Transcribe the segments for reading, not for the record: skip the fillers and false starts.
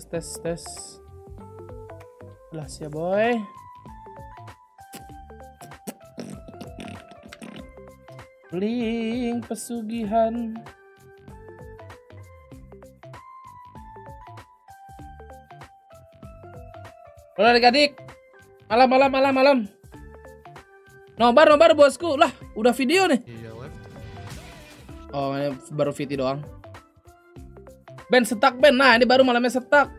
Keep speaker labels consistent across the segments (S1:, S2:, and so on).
S1: Tes. Belas ya boy. Bling pesugihan. Halo adik-adik. Malam. Nobar bosku. Lah, udah video nih. Oh, ini baru VT doang. Ben setak Ben. Nah, ini baru malamnya setak.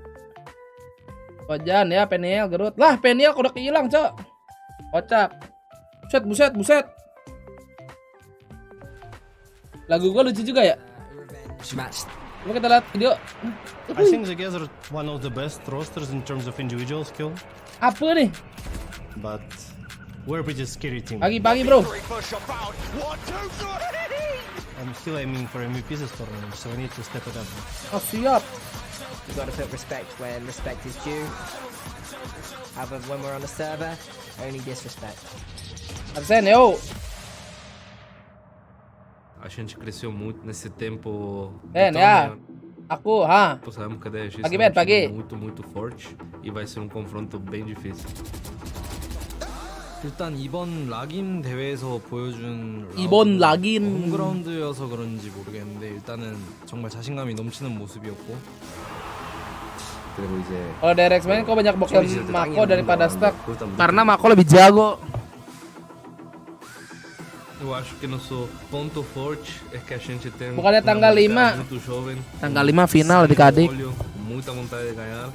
S1: Wajan ya, Peniel, Gerut. Lah, Peniel udah kehilang, Cok. Kocak. Buset. Lagu gua lucu juga ya. Coba kita lihat video.
S2: I think the guys are one of the best roasters in terms of individual skill,
S1: Apa nih?
S2: but we're a pretty scary team.
S1: Pagi-pagi, bro.
S2: I'm still aiming for MVP this tournament, so we need to step it up.
S1: Oh, siap.
S3: You've got to put respect when respect is due. However, when we're on the server, only disrespect.
S1: Absen, yo.
S4: A gente cresceu muito nesse tempo.
S1: Ben, ya. Aku, ha.
S4: Sabemos que a DBangkongS
S1: Pagi,
S4: é
S1: Ben,
S4: um
S1: pagi.
S4: time muito forte e vai ser um confronto bem difícil.
S5: 일단 이번 락인 대회에서 보여준
S1: 이번 락인.
S5: 홈그라운드여서 그런지 모르겠는데 일단은 정말 자신감이 넘치는 모습이었고
S4: 그리고 이제
S1: Kalau Derex main kok banyak bokem Mako daripada Stack. Karena Mako lebih jago.
S4: eu acho que nosso ponto forte é que a gente tem
S1: Bukannya tanggal 5.
S4: muito jovem,
S1: Tanggal 5 final adik-adik.
S4: olho, muita vontade de ganhar.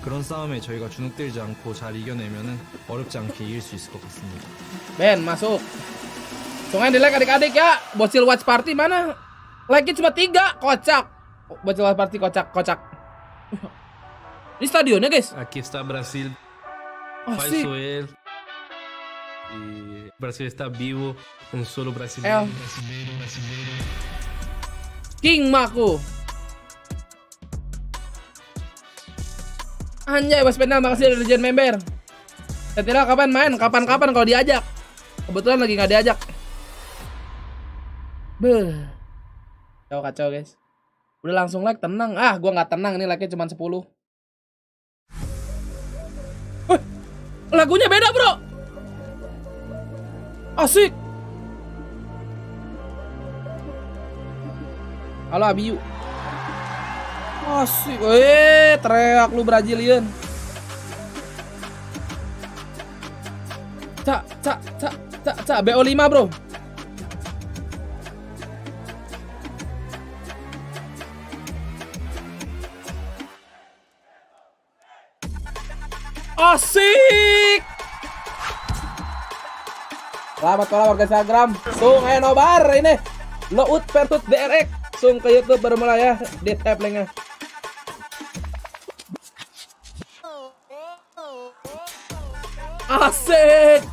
S5: 그런 싸움에 저희가 주눅들지 않고 잘 이겨내면은 어렵지 않게 이길 수 있을 것 같습니다.
S1: Ben, masuk. Sungai di like adik-adik ya. Bocil watch party mana? Like-nya cuma 3. Kocak. Bocil watch party kocak. Ini stadionnya, guys.
S4: Aqui está Brasil, faz
S1: Asik.
S4: ele. E o Brasil está vivo, um solo brasileiro.
S1: King Mako. Anjay, Bos Penal, makasih udah jadi member. Setira kapan main? Kapan-kapan kalau diajak. Kebetulan lagi nggak diajak. Beuh. Kacau guys. Udah langsung like, tenang. Ah, gua nggak tenang, ini like-nya cuma 10. Lagunya beda, bro. Asik. Halo Abiyu. Asik. Teriak lu Brazilian. Cak, BO5, bro. Asik. Selamat malam warga Instagram. Sung nobar ini. Lout versus DRX. Sung ke YouTube baru mulai ya. Di tap linknya. Asik.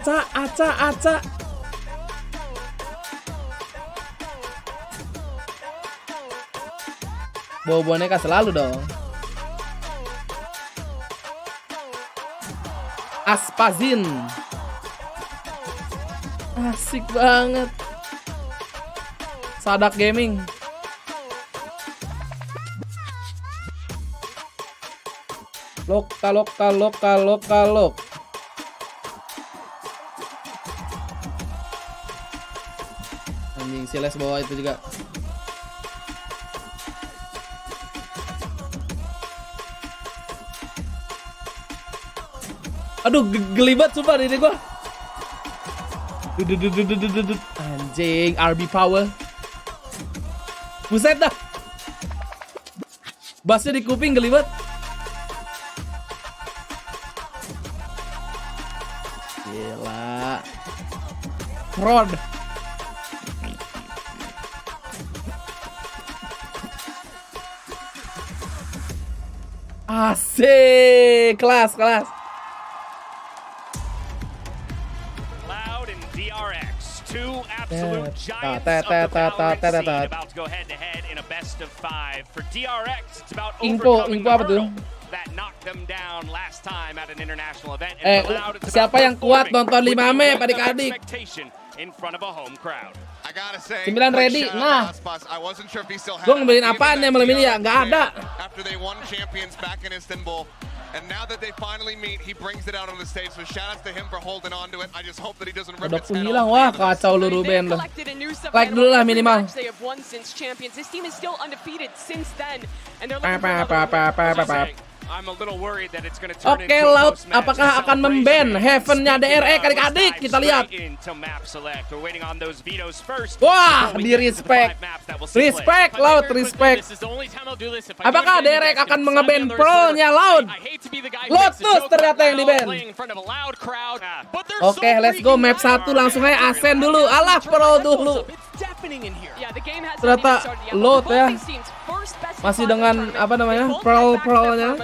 S1: Aca. Bawa boneka selalu dong. Aspazin. Asik banget. Sadak Gaming. Lokal. Anjing Siles bawa itu juga. Aduh, gelibat sumpah ini gua. Anjing, RB power. Buset dah. Bassnya di kuping gelibat. Gila. Rod. Asik, kelas.
S6: Two absolute giants of the power scene about to go head-to-head in a best of 5. For DRX, it's about
S1: Info
S6: overcoming
S1: apa
S6: the
S1: tuh?
S6: hurdle that knocked them down last time at an international event. And allowed it to
S1: Siapa yang kuat nonton 5 Mei adik-adik?
S6: expectation in front of a home crowd.
S7: I gotta say,
S1: 9 ready. Nah,
S7: I wasn't sure if he still had
S1: gue ngebeliin apaan ya malam ini ya? Nggak ada.
S7: after they won champions back in Istanbul. And now that they finally meet, he brings it out on the stage. So shout out to him for holding on to it. I just hope that he doesn't rip
S1: Udah
S7: its
S1: pun
S7: head
S1: hilang,
S7: off.
S1: wah kacau lu Ruben lu. Like dulu lah minimal. Oke, Laut, apakah akan memban Heaven-nya DRX adik-adik? Kita lihat. Wah, di respect. Respect, Laut, respect. Apakah DRX akan mengeban Pro-nya Laut? Lotus ternyata yang di-ban. Oke, let's go. Map 1 langsung aja Ascend dulu. Alah, Pro dulu. Ternyata Load ya. Masih dengan apa namanya? Pearl-nya.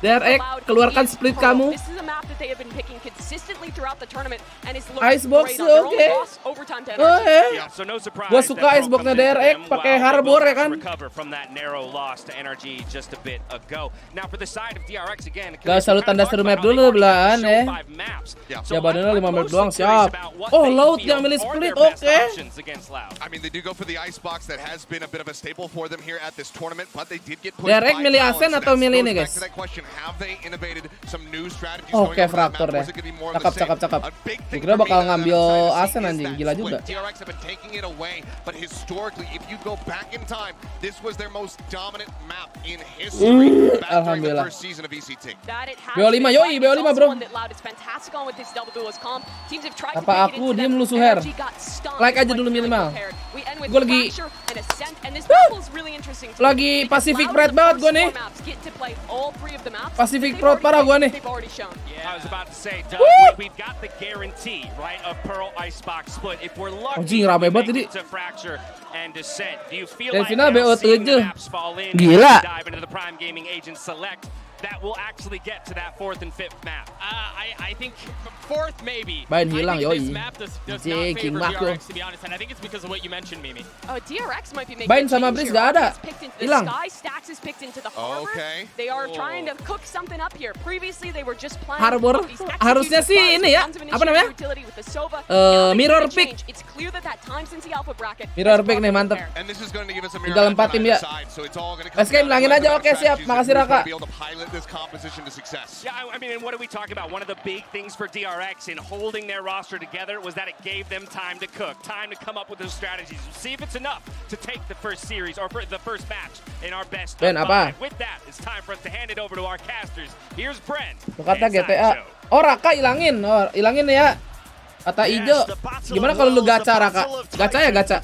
S1: DRX keluarkan split kamu. Icebox oke. Oke. Gua suka iceboxnya DRX pakai Harbor ya kan. Gak usah lu tanda seru map dulu belahan ya. Ya badannya 5 map doang siap. Oh Loud yang milih split oke.
S7: I mean, they do go for the icebox that has been a bit of a staple for them here at this tournament, but they did get pushed
S1: DRX
S7: by
S1: milih
S7: talent,
S1: Ascend
S7: so
S1: atau
S7: that
S1: milih
S7: goes
S1: ini,
S7: back
S1: guys?
S7: to that question, have they innovated some new strategies
S1: Oke,
S7: going on the map,
S1: Fractor
S7: or
S1: deh.
S7: is it gonna be more of the
S1: Cakep,
S7: same?
S1: cakep.
S7: A big thing
S1: Kira
S7: for me
S1: bakal
S7: that I'm
S1: ngambil
S7: excited to see
S1: Ascend
S7: is
S1: anjing,
S7: that
S1: gila
S7: split.
S1: juga.
S7: DRX have been taking it away, but historically, if you go back in time, this was their most dominant map in history back during the
S1: Alhamdulillah.
S7: first season of VCT.
S1: BO5 yoi, BO5 bro. Apa aku diem lu Suher? Like aja dulu minimal. Gue lagi Pacific Pride banget gue nih. Pacific Pride parah gue nih. Anjing rame banget tadi. Dan final BO7. Gila.
S6: That will actually get to that 4th and 5th map. I think 4th maybe.
S1: Bain hilang yoi.
S6: King
S1: King Mako.
S6: to be honest, and I think it's because of what you mentioned, Mimi.
S8: Oh, DRX might be making
S1: Bain sama Breeze gak ada. Hilang.
S8: Stacks is picked into the harbor.
S7: Okay.
S8: They are trying to cook something up here. Previously they were just playing
S1: Harbor harusnya sih ini ya. Apa namanya? Mirror pick.
S8: It's clear that time since the alpha bracket.
S1: Mirror pick nih mantep.
S7: And this is going to give us a
S1: Tinggal 4 tim ya. SK bilangin aja oke siap. Makasih Raka.
S7: This composition to success.
S6: Yeah, I mean, and what are we talking about? One of the big things for DRX in holding their roster together was that it gave them time to cook, time to come up with those strategies. See if it's enough to take the first series or for the first match in our best
S1: Ben,
S6: of
S1: apa?
S6: 5. With that, it's time for us to hand it over to our casters. Here's Brent.
S1: Kata
S6: and
S1: GTA.
S6: Sancho.
S1: Oh Raka ilangin. Oh ilangin ya. Kata Ijo. Gimana kalau lu gacha Raka? Gacha ya gacha.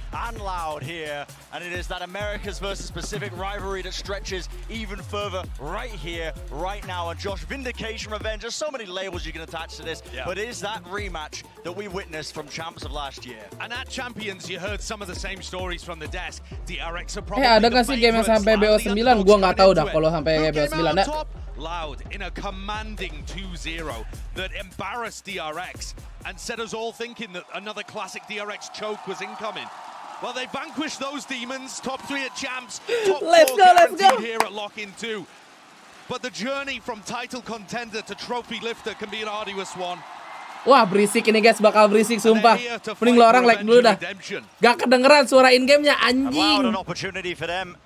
S9: And Loud here, and it is that Americas versus Pacific rivalry that stretches even further right here, right now. And Josh, Vindication, Revenge, there's so many labels you can attach to this, but it is that rematch that we witnessed from champs of last year.
S10: And at Champions, you heard some of the same stories from the desk. DRX are probably
S1: Ada nggak sih game yang sampai BO9? Gua nggak tahu dah kalau sampai BO9 dah.
S10: Loud in a commanding 2-0 that embarrassed DRX and set us all thinking that another classic DRX choke was incoming. Well, they vanquished those demons. Top 3 at champs. Top 4 guaranteed here at Lock-In 2. But the journey from title contender to trophy lifter can be an arduous one.
S1: Wah berisik ini guys, bakal berisik sumpah. Mending lo orang like dulu dah. Gak kedengeran suara in-game-nya anjing.
S9: An opportunity for them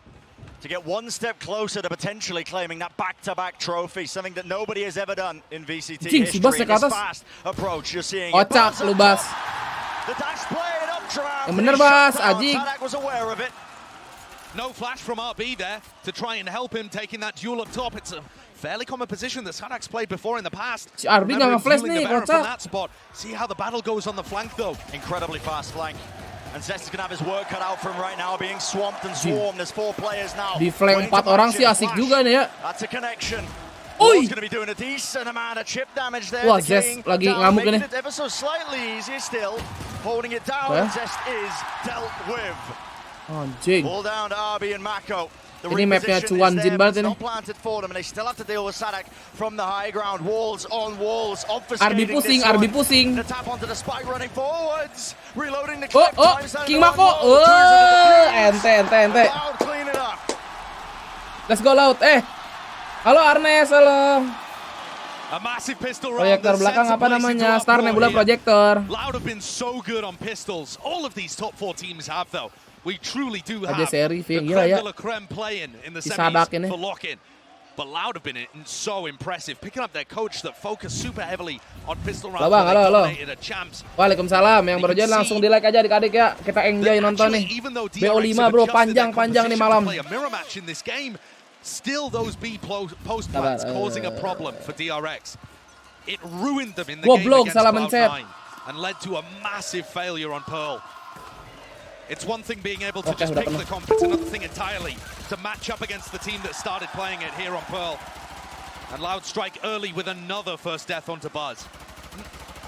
S9: to get one step closer to potentially claiming that back-to-back trophy, something that nobody has ever done in VCT history.
S1: Bas,
S9: This fast approach you're seeing.
S1: Kocak lu Bas.
S9: The dash play and updraft.
S1: Yang bener Bas, anjing.
S9: was aware of it.
S10: No flash from RB there to try and help him taking that duel up top. It's a fairly common position that Sadak's played before in the past.
S1: Si RB nggak nge-flash nih, kocak.
S10: See how the battle goes on the flank though.
S9: Incredibly fast flank. And Zest is going to have his work cut out for him right now, being swamped and swarmed. There's 4 players now.
S1: Di flank 4 orang sih asik juga nih ya.
S9: That's a connection.
S1: Oi!
S9: Going to be doing a decent amount of chip damage there.
S1: Wah, Zest lagi ngamuk ini.
S9: Ever so slightly easier still. Holding it down, and Zest is dealt with.
S1: Anjing.
S9: Ball down to RB and Mako.
S1: Ini mapnya cuan jin banget ini.
S9: Planted for them, and they still have to deal with Sadak from the high ground. Walls on walls.
S1: RB pusing, RB pusing.
S9: The tap onto the spike running forwards. Reloading the clip.
S1: King Mako. Ente.
S9: Clean it up.
S1: Let's go Laut. Halo Arnes, halo.
S10: A massive pistol round.
S1: Proyektor belakang apa namanya? Star Nebula Projector.
S10: Loud have been so good on pistols. All of these top 4 teams have though. We truly do have
S1: Aja seri,
S10: the
S1: gila ya.
S10: creme de la creme playing in the
S1: Si
S10: semis
S1: Sadak ini.
S10: for lock-in. But Loud have been so impressive, picking up their coach that focused super heavily on pistol rounds.
S1: Halo, Bang, halo, halo.
S10: Champs.
S1: Waalaikumsalam. Yang baru join langsung di like aja adik-adik ya. Kita enjoy nonton nih. BO5 bro, panjang-panjang nih malam.
S10: Still those B post
S1: Sabar,
S10: plants causing a problem for DRX. It ruined them in the
S1: Goblok,
S10: game against
S1: salah mencet.
S10: Cloud9 and led to a massive failure on Pearl. It's one thing being able to just pick the comp, it's another thing entirely to match up against the team that started playing it here on Pearl. And Loud strike early with another first death onto Buzz.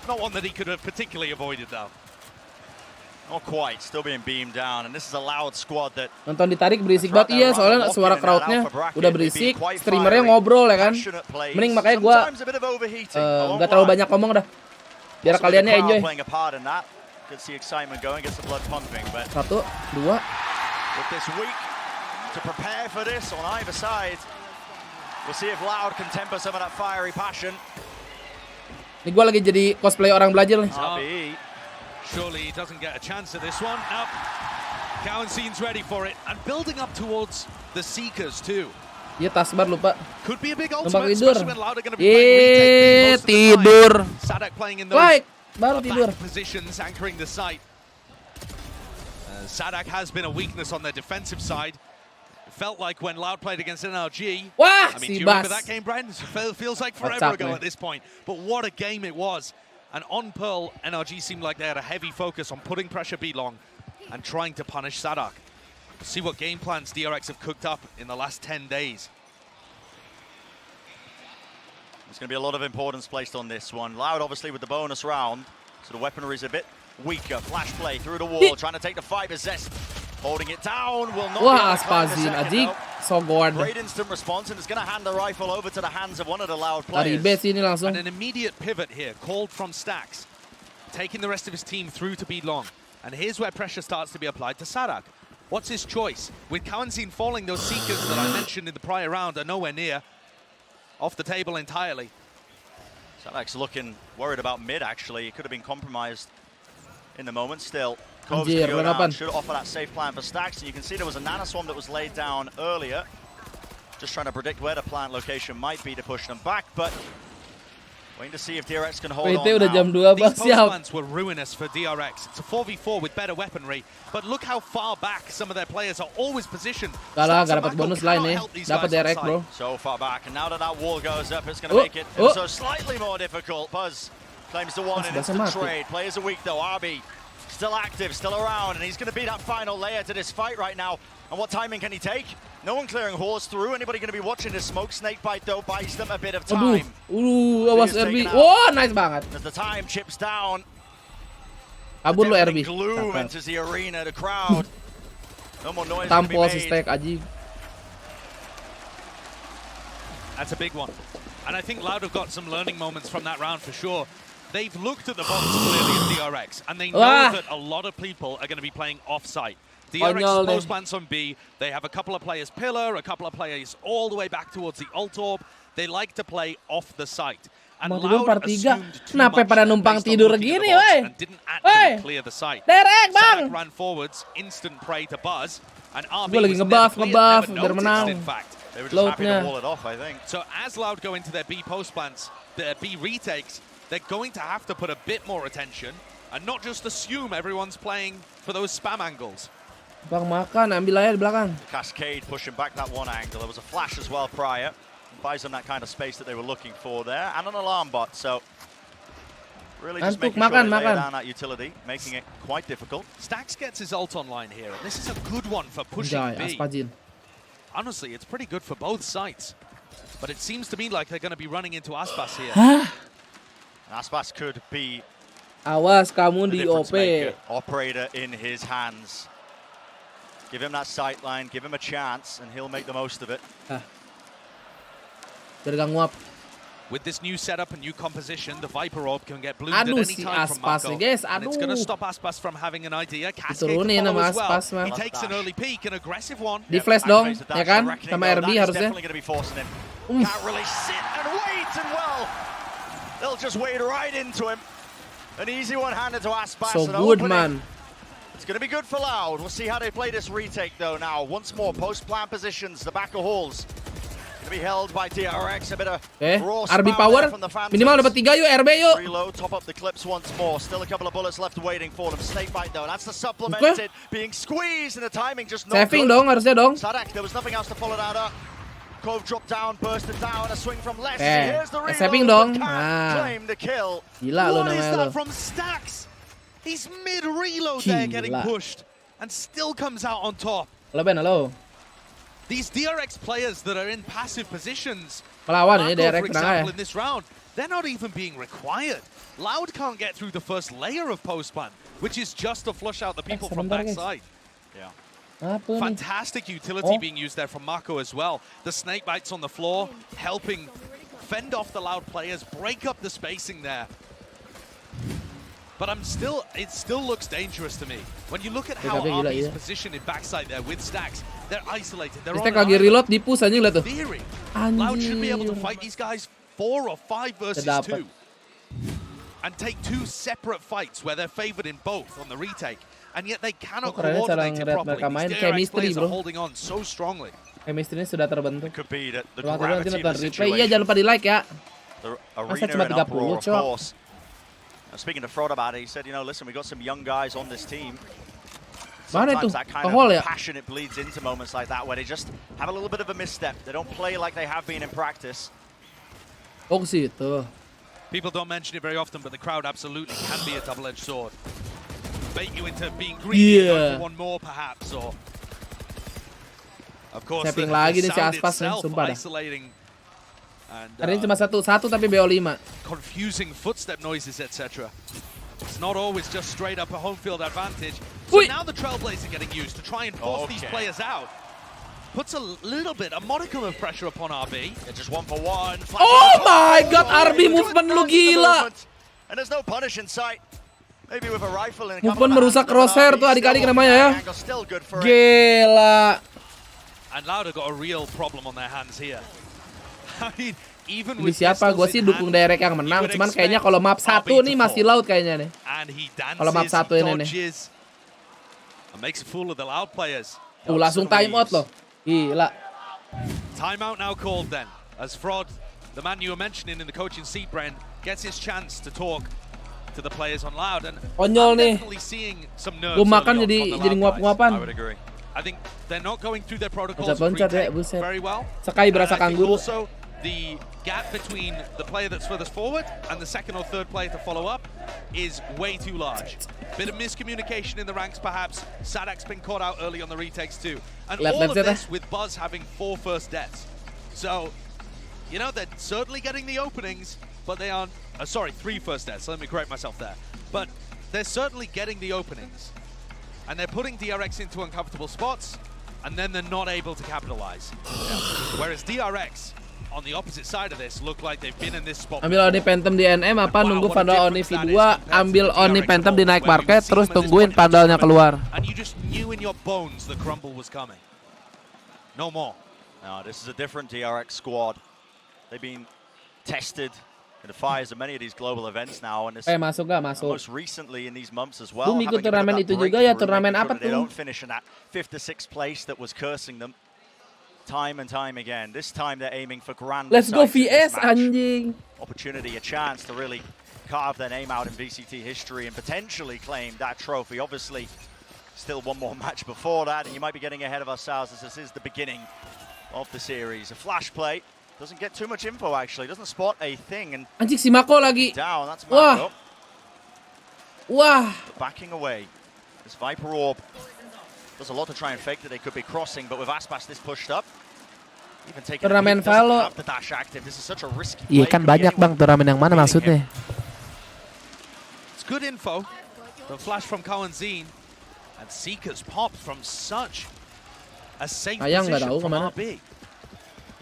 S10: Not one that he could have particularly avoided though.
S9: Not quite, still being beamed down, and this is a Loud squad that
S1: Nonton ditarik berisik banget, iya soalnya suara crowdnya udah berisik, streamernya ngobrol ya kan. Mending makanya gue nggak terlalu banyak ngomong dah, biar kaliannya enjoy. 1, 2.
S9: With this week to prepare for this on either side, we'll see if Loud can temper some of that fiery passion.
S1: Ini gue lagi jadi cosplay orang belajar nih.
S10: Surely he doesn't get a chance at this one. Nope. Cowan's ready for it and building up towards the Seekers too.
S1: Iya tasbar lupa.
S10: Could be a big
S1: Numpang
S10: ultimate,
S1: tidur.
S10: especially when Loud are going to be playing retake B most of the
S1: Tidur.
S10: time. Sadak playing in those
S1: Like, baru tidur.
S10: back positions, anchoring the site. Sadak has been a weakness on their defensive side. It felt like when Loud played against NRG.
S1: Wah,
S10: I mean,
S1: si
S10: do you remember
S1: Bas.
S10: that game, Brandon? Feels like forever ago at this point. But what a game it was. And on Pearl, NRG seemed like they had a heavy focus on putting pressure B long and trying to punish Sadak. See what game plans DRX have cooked up in the last 10 days.
S9: There's going to be a lot of importance placed on this one. Loud, obviously, with the bonus round, so the weaponry is a bit weaker. Flash play through the wall, trying to take the fight, but Zest holding it down. Will not be
S1: Wah,
S9: able to climb the
S1: Aspazin,
S9: second,
S1: Adik.
S9: though.
S1: So good.
S9: Great instant response, and it's going to hand the rifle over to the hands of one of the Loud
S1: Dari
S9: players.
S1: base ini langsung.
S10: And an immediate pivot here, called from Stax, taking the rest of his team through to B long. And here's where pressure starts to be applied to Sadak. What's his choice? With Cowan's falling, those Seekers that I mentioned in the prior round are nowhere near. Off the table entirely.
S9: Sadak's looking worried about mid, actually. He could have been compromised in the moment still. Coves
S1: Anjir,
S9: can go down,
S1: berapa?
S9: should offer that safe plan for Stax. And you can see there was a nanoswarm that was laid down earlier. Just trying to predict where the plant location might be to push them back, but waiting to see if DRX can hold on
S1: udah
S9: now.
S1: jam 2
S10: These
S1: Bang, siap.
S10: plants were ruinous for DRX. It's a 4v4 with better weaponry, but look how far back some of their players are always positioned.
S1: Gak lah, gak
S10: Satsumako
S1: dapat bonus
S10: cannot
S1: lain nih.
S10: help these
S1: Dapat
S10: guys on
S1: direct
S10: site.
S1: bro.
S9: So far back, and now that that wall goes up, it's going to make it so slightly more difficult. Buzz claims the one in instant trade. Players are weak though. RB still active, still around, and he's going to be that final layer to this fight right now. And what timing can he take? No one clearing horse through. Anybody going to be watching this smoke snake bite though buys them a bit of time.
S1: Awas RB. Wah, nice banget.
S9: As the time chips down,
S1: Kabur lu RB.
S9: gloom enters the arena, the crowd. No more noise going to be
S1: Tampol si
S9: made.
S1: stack Aji.
S10: That's a big one. And I think Loud have got some learning moments from that round for sure. They've looked at the box clearly at DRX, and they know that a lot of people are going to be playing off-site. DRX post plants on B, they have a couple of players pillar, a couple of players all the way back towards the ult orb. They like to play off the site. And Loud assumed too much
S1: pada numpang
S10: based on
S1: tidur
S10: looking at
S1: gini,
S10: the box
S1: woi?
S10: and didn't actually clear the site.
S1: Derek, Bang!
S10: Sadak ran forwards, instant prey to Buzz, and RB
S1: Gue lagi
S10: was
S1: ngebuff
S10: never
S1: biar menang.
S10: in fact.
S9: They were just happy to wall it off, I think.
S10: So as Loud go into their B post plants, their B retakes, they're going to have to put a bit more attention and not just assume everyone's playing for those spam angles.
S1: Bang makan, ambil aja di belakang.
S9: Cascade pushing back that one angle. There was a flash as well prior. Buys them that kind of space that they were looking for there. And an alarm bot, so really just making sure they lay down that utility, making it quite difficult.
S10: Stax gets his ult online here, and this is a good one for pushing B.
S1: Aspazin.
S10: Honestly, it's pretty good for both sides. But it seems to me like they're going to be running into Aspas here.
S9: Aspas could be
S1: Awas kamu
S9: the
S1: di
S9: difference
S1: OP.
S9: maker. Operator in his hands. Give him that sight line, give him a chance, and he'll make the most of it.
S1: Biar gak nguap.
S10: With this new setup and new composition, the Viper Orb can get bloomed
S1: Aduh,
S10: at any
S1: si
S10: time from
S1: Aspas
S10: Marco.
S1: nih, guys.
S10: And it's going to
S1: Aduh.
S10: stop Aspas from having an idea. Cascade
S1: Diturunin
S10: can follow
S1: sama
S10: as well.
S1: Aspas,
S10: He
S1: mah.
S10: takes an early peak, an aggressive one.
S1: Di flash dong, ya kan? Sama RB harusnya.
S9: Definitely going to be forcing him. Can't really sit and wait, and well, they'll just wade right into him. An easy one handed to Aspas.
S1: So good, man.
S9: It's going to be good for Loud. We'll see how they play this retake, though, now. Once more, post-plant positions, the back of halls. Going to be held by DRX. A bit of raw
S1: RB
S9: spam
S1: power.
S9: there from the Phantoms.
S1: Minimal dapat 3 yuk, RB yuk.
S9: Reload, top up the clips once more. Still a couple of bullets left waiting for them. Snakebite, though. That's the supplemented. Being squeezed, and the timing just not
S1: Saving
S9: good.
S1: dong, harusnya dong.
S9: Sadak, there was nothing else to follow that up. Cove dropped down, bursted down, a swing from Lessie. Here's the reload,
S1: saving dong.
S9: but can't claim the kill.
S1: Gila lo
S10: What is
S1: namanya
S10: that
S1: lo.
S10: from Stacks? He's mid-reload there getting
S1: Gila.
S10: pushed and still comes out on top.
S1: Halo Ben, halo.
S10: These DRX players that are in passive positions,
S1: Melawan ini
S10: Marco,
S1: direct
S10: for
S1: tenang
S10: example,
S1: ya.
S10: in this round, they're not even being required. Loud can't get through the first layer of post-ban, which is just to flush out the people from
S1: sebentar, guys.
S10: backside.
S9: Yeah.
S1: Apa nih?
S10: Fantastic utility being used there from Marco as well. The snake bites on the floor, helping fend off the Loud players, break up the spacing there. But it still looks dangerous to me. When you look at how
S1: gila,
S10: RB's
S1: iya.
S10: positioned in backside there with Stacks, they're isolated. They're
S1: Stack
S10: on an
S1: lagi
S10: island.
S1: reload di push anjing lihat tuh.
S10: Theory, Loud should be able to fight these guys 4 or 5 versus 2. And take 2 separate fights where they're favored in both on the retake. And yet they cannot
S1: Keren cara
S10: coordinate it
S1: ngeliat
S10: properly.
S1: mereka main
S10: These DRX
S1: chemistry,
S10: players
S1: bro.
S10: are holding on so strongly.
S1: Chemistry-nya sudah terbentuk.
S9: Could be the
S1: Nanti
S9: gravity of
S1: nonton
S9: the
S1: replay. Iya,
S9: situation.
S1: jangan lupa di like ya.
S9: The
S1: Masa
S9: arena
S1: cuma
S9: in
S1: 30,
S9: uproar, of
S1: Cok?
S9: course. Now, speaking to Frod about it, he said, you know, listen, we got some young guys on this team.
S1: Mana itu?
S9: Sometimes that kind
S1: Kohol
S9: of
S1: ya?
S9: passion, it bleeds into moments like that where they just have a little bit of a misstep. They don't play like they have been in practice.
S1: Oh, ke situ.
S10: People don't mention it very often, but the crowd absolutely can be a double-edged sword. Bait you into being greedy, going for one more perhaps, or... Of course,
S1: Saving
S10: the
S1: lagi nih si
S10: sound
S1: Aspas nih,
S10: itself
S1: sumpah dah.
S10: isolating and
S1: Hari ini cuma satu tapi BO5.
S10: confusing footstep noises, etc. It's not always just straight up a home field advantage. So now the Trailblazer getting used to try and force these players out. Puts a modicum of pressure upon RB.
S9: Yeah, just 1 for 1.
S1: Oh my god, RB movement lu gila.
S9: And there's no punish in sight. Maybe with a rifle and a
S1: Movement merusak crosshair tuh adik-adik namanya ya. Gila.
S10: And Loud have got a real problem on their hands here. I mean, even
S1: Ini
S10: with
S1: siapa? Gue sih dukung direct yang menang. Cuman kayaknya kalau map 1 nih masih Loud kayaknya nih. Kalau map 1 ini nih.
S10: And makes a fool of the Loud players.
S1: Langsung time out loh. Gila.
S10: Timeout now called then. As Frod, the man you were mentioning in the coaching seat, Bren, gets his chance to talk to the players on Loud. And
S1: Konyol nih.
S10: definitely seeing some nerves
S1: Gue makan
S10: early on from the
S1: jadi
S10: Loud guys.
S1: nguap-nguapan.
S9: I would agree.
S10: I think they're not going through their protocols
S1: Loncat-loncat ya,
S10: pre-tape
S1: buset.
S10: very well.
S1: Sakai berasa
S10: And I think
S1: kangguru.
S10: also the gap between the player that's furthest forward and the second or third player to follow up is way too large. Bit of miscommunication in the ranks perhaps. Sadak's been caught out early on the retakes too. And all of this with Buzz having 4 first deaths. So, you know, they're certainly getting the openings, but they aren't... 3 first deaths, let me correct myself there. But they're certainly getting the openings. And they're putting DRX into uncomfortable spots, and then they're not able to capitalize. Whereas DRX, on the opposite side of this, look like they've been in this spot.
S1: Ambil Oni Phantom di NM apa nunggu Vandal Oni V2, ambil Oni Phantom di naik market, terus tungguin Vandalnya keluar.
S10: And you just knew in your bones the crumble was coming. No more.
S9: No, this is a different DRX squad. They've been tested in the fires of many of these global events now, and
S1: Masuk gak? Masuk.
S9: most recently in these months as well.
S1: Lu ngikut turnamen itu juga ya, turnamen apa
S9: They
S1: tuh?
S9: don't finish in that 5th to 6th place that was cursing them time and time again. This time they're aiming for grand.
S1: Let's go
S9: sights in this
S1: VS
S9: match.
S1: anjing.
S9: Opportunity, a chance to really carve their name out in VCT history and potentially claim that trophy. Obviously, still one more match before that, and you might be getting ahead of ourselves as this is the beginning of the series. A flash play. Doesn't get too much info actually. Doesn't spot a thing and
S1: Anjing si Mako lagi.
S9: down. That's
S1: Wah.
S9: Marco.
S1: Wah.
S9: Backing away. This Viper Orb does a lot to try and fake that they could be crossing, but with Aspas this pushed up. Even taking
S1: Turnamen Valo.
S9: the dash active. This is such a risky
S1: Iya
S9: play.
S1: kan
S9: Could be
S1: banyak
S9: anyone
S1: bang turnamen yang mana maksudnya?
S10: It's good info. The flash from Cohen Zine. And Seekers popped from such a safe
S1: Ayang nggak
S10: position
S1: tahu
S10: from
S1: kemana.
S10: RB.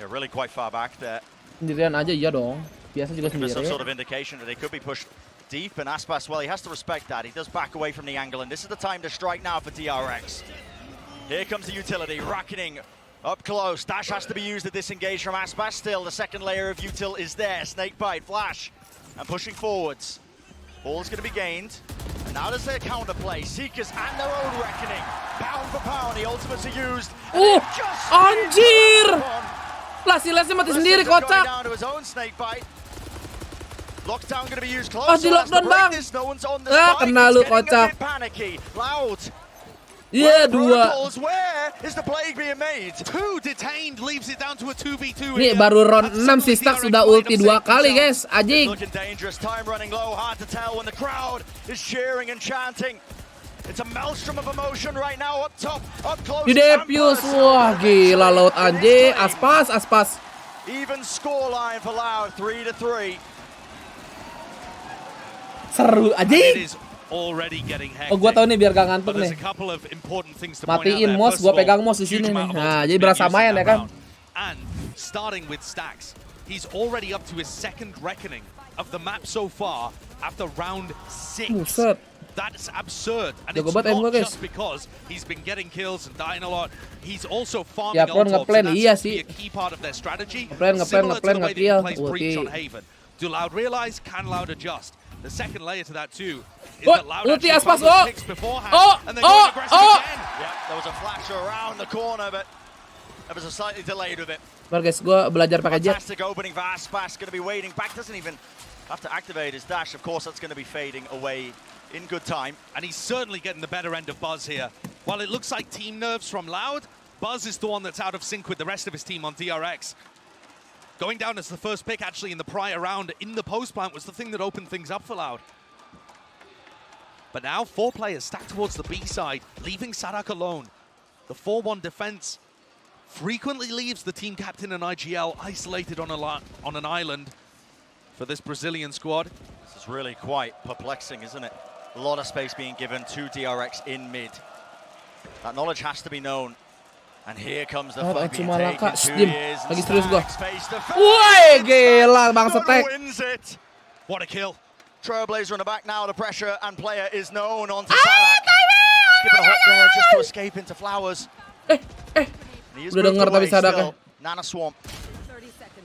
S9: They're really quite far back there.
S1: Sendirian aja iya dong. Biasa juga
S9: There's some
S1: sendiri.
S9: sort of indication that they could be pushed deep, and Aspas, well, he has to respect that. He does back away from the angle, and this is the time to strike now for DRX. Here comes the utility, racketing Up close, dash has to be used to disengage from Aspas. Still, the second layer of util is there. Snakebite, flash, and pushing forwards. Ball is going to be gained. And now there's their counterplay. Seekers and their own reckoning. Pound for pound, the ultimates are used.
S1: Anjir! Lah si Leslie mati sendiri, kocak.
S9: Down to his own snakebite. Lockdown going to be used close.
S1: Oh, di lockdown, Bang.
S9: No one's on the
S1: Ah,
S9: spike.
S1: kena lu,
S9: It's getting a
S1: kocak.
S9: bit panicky. Loud.
S1: Iya, 2.
S9: Protocols, where is the plague being made?
S10: 2 detained leaves it down to a 2v2.
S1: Nih baru round 6 si Stack sudah ulti 2 kali, guys. Anjing.
S9: Looking dangerous, time running low, hard to tell when the crowd is cheering and chanting. It's a maelstrom of emotion right now up top, up close.
S1: Di defuse, wah gila laut anjing. Aspas.
S9: Even scoreline for Loud, 3-3.
S1: Seru
S10: It
S1: anjing.
S10: is already getting hectic.
S1: Oh, gua tahu nih biar gak ngantuk
S10: But there's
S1: nih.
S10: a couple of important things to point out
S1: Matiin
S10: there.
S1: mos,
S10: First
S1: gua
S10: of all,
S1: pegang mos di
S10: huge
S1: sini nih.
S10: amount of
S1: Nah,
S10: ultimates
S1: jadi
S10: being
S1: berasa
S10: used in
S1: main
S10: that
S1: ya kan.
S10: round. And starting with Stacks, he's already up to his second reckoning of the map so far after round 6.
S1: Buset.
S10: That's absurd. And
S1: Jago
S10: it's
S1: banget
S10: not
S1: gua, guys.
S10: just because he's been getting kills and dying a lot. He's also farming
S1: Ya, Pron
S10: ultops,
S1: ngeplan,
S10: and
S1: iya
S10: that's to be
S1: sih.
S10: a key part of their strategy.
S1: Ngeplan,
S10: Similar to the way that he
S1: nge-kill,
S10: plays Breach
S1: ulti.
S10: on Haven. Do Loud realize? Can Loud adjust? The second layer to that too is
S1: Oh,
S10: that Loud
S1: ulti
S10: actually
S1: Aspas,
S10: found those
S1: oh!
S10: picks beforehand,
S1: Oh!
S10: and they're going aggressive again.
S9: Yeah, there was a flash around the corner, but it was a slightly delayed with it.
S1: Bentar guys, gua belajar pakai jet.
S9: Fantastic opening for Aspas, going to be waiting back, doesn't even have to activate his dash. Of course, that's going to be fading away in good time.
S10: And he's certainly getting the better end of Buzz here. While it looks like team nerves from Loud, Buzz is the one that's out of sync with the rest of his team on DRX. Going down as the first pick actually in the prior round in the post plant was the thing that opened things up for Loud. But now 4 players stacked towards the B side, leaving Sadak alone. The 4-1 defense frequently leaves the team captain and IGL isolated on an island for this Brazilian squad.
S9: This is really quite perplexing, isn't it? A lot of space being given to DRX in mid. That knowledge has to be known. And here comes the fight being
S1: cuma
S9: taken.
S1: laka.
S9: 2
S1: Diem.
S9: years and
S1: Lagi serius gua.
S9: Stacks face to face.
S1: Woi, gila Bang Setek.
S9: Wins it.
S10: What a kill.
S9: Trailblazer on the back now, the pressure and player is known on to Sadak. Skipping a hop there just to escape into flowers. And he is
S1: Udah
S9: moved
S1: denger
S9: away
S1: tapi Sadak
S9: still. Nana Swamp.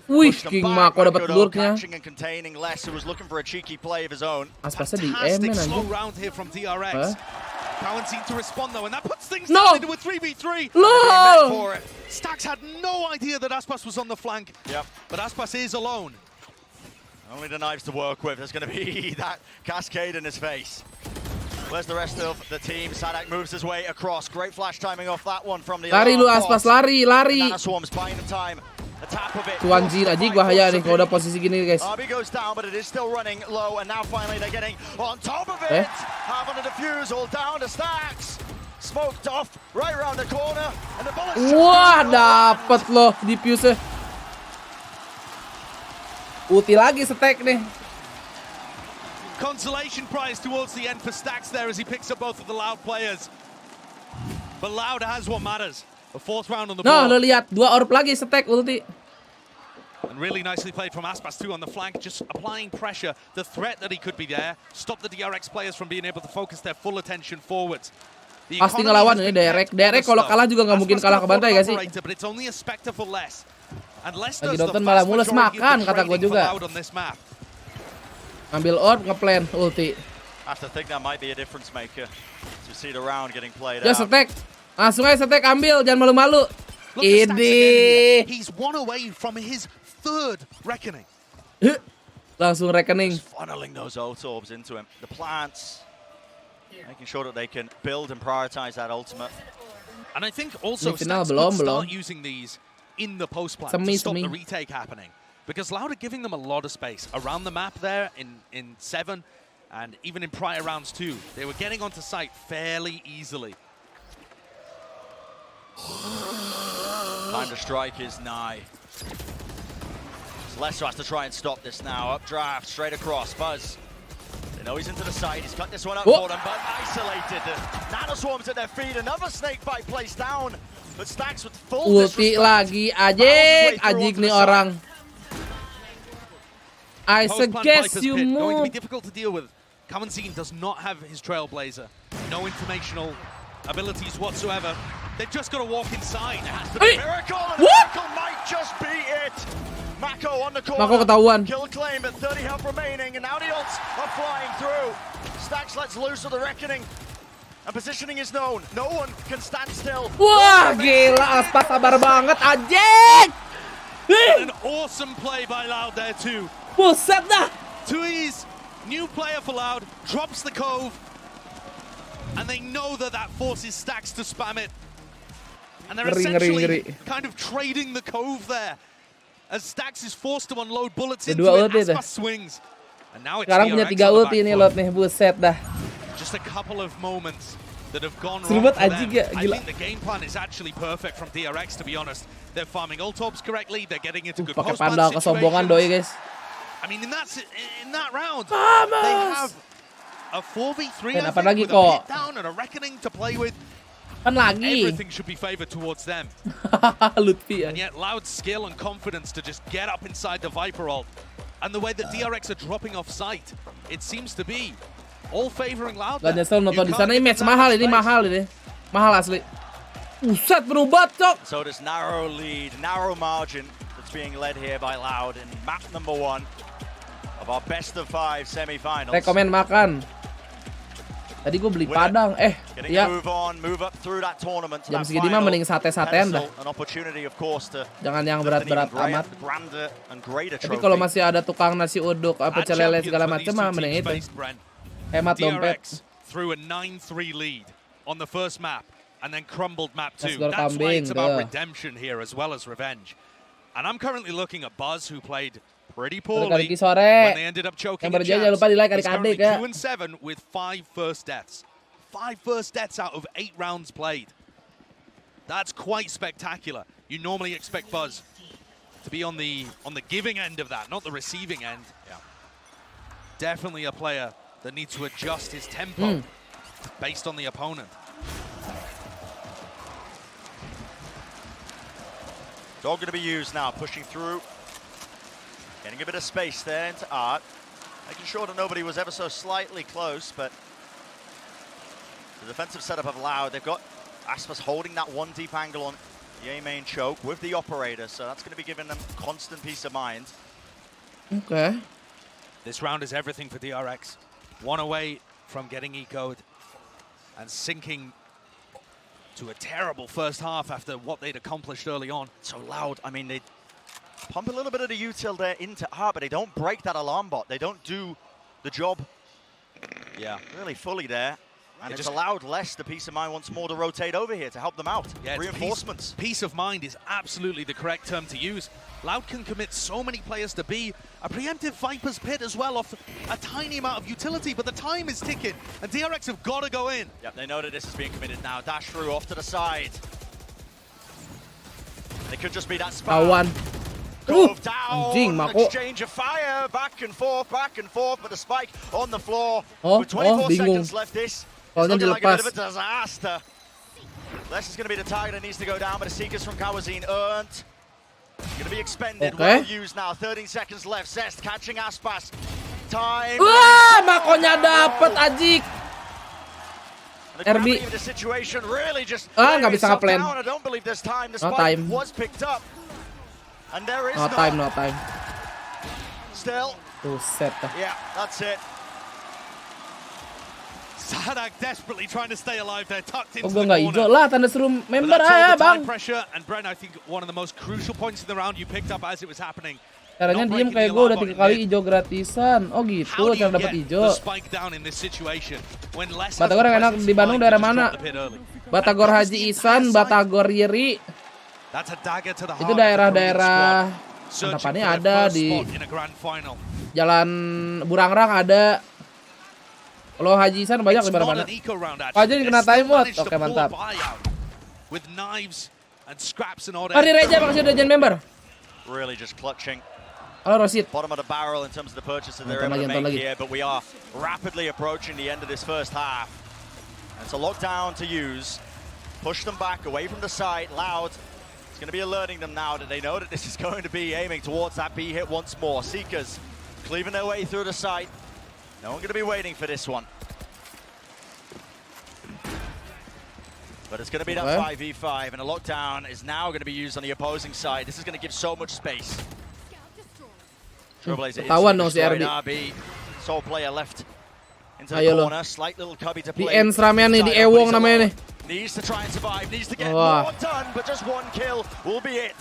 S1: Wih,
S9: Pushed them
S1: King
S9: back.
S1: Mako dapat
S9: Rakudo
S1: lurknya.
S9: catching and containing Les, who was looking for a cheeky play of his own.
S1: Aspasnya di
S10: Fantastic
S1: Emen
S10: slow
S1: anjing.
S10: round here from DRX.
S1: Huh?
S10: Cowan seemed to respond though, and that puts things
S1: No!
S10: down into a 3v3.
S1: No!
S9: For it.
S10: Stacks had no idea that Aspas was on the flank.
S9: Yep.
S10: But Aspas is alone.
S9: Only the knives to work with. There's going to be that cascade in his face. Where's the rest of the team? Sadak moves his way across. Great flash timing off that one from the
S1: Lari lu
S9: alarm
S1: Aspas,
S9: box.
S1: lari.
S9: Nana Swarm's buying the time. The tap of it.
S1: Tuan Jin anjing bahaya nih kalau udah posisi gini guys.
S9: RB goes down, but it is still running low, and now finally they're getting on top of it.
S1: Eh?
S9: Half on the defuse, all down to Stacks. Smoked off right around the corner, and the bullet.
S1: Wah, dapet loh diffuse. Ulti lagi Setek nih.
S10: Consolation prize towards the end for Stacks there as he picks up both of the Loud players. But Loud has what matters. A 4th round on the
S1: Nah,
S10: board.
S1: lo lihat 2 orb lagi Setek ulti.
S10: And really nicely played from Aspas too on the flank, just applying pressure. The threat that he could be there, stop the DRX players from being able to focus their full attention forwards. The
S1: Pasti
S10: economy
S1: ngelawan
S10: has
S1: ini
S10: been
S1: Derek.
S10: kept
S1: Derek
S10: honest,
S1: kalau
S10: though.
S1: kalah juga nggak mungkin
S10: Aspas
S1: kalah
S10: can
S1: ke bantai
S10: afford
S1: gak sih?
S10: operator, but it's only a spectre for less. And less
S1: Lagi
S10: does the
S1: nonton
S10: vast
S1: malah mulus
S10: majority of
S1: makan,
S10: the
S1: kata gua
S10: trading for
S1: juga.
S10: Loud on this map.
S1: Ambil orb, ngeplan ulti.
S9: I have to think that might be a difference maker to see the round getting played
S1: Ya
S9: out.
S1: Setek. Langsung aja Setek ambil, jangan malu-malu.
S10: Look at Stacks again here.
S1: Ini.
S10: He's 1 away from his 3rd reckoning.
S1: Langsung rekening.
S9: Funneling those ult orbs into him. The plants, making sure that they can build and prioritize that ultimate.
S10: And I think also
S1: Ini final
S10: Stacks
S1: belum,
S10: could start
S1: belum.
S10: using these in the post plan
S1: Semi,
S10: to stop
S1: semi.
S10: the retake happening. Because Loud are giving them a lot of space around the map there in 7 and even in prior rounds too. They were getting onto site fairly easily.
S9: Time to strike is nigh. Leicester has to try and stop this now. Updraft, straight across. Buzz. They know he's into the side. He's cut this one up for them, but isolated. Nano Swarm's at their feet. Another snake bite placed down. But Stacks with full
S1: Ulti
S9: disrespect.
S1: lagi, ajik nih orang. I
S10: Post-plan
S1: suggest
S10: Viper's
S1: you
S10: pit, going to be
S1: move.
S10: difficult to deal with. Kamanzine does not have his Trailblazer. No informational abilities whatsoever. They've just got to walk inside.
S9: Miracle, and miracle might just be it. Mako on the corner.
S1: Mako ketahuan.
S9: Kill claim, but 30 health remaining, and now the ults are flying through. Stacks lets loose of the reckoning, and positioning is known. No one can stand still.
S1: Wah, gila, Aspas sabar banget, anjing.
S10: An awesome play by Loud there too.
S1: Buset dah.
S10: Tui's new player for Loud drops the cove, and they know that forces Stacks to spam it. And they're essentially kind of trading the cove there, as Stacks is forced to unload bullets into it. Aspas swings, and now it's
S1: Sekarang punya 3 ulti ini Lot nih, buset dah.
S10: Just a couple of moments that have gone wrong
S1: Seribet
S10: for them.
S1: anjing ya,
S10: I
S1: gila.
S10: think the game plan is actually perfect from DRX, to be honest. They're farming ult orbs correctly. They're getting into good
S1: Pakai
S10: post-ban
S1: pandal kesombongan doi, guys.
S10: I mean, in that round, they have a 4v3
S1: Dan
S10: I
S1: apa
S10: think,
S1: lagi
S10: with a
S1: kok?
S10: hit down and a reckoning to play with.
S1: Kan lagi.
S10: Everything should be favored towards them.
S1: Lutfi ya.
S10: And yet Loud's skill and confidence to just get up inside the Viper ult, and the way that DRX are dropping off sight, it seems to be all favoring Loud.
S1: Gak nyesel nonton di sana. Ini match mahal ini, mahal asli. Buset, berubah cok.
S9: So this narrow lead, narrow margin that's being led here by Loud in map number 1 of our best of 5 semi-finals.
S1: Rekomen makan. Tadi gue beli Padang. Ya.
S9: Move up through that tournament.
S1: Jam segini mah mending sate-satean dah.
S9: An opportunity, of course, to
S1: Jangan yang berat-berat amat.
S9: grander and greater
S1: Tapi
S9: trophy.
S1: kalau masih ada tukang nasi uduk, apa celele segala macam mah mending itu. Hemat dompet.
S10: DRX through a 9-3 lead on the first map, and then crumbled map 2.
S1: Nasgor
S10: That's why it's
S1: kambing,
S10: about
S1: duh.
S10: redemption here as well as revenge. And I'm currently looking at Buzz, who played pretty
S1: Kali
S10: poorly
S1: sore.
S10: when they ended up choking.
S1: Yang berjanji jangan lupa di like
S10: He's currently
S1: adik-adik ya.
S10: 2-7 with 5 first deaths. 5 first deaths out of 8 rounds played. That's quite spectacular. You normally expect Buzz to be on the giving end of that, not the receiving end. Yeah. Definitely a player that needs to adjust his tempo based on the opponent.
S9: Dog going to be used now, pushing through. Getting a bit of space there into Art. Making sure that nobody was ever so slightly close, but the defensive setup of Loud, they've got Aspas holding that one deep angle on the A main choke with the operator, so that's going to be giving them constant peace of mind.
S1: Okay.
S10: This round is everything for DRX. One away from getting ecoed and sinking to a terrible first half after what they'd accomplished early on.
S9: So Loud, I mean, they pump a little bit of the util there into Art, but they don't break that alarm bot. They don't do the job really fully there. And it's allowed less the peace of mind once more to rotate over here to help them out.
S10: Yeah,
S9: reinforcements.
S10: Peace of mind is absolutely the correct term to use. Loud can commit so many players to be a preemptive Viper's Pit as well off a tiny amount of utility, but the time is ticking, and DRX have got to go in.
S9: Yep, they know that this is being committed now. Dash through, off to the side. It could just be that spot.
S1: Kawan.
S9: Cove down,
S1: anjing, Mako.
S9: exchange of fire, back and forth, but the spike on the floor.
S1: Oh,
S9: With 24
S1: bingung.
S9: seconds left, this is
S1: Soalnya
S9: looking like a bit
S1: dilepas.
S9: of a disaster. Less is going to be the target that needs to go down, but the Seekers from Kawazine earned. Going to be expended,
S1: Okay.
S9: well used now, 13 seconds left. Zest catching Aspas. Time.
S1: Wah, Makonya dapet Ajik.
S9: The
S1: RB.
S9: gravity of the situation really just
S1: Nggak
S9: laying
S1: bisa
S9: itself
S1: nge-plan.
S9: down. I don't believe there's time. The
S1: No
S9: spike
S1: time.
S9: was picked up. And there is
S1: No time.
S9: Still,
S1: Buset dah.
S9: yeah, that's it.
S10: Sadak desperately trying to stay alive there, tucked into
S1: Oh,
S10: the
S1: gue nggak hijau
S10: corner.
S1: lah, tanda seru
S10: But
S1: member
S10: that's all
S1: aja
S10: the time
S1: bang.
S10: pressure, and Brent, I think one of the most crucial points in the round you picked up as it was happening.
S1: Caranya
S10: Not
S1: diem
S10: breaking
S1: kayak
S10: the
S1: gue udah
S10: alarm
S1: 3
S10: button
S1: kali
S10: mid.
S1: hijau gratisan. Oh
S10: How
S1: gitu,
S10: do you
S1: cara dapat
S10: get
S1: hijau.
S10: the spike down in this situation when less has
S1: Batagor
S10: the
S1: enak
S10: presence
S1: di
S10: in
S1: Bandung
S10: mind to
S1: daerah
S10: just
S1: mana?
S10: drop the pit early?
S1: Batagor
S10: And
S1: Haji
S10: the
S1: Ihsan,
S10: entire side.
S1: Batagor Yiri.
S10: That's a dagger to the heart
S1: Itu
S10: of the
S1: daerah-daerah
S10: Korean squad,
S1: Harapannya
S10: searching for
S1: ada
S10: their first
S1: di
S10: spot in a grand final.
S1: Jalan Burangrang ada. Kalau Haji Ihsan banyak di
S10: It's not
S1: mana-mana.
S10: an eco round,
S1: Oh,
S10: actually.
S1: jadi
S10: They
S1: kena
S10: still
S1: time out.
S10: managed to
S1: Oke,
S10: pull a
S1: mantap.
S10: buyout with knives and scraps and all
S1: Hari
S10: that.
S1: Reja makasih udah jadi member.
S9: Really just clutching
S1: Halo Rosid.
S9: bottom of the barrel in terms of the purchases they're
S1: Nonton
S9: able to
S1: lagi, nonton
S9: make
S1: lagi.
S9: here, but we are rapidly approaching the end of this first half. And it's a lockdown to use. Push them back away from the site. Loud. It's going to be alerting them now that they know that this is going to be aiming towards that B hit once more. Seekers cleaving their way through the site. No one going to be waiting for this one. But it's going to be that 5v5, and a lockdown is now going to be used on the opposing side. This is going to give so much space. Trailblazer
S1: Ketahuan dong si
S9: destroyed
S1: RB.
S9: RB. Sole player left into the
S1: Ayo lo.
S9: corner. Slight little cubby to
S1: Di
S9: play.
S1: Ens ramean nih, di Ewong namanya nih.
S9: Needs to try and survive, needs to get
S1: Wah.
S9: more done, but just one kill will be it.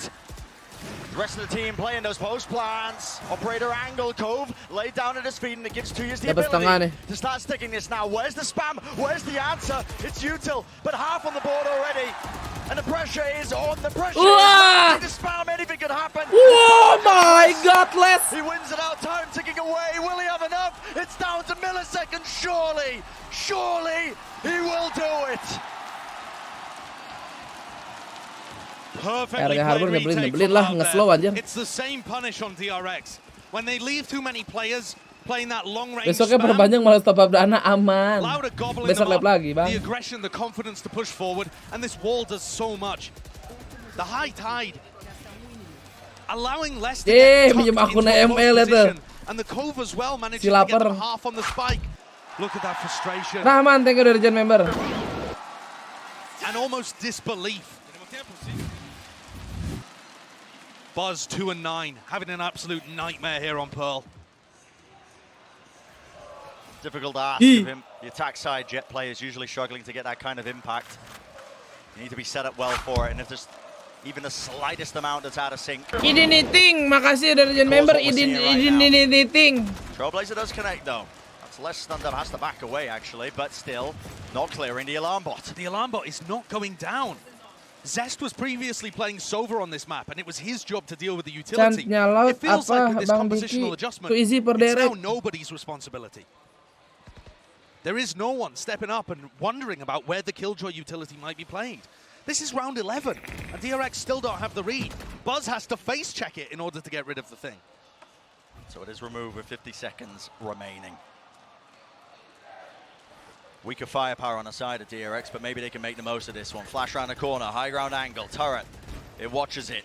S9: The rest of the team playing those post plans. Operator angle, Cove laid down at his feet, and it gives 2 years the
S1: Dapat setengah
S9: ability
S1: nih.
S9: to start sticking this now. Where's the spam? Where's the answer? It's util, but half on the board already. And the pressure is on. The pressure
S1: Wah!
S9: is on. The spam, anything could happen.
S1: Oh my god, Les!
S9: He wins it out, time ticking away. Will he have enough? It's down to milliseconds, surely. Surely he will do it.
S10: Perfectly
S1: RG Harbor
S10: played retake
S1: nyebelin
S10: from
S1: lah,
S10: out
S1: nge-slow
S10: there.
S1: anjir.
S10: It's the same punish on DRX. When they leave too many players playing that long range
S1: Besoknya
S10: spam,
S1: perpanjang malah stop up dana aman.
S10: Loud are gobbling
S1: Besok
S10: them
S1: lab
S10: up.
S1: lagi, Bang.
S10: The aggression, the confidence to push forward, and this wall does so much. The high tide, allowing less to get tucked
S1: minjem akun
S10: into a
S1: ML
S10: close
S1: itu.
S10: position. And the Cove as well managing to get
S1: lapar.
S10: them half on the spike. Look at that frustration.
S1: Rahman, thank you dari Gen member.
S10: And almost disbelief. Buzz 2 and 9, having an absolute nightmare here on Pearl.
S9: Difficult ask of him. The attack side jet players usually struggling to get that kind of impact. You need to be set up well for it, and if there's even the slightest amount that's out of sync.
S1: Idiniting, makasih dari Gen member. Idiniting.
S9: Trailblazer does connect though. That's less stunned up, has to back away actually, but still not clearing the alarm bot.
S10: The alarm bot is not going down. Zest was previously playing Sova on this map, and it was his job to deal with the utility.
S1: Chantnya laut
S10: It feels
S1: apa,
S10: like with this
S1: Bang
S10: compositional
S1: Diki?
S10: adjustment,
S1: Too easy per
S10: it's now
S1: direct.
S10: nobody's responsibility. There is no one stepping up and wondering about where the Killjoy utility might be played. This is round 11, and DRX still don't have the read. Buzz has to face check it in order to get rid of the thing.
S9: So it is removed with 50 seconds remaining. Weaker firepower on the side of DRX, but maybe they can make the most of this one. Flash around the corner, high ground angle, turret. It watches it.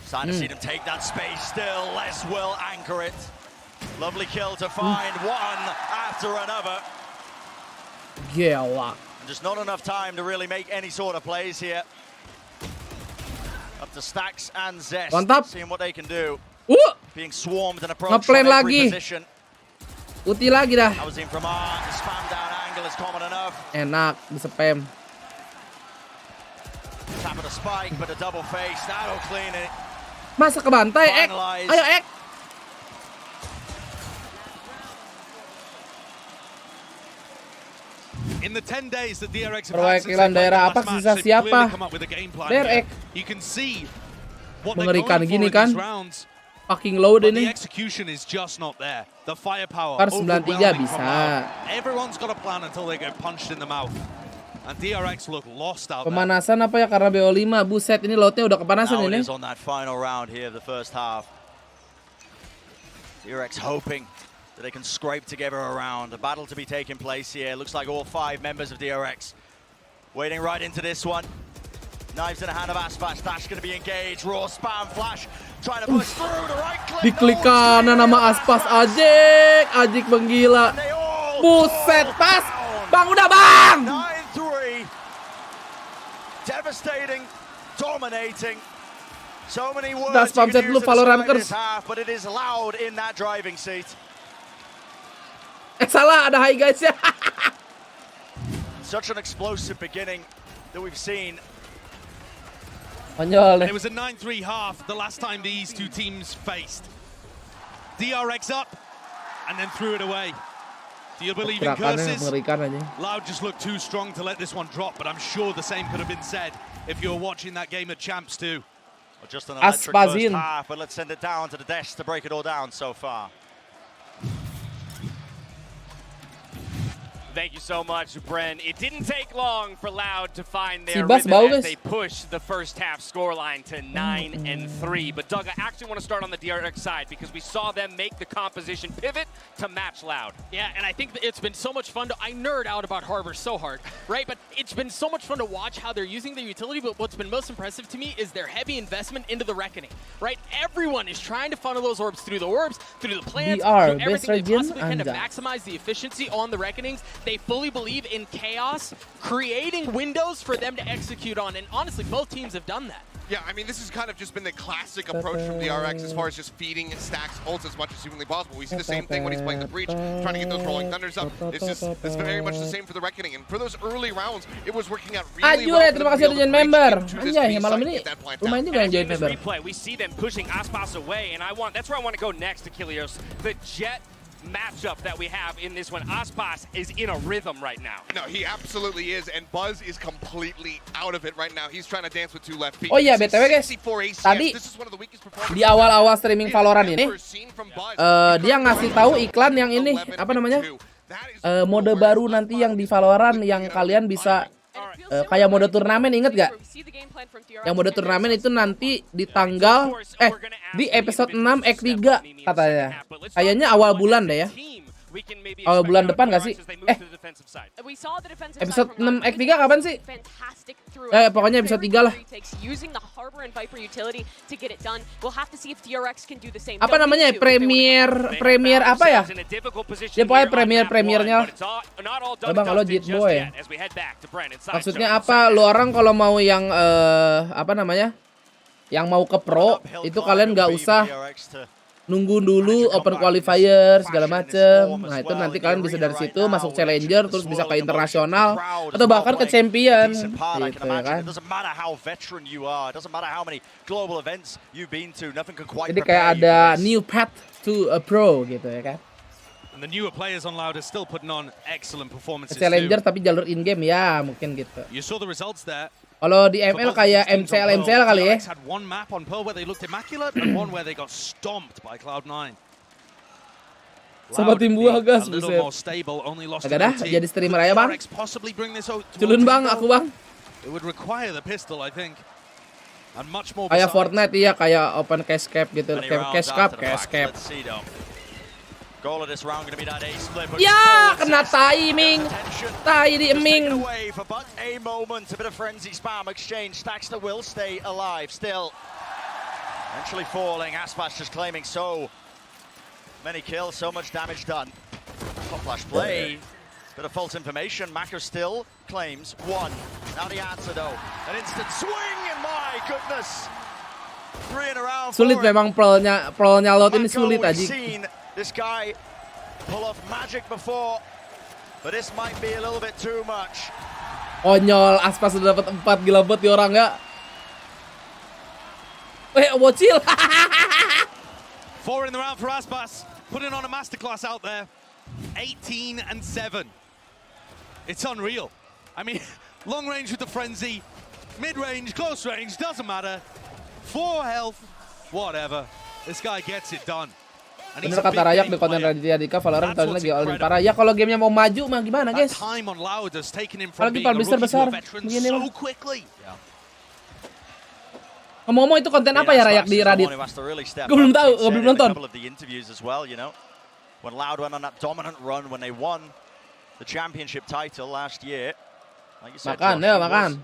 S9: Starting to see them take that space still. Les will anchor it. Lovely kill to find one after another.
S1: Gila.
S9: Just not enough time to really make any sort of plays here. Up to Stacks and Zest.
S1: Mantap.
S9: Seeing what they can do. Being swarmed and approached
S1: Ngeplan
S9: from every
S1: lagi.
S9: position.
S1: Uti lagi dah.
S9: That was in from Art. The spam down angle is common enough.
S1: Enak, di spam.
S9: Tap of the spike, but a double face. That'll clean it.
S1: Masa kebantai, Ek.
S9: Finalized.
S1: Ayo, Ek.
S10: In the 10 days that DRX have had since
S1: Perwakilan
S10: they played
S1: daerah
S10: the
S1: apa
S10: last
S1: sisa
S10: match, they've
S1: siapa?
S10: clearly come up with a game plan
S1: Derek.
S10: here. You can see what
S1: Mengerikan
S10: they're
S1: gini
S10: going for
S1: kan.
S10: in these rounds,
S1: Fucking load
S10: but the
S1: ini.
S10: execution is just not there. The firepower
S1: Par 93
S10: overwhelming
S1: bisa.
S10: from Loud. Everyone's got a plan until they get punched in the mouth. And DRX look lost out there.
S1: Pemanasan apa ya karena BO5. Buset, ini loadnya udah kepanasan
S9: Now it
S1: ini.
S9: is on that final round here of the first half. DRX hoping that they can scrape together a round. A battle to be taking place here. Looks like all 5 members of DRX wading right into this one. Knives in the hand of Aspas. Dash going to be engaged. Raw spam flash. Trying to push through the right click.
S1: Diklik kanan nama Aspas. Ajik menggila. Buset, pas. Bang, udah bang.
S9: 9-3. Devastating. Dominating. So many words
S1: Udah spam
S9: you
S1: set
S9: can
S1: dulu
S9: use to describe
S1: Valoranters.
S9: this half, but it is loud in that driving seat.
S1: Salah, ada high guys ya.
S9: Such an explosive beginning that we've seen.
S1: Konyol
S10: It was a 9-3 half the last time these two teams faced. DRX up and then threw it away. Do you believe in
S1: Gerakannya
S10: curses?
S1: mengerikan aja.
S10: Loud just looked too strong to let this one drop, but I'm sure the same could have been said if you were watching that game at Champs too.
S9: Well, just an electric first
S1: Aspazin.
S9: half, but let's send it down to the desk to break it all down so far.
S6: Thank you so much, Bren. It didn't take long for Loud to find their
S1: Bas
S6: rhythm
S1: bau,
S6: as
S1: guys.
S6: they pushed the first half scoreline to 9-3. But Doug, I actually want to start on the DRX side because we saw them make the composition pivot to match Loud.
S11: Yeah, and I think that it's been so much fun I nerd out about Harbor so hard, right? But it's been so much fun to watch how they're using their utility, but what's been most impressive to me is their heavy investment into the Reckoning, right? Everyone is trying to funnel those orbs, through the plants,
S1: VR,
S11: through everything
S1: best
S11: they
S1: region,
S11: possibly can to
S1: Anda.
S11: maximize the efficiency on the Reckonings. They fully believe in chaos, creating windows for them to execute on, and honestly, both teams have done that.
S7: Yeah, I mean, this has kind of just been the classic approach from DRX as far as just feeding stacks ults as much as humanly possible. We see the same thing when he's playing the Breach, trying to get those Rolling Thunders up. It's very much the same for the Reckoning. And for those early rounds, it was working out really well.
S1: Terima kasih udah join member. Anjay, malam ini lumayan juga yang join member.
S6: We see them pushing Aspas away, and that's where I want to go next, Achilleos. The Jet matchup that we have in this one. Aspas is in a rhythm right now.
S7: No, he absolutely is, and Buzz is completely out of it right now. He's trying to dance with two left feet.
S1: Oh iya, BTW guys, tadi di awal-awal streaming Valorant ini, dia ngasih tahu iklan yang ini, apa namanya, mode baru nanti yang di Valorant yang kalian bisa kayak mode turnamen, inget gak? Yang mode turnamen itu nanti di tanggal di episode 6 Act 3 katanya. Kayaknya awal bulan deh ya. Awal bulan depan gak sih? Episode 6 Act 3 kapan sih? Pokoknya episode 3 lah. Apa namanya ya? Premier apa ya? Ya pokoknya premiernya. Bang, kalau Jet Boy. Maksudnya apa? Lu orang kalau mau yang apa namanya? Yang mau ke pro itu kalian nggak usah nunggu dulu open qualifier segala macem. Nah itu nanti kalian bisa dari situ masuk challenger terus bisa ke internasional atau bahkan ke champion gitu ya kan. Jadi kayak ada new path to a pro gitu ya kan.
S10: And the newer players on Loud are still putting on excellent performances.
S1: Challenger tapi jalur in game ya mungkin gitu.
S10: You saw the results there.
S1: Kalau di ML kayak MCL kali ya.
S10: Had one map on Pearl where they looked immaculate and one where they got stomped by Cloud9.
S1: Sama tim buah gas buset. Agak dah jadi streamer aja bang. Culun bang aku bang.
S10: It would require the pistol I think. And much more
S1: kayak Fortnite ya, kayak open cash cap gitu. Cash cap.
S9: Goal of this round going to be that A split.
S1: Ya, kena timing. Tai di eming.
S9: But a moment, a bit of frenzy spam exchange. Stacks that will stay alive still. Eventually falling. Aspas just claiming so many kills, so much damage done. Top flash play. Bit of false information. Mako still claims one. Now the answer though. An instant swing and my goodness. 3 in a round.
S1: Sulit memang prolnya lot ini sulit aja.
S9: This guy pull off magic before, but this might be a little bit too much.
S1: Konyol, Aspas sudah dapat 4, gila banget di orang nggak? Bocil.
S10: 4 in the round for Aspas, putting on a masterclass out there. 18 and 7. It's unreal. I mean, long range with the frenzy, mid range, close range, doesn't matter. 4 health, whatever. This guy gets it done.
S1: Bener kata Rayak di konten Raditya Dika, Valorant tahun lagi all in parah. Ya kalau gamenya mau maju mah gimana guys? Apalagi publisher besar begini mah. Ngomong-ngomong itu konten apa ya Rayak di Radit? Gue belum tahu, gue belum nonton.
S9: When Loud went on that dominant run when they won the championship title last year. Like you said,
S1: makan ya, makan.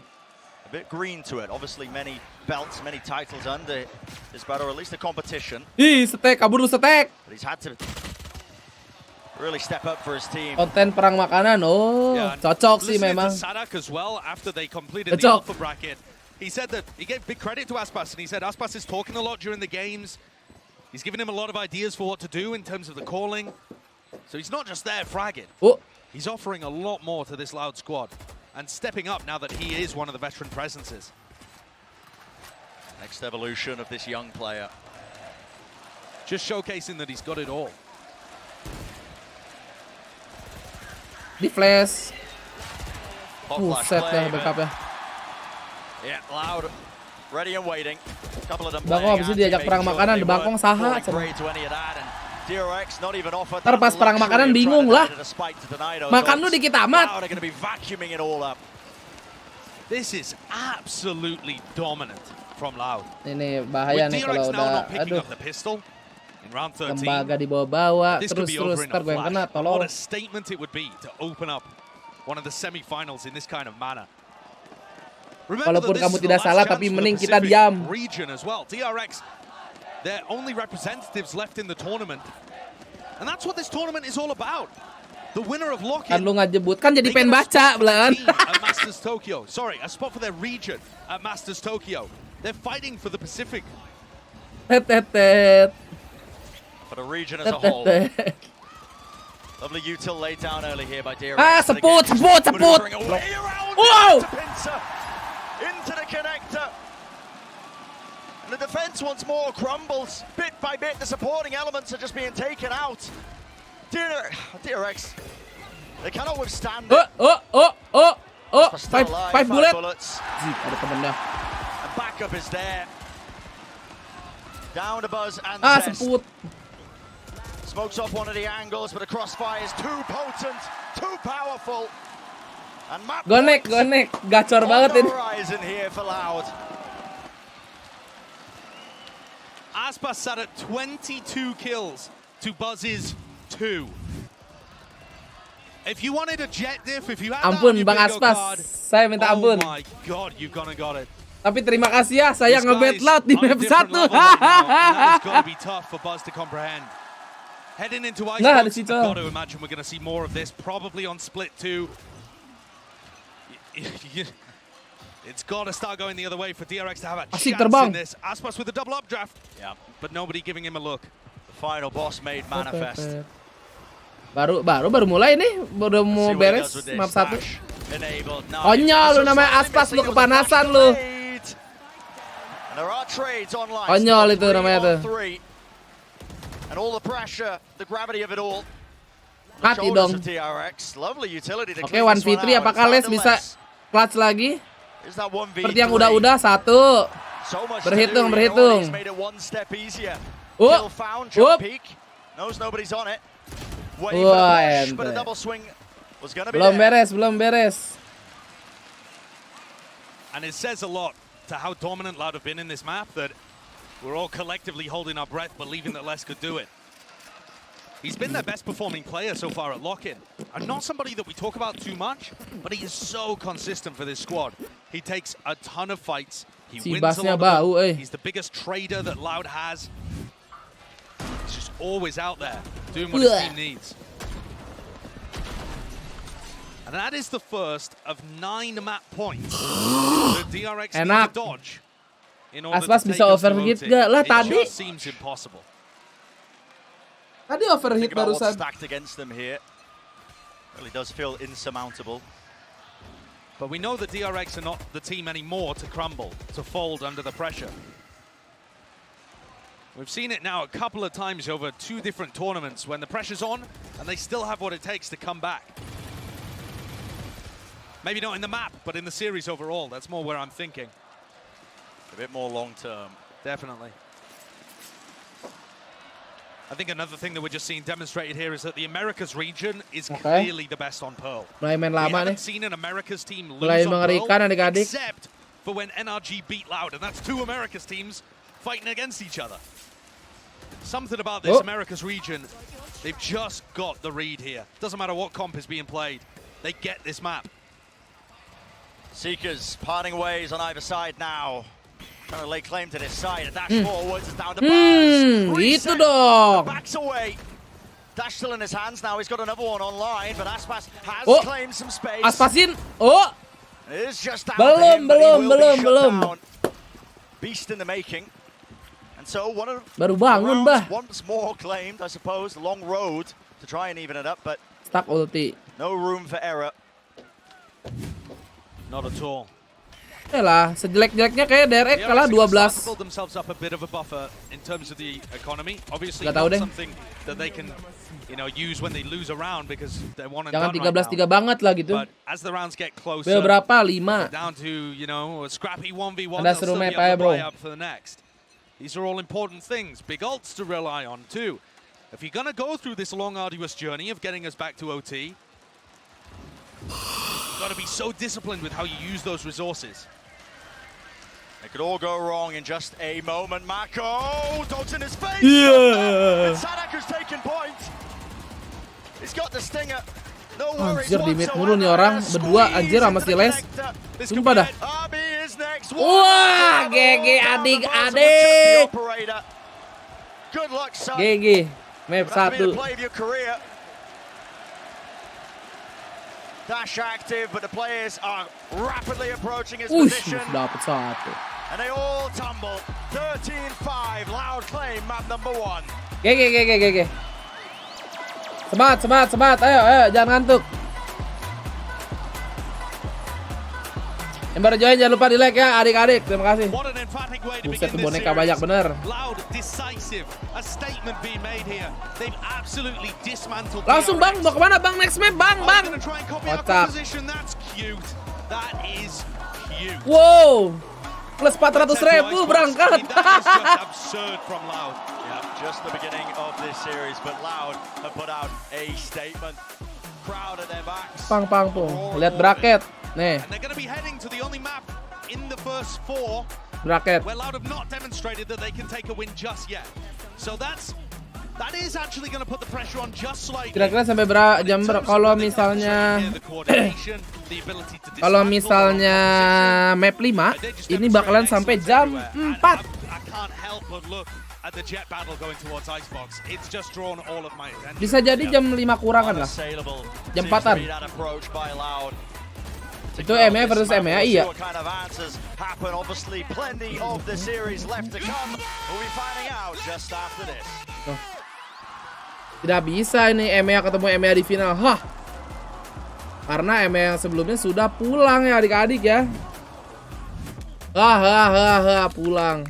S9: A bit green to it. Obviously many belts, many titles under this battle, or at least the competition.
S1: Ih, setek, kabur lu setek.
S9: But he's had to really step up for his team.
S1: Konten perang makanan, cocok sih memang.
S10: Sadak as well after they completed the alpha bracket. He said that he gave big credit to Aspas, and he said Aspas is talking a lot during the games. He's giving him a lot of ideas for what to do in terms of the calling. So he's not just there fragging. He's offering a lot more to this Loud squad. And stepping up now that he is one of the veteran presences.
S9: Next evolution of this young player.
S10: Just showcasing that he's got it all.
S1: Di flash. Set dah backup ya.
S9: Yeah, Loud. Ready and waiting. Couple of them.
S1: Bangkong habis itu diajak perang makanan, Bangkong saha. Ntar pas perang makanan bingung lah. Makan lu dikit amat.
S10: This is absolutely dominant from Loud.
S1: Ini bahaya nih kalau udah, aduh. Lembaga dibawa-bawa, terus ntar gue yang kena, tolong.
S10: What a statement it would be to open up one of the semi-finals in this kind of manner.
S1: Walaupun kamu tidak salah, tapi mending kita diam.
S10: Region as well. DRX, they're only representatives left in the tournament. And that's what this tournament is all about. The winner of
S1: Kan
S10: lock-in.
S1: lu ngajebut kan jadi
S10: They
S1: pengen
S10: get a
S1: baca
S10: spot for their
S1: belahan.
S10: team at Masters Tokyo. Sorry, a spot for their region at Masters Tokyo. They're fighting for the Pacific.
S1: Tet.
S9: For the region as a whole. Lovely util laid down early here by DRX.
S1: Ah, seput.
S9: Maneuvering away around
S1: Wow!
S9: to Pincer. Into the connector. And the defense once more crumbles. Bit by bit, the supporting elements are just being taken out. DRX, they cannot withstand it.
S1: Five bullet.
S9: bullets.
S1: Ada temennya.
S9: And backup is there. Down to Buzz and Zest.
S1: Seput.
S9: Smokes off one of the angles, but the crossfire is too potent, too powerful. And map
S1: Gonek. Gacor
S9: on
S1: banget
S9: the
S1: ini.
S9: horizon here for Loud.
S10: Aspas sat at 22 kills to Buzz's 2. If you wanted a jet diff, if you had that on
S1: Ampun
S10: your
S1: Bang
S10: bingo
S1: Aspas,
S10: card,
S1: saya minta ampun.
S10: oh my god, you've gone and got it.
S1: Tapi terima kasih ya, saya
S10: This
S1: ngebet
S10: guy's
S1: Loud di
S10: on a
S1: map 1.
S10: different level right now, and that is going to be tough for Buzz to comprehend. Heading into Ice
S1: Nah,
S10: Box,
S1: di
S10: I've
S1: situ.
S10: got to imagine we're going to see more of this, probably on Split 2. It's got to start going the other way for DRX to have a
S1: Asik
S10: chance
S1: terbang.
S10: in this. Aspas with a double updraft.
S9: Yeah,
S10: But nobody giving him a look.
S9: the final boss made manifest.
S1: Baru mulai nih, baru mau
S9: See what he
S1: beres
S9: does with this.
S1: map 1.
S9: Dash enabled. Nice.
S1: Konyol lu namanya Aspas, lu kepanasan lu.
S9: And there are trades online.
S1: Konyol
S9: Still
S1: itu namanya tuh.
S9: 3-on-3. And all the pressure, the gravity of it all.
S1: Mati
S9: Shoulders
S1: dong.
S9: of TRX. Lovely utility to
S1: Oke,
S9: clean this
S1: 1v3
S9: one out.
S1: apakah Les
S9: It's down to
S1: bisa
S9: Les.
S1: clutch lagi?
S9: Is that 1v3?
S1: Seperti yang udah-udah 1.
S9: So much
S1: Berhitung,
S9: to do.
S1: berhitung.
S9: He's made it one step easier.
S1: Oh,
S9: Kill found,
S1: oh.
S9: jump peak. Knows nobody's on it. Waiting for the
S1: Wah,
S9: push, but a
S1: ente.
S9: double swing was gonna be
S1: Belum
S9: there.
S1: beres.
S10: And it says a lot to how dominant Loud have been in this map that we're all collectively holding our breath, believing that Les could do it. He's been their best performing player so far at lock-in. And not somebody that we talk about too much, but he is so consistent for this squad. He takes a ton of fights. He
S1: Si
S10: wins
S1: Basnya
S10: a lot of
S1: bau,
S10: them.
S1: eh.
S10: He's the biggest trader that Loud has. He's just always out there doing what his team needs. And that is the first of 9 map points that DRX need
S1: Enak.
S10: to dodge in order
S1: Aspas
S10: to take
S1: bisa
S10: us to
S1: overhit
S10: OT.
S1: gak? Lah,
S10: It
S1: tadi.
S10: just seems impossible.
S1: Tadi overhit
S9: Think about what's
S1: barusan.
S9: stacked against them here. Really does feel insurmountable.
S10: But we know that DRX are not the team anymore to crumble, to fold under the pressure. We've seen it now a couple of times over 2 different tournaments when the pressure's on and they still have what it takes to come back. Maybe not in the map, but in the series overall. That's more where I'm thinking.
S9: A bit more long-term.
S10: Definitely. I think another thing that we're just seeing demonstrated here is that the Americas region is clearly the best on Pearl.
S1: Mulai main
S10: We
S1: lama
S10: haven't
S1: nih.
S10: seen an Americas team
S1: Mulai
S10: lose on
S1: mengerikan
S10: Pearl,
S1: adik-adik.
S10: except for when NRG beat Loud, and that's 2 Americas teams fighting against each other. Something about this Americas region, they've just got the read here. Doesn't matter what comp is being played, they get this map.
S9: Seekers parting ways on either side now. Trying to lay claim to this side. A dash forwards, it's down to Buzz.
S1: Gitu
S9: Reset.
S1: dong.
S9: Backs away. Dash still in his hands now. He's got another one online, but Aspas has
S1: Oh.
S9: claimed some space.
S1: Aspasin. Oh,
S9: It is just down
S1: Belum,
S9: to him, but he
S1: belum,
S9: will be shut
S1: belum.
S9: down. Beast in the making. And so one of
S1: baru
S9: the
S1: bangun,
S9: rounds
S1: bah.
S9: once more claimed, I suppose. The long road to try and even it up, but
S1: Stuck ulti.
S9: no room for error.
S10: Not at all.
S1: Lah, sejelek-jeleknya kayak DRX kalah 12.
S10: Build themselves up a bit of a buffer in terms of the economy. Obviously,
S1: Nggak tahu
S10: not
S1: deh.
S10: something that they can, use when they lose a round because they're one and
S1: Jangan
S10: done right
S1: 13-3
S10: now.
S1: banget lah gitu.
S10: But as the rounds get closer,
S1: Bel berapa? 5.
S10: down to a scrappy 1v1,
S1: Ada
S10: they'll
S1: seru
S10: still be
S1: map
S10: able
S1: aja,
S10: to
S1: bro.
S10: buy up for the next. These are all important things. Big ults to rely on too. If you're gonna go through this long, arduous journey of getting us back to OT, you've got to be so disciplined with how you use those resources.
S9: It could all go wrong in just a moment. Mako, dogs in his face.
S1: Yeah.
S9: And Sadaku's taking point. He's got the stinger. No worries
S1: Anjir, di mid
S9: whatsoever.
S1: mulu nih orang berdua anjir sama si Les. Sumpah dah.
S9: Abi is next.
S1: Wah, GG adik-adik.
S9: Good luck, son.
S1: GG. Map
S9: That'll be the
S1: 1.
S9: play of your career. dash active, but the players are rapidly approaching his
S1: Ush,
S9: position.
S1: dapat satu.
S9: And they all tumble. 13-5, Loud claim map number 1.
S1: Ge. Sebat. Ayo, jangan ngantuk. Yang baru join jangan lupa di like ya, adik-adik. Terima kasih.
S10: What an emphatic way to
S1: Buset,
S10: begin
S1: tuh
S10: this
S1: boneka banyak
S10: series.
S1: bener.
S10: Loud, decisive, a statement being made here. They've absolutely dismantled.
S1: Langsung bang, mau kemana bang? Next map bang.
S10: Gonna try and copy our
S1: Kocak.
S10: composition. That's cute. That is cute.
S1: Wow, plus 400.000
S10: I mean,
S1: berangkat.
S10: that is just absurd from Loud.
S9: Yeah, just the beginning of this series, but Loud have put out a statement. Crowd at their backs.
S1: Pang. Lihat bracket. Nih,
S10: And they're going to be heading to the only map in the first 4
S1: bracket.
S10: where Loud have not demonstrated that they can take a win just yet. So that is actually going to put the pressure on just slightly.
S1: Kira-kira sampai berapa jam kalau misalnya map 5 ini bakalan sampai jam 4.
S10: I can't help but look at the jet battle going towards Icebox. It's just drawn all of my attention.
S1: Bisa jadi jam 5 kurangan lah. Jam 4-an. Itu EMEA versus EMEA, iya. Tidak bisa ini EMEA ketemu EMEA di final. Hah. Karena EMEA yang sebelumnya sudah pulang ya adik-adik ya. Pulang.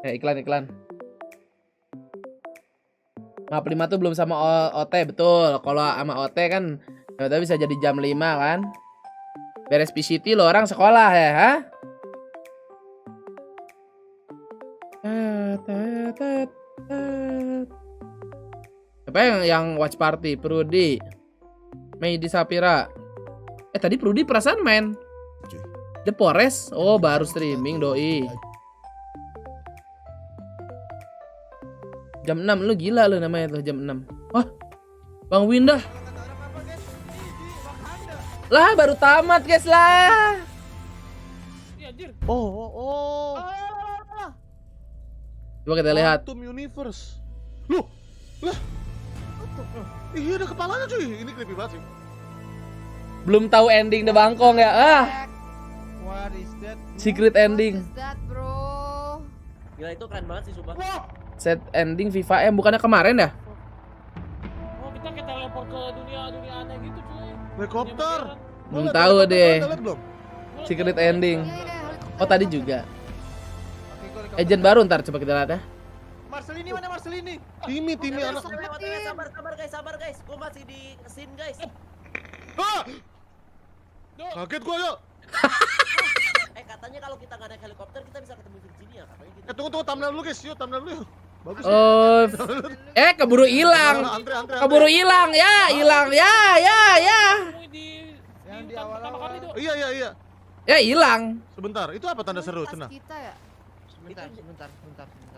S1: Iklan. Map 5 tuh belum sama OT, betul. Kalau sama OT kan tapi bisa jadi jam 5 kan. Beres VCT lo orang sekolah ya, ha? Apa yang watch party? Prudi, Meidi Sapira. Tadi Prudi perasaan main The Forest. Oh, baru streaming doi. Jam 6, lu gila lu namanya tuh jam 6. Wah, Bang Windah. Lah, baru tamat guys lah.
S12: Oh.
S1: Coba kita lihat.
S12: Quantum Universe. Loh, lah. Iya ada kepalanya cuy. Ini creepy banget sih.
S1: Belum tahu ending DBangkong ya.
S13: What is that?
S1: Secret ending.
S13: What is that, bro?
S14: Gila itu keren banget sih sumpah.
S1: Set ending FIFA M bukannya kemarin ya?
S15: Oh, kita teleport ke dunia aneh gitu cuy.
S12: Helikopter.
S1: Belum tahu deh.
S12: Belum.
S1: Secret ending. Oh, tadi juga. Agent baru ntar coba kita lihat ya.
S13: Marcelini mana Marcelini?
S12: Timi anak.
S14: Sabar guys. Gua masih di scene guys.
S12: Kaget gua yuk.
S14: Katanya kalau kita nggak naik helikopter kita bisa ketemu Virginia katanya gitu.
S12: Tunggu thumbnail dulu guys, yuk thumbnail dulu. Bagus.
S1: Oh, keburu hilang. Keburu hilang ya, hilang ya.
S13: Yang di awal-awal.
S12: Iya.
S1: Ya hilang.
S12: Sebentar, itu apa tanda seru? Tenang.
S13: Kita ya? Sebentar.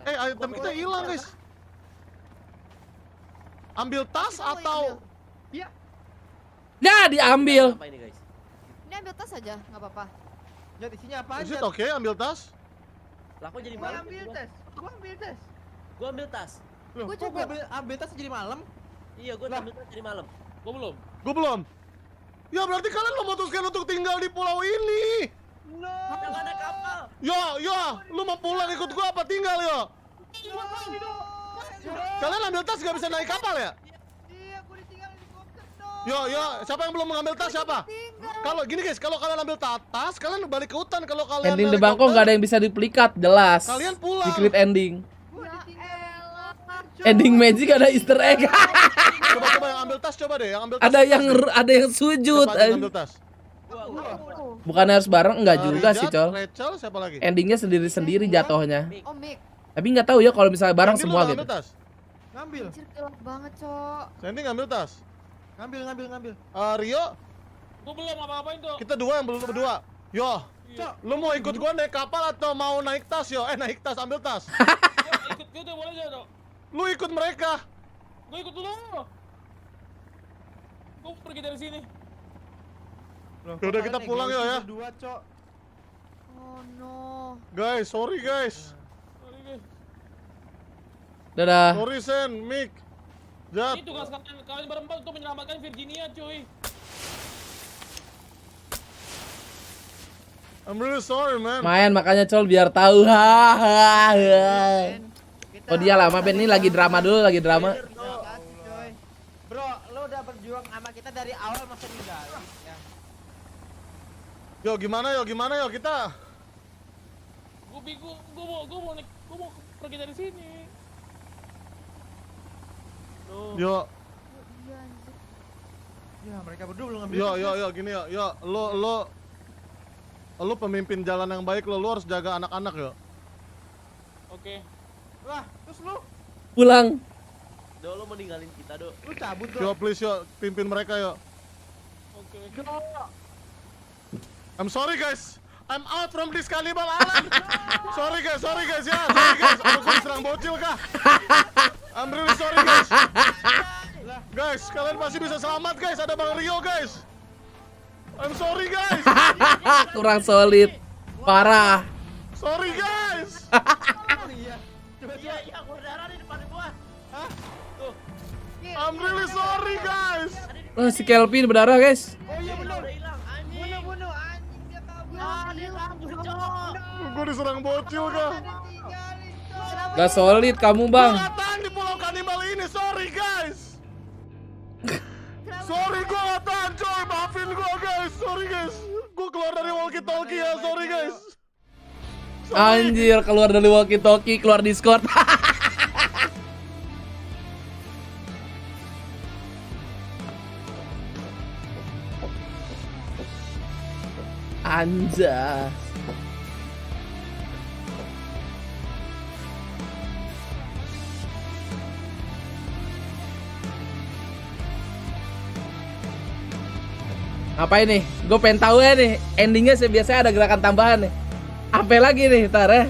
S12: Item kita hilang guys. Ambil tas atau?
S13: Iya.
S1: Ya diambil.
S14: Apa ini guys?
S13: Ini ambil tas aja, nggak apa-apa. Ya isinya apa
S12: Is
S13: aja?
S12: it okay ambil tas?
S14: Lah kok jadi malam?
S13: Gua ambil tas.
S14: Gua ambil tas.
S13: Gua coba ambil tas jadi malam.
S14: Iya, gua ambil tas jadi malam.
S15: Gua
S12: belum. Ya berarti kalian memutuskan untuk tinggal di pulau ini.
S13: No.
S14: Jangan naik kapal.
S12: Ya, lu mau pulang ikut gua apa tinggal ya? Kalian ambil tas gak bisa naik kapal ya?
S13: Iya, gua ditinggal di helikopter.
S12: Ya, siapa yang belum mengambil tas siapa? Kalau gini guys, kalau kalian ambil tas, kalian balik ke hutan. Kalau kalian
S1: Ending DBangkong nggak ada yang bisa duplikat, jelas.
S12: Kalian pulang.
S1: Secret ending. Ending magic ada Easter egg.
S12: Coba yang ambil tas, coba deh yang ambil tas.
S1: Ada yang sujud.
S12: Coba yang ambil tas.
S1: Bukan harus bareng, enggak juga sih, Col.
S12: Rachel, siapa lagi?
S1: Endingnya sendiri-sendiri jatuhnya.
S13: Oh, Mik.
S1: Tapi nggak tahu ya kalau misalnya bareng semua gitu.
S12: Ngambil tas.
S13: Ngambil. Anjir, gelap banget, Cok.
S12: Sandy ngambil tas.
S13: Ngambil.
S12: Rio,
S15: Gua belum apa-apain tuh.
S12: kita dua yang belum berdua. Yo, lu mau ikut gua naik kapal atau mau naik tas yo? Naik tas, ambil tas.
S15: Ikut gua tuh boleh aja dong.
S12: Lu ikut mereka.
S15: Gua ikut dulu. Gua pergi dari sini.
S12: Udah kita pulang yo ya.
S13: Berdua, Cok. Oh no.
S12: Guys, sorry guys.
S1: Dadah.
S12: Sorry Sen, Mick. Jat.
S15: Ini tugas kalian berempat untuk menyelamatkan Virginia, cuy.
S12: I'm really sorry, man.
S1: Main makanya Col biar tahu. Oh dia lama Ben, ini lagi drama dulu, lagi drama.
S13: Bro, lo udah berjuang sama kita dari awal masa tinggal. Ya.
S12: Yo gimana yo kita?
S15: Gue mau pergi dari sini.
S12: Yo.
S13: Ya, mereka berdua belum ngambil.
S12: Yo gini yo. Lo pemimpin jalan yang baik lo harus jaga anak-anak yo.
S15: Oke.
S13: Wah, terus lu
S1: Pulang.
S14: Do, lo mau ninggalin kita, Do.
S13: lu cabut
S12: Yo
S13: tuh.
S12: please yo, pimpin mereka yo.
S15: Oke.
S12: I'm sorry guys. I'm out from this Cannibal Island. sorry guys ya. Sorry guys. Aku diserang bocil kah? I'm really sorry guys. Guys, kalian pasti bisa selamat guys. Ada Bang Rio guys. I'm sorry guys.
S1: Kurang solid. Parah.
S12: Sorry guys.
S14: Iya, gua darah di depan gua. Hah? Tuh.
S12: I'm really sorry guys.
S1: Oh, si Kelvin berdarah guys.
S13: Oh iya benar.
S14: Udah hilang, anjing.
S13: Bunuh anjing dia kabur.
S14: Dia kabur, Cok.
S12: Gue diserang bocil kah?
S1: Gak solid kamu bang.
S12: Gue gak tahan di pulau kanibal ini, sorry guys. Sorry gue gak tahan coy, maafin gue guys. Sorry guys. Gue keluar dari walkie talkie ya, sorry guys.
S1: Anjir, keluar dari walkie talkie, keluar Discord. Anjas. Apa ini? Gue pengen tahu ya nih, endingnya biasanya ada gerakan tambahan nih. Apa lagi nih, ntar ya?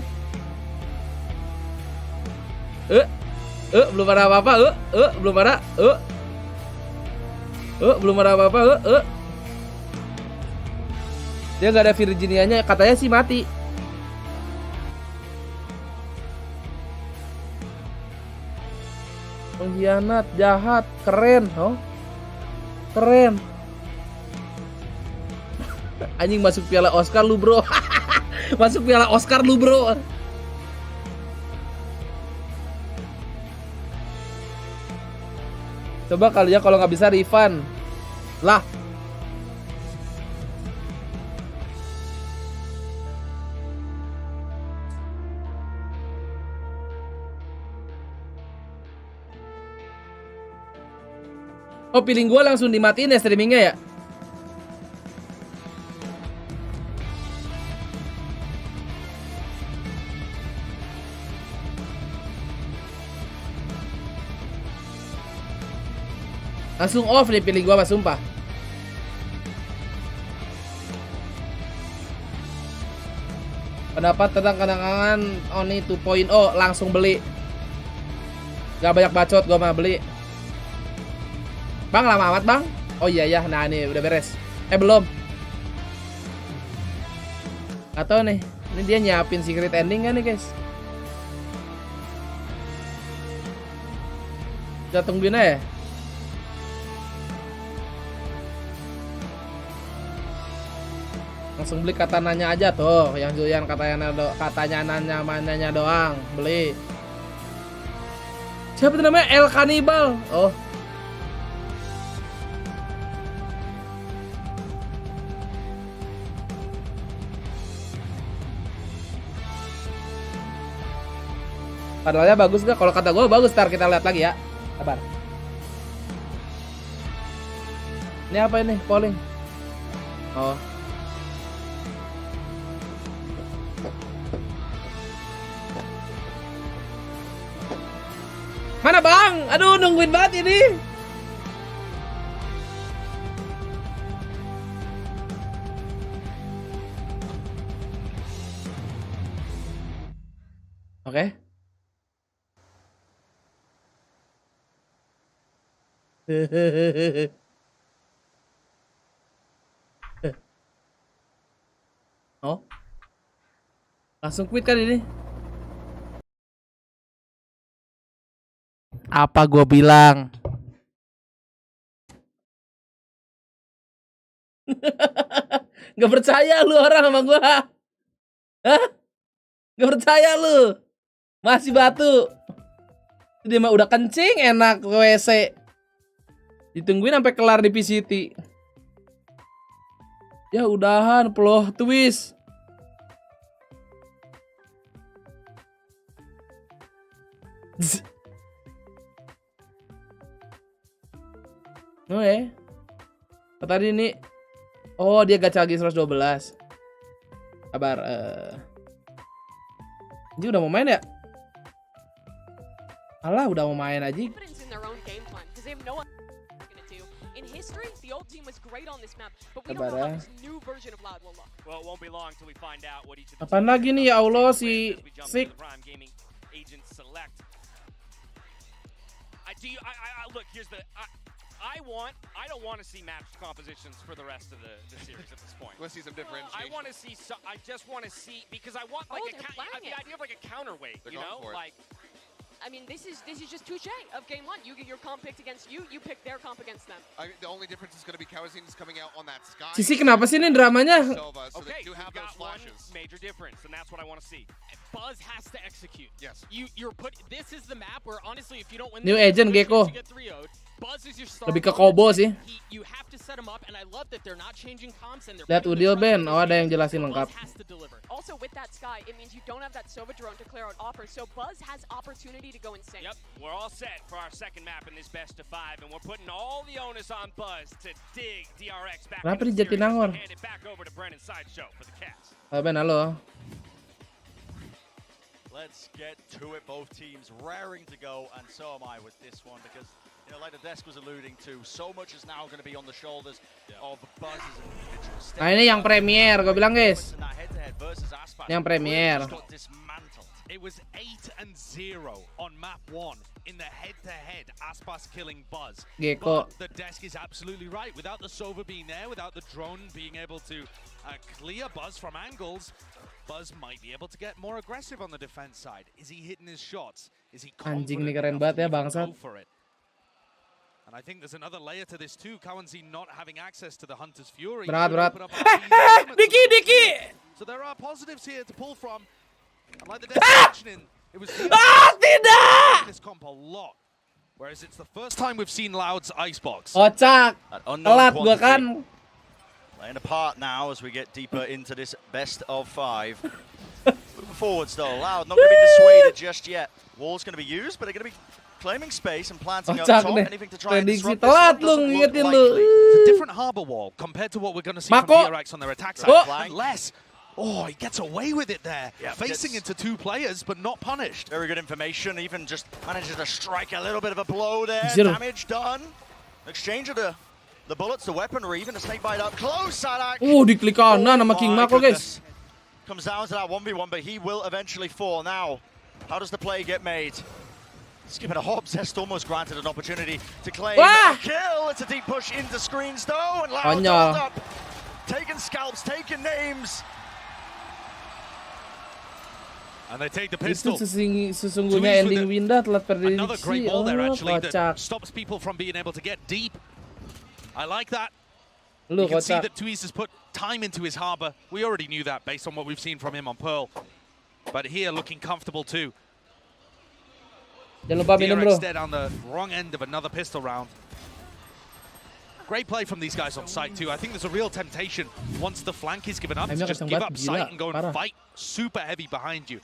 S1: Belum ada apa-apa, belum ada, belum ada apa-apa, Dia nggak ada Virginianya, katanya sih mati. Pengkhianat, jahat, keren, keren. Anjing masuk piala Oscar lu bro. Masuk piala Oscar lu bro. Coba kali ya kalau nggak bisa refund lah. Oh, piling gua langsung dimatiin ya streamingnya ya? Langsung off nih piling gua, mas, sumpah. Pendapat tentang kenangan Oni 2.0, langsung beli. Gak banyak bacot, gua mah beli. Bang, lama amat bang. Oh iya ya, nah ini udah beres. Belum. Atau nih, ini dia nyiapin secret ending kan nih guys. Kita tungguin aja. Langsung beli katananya aja tuh, yang Julian katanya nanya doang, beli. Siapa tuh namanya? El Cannibal. Oh. Padahalnya bagus gak? Kalau kata gue bagus, ntar kita lihat lagi ya. Sabar. Ini apa ini? Polling. Oh. Mana bang? Aduh, nungguin banget ini. Oke. Oh. Langsung quit kan ini? Apa gue bilang? Gak percaya lu orang sama gue. Hah? Gak percaya lu. Masih batu. Dia mah udah kencing enak ke WC. Ditungguin sampai kelar di VCT. Ya udahan plot twist. Oke. Tadi ini oh dia gacha lagi 112. Kabar Ini udah mau main ya? Alah udah mau main aja. Apaan lagi nih ya Allah si Sik.
S6: Look, here's the I don't want to see match compositions for the rest of the series at this point.
S7: Let's see some differentiation.
S6: I just want to see because I want like the idea of like a counterweight, you know? Like
S8: I mean, this is just touche of game one. You get your comp picked against you, you pick their comp against them.
S7: The only difference is going to be Kawazin is coming out on that sky.
S1: Sisi kenapa sih ini dramanya?
S6: Okay, you have got one major difference, and that's what I want to see.
S11: Buzz has to execute.
S7: Yes.
S11: This is the map where honestly, if you don't win
S1: New agent Gecko.
S11: Buzz is your star.
S1: Lebih ke Kobo sih.
S11: You have to set him up, and I love that they're not changing comps and they're.
S1: Lihat Udil Ben, oh ada yang jelasin lengkap.
S8: Also with that sky, it means you don't have that Sova drone to clear out offers, so Buzz has opportunity to go insane.
S6: Yep, we're all set for our second map in this best of 5, and we're putting all the onus on Buzz to dig DRX back.
S1: Kenapa di Jatinangor?
S6: Hand it back over to Brennan Sideshow for the Cats.
S1: Ben, halo.
S9: Let's get to it. Both teams raring to go, and so am I with this one because, you know, like the desk was alluding to, so much is now going to be on the shoulders of Buzz's individuals.
S1: Nah ini yang premier, gue bilang guys. Yang premier.
S10: It was 8-0 on map 1 in the head-to-head Aspas killing Buzz.
S1: Gecko.
S10: But the desk is absolutely right. Without the Sova being there, without the drone being able to clear Buzz from angles, Buzz might be able to get more aggressive on the defense side. Is he hitting his shots? Is he
S1: Anjing nih keren banget ya bangsat.
S10: And I think there's another layer to this too. Kawanzi not having access to the Hunter's Fury.
S1: Berat. Diki.
S10: So there are positives here to pull from. And like the mentioning, it was
S1: tidak.
S10: This comp a lot. Whereas it's the first time we've seen Loud's icebox.
S1: Kocak. Telat gua kan.
S9: Playing apart now as we get deeper into this best of 5. Moving forwards though, Loud not going to be dissuaded just yet. Wall's going to be used, but they're going to be claiming space and planting up top. Anything to try and disrupt this one doesn't look likely.
S10: It's a different harbor wall compared to what we're going to see from DRX on their attack side. Unless, he gets away with it there. Facing into 2 players, but not punished.
S9: Very good information. Even just manages to strike a little bit of a blow there. Damage done. Exchange of the bullets, the weaponry, even a snake bite up close.
S1: Diklik kanan sama King Mako guys.
S9: Comes down to that 1v1, but he will eventually fall. Now, how does the play get made? Skipping a hop, Zest almost granted an opportunity to claim a kill. It's a deep push into screens though, and Loud doubled up. Taking scalps, taking names.
S10: And they take the pistol.
S1: Itu sesungguhnya ending Winda telat
S10: Another
S1: prediksi.
S10: great ball there actually
S1: Kocak.
S10: that stops people from being able to get deep. I like that.
S1: Lu
S10: You can see
S1: kocak.
S10: that Twiz has put time into his harbor. We already knew that based on what we've seen from him on Pearl. But here looking comfortable too.
S1: Jangan lupa minum bro.
S10: DRX dead on the wrong end of another pistol round. Great play from these guys on site too. I think there's a real temptation once the flank is given up to just give up sight and go and fight super heavy behind you.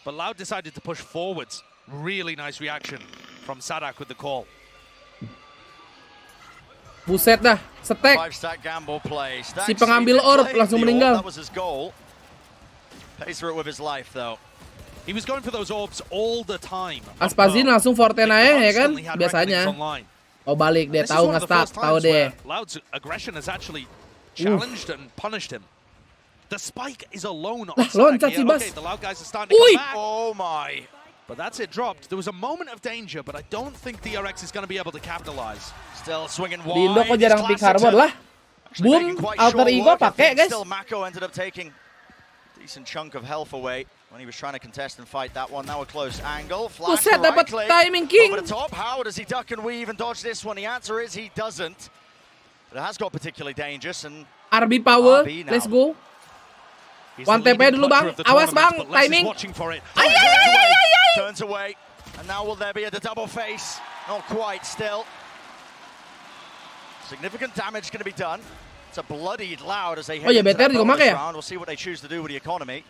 S10: But Loud decided to push forwards. Really nice reaction from Sadak with the call.
S1: Buset dah, setek.
S9: 5-stack gamble play.
S1: Si pengambil orb langsung meninggal.
S9: That was his goal. Pays for it with his life though.
S10: He was going for those orbs all the time.
S1: Aspazin langsung Fortnite ya kan, biasanya. Oh balik dia tahu nge-start, tahu deh.
S10: Loud's aggression has actually challenged and punished him. The spike is alone on
S1: loncat si Bas.
S10: Okay, the Loud guys are starting to come back.
S9: Oh my.
S10: But that's it dropped. There was a moment of danger, but I don't think DRX is going to be able to capitalize.
S9: Still swinging wide.
S1: Di Indo kok jarang pick harbor lah. Boom, alter ego pakai guys.
S9: Still Mako ended up taking decent chunk of health away when he was trying to contest and fight that one. Now a close angle. Flash
S1: Buset,
S9: right
S1: dapat
S9: click.
S1: timing king.
S9: Over the top. How does he duck and weave and dodge this one? The answer is he doesn't. But it has got particularly dangerous. And
S1: RB power,
S9: RB now.
S1: let's go.
S10: He's
S1: One
S10: the
S1: TP
S10: leading
S1: dulu bang,
S10: clutcher of the
S1: awas
S10: tournament,
S1: bang,
S10: but Les is
S1: timing.
S10: watching for it.
S1: Ay, ay, ay, ay, ay, ay.
S9: Turns away. And now will there be a double face? Not quite still. Significant damage going to be done. It's a bloodied Loud as they head
S1: Oh, ya,
S9: into that
S1: BTR juga
S9: bonus
S1: make ya?
S9: round. We'll see what they choose to do with the economy.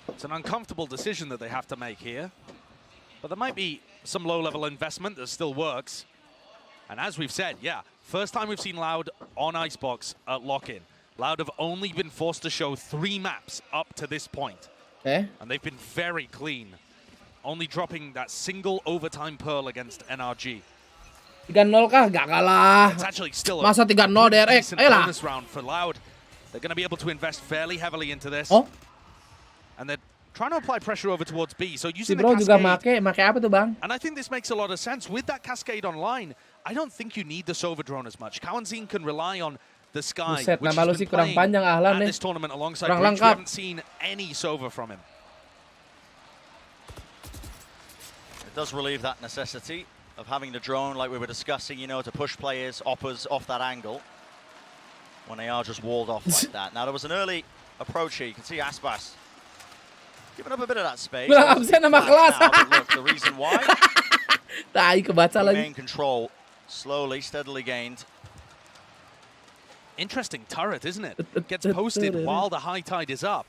S10: It's an uncomfortable decision that they have to make here. But there might be some low-level investment that still works. And as we've said, yeah, first time we've seen Loud on Icebox at lock-in. Loud have only been forced to show 3 maps up to this point. And they've been very clean. Only dropping that single overtime pearl against NRG.
S1: 3-0 kah? Gak kalah.
S10: It's actually still
S1: Masa 3-0 DRX? Ayolah.
S10: bonus round for Loud. They're going to be able to invest fairly heavily into this.
S1: Oh.
S10: And they're trying to apply pressure over towards B. So
S1: Si
S10: using the
S1: bro juga
S10: cascade.
S1: make apa tuh bang?
S10: And I think this makes a lot of sense. With that cascade online, I don't think you need the Sova drone as much. Kawanzin can rely on the Sky,
S1: Buset,
S10: which
S1: nama lu
S10: has
S1: sih
S10: been
S1: kurang
S10: playing
S1: panjang Ahlan
S10: at
S1: nih.
S10: this tournament alongside
S1: Kurang
S10: Breach. We
S1: lengkap.
S10: haven't seen any Sova from him.
S9: It does relieve that necessity of having the drone, like we were discussing, you know, to push players, oppers off that angle when they are just walled off like that. Now, there was an early approach here. You can see Aspas giving up a bit of that space.
S1: Bilang absen sama kelas.
S9: Now, but look, the reason why,
S1: Tai kebaca lagi.
S9: main control slowly, steadily gained.
S10: Interesting turret, isn't it? Gets posted while the high tide is up.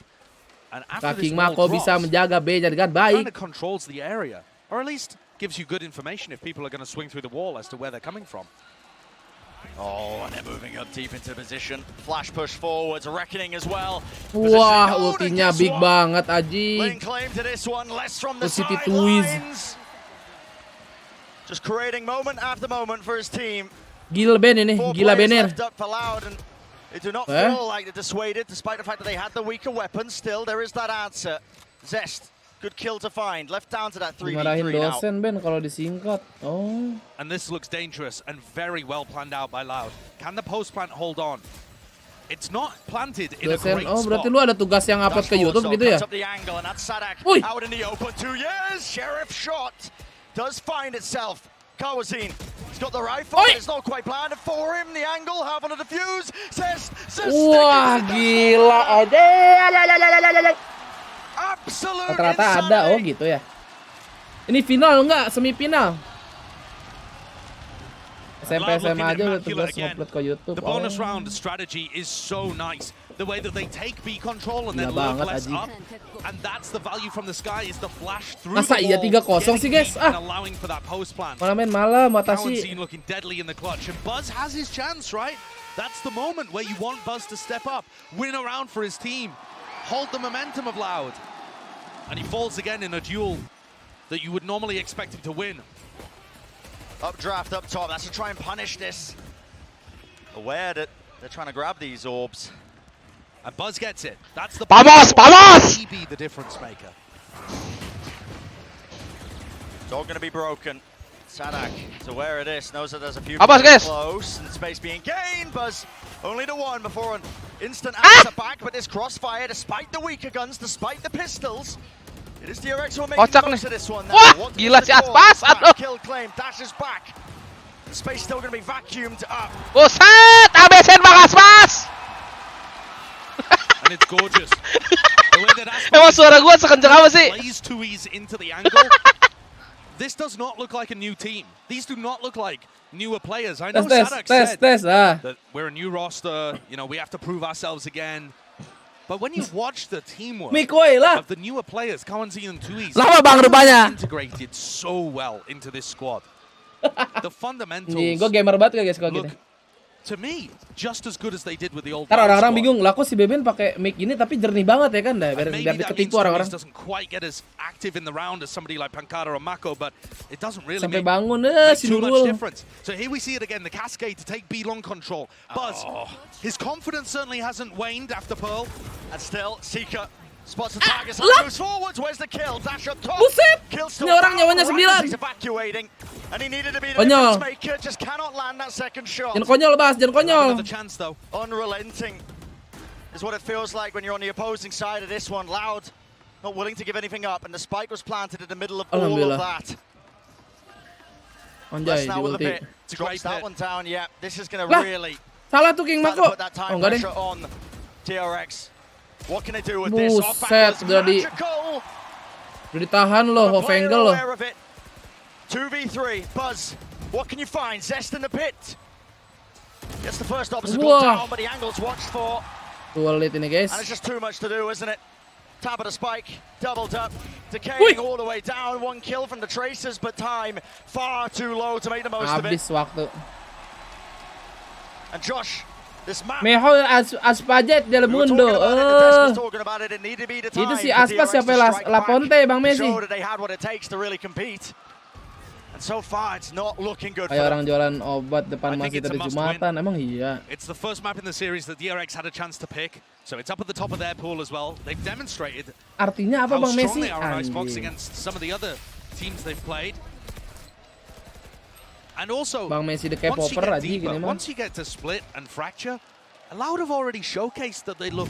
S10: And after this
S1: Kaking
S10: wall
S1: Mako bisa
S10: drops,
S1: menjaga B dengan
S10: kind
S1: baik.
S10: of controls the area. Or at least gives you good information if people are going to swing through the wall as to where they're coming from.
S9: Oh, and they're moving up deep into position. Flash push forwards, Reckoning as well.
S1: Wah, ultinya big banget Aji.
S9: Laying claim to this one, less from the
S1: VCT twist.
S9: sidelines. Just creating moment after moment for his team.
S1: Gila Ben ini,
S9: 4
S1: gila
S9: players
S1: Bener.
S9: left up for Loud, and they do not feel like they're dissuaded, despite the fact that they had the weaker weapons. Still, there is that answer. Zest, good kill to find. Left down to that 3v3
S1: Dimarahin
S9: now.
S1: dosen Ben kalau disingkat. Oh.
S10: And this looks dangerous and very well planned out by Loud. Can the post plant hold on? It's not planted in a
S1: Dosen,
S10: great
S1: oh berarti
S10: spot.
S1: lu ada tugas yang upload ke YouTube gitu ya?
S9: Cuts up the angle, and that's Sadak
S1: Ui.
S9: out in the open. 2 years. Sheriff shot does find itself. Kawazin, he's got the rifle. It's not quite planned for him. The angle, half on the defuse. Says,
S1: Wah, gila ada.
S9: Absolute
S1: Rata-rata ada, oh gitu ya. Ini final enggak? Semifinal? SMP SMA aja udah tugas ngupload ke YouTube.
S10: The bonus round strategy is so nice. The way that they take B control and then
S1: Gila
S10: load
S1: banget,
S10: less
S1: Aji.
S10: up. And that's the value from the Sky is the flash through
S1: Masa
S10: the
S1: iya
S10: wall,
S1: 3-0 sih guys?
S10: getting deep and
S1: Ah,
S10: allowing for that post plan.
S1: malah main malam,
S10: Kawanzin
S1: Matasi.
S10: looking deadly in the clutch, and Buzz has his chance, right? That's the moment where you want Buzz to step up, win a round for his team, hold the momentum of Loud. And he falls again in a duel that you would normally expect him to win.
S9: Updraft up top. That's to try and punish this. Aware that they're trying to grab these orbs.
S10: And Buzz gets it. That's the
S1: Vamos, vamos!
S10: He be the difference maker.
S9: It's all going to be broken. Sadak is aware of this, knows that there's a few
S1: Abbas,
S9: players
S1: guys.
S9: close, and space being gained. Buzz only to one before an instant answer back, but this crossfire, despite the weaker guns, despite the pistols, it is DRX who are making
S1: Kocak
S9: the most
S1: nih.
S9: of this one.
S1: Wah,
S9: What
S1: gila
S9: does
S1: si
S9: the score?
S1: Aspas,
S9: That
S1: aduh.
S9: kill claim dashes back. The space still going to be vacuumed up.
S1: Buset, ABSN Bang Aspas.
S10: And it's gorgeous. The way that Aspas
S1: Emang suara gua sekencang apa sih?
S10: plays to ease into the angle. This does not look like a new team. These do not look like newer players. I know Sadak said that we're a new roster, you know, we have to prove ourselves again. But when you watch the teamwork of the newer players, Kawanzin and Tui's
S1: Lama bang rupanya.
S10: integrated so well into this squad. The fundamentals,
S1: Nih, gue gamer banget guys kalau gini.
S10: to me, just as good as they did with the old
S1: Ntar orang-orang
S10: squad.
S1: bingung, lah kok si Beben pakai mic ini tapi jernih banget ya kan? Biar
S10: Maybe
S1: biar
S10: that
S1: ketipu
S10: means
S1: orang-orang.
S10: Tuis doesn't quite get as active in the round as somebody like Pankara or Mako, but it doesn't really
S1: Sampai
S10: make
S1: bangun si
S10: too much
S1: Nurul.
S10: difference. So here we see it again, the cascade to take B long control. Buzz, his confidence certainly hasn't waned after Pearl.
S9: And still, Seeker spots the target, moves forwards. Where's the kill? Dash up top.
S1: Buset!
S9: Kills
S1: Ini orang nyawanya 9.
S9: He's evacuating, and he needed to be the
S1: Konyol.
S9: difference maker. Just cannot land that second shot.
S1: Jangan konyol, Bas, jangan konyol.
S10: Another chance though.
S9: Unrelenting. is what it feels like when you're on the opposing side of this one. Loud, not willing to give anything up, and the spike was planted in the middle of all of that.
S1: Anjay,
S9: Now with the
S1: di ulti.
S9: pit. Drops that one down. Yeah, this is going to
S1: Lah,
S9: really
S1: salah tuh King
S9: start to
S1: Mako.
S9: put that
S1: Oh,
S9: time
S1: enggak deh.
S9: pressure on DRX. What can they do with this? Off
S1: Buset, udah ditahan loh, off angle loh.
S9: 2v3, Buzz. What can you find? Zest in the pit. Gets the first obstacle
S1: Wah.
S9: down, but the angle's watched for.
S1: Sulit ini guys.
S9: And it's just too much to do, isn't it? Tap of the spike, doubled up, decaying all the way down. 1 kill from the Tracers, but time far too low to make the most of it.
S1: Habis waktu.
S9: And Josh, this map.
S1: Meho Aspajet dalam mundo. Itu si Aspas siapa Laponte Bang Messi.
S9: So far, it's not looking good.
S1: Kayak orang jualan obat depan masjid tadi Jumatan, emang iya.
S10: It's the first map in the series that DRX had a chance to pick, so it's up at the top of their pool as well. They've demonstrated
S1: Artinya apa
S10: how
S1: Bang
S10: strong
S1: Messi?
S10: they are on Icebox
S1: Anjing.
S10: against some of the other teams they've played. And also,
S1: Bang Messi the K-popper aja gini mah.
S10: once you get to Split and Fracture, Loud have already showcased that they look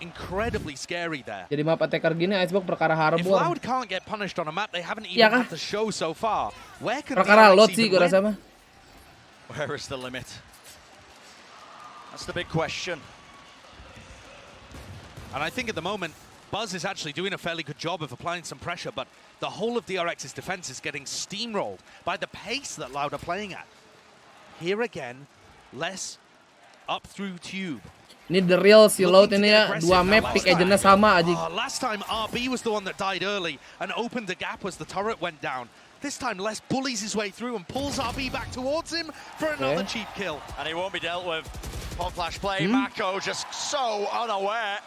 S10: incredibly scary there.
S1: Jadi map attacker gini Icebox perkara
S10: If
S1: Harbor.
S10: Loud can't get punished on a map they haven't even
S1: Iya kah?
S10: had to show so far, where can
S1: Perkara
S10: DRX
S1: lot sih
S10: even
S1: gue rasa
S10: win?
S1: mah.
S9: Where is the limit? That's the big question.
S10: And I think at the moment, Buzz is actually doing a fairly good job of applying some pressure, but the whole of DRX's defense is getting steamrolled by the pace that Loud are playing at. Here again, less up through tube.
S1: Ini the real si Loud ini ya, 2 map pick agentnya sama aja.
S10: Last time RB was the one that died early and opened the gap as the turret went down. This time Les bullies his way through and pulls RB back towards him for another cheap kill.
S9: And he won't be dealt with. Pop flash play, Mako just so unaware.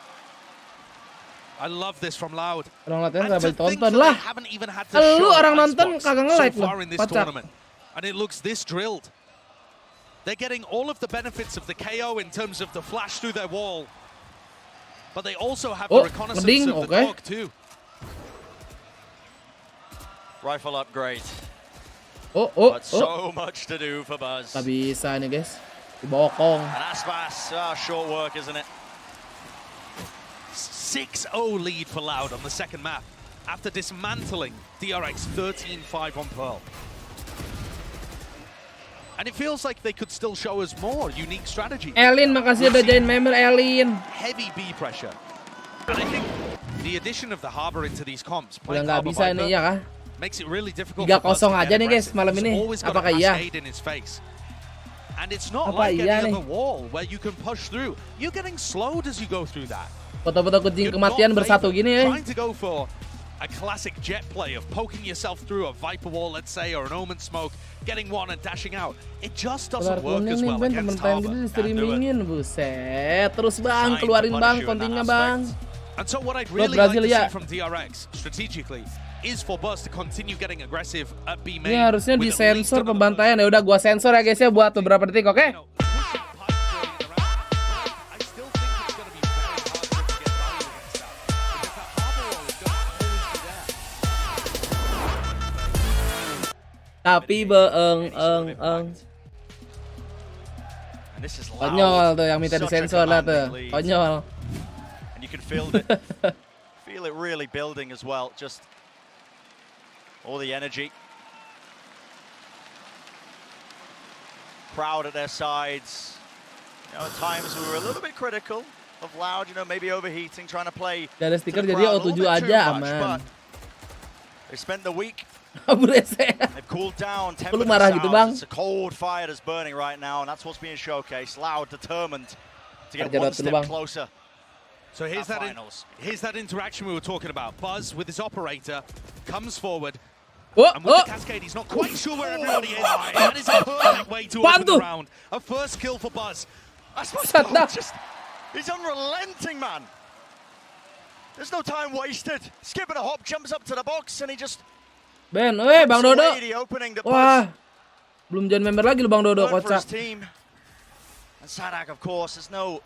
S10: I love this from Loud.
S1: Orang latihan
S10: And to
S1: gak boleh
S10: think
S1: tonton
S10: that
S1: lah.
S10: they haven't even had to
S1: Lu
S10: show
S1: orang
S10: Icebox
S1: nonton kagak nge-like
S10: so
S1: loh.
S10: far in this
S1: Kocak.
S10: tournament. And it looks this drilled. They're getting all of the benefits of the KO in terms of the flash through their wall. But they also have the reconnaissance
S1: ngeding,
S10: of the
S1: okay.
S10: dog too.
S9: Rifle upgrade.
S1: But
S9: so much to do for Buzz.
S1: Gak bisa nih guys. Dibokong.
S9: And Aspas, short work, isn't it?
S10: 6-0 lead for Loud on the second map after dismantling DRX 13-5 on Pearl. And it feels like they could still show us more unique strategies.
S1: Elin, makasih udah join member Elin.
S10: Heavy B pressure. And I think the addition of the Harbor into these comps
S1: Udah nggak bisa nih ya kah?
S10: makes it really difficult
S1: 3-0
S10: for Buzz to
S1: aja
S10: get
S1: nih guys
S10: aggressive.
S1: malam
S10: There's
S1: ini.
S10: always got
S1: Apakah
S10: a
S1: iya?
S10: cascade in his face. And it's not
S1: Apa
S10: like
S1: iya
S10: any
S1: nih?
S10: other wall where you can push through. You're getting slowed as you go through that.
S1: Foto-foto kucing kematian bersatu gini ya.
S10: Trying to go for a classic jet play of poking yourself through a Viper wall, let's say, or an Omen smoke, getting one and dashing out. It just doesn't
S1: Keluar
S10: work
S1: kuning
S10: as
S1: nih
S10: well
S1: Ben,
S10: against
S1: temen-temen
S10: Harbor.
S1: gini di streamingin. Buset. Terus bang, keluarin bang kontingnya bang.
S10: And so what I'd
S1: Buat
S10: really like
S1: Brazil
S10: to
S1: ya.
S10: see from DRX strategically is for Buzz to continue getting aggressive at B main.
S1: Ini harusnya disensor pembantaian. Ya udah gua sensor ya guys ya buat beberapa detik, oke? Tapi konyol tuh yang minta disensor lah tuh. Konyol.
S9: And you can feel it. Feel it really building as well. Just all the energy. Crowd at their sides. You know, at times we were a little bit critical of Loud, you know, maybe overheating, trying to play.
S1: Gak ada stiker
S9: to the
S1: jadi
S9: crowd a
S1: O7
S9: little bit too
S1: aja
S9: much,
S1: aman.
S9: but they spent the week.
S1: They've
S9: cooled down,
S1: Lu
S9: tempered
S1: marah gitu bang?
S9: themselves. It's a cold fire that's burning right now, and that's what's being showcased. Loud, determined to get
S1: Kerja
S9: one
S1: dulu,
S9: step
S1: bang.
S9: closer.
S10: So here's that interaction we were talking about. Buzz with his operator comes forward. And with the cascade, he's not quite sure where everybody is. That is a perfect way to open the round. A first kill for Buzz.
S9: He's unrelenting, man. There's no time wasted. Skipping a hop, jumps up to the box, and he just...
S1: Ben, Bang Dodo. Wah, belum join member lagi lu Bang Dodo, kocak.
S9: And Sadak, of course, there's no...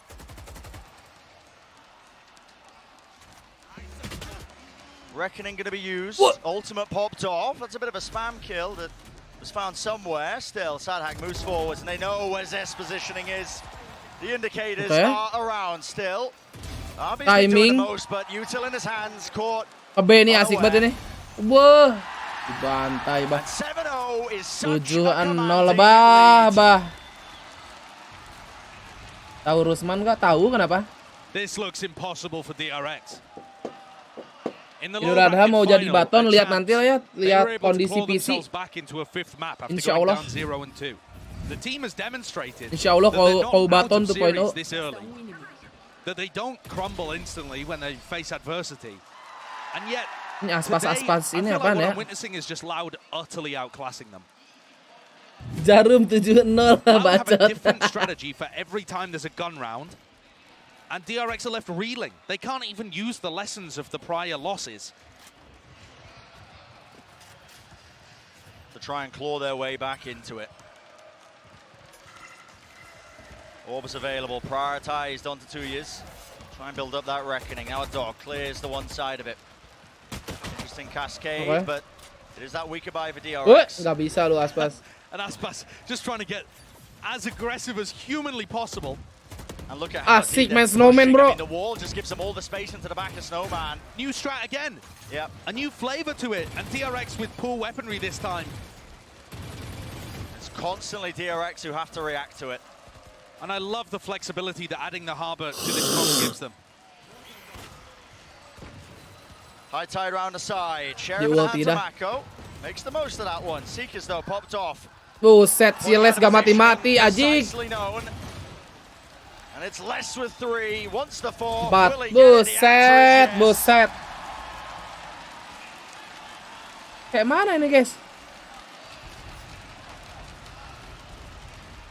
S9: Reckoning going to be used. Ultimate popped off. That's a bit of a spam kill that was found somewhere. Still, Sadak moves forwards, and they know where Zest's positioning is. The indicators
S1: Okay.
S9: are around still. Arby's been
S1: Timing.
S9: doing the most, but Util in his hands caught.
S1: Kebe ini asik banget ini. Wah, dibantai bah.
S9: 7-0 is such
S1: 7-0
S9: a
S1: lah
S9: commanding
S1: bah,
S9: lead.
S1: bah. Tahu Rusman nggak? Tahu kenapa?
S10: This looks impossible for DRX. In the
S1: Idul
S10: low
S1: Adha
S10: bracket
S1: mau jadi
S10: final,
S1: baton,
S10: a
S1: lihat
S10: chance.
S1: nanti ya,
S10: They
S1: lihat
S10: were able to
S1: kondisi
S10: claw
S1: PC.
S10: themselves back into a fifth map after
S1: Insya
S10: going
S1: Allah.
S10: down 0-2. The team has demonstrated
S1: Insya Allah
S10: that they're
S1: kau
S10: not out
S1: baton
S10: of
S1: 2.0.
S10: series this early. That they don't crumble instantly when they face adversity. And yet,
S1: Ini
S10: today,
S1: aspas-aspas
S10: I
S1: ini
S10: feel like
S1: apaan
S10: what
S1: ya?
S10: I'm witnessing is just Loud utterly outclassing them.
S1: Jarum 7-0 lah
S10: Loud have a
S1: bacot.
S10: different strategy for every time there's a gun round. And DRX are left reeling. They can't even use the lessons of the prior losses.
S9: To try and claw their way back into it. Orbs available, prioritized onto 2 years. Try and build up that reckoning. Now a dog clears the one side of it. Interesting cascade,
S1: Okay.
S9: but it is that weaker buy for
S1: Wah,
S9: DRX.
S1: nggak bisa lu Aspas.
S10: And Aspas just trying to get as aggressive as humanly possible.
S9: And look at how
S1: Asik
S9: deep
S1: main
S9: they're
S1: snowman,
S9: pushing.
S1: bro.
S9: I mean, the wall just gives them all the space into the back of Snowman.
S10: New strat again.
S9: Yep.
S10: A new flavor to it. And DRX with poor weaponry this time.
S9: It's constantly DRX who have to react to it.
S10: And I love the flexibility that adding the harbor to this mode gives them.
S9: High tide round the side. Sheriff in
S1: Di
S9: the
S1: ulti
S9: hands of
S1: dah.
S9: Mako. Makes the most of that one. Seekers though popped off.
S1: Buset, si Les gak mati-mati anjing.
S9: Precisely known. And it's less with 3. Wants the 4.
S1: Bat,
S9: Will he get it? The
S1: buset,
S9: answer is yes.
S1: buset. Kayak mana ini guys?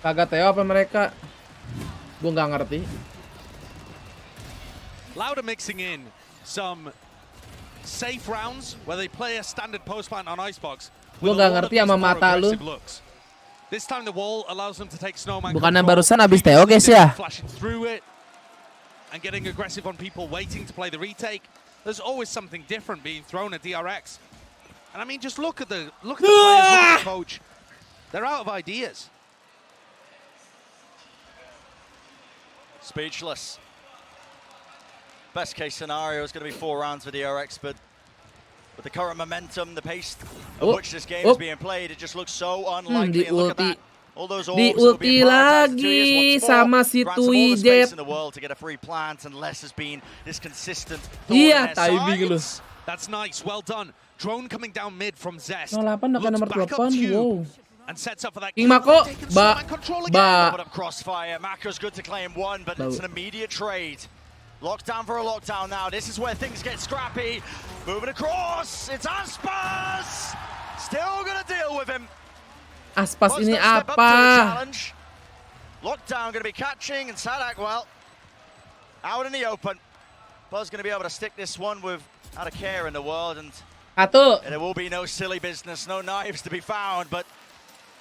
S1: Kagak tahu apa mereka. Gue nggak ngerti.
S10: Louder mixing in some safe rounds where they play a standard post plant on Icebox.
S1: Gue nggak ngerti sama mata lu.
S10: This time the wall allows them to take Snowman.
S1: Bukannya
S10: control,
S1: barusan abis Teo guys ya?
S10: flashing through it and getting aggressive on people waiting to play the retake. There's always something different being thrown at DRX. And I mean, just look at the players, look at the coach. They're out of ideas.
S9: Speechless. Best case scenario is going to be 4 rounds for DRX, but with the current momentum, the pace of which this game is being played, it just looks so unlikely. And look at that. All those orbs
S1: Di
S9: will be
S1: ulti
S9: prioritized to 2
S1: lagi
S9: years once
S1: sama
S9: more.
S1: si
S9: Grants them all the
S1: Tui
S9: space
S1: Jet.
S9: in the world to get a free plant, and Les has been this consistent.
S1: Iya, timing lu.
S10: That's nice, well done. Drone coming down mid from Zest.
S1: 08 dekat nomor
S10: Looks back up
S1: 8.
S10: Tube
S1: Wow.
S10: and sets up for that
S1: King Mako,
S10: Snowman control again.
S9: Put up crossfire. Mako's good to claim 1, but it's an immediate trade. Lockdown for a lockdown now. This is where things get scrappy. Moving across. It's Aspas. Still gonna deal with him.
S1: Aspas ini
S9: Step up to the
S1: apa?
S9: challenge. Lockdown gonna be catching, and Sadak, well, out in the open. Buzz gonna be able to stick this one without a care in the world, and there will be no silly business, no knives to be found, but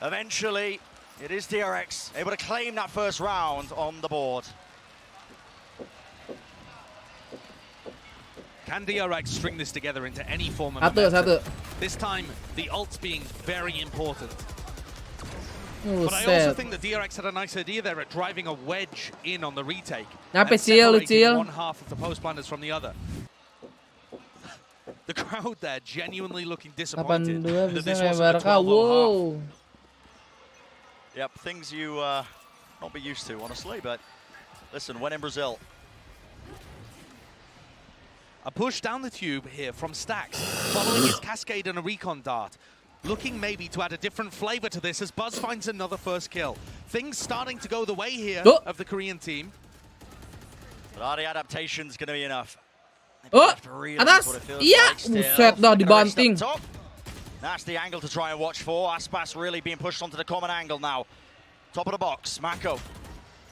S9: eventually it is DRX able to claim that first round on the board.
S10: Can DRX string this together into any form of
S1: Satu.
S10: momentum? This time, the ult's being very important. But I also think that DRX had a nice idea there at driving a wedge in on the retake.
S1: Nyampe
S10: and
S1: chill,
S10: separating
S1: chill.
S10: one half of the post planners from the other. The crowd there genuinely looking disappointed
S1: 82
S10: that
S1: bisa
S10: this wasn't a
S1: ngebar
S10: 12-0 half.
S1: wow.
S9: Yep, things you not be used to, honestly, but listen, when in Brazil.
S10: A push down the tube here from Stax, following his cascade and a recon dart. Looking maybe to add a different flavor to this as Buzz finds another first kill. Things starting to go the way here of the Korean team.
S9: But are the adaptations going to be enough?
S1: Oh, atas. Iya, buset dah dibanting.
S9: That's the angle to try and watch for. Aspas really being pushed onto the common angle now. Top of the box, Mako.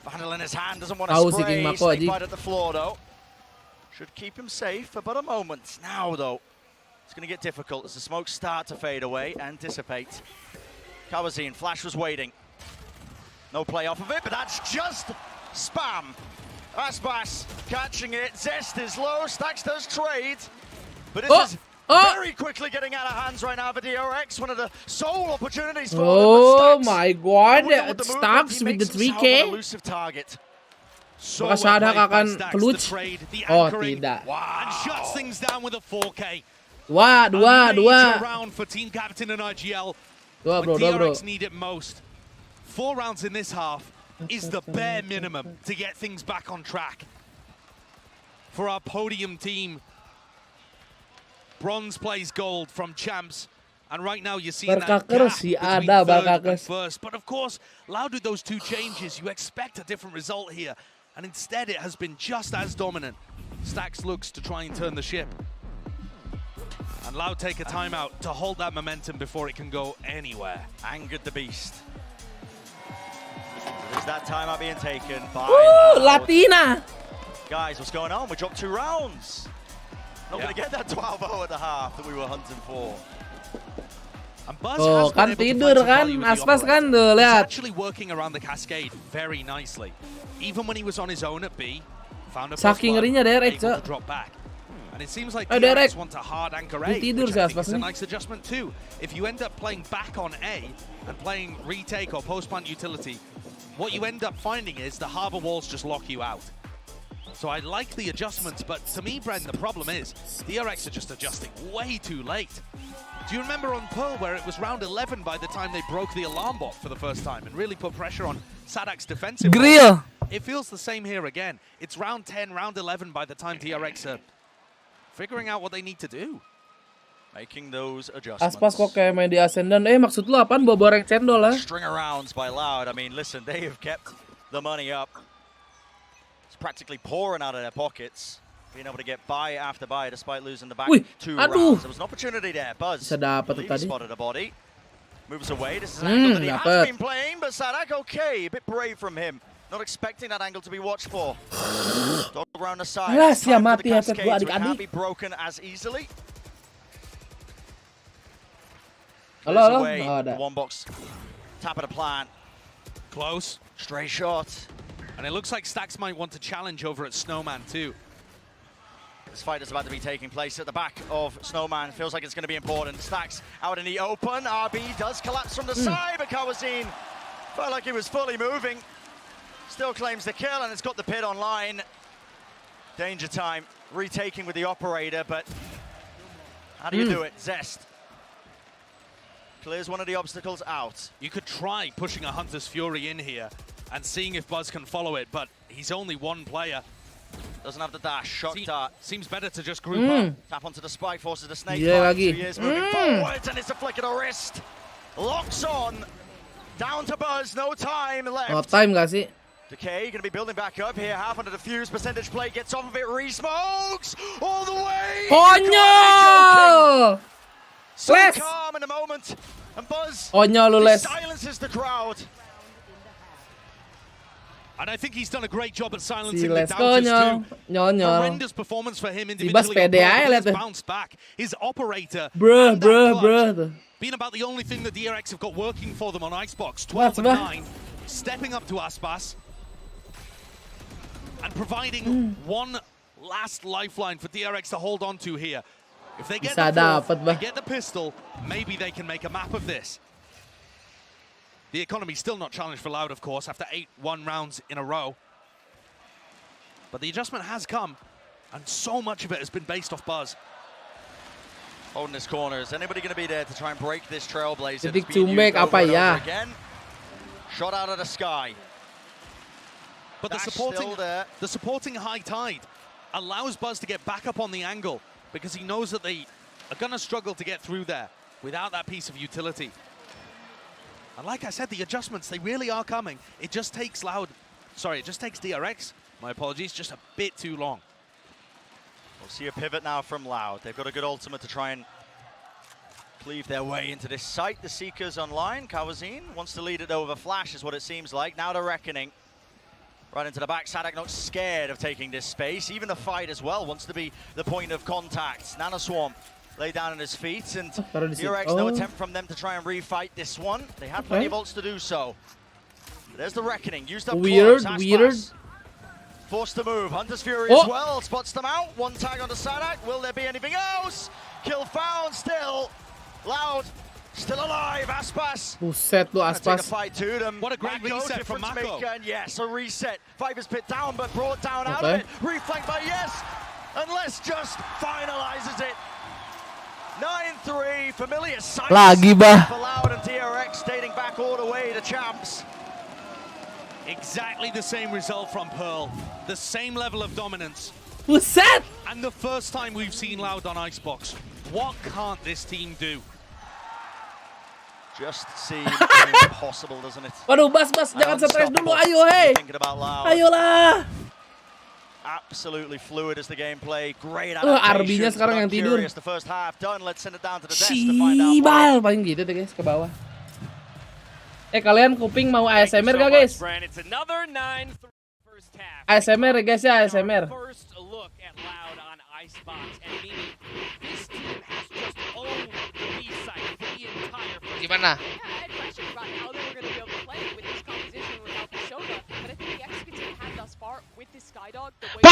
S9: Vandal in his hand, doesn't want to
S1: Tahu si
S9: spray.
S1: King Mako
S9: Snake
S1: aja.
S9: bite at the floor though. Should keep him safe for but a moment. Now though, it's going to get difficult as the smokes start to fade away and dissipate. Kawazine, Flash was waiting. No play off of it, but that's just spam. Aspas catching it. Zest is low. Stax does trade. But this is very quickly getting out of hands right now for DRX. One of the sole opportunities for them.
S1: Oh
S9: Stax,
S1: my god,
S9: with the movement,
S1: Stax
S9: he
S1: with the
S9: makes himself
S1: 3K.
S9: an elusive target.
S10: So
S1: Apakah Sadak
S10: well played by
S1: akan
S10: Stax,
S1: clutch?
S10: the trade, the
S1: Oh,
S10: anchoring,
S1: tidak.
S10: and shuts things down with a 4K.
S1: Dua.
S10: A major round for Team Captain and IGL.
S1: Dua, bro,
S10: when
S1: dua, bro.
S10: DRX need it most. 4 rounds in this half is the bare minimum to get things back on track. For our podium team, bronze plays gold from champs. And right now you're seeing that gap
S1: Si
S10: between
S1: ada
S10: third and
S1: Barkakers.
S10: first. But of course, Loud with those 2 changes, you expect a different result here. And instead it has been just as dominant. Stax looks to try and turn the ship. And Loud take a timeout to hold that momentum before it can go anywhere.
S9: Angered the beast. There's that timeout being taken by
S1: Woo,
S9: Loud.
S1: Latina.
S9: Guys, what's going on? We dropped 2 rounds. Not
S10: Yeah.
S9: going to get that 12-0 at the half that we were hunting for.
S10: And Buzz
S1: Oh,
S10: has
S1: kan
S10: been able to
S1: tidur
S10: find some
S1: kan,
S10: value with the
S1: Aspas
S10: operator.
S1: kan tuh,
S10: He's
S1: lihat.
S10: actually working around the cascade very nicely. Even when he was on his own at B, found a
S1: Saking
S10: first blood,
S1: ngerinya Derek,
S10: able to
S1: Cok.
S10: drop back. And it seems like
S1: Derek.
S10: DRX want a hard anchor
S1: Dia
S10: A,
S1: tidur
S10: which
S1: si
S10: I think
S1: Aspas
S10: is a
S1: nih.
S10: nice adjustment too. If you end up playing back on A and playing retake or post-plant utility, what you end up finding is the harbor walls just lock you out. So I like the adjustments, but to me, Brendan, the problem is DRX are just adjusting way too late. Do you remember on Pearl where it was round 11 by the time they broke the alarm bot for the first time and really put pressure on Sadak's defensive?
S1: Grill.
S10: It feels the same here again. It's round 10, round 11 by the time DRX are figuring out what they need to do.
S9: Making those adjustments.
S1: Aspas kok kayak main di Ascendant. Maksud lu apaan bawa goreng cendol lah?
S9: String arounds by Loud. I mean, listen, they have kept the money up. It's practically pouring out of their pockets. Being able to get buy after buy despite losing the back
S1: Wih,
S9: 2
S1: aduh.
S9: rounds. There was an opportunity there. Buzz
S1: Bisa dapat tuh
S9: believe
S1: tadi.
S9: spotted a body. Moves away. This is an angle that he has
S1: Dapat.
S9: been playing, but Sadak okay. A bit brave from him. Not expecting that angle to be watched for. Dog around the side.
S1: Alas, ya
S9: Time to
S1: mati
S9: the
S1: headset gua
S9: cascades, which
S1: adik-adik.
S9: can't be broken as easily.
S1: Halo,
S9: Clears
S1: halo.
S9: away
S1: Oh,
S9: the
S1: ada.
S9: 1 box. Tap of the plant.
S10: Close.
S9: Stray shot.
S10: And it looks like Stax might want to challenge over at Snowman too.
S9: This fight is about to be taking place at the back of Snowman. Feels like it's going to be important. Stax out in the open. RB does collapse from the side, but Kawazine felt like he was fully moving. Still claims the kill, and it's got the pit online. Danger time. Retaking with the operator, but how do you do it? Zest clears one of the obstacles out.
S10: You could try pushing a Hunter's Fury in here and seeing if Buzz can follow it, but he's only 1 player.
S9: Doesn't have the dash. Shock dart.
S10: Seems better to just group up.
S9: Tap onto the spike, forces the snake.
S1: Yeah,
S9: fight.
S1: lagi.
S9: 2 years moving forwards, and it's a flick of the wrist. Locks on. Down to Buzz. No time left.
S1: Oh, time gak sih?
S9: Decay going to be building back up here. Half on the defuse. Percentage play gets off of it. Re-smokes all the way.
S1: Konyol!
S9: So
S1: Les.
S9: calm in a moment. And Buzz
S1: Konyol lu, Les.
S9: silences the crowd.
S10: And I think he's done a great job at
S1: Si
S10: silencing the
S1: Les
S10: doubters
S1: konyol.
S10: too.
S1: Nyonyol.
S10: Horrendous performance for him
S1: Si Bas
S10: individually.
S1: pede aja lihat
S10: He's
S1: tuh.
S10: bounced back. His operator.
S1: Bruh,
S10: and that
S1: bruh,
S10: clutch
S1: bruh.
S10: Being about the only thing that DRX have got working for them on Icebox. 12
S1: What's
S10: and
S1: that?
S10: 9. Stepping up to Aspas. And providing one last lifeline for DRX to hold on to here. If they get
S1: Bisa
S10: the fourth,
S1: dapat, bah.
S10: they get the pistol, maybe they can make a map of this. The economy still not challenged for Loud, of course, after 8-1 rounds in a row. But the adjustment has come, and so much of it has been based off Buzz.
S9: Holding his corner. Is anybody going to be there to try and break this trailblazer?
S1: Titik
S9: It's being used
S1: cumbek
S9: over
S1: apa
S9: and
S1: ya?
S9: over again. Shot out of the sky.
S10: But the
S9: Dash
S10: supporting,
S9: still there.
S10: the supporting high tide allows Buzz to get back up on the angle because he knows that they are going to struggle to get through there without that piece of utility. And like I said, the adjustments, they really are coming. It just takes it just takes DRX, my apologies, just a bit too long.
S9: We'll see a pivot now from Loud. They've got a good ultimate to try and cleave their way into this site. The Seeker's online. Kawazine wants to lead it over. Flash is what it seems like. Now the Reckoning. Right into the back. Sadak not scared of taking this space. Even the fight as well wants to be the point of contact. Nano Swarm lay down on his feet. And DRX, no attempt from them to try and refight this one. They had plenty of ults to do so. There's the Reckoning. Used up
S1: Weird,
S9: close.
S1: weird.
S9: Forced to move. Hunter's Fury as well. Spots them out. One tag onto Sadak. Will there be anything else? Kill found still. Loud Still alive, Aspas.
S1: Buset lu
S9: Take the
S1: Aspas.
S9: fight to them.
S10: What a great reset from
S9: difference
S10: Mako.
S9: maker, and yes, a reset. Viper's pit down, but brought down out
S1: Okay.
S9: of it. Reflanked by Yes, and Les just finalizes it. 9-3, familiar sights
S1: Lagi, bah.
S9: for Loud and DRX dating back all the way to champs.
S10: Exactly the same result from Pearl. The same level of dominance.
S1: Buset.
S10: And the first time we've seen Loud on Icebox. What can't this team do?
S9: Just seems impossible, doesn't it?
S1: Waduh, Bas, jangan stres dulu, ayo hei.
S9: Thinking about Loud.
S1: Ayolah.
S9: Absolutely fluid as the gameplay. Great
S1: Arbinya
S9: adaptation.
S1: sekarang yang tidur.
S9: Curious, the first half done. Let's send it down to the desk to find out more.
S1: Cibal, paling gitu deh guys, ke bawah. Kalian kuping mau ASMR gak guys?
S6: It's another 9-3 first half.
S1: ASMR guys ya, ASMR.
S6: First look at Loud on Icebox, and meaning this team has just owned the B side for the entire first
S1: Gimana?
S6: half. Yeah, I had questions about how they were going to be able to play with this composition without the Shoga, but I think the execution had thus far with this Skydog, the way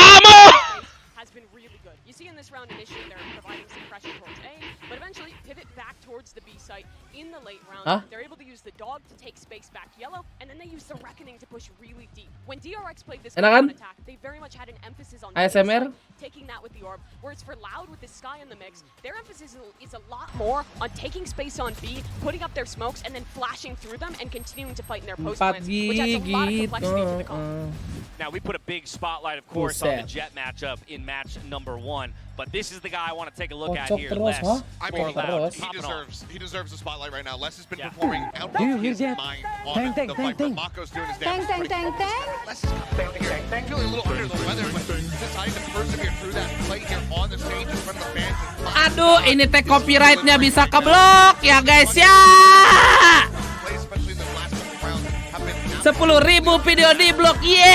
S6: has been really good. You see in this round initially they're providing some pressure towards A, but eventually pivot back towards the B site in the late round.
S1: Huh?
S6: They're able to use the dog to take space back yellow, and then they use the Reckoning to push really deep. When DRX played this
S1: Enak kan?
S6: attack, they very much had an emphasis on
S1: ASMR?
S6: taking that with the orb, whereas for Loud with the Sky in the mix, their emphasis is a lot more on taking space on B, putting up their smokes, and then flashing through them and continuing to fight in their post plans, which adds a lot of complexity to the comp. Now we put a big spotlight, of course, on the Jet matchup in match number 1, but this is the guy I want to take a look at here. Les,
S7: I mean,
S6: Loud,
S7: he deserves the spotlight right now. Les has been performing out of his mind on the fight, but Mako's doing his damage. Les is coming here, feeling a little under the weather, but deciding to persevere through that play here on the stage in front of the fans.
S1: Aduh, ini teh copyrightnya bisa keblok ya guys ya. 10.000 video di blok, yeah.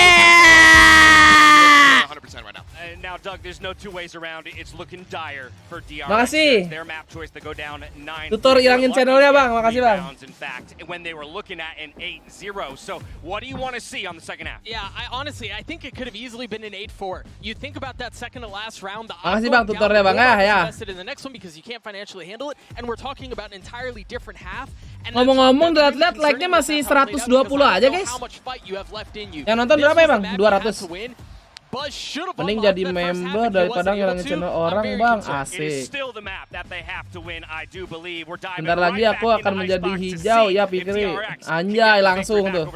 S6: 100% right now. And now, Doug, there's no two ways around it. It's looking dire for DRX.
S1: Makasih.
S6: Their map choice to go down 9.
S1: Tutor ilangin channelnya bang, makasih bang.
S6: In fact, when they were looking at an 8-0. So, what do you want to see on the second half?
S11: Yeah, I think it could have easily been an 8-4. You think about that second to last round.
S1: Makasih bang tutornya bang ya.
S11: Invested in the next one because you can't financially handle it, and we're talking about an entirely different half.
S1: Ngomong-ngomong, lihat like-nya masih 120 aja guys. Yang nonton berapa ya bang? 200. Mending jadi member daripada ngilangin channel orang bang, asik. Bentar lagi aku akan menjadi hijau ya Pikri. Anjay langsung tuh.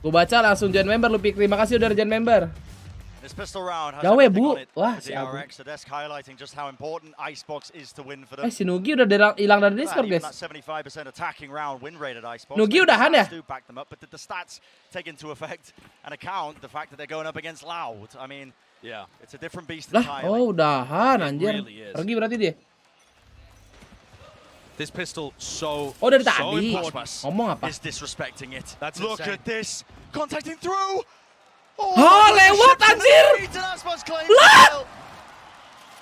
S1: Gue baca langsung join member lu Pikri. Makasih udah join member.
S9: This pistol round has
S1: Gawe
S9: everything
S1: bu.
S9: on it
S1: Wah
S9: for
S1: si Abu.
S9: DRX, the desk highlighting just how important Icebox is to win for them.
S1: Si Nugi udah hilang dari Discord
S9: Even
S1: guys.
S9: that 75% attacking round win rate at Icebox.
S1: Nugi udahan ya?
S9: Do back them up, but did the stats take into effect and account the fact that they're going up against Loud? I mean, yeah, it's a different beast
S1: Lah,
S9: entirely.
S1: oh udahan anjir.
S10: really is.
S1: Pergi berarti dia.
S10: This pistol so
S1: Oh dari
S10: so
S1: tadi.
S10: important.
S1: Ngomong apa?
S9: Is disrespecting it.
S10: That's
S9: Look
S10: insane.
S9: at this. Contacting through.
S1: Oh, lewat anjir.
S9: Lah.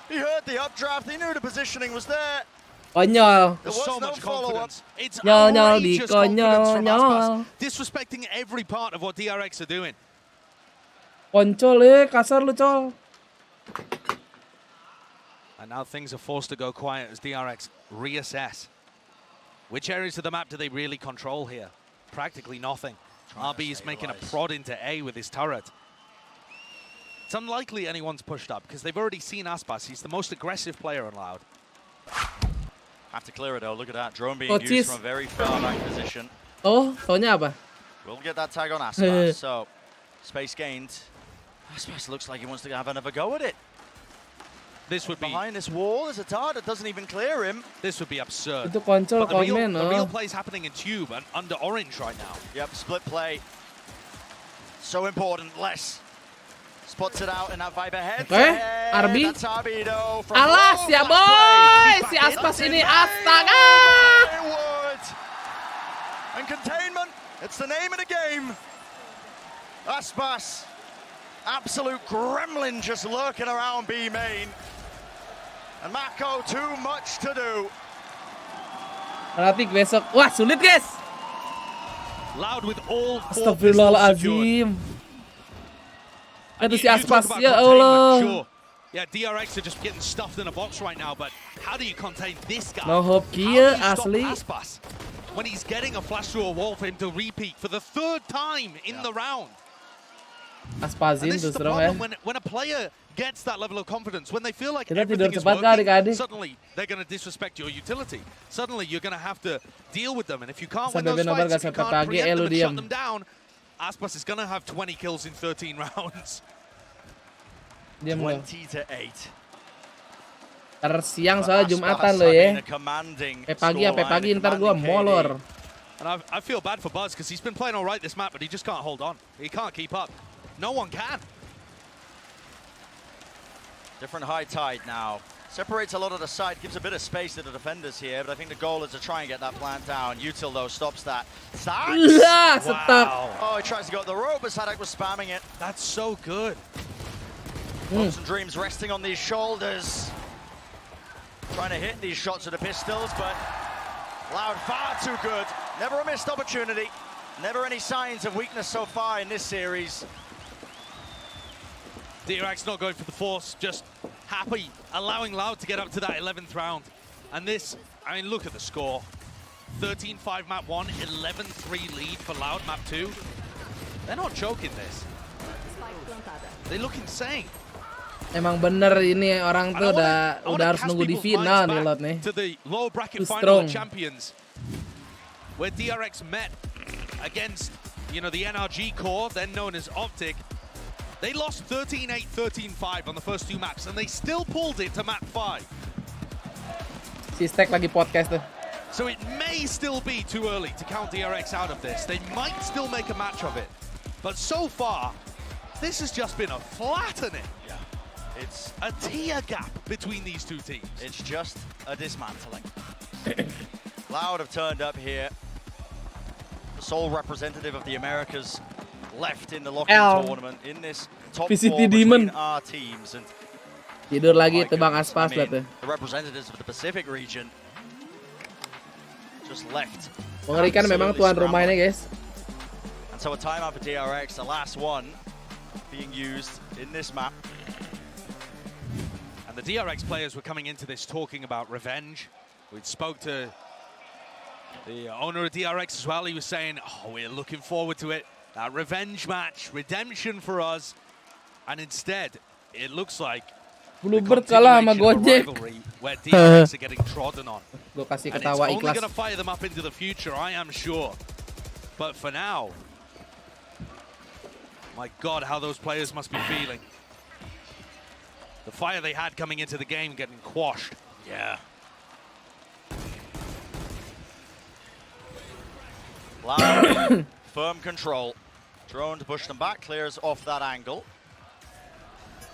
S9: He heard the updraft. He knew the positioning was there.
S1: Konyol.
S9: There was
S10: So
S9: no
S10: much
S9: follow-up.
S10: confidence. It's
S1: Nyol di
S10: outrageous confidence from
S1: konyol.
S10: Aspas, disrespecting every part of what DRX are doing.
S1: Koncol kasar lu col.
S10: And now things are forced to go quiet as DRX reassess. Which areas of the map do they really control here? Practically nothing. RB is making a prod into A with his turret. It's unlikely anyone's pushed up because they've already seen Aspas. He's the most aggressive player on Loud.
S9: Have to clear it though. Look at that drone being
S1: Coaches.
S9: used from a very far back position.
S1: Oh, taunya apa?
S9: We'll get that tag on Aspas. So space gained. Aspas looks like he wants to have another go at it.
S10: This would be
S9: Behind this wall, there's a tard that doesn't even clear him.
S10: This would be absurd.
S1: Itu koncol
S10: But the
S1: komen,
S10: real
S1: oh.
S10: play is happening in Tube and under Orange right now.
S9: Yep, split play. So important. Les spots it out in that Viper head.
S1: Arbi.
S9: That's Arbido from
S1: Alas ya boy, si Aspas ini astaga.
S9: And containment, it's the name of the game. Aspas, absolute gremlin just lurking around B main. And Mako, too much to do.
S1: Fanatik besok. Wah, sulit guys.
S10: Loud with all 4
S1: Astagfirullahaladzim. Itu si Aspas, ya Allah.
S10: Yeah, DRX are just getting stuffed in a box right now, but how do you contain this guy?
S1: No hope
S10: How do
S1: kia
S10: you stop
S1: asli.
S10: Aspas when he's getting a flash through a wall for him to repeat for the 3rd time in the round? And
S1: Aspazin
S10: this
S1: tuh
S10: is the
S1: strong
S10: problem when a player gets that level of confidence, when they feel like
S1: Kita tidur
S10: everything is
S1: cepat kali,
S10: working,
S1: adik-adik.
S10: suddenly they're going to disrespect your utility. Suddenly you're going to have to deal with them, and if you can't win
S1: Sampai
S10: those
S1: benar-benar
S10: fights,
S1: gak
S10: if you
S1: sampai
S10: can't
S1: pagi,
S10: preempt
S1: lu
S10: them and
S1: diam.
S10: shut them down, Aspas is going to have 20 kills in 13 rounds.
S1: Diam lo.
S9: 20-8.
S1: Ntar siang soalnya Jumatan lo ya. Sampai pagi ntar gua molor.
S10: And I feel bad for Buzz because he's been playing all right this map, but he just can't hold on. He can't keep up. No one can.
S9: Different high tide now. Separates a lot of the side, gives a bit of space to the defenders here, but I think the goal is to try and get that plant down. Util, though, stops that. Stacks!
S1: Wow.
S9: Oh, he tries to go at the rope, but Sadak was spamming it.
S10: That's so good.
S9: Hopes and dreams resting on these shoulders. Trying to hit these shots with the pistols, but Loud far too good. Never a missed opportunity. Never any signs of weakness so far in this series.
S10: DRX not going for the force, just happy, allowing Loud to get up to that 11th round. And this, I mean, look at the score. 13-5 map 1, 11-3 lead for Loud map 2. They're not joking this. They look insane.
S1: Emang bener ini orang tuh udah harus nunggu di final nih Lot nih.
S10: To the lower bracket
S1: Too
S10: final
S1: strong.
S10: of champions, where DRX met against, you know, the NRG core, then known as Optic. They lost 13-8, 13-5 on the first two maps, and they still pulled it to map 5.
S1: Si Stack lagi podcast tuh.
S10: So it may still be too early to count DRX out of this. They might still make a match of it. But so far, this has just been a flattening.
S9: Yeah. It's
S10: a tier gap between these two teams.
S9: It's just a dismantling. Loud have turned up here. The sole representative of the Americas left in the locking tournament in this top
S1: VCT
S9: four
S1: Demon.
S9: between our teams. And
S1: Tidur lagi tuh
S9: my
S1: Bang
S9: goodness,
S1: Aspas
S9: I
S1: lihat
S9: mean,
S1: tuh.
S9: the representatives of the Pacific region just left.
S1: Mengerikan memang tuan rumah ini guys.
S9: And so a timeout for DRX, the last one being used in this map.
S10: And the DRX players were coming into this talking about revenge. We spoke to the owner of DRX as well. He was saying, oh, we're looking forward to it. That revenge match, redemption for us. And instead, it looks like
S1: Bluebird kalah sama Gojek.
S10: where DRX are getting trodden on.
S1: Gue kasih
S10: And it's
S1: ketawa
S10: only
S1: ikhlas.
S10: going to fire them up into the future, I am sure. But for now, my God, how those players must be feeling. The fire they had coming into the game getting quashed.
S9: Yeah. Loud, firm control. Drone to push them back, clears off that angle.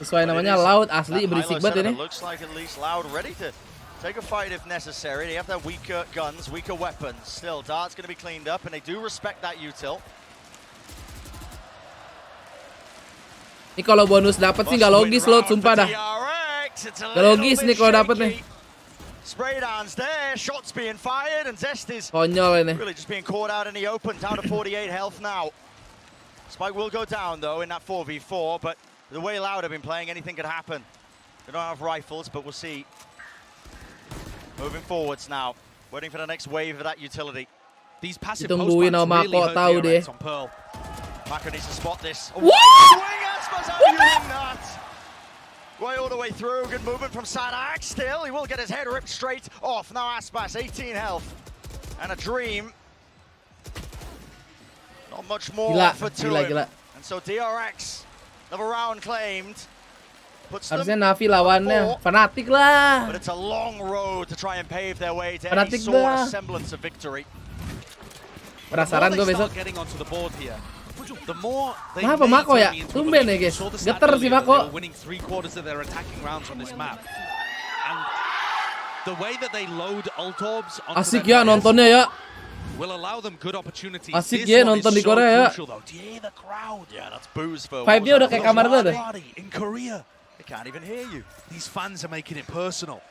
S1: Sesuai namanya Loud, asli berisik banget ini.
S9: It looks like at least Loud ready to take a fight if necessary. They have their weaker guns, weaker weapons. Still, Dart's going to be cleaned up, and they do respect that util.
S1: Ini kalau bonus dapat sih nggak logis Lot, sumpah dah. Nggak logis nih kalau dapat nih.
S9: Spray downs there, shots being fired, and Zest is
S1: Konyol ini.
S9: really just being caught out in the open, down to 48 health now. Spike will go down though in that 4v4, but the way Loud have been playing, anything could happen. They don't have rifles, but we'll see. Moving forwards now, waiting for the next wave of that utility.
S10: These passive
S1: Ditungguin sama Mako, tahu deh.
S9: Mako needs to spot this.
S1: What?
S9: Swing Aspas, how do you win that? Way all the way through, good movement from Sadak. Still, he will get his head ripped straight off. Now Aspas, 18 health. And a dream. Not much more for two.
S1: Gila.
S9: And so DRX, another round claimed. Puts them
S1: Harusnya Navi lawannya Fanatic lah.
S9: but it's a long road to try and pave their way to any
S1: Fanatic
S9: sort
S1: dah.
S9: of semblance of victory.
S1: Penasaran gue besok.
S10: Getting onto the board here, the more they
S1: Kenapa
S10: may
S1: Mako
S10: turn
S1: ya?
S10: me into a
S1: Tumben
S10: believer.
S1: ya guys.
S10: Saw the stat
S1: Geter si
S10: earlier that
S1: Mako.
S10: they were winning 3/4 of their attacking rounds on this map. And the way that they load ult orbs onto
S1: Asik
S10: their
S1: ya
S10: players
S1: nontonnya ya.
S10: will allow them good opportunities.
S1: Asik
S10: This
S1: ya
S10: one
S1: nonton
S10: is
S1: di Korea
S10: so
S1: ya.
S10: crucial, though. Do you hear the crowd?
S9: Yeah, that's booze for
S1: Vibe-nya udah kayak kamar gue tuh.
S10: In Korea.
S9: They can't even hear you.
S10: These fans are making it personal.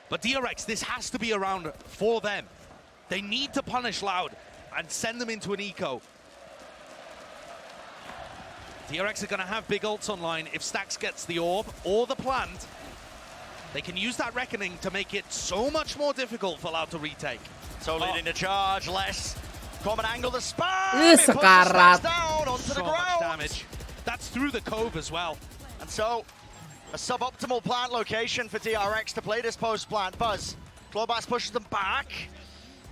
S10: But DRX, this has to be around for them. They need to punish Loud and send them into an eco. DRX are going to have big ults online if Stax gets the orb or the plant. They can use that Reckoning to make it so much more difficult for Loud to retake.
S9: So leading the charge, less common angle, the spam!
S1: Ih,
S9: It puts the
S1: sekarat.
S9: Stax down onto the
S10: So much
S9: ground.
S10: damage. That's through the cove as well.
S9: And so, a suboptimal plant location for DRX to play this post plant. Buzz, Clawbass pushes them back.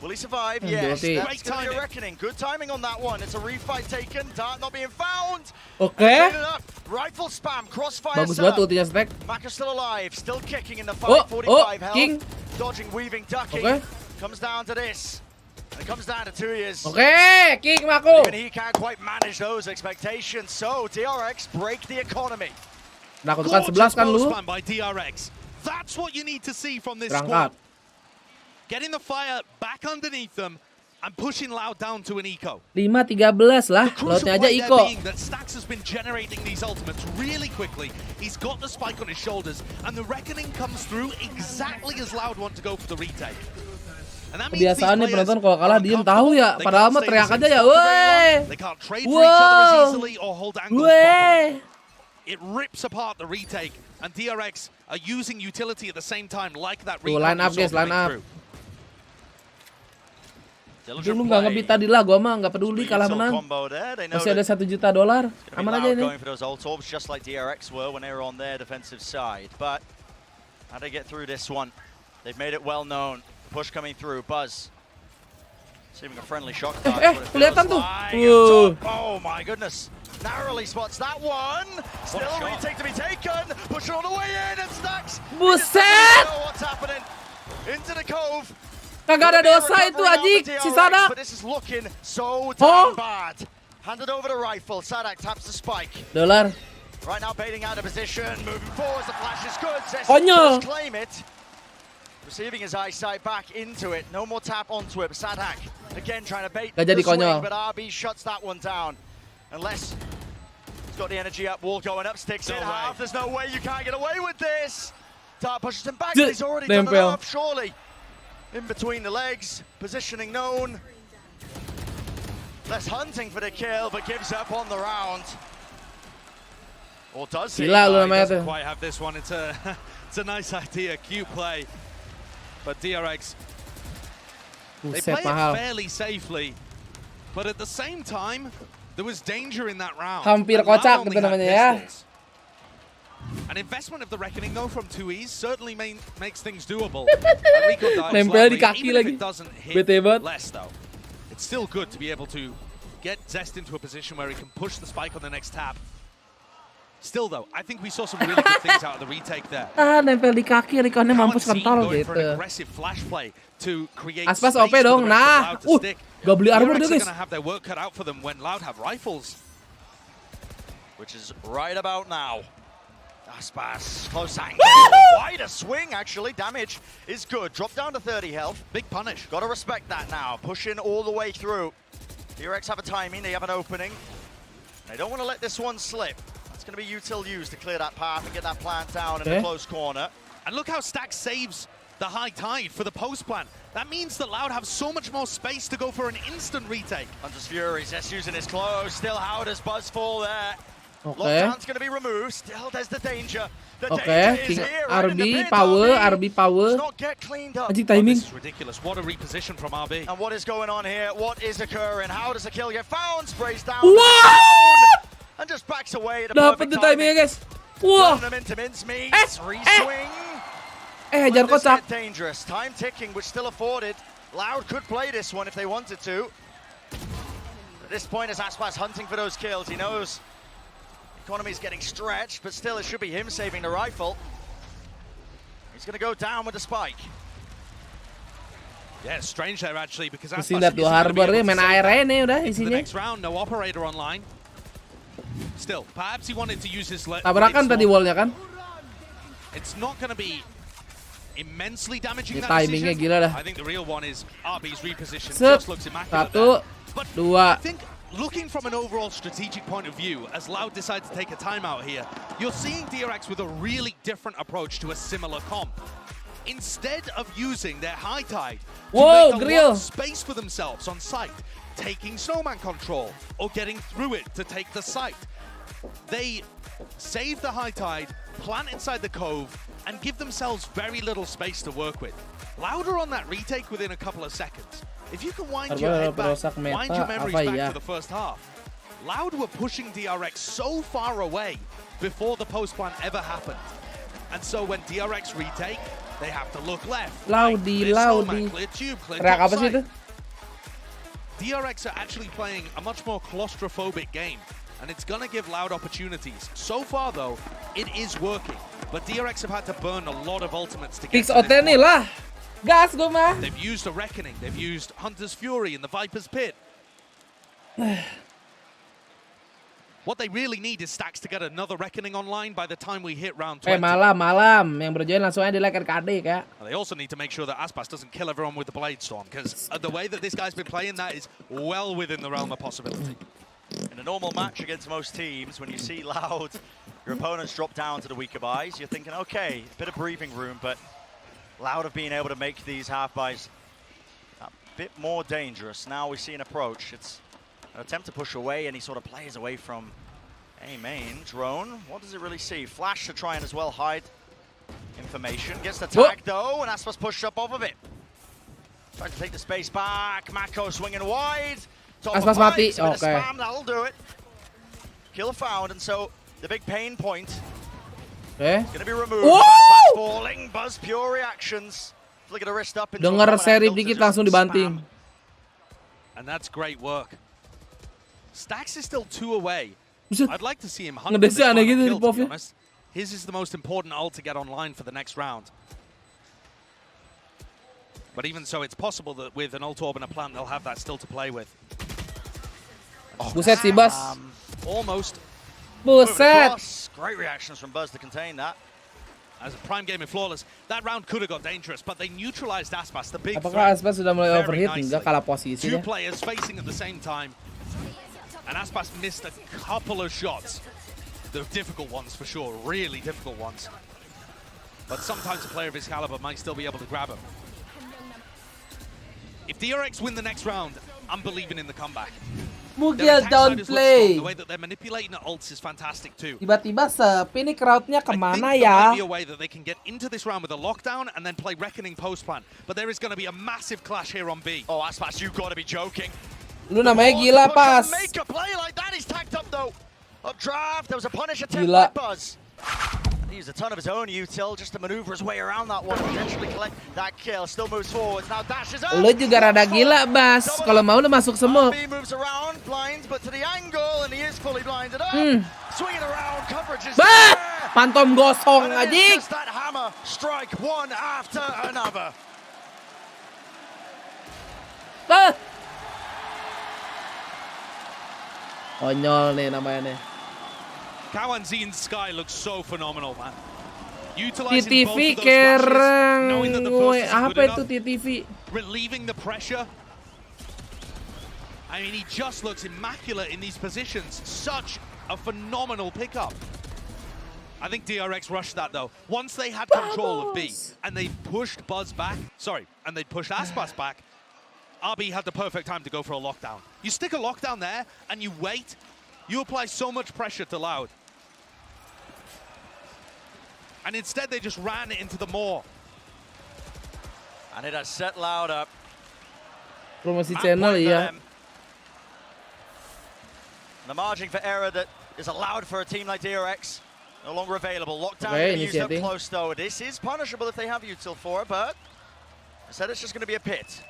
S9: Will he survive? Yes,
S1: Guilty.
S9: that's going to be a Reckoning. Good timing on that one. It's a refight taken, Dart not being found.
S1: Oke.
S9: Clean it up. Rifle spam, crossfire
S1: Bagus banget
S9: sir.
S1: ultinya Stack.
S9: Maka still alive, still kicking in the
S1: Oh,
S9: fight, 45 health.
S1: King.
S9: Dodging, weaving, ducking.
S1: Okay.
S9: Comes down to this. And it comes down to 2 years.
S1: Oke, King Mako.
S9: Even he can't quite manage those expectations. So DRX break the economy.
S1: Nah, kutukan 11 kan lu.
S10: Spam by DRX. That's what you need to see from this
S1: Berangkat.
S10: squad. Getting the fire back underneath them and pushing Loud down to an eco.
S1: 5-13 lah. Lautnya aja
S10: Point there
S1: Iko.
S10: being that Stax has been generating these ultimates really quickly. He's got the spike on his shoulders, and the Reckoning comes through exactly as Loud want to go for the retake. And that means these
S1: Kebiasaan nih
S10: players
S1: penonton kalau kalah
S10: are
S1: diem tahu ya.
S10: uncomfortable. They
S1: Padahal
S10: can't
S1: mah
S10: stay
S1: teriak
S10: the
S1: aja
S10: same
S1: ya.
S10: spot for very
S1: Woi.
S10: long. They can't trade for each other as easily or hold angles properly. It rips apart the retake, and DRX are using utility at the same time, like that
S1: Tuh,
S10: recon
S1: line
S10: you
S1: up
S10: saw
S1: guys, line
S10: coming
S1: up.
S10: through.
S1: Dulu nggak ngebit tadi lah, gua mah nggak peduli kalah menang. Masih ada $1 juta. Aman aja ini.
S9: Going for those ult orbs just like DRX were when they were on their defensive side. But how do they get through this one? They've made it well known. Push coming through. Buzz. Receiving a friendly shock dart.
S1: Kelihatan tuh.
S9: Oh my goodness. Narrowly spots that one. Still a retake to be taken. Pushing all the way in and Stax.
S1: Buset!
S9: What's happening? Into the cove.
S1: Kagak ada dosa itu anjing, si Sadak.
S9: But this is looking so damn bad. Handed over the rifle. Sadak taps the spike.
S1: Dolar.
S9: Right now baiting out of position. Moving forward. The flash is good.
S1: Konyol.
S9: Does claim it. Receiving his eyesight back into it. No more tap onto it. Sadak again trying to bait
S1: Gak
S9: the
S1: jadi
S9: swing,
S1: konyol.
S9: but RB shuts that one down. Unless he's got the energy up. Wall going up. Sticks in half. There's no way you can't get away with this. Dart pushes him back. But he's already done enough. Surely. In between the legs, positioning known. Less hunting for the kill, but gives up on the round. Or does he?
S1: Gila lu
S10: He
S1: namanya
S10: doesn't
S1: tuh.
S10: quite have this one. It's a nice idea, cute play. But DRX, they
S1: Buset,
S10: play
S1: mahal.
S10: it fairly safely. But at the same time, there was danger in that round.
S1: Hampir
S10: And Loud
S1: kocak
S10: only
S1: gitu
S10: had
S1: namanya ya.
S10: pistols. An investment of the Reckoning, though, from 2Es certainly makes things doable.
S1: Nempel di kaki lagi. Bete banget.
S10: Less, though. It's still good to be able to get Zest into a position where he can push the spike on the next tap. Still, though, I think we saw some really good things out of the retake there.
S1: Nempel di kaki, Rikonnya mampus kontol
S10: Going for an
S1: gitu.
S10: aggressive flash play to create
S1: Aspas
S10: space
S1: OP
S10: for the
S1: dong.
S10: rest of
S1: Nah,
S10: Loud to stick.
S1: gak beli armor
S10: DRX
S1: dia
S10: are
S1: guys.
S10: going to have their work cut out for them when Loud have rifles.
S9: Which is right about now. Aspas, close angle. Quite a swing, actually. Damage is good. Drop down to 30 health.
S10: Big punish.
S9: Got to respect that now. Pushing all the way through. DRX have a timing. They have an opening. They don't want to let this one slip. It's going to be util used to clear that path and get that plant down in a close corner.
S10: And look how Stax saves the high tide for the post plan. That means that Loud have so much more space to go for an instant retake.
S9: Hunter's Fury, Zest using his clothes. Still, how does Buzz fall there?
S1: Oke.
S9: Lockdown's going to be removed. Still, there's the danger. The
S1: Oke,
S9: danger is
S1: King
S9: here. Right in the
S1: RB
S9: pit,
S1: power,
S9: RB.
S1: RB power.
S9: Does not get cleaned up.
S1: Anjing timing.
S10: This is ridiculous. What a reposition from RB.
S9: And what is going on here? What is occurring? How does the kill get found? Sprays down.
S1: What?
S9: And just backs away at a
S1: Dapat
S9: perfect
S1: tuh timingnya guys.
S9: Turn
S1: Wah.
S9: them into mincemeats. Re-swing.
S1: Hajar
S9: When does
S1: kocak.
S9: get dangerous. Time ticking, which still afforded. Loud could play this one if they wanted to. At this point, as Aspas hunting for those kills, he knows the economy's getting stretched, but still, it should be him saving the rifle. He's going to go down with the spike.
S10: Yeah, it's strange there actually because
S1: Mesti lihat dua harbor ya, main air aja nih udah
S10: the
S1: isinya.
S10: next round, no operator online. Still, perhaps he wanted to use his
S1: Tabrakan tadi wallnya kan.
S10: It's not going to be immensely damaging
S1: Ini
S10: that
S1: timingnya
S10: decision.
S1: gila dah.
S10: I think the real one is RB's reposition.
S1: Set.
S10: Just looks immaculate
S1: Satu,
S10: there.
S1: dua.
S10: I think looking from an overall strategic point of view, as Loud decides to take a timeout here, you're seeing DRX with a really different approach to a similar comp. Instead of using their high tide to
S1: Whoa,
S10: make a
S1: grill.
S10: lot of space for themselves on site, taking snowman control or getting through it to take the site, they save the high tide, plant inside the cove, and give themselves very little space to work with. Loud are on that retake within a couple of seconds. If you can wind your head back, wind your memories back to the first half. Loud were pushing DRX so far away before the post plan ever happened. And so when DRX retake, they have to look left.
S1: Laudi.
S10: Clear tube, clear
S1: Teriak
S10: top
S1: apa sih
S10: side.
S1: itu?
S10: DRX are actually playing a much more claustrophobic game, and it's gonna give Loud opportunities. So far though, it is working, but DRX have had to burn a lot of ultimates to get
S1: Fix
S10: to this
S1: OT nih
S10: point.
S1: lah. Gas gue mah.
S10: They've used a Reckoning, they've used Hunter's Fury and the Viper's Pit. What they really need is Stacks to get another Reckoning online by the time we hit round 20.
S1: Malam. Yang berjoin langsung aja di like RKD kak.
S10: They also need to make sure that Aspas doesn't kill everyone with the Blade Storm, because the way that this guy's been playing, that is well within the realm of possibility.
S9: In a normal match against most teams, when you see Loud, your opponents drop down to the weaker buys, you're thinking, okay, a bit of breathing room, but Loud have been able to make these half buys a bit more dangerous. Now we see an approach. It's an attempt to push away, and he sort of plays away from a main drone. What does it really see? Flash to try and as well hide information. Gets the tag though, and Aspas pushed up off of it. Trying to take the space back. Mako swinging wide.
S1: Aspas mati. Okay.
S9: Spam, that'll do it. Kill found, and so the big pain point is going to be removed. Aspas falling. Buzz pure reactions. Look at the wrist up.
S1: Dengar seri dikit langsung dibanting.
S10: And that's great work. Stacks is still 2 away. I'd like to see him hunt
S1: Ngedesi aneh gitu di
S10: kill, to be
S1: Povnya.
S10: honest. His is the most important ult to get online for the next round. But even so, it's possible that with an ult orb and a plant, they'll have that still to play with.
S1: Buset sih, Bas.
S10: Almost.
S1: Buset.
S9: Great reactions from Buzz to contain that.
S10: As a prime game in Flawless, that round could have got dangerous, but they neutralized Aspas, the big
S1: Apakah
S10: threat,
S1: Aspas sudah mulai
S10: very
S1: overheat
S10: nicely.
S1: hingga kalah posisi
S10: 2
S1: ya?
S10: players facing at the same time. And Aspas missed a couple of shots. The difficult ones for sure, really difficult ones. But sometimes a player of his caliber might still be able to grab him. If DRX win the next round, I'm believing in the comeback.
S1: Mugil down play.
S10: The way that they're manipulating the ults is fantastic too.
S1: Tiba-tiba sepi nih crowdnya kemana
S10: There
S1: ya?
S10: might be a way that they can get into this round with a lockdown and then play Reckoning post plan. But there is going to be a massive clash here on B.
S9: Oh, Aspas, you've got to be joking.
S1: Lu namanya gila, Pas.
S9: Make a play like that. He's tagged up though. Up draft. There was a punish attempt
S1: Gila.
S9: by Buzz. He used a ton of his own util just to maneuver his way around that one. Eventually collect that kill. Still moves forward. Now dashes up.
S1: Lu juga rada gila, Bas. Kalau mau lu masuk semua.
S9: B moves around, blind, but to the angle, and he is fully blinded up. Swinging around, coverage is
S1: Bah!
S9: there.
S1: Pantom gosong
S9: And it is
S1: anjing.
S9: just that hammer strike one after another.
S1: Ah! Konyol nih namanya nih.
S10: Kawan Z in Sky looks so phenomenal, man. Utilizing
S1: TTV
S10: both of those
S1: kereng.
S10: flashes, knowing that the first isn't
S1: Apa
S10: good
S1: itu
S10: enough,
S1: TTV?
S10: relieving the pressure. I mean, he just looks immaculate in these positions. Such a phenomenal pickup. I think DRX rushed that though. Once they had control of B and they pushed Buzz back, and they pushed Aspas back, RB had the perfect time to go for a lockdown. You stick a lockdown there and you wait, you apply so much pressure to Loud. And instead they just ran into the maw.
S9: And it has set Loud up.
S1: Promosi
S9: Map
S1: channel
S9: point for
S1: ya.
S9: them. The margin for error that is allowed for a team like DRX no longer available. Lockdown
S1: Okay,
S9: used up
S1: initiating.
S9: close though. This is punishable if they have util for it, but instead it's just going to be a pit.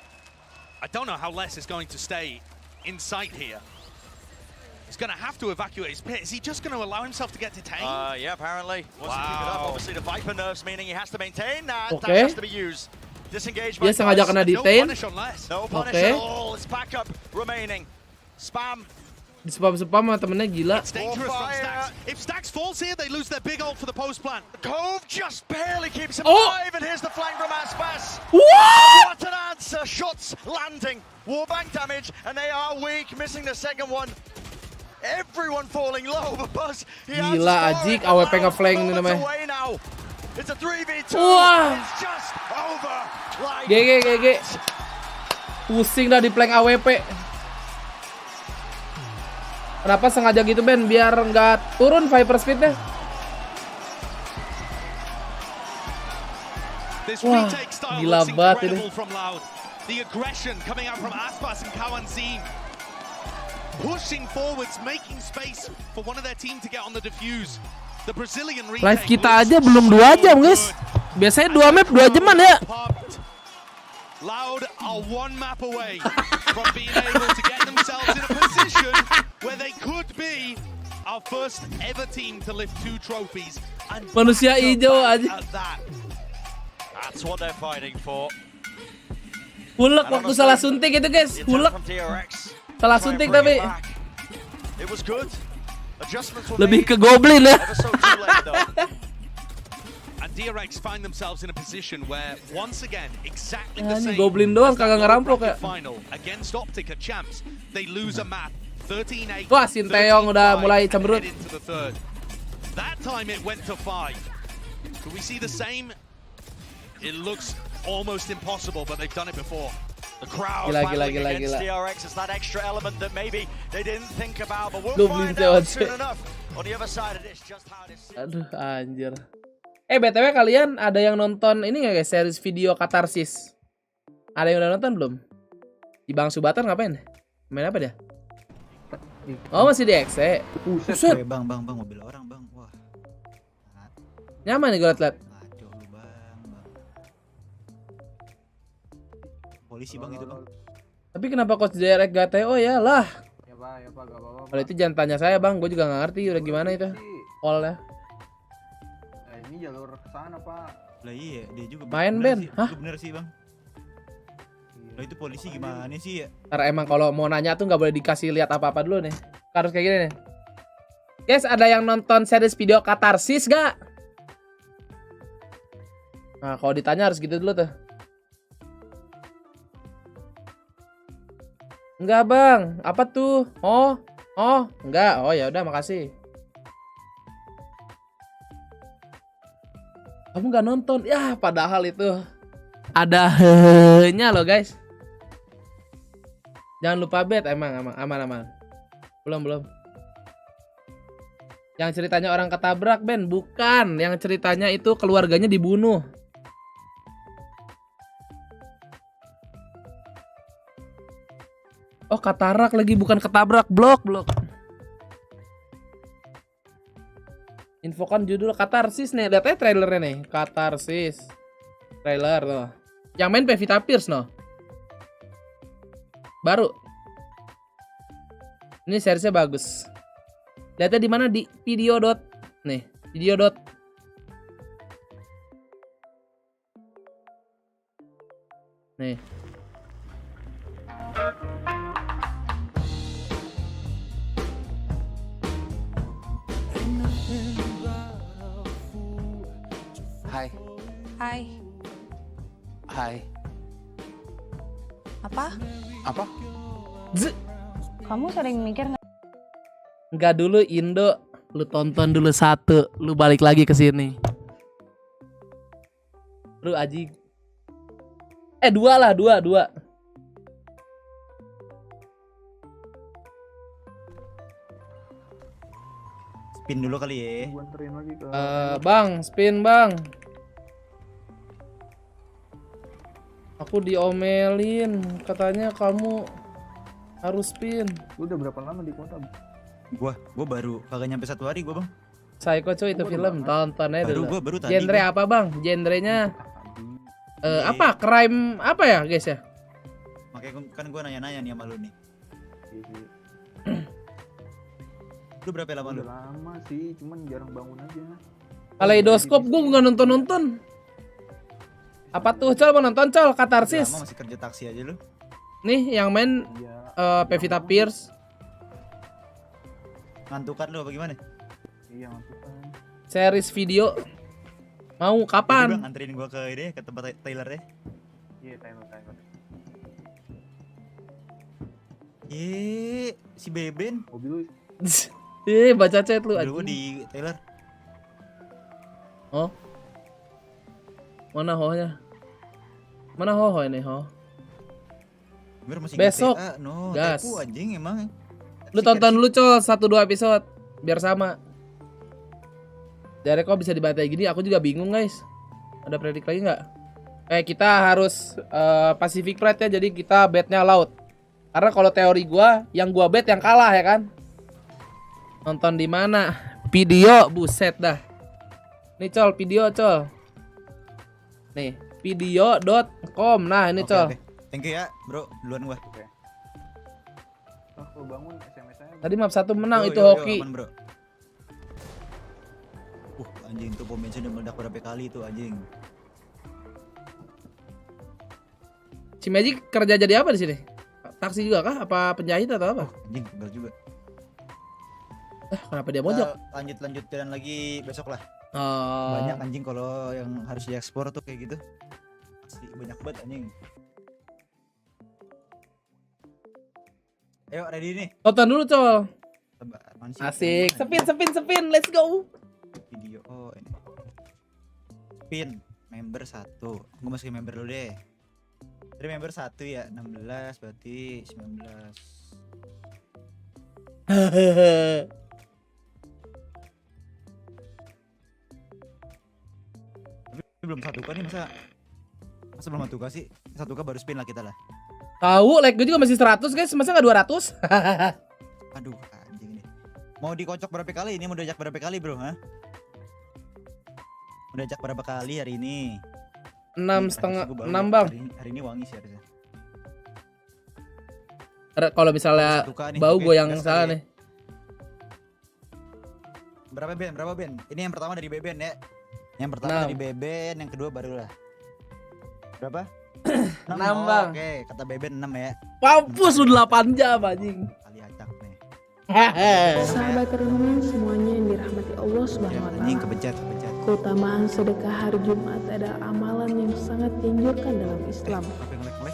S10: I don't know how Les is going to stay in sight here. He's going to have to evacuate his pit. Is he just going to allow himself to get detained?
S9: Yeah, apparently. Once he keep it up, obviously the Viper nerfs, meaning he has to maintain that.
S1: Okay.
S9: That has to be used. Disengage by
S1: Dia sengaja kena
S10: No
S1: detain.
S10: punish on Les.
S9: No punish
S1: Okay.
S9: at all. It's backup remaining. Spam.
S1: Di spam-spam sama temennya gila.
S10: It's dangerous from Stacks. If Stacks falls here, they lose their big ult for the post plant.
S9: The Cove just barely keeps him
S1: Oh!
S9: alive, and here's the flank from Aspas.
S1: What?
S9: What an answer! Shots landing. Warbank damage, and they are weak, missing the second one. Everyone falling low, but Buzz, he has
S1: Gila, Ajik, AWP nge-flank ini namanya.
S9: away now. It's a 3v2.
S1: Wah.
S9: It's just over. Like
S1: GG. Pusing dah di plank AWP. Kenapa sengaja gitu Ben? Biar nggak turun Viper speednya.
S10: This
S1: Wah,
S10: retake style
S1: gila
S10: looks
S1: banget ini.
S10: incredible from Loud. The aggression coming out from Aspas and Kawanzin. Pushing forwards, making space for one of their team to get on the defuse. The Brazilian retake.
S1: Live kita aja belum 2 jam guys. Biasanya 2 map 2 jaman ya.
S10: Loud are one map away from being able to get themselves in a position where they could be our first ever team to lift 2 trophies. And
S1: Manusia hijau aja.
S9: That's what they're fighting for.
S1: Hulek waktu salah suntik itu guys. Hulek. Salah suntik tapi.
S9: It was good. Adjustments were
S1: Lebih
S9: made.
S1: ke goblin ya.
S9: Ever so too late, though.
S10: And DRX find themselves in a position where once again exactly
S1: Ya,
S10: the
S1: ini
S10: same
S1: goblin doang
S10: as that
S1: kagak
S10: low
S1: ngerampok
S10: bracket
S1: ya.
S10: final against Optic at Champs. They lose a map 13-8.
S1: Wah, Sinteyong udah mulai cemberut.
S10: Into the third. That time it went to 5. Could we see the same? It looks almost impossible, but they've done it before.
S9: The crowd
S1: Gila,
S9: battling
S1: gila,
S9: against
S1: gila.
S9: DRX. It's that extra element that maybe they didn't think about, but we'll
S1: Goblin
S9: find out
S1: tewas.
S9: soon enough on the other side of this just how this.
S1: Aduh anjir. BTW kalian ada yang nonton ini nggak guys, series video Katarsis? Ada yang udah nonton belum? Di Bang Subatar ngapain? Main apa dia? Oh masih di XE. Buset.
S16: Bang, mobil orang bang. Wah.
S1: Nyaman nih gue liat.
S16: Aduh bang. Polisi bang itu bang.
S1: Tapi kenapa coach DRX GTO ya lah?
S13: Ya pak, gak apa-apa.
S1: Kalau itu jangan tanya saya bang, gue juga nggak ngerti udah gimana itu. Call-nya.
S13: Ini jalur ke sana pak.
S16: Lah iya, dia juga.
S1: Main
S16: bener
S1: Ben,
S16: sih,
S1: hah?
S16: bener sih bang. Lah itu polisi gimana sih ya?
S1: Karena emang kalau mau nanya tuh nggak boleh dikasih lihat apa-apa dulu nih. Harus kayak gini nih. Guys, ada yang nonton series video Katarsis gak? Nah, kalau ditanya harus gitu dulu tuh. Enggak bang, apa tuh? Oh, enggak. Oh ya udah, makasih. Kamu nggak nonton? Ya, padahal itu ada henya loh guys. Jangan lupa bet, emang aman. Belum. Yang ceritanya orang ketabrak Ben, bukan. Yang ceritanya itu keluarganya dibunuh. Oh katarak lagi, bukan ketabrak, blok. Infokan judul Katarsis nih, lihat aja trailernya nih, Katarsis. Trailer tuh. Yang main Pevita Pierce no. Baru. Ini seriesnya bagus. Lihatnya di mana, di video dot. Nih, video dot. Nih.
S17: Hai.
S18: Apa?
S17: Kamu sering mikir nggak?
S1: Enggak dulu Indo, lu tonton dulu 1, lu balik lagi ke sini. Bro Aji. 2 lah, 2.
S16: Spin dulu kali ya.
S13: Gua anterin lagi ke
S1: Bang, spin bang. Aku diomelin, katanya kamu harus spin.
S13: Lu udah berapa lama di kota?
S16: Gua baru kagak nyampe 1 hari gua bang.
S1: Psycho cuy itu film, tonton aja dulu.
S16: Gua baru tadi.
S1: Genre apa bang? Genrenya apa? Crime apa ya guys ya?
S16: Makanya kan gua nanya-nanya nih sama lu nih. Lu berapa lama lu?
S13: Udah lama sih, cuman jarang bangun aja.
S1: Kaleidoskop gua nggak nonton. Apa tuh Col, mau nonton Col, Katarsis.
S16: Lama masih kerja taksi aja lu.
S1: Nih yang main Pevita Pierce.
S16: Ngantukan lu apa gimana?
S13: Iya ngantukan.
S1: Series video. Mau kapan?
S16: Jadi bang anterin gua ke ini, ke tempat Taylor deh.
S13: Iya Taylor.
S16: Si Beben.
S13: Mobil lu.
S1: Baca chat lu
S16: aja. Gua di Taylor.
S1: Oh. Mana hohnya? Mana hoho ini ho?
S16: Masih
S1: besok
S16: GTA, no,
S1: gas.
S16: tepu anjing emang.
S1: Lu tonton dulu Col 1-2 episode biar sama. Dari kok bisa dibantai gini, aku juga bingung guys. Ada predik lagi nggak? Kita harus Pacific Pride ya, jadi kita betnya laut. Karena kalau teori gua, yang gua bet yang kalah ya kan. Nonton di mana? Video, buset dah. Nih Col, video Col. Nih, video.com. Nah, ini Col.
S16: Okay. Thank you ya, bro. Duluan gua.
S12: Aku bangun SMS-nya.
S1: Tadi map 1 menang itu hoki.
S16: Aman, bro. Anjing tuh pom bensin udah meledak berapa kali itu anjing.
S1: Si Magic kerja jadi apa di sini? Taksi juga kah? Apa penjahit atau apa?
S16: Anjing, enggak juga.
S1: Kenapa dia mojok?
S16: Lanjut jalan lagi besok lah.
S1: Oh.
S16: Banyak anjing kalau yang harus diekspor tuh kayak gitu. Asli banyak banget anjing. Ayo ready nih.
S1: Tonton dulu Col.
S16: Asik.
S1: Sepin, let's go.
S16: Video ini. Pin member 1. Gue masukin member dulu deh. Dari member 1 ya 16 berarti 19. Tapi belum 1K nih, masa belum 1K sih? 1K baru spin lah kita lah.
S1: Tahu, like gue juga masih 100 guys, masa nggak 200?
S16: Aduh, anjing ini. Mau dikocok berapa kali ini? Mau diajak berapa kali bro? Hah? Mau diajak berapa kali hari ini?
S1: 6,5 bang.
S16: Hari ini wangi sih harusnya.
S1: Kalau misalnya bau gue yang salah nih.
S16: Berapa Ben? Ini yang pertama dari Beben ya. Yang pertama dari Beben, yang kedua barulah. Berapa?
S1: 6 bang.
S16: Oke, kata Beben 6 ya.
S1: Mampus lu 8 jam anjing.
S16: Kali acak nih.
S17: Sahabat renungan semuanya yang dirahmati Allah Subhanahu wa
S16: Anjing
S17: taala.
S16: kepencet.
S17: Keutamaan sedekah hari Jumat adalah amalan yang sangat dianjurkan dalam Islam,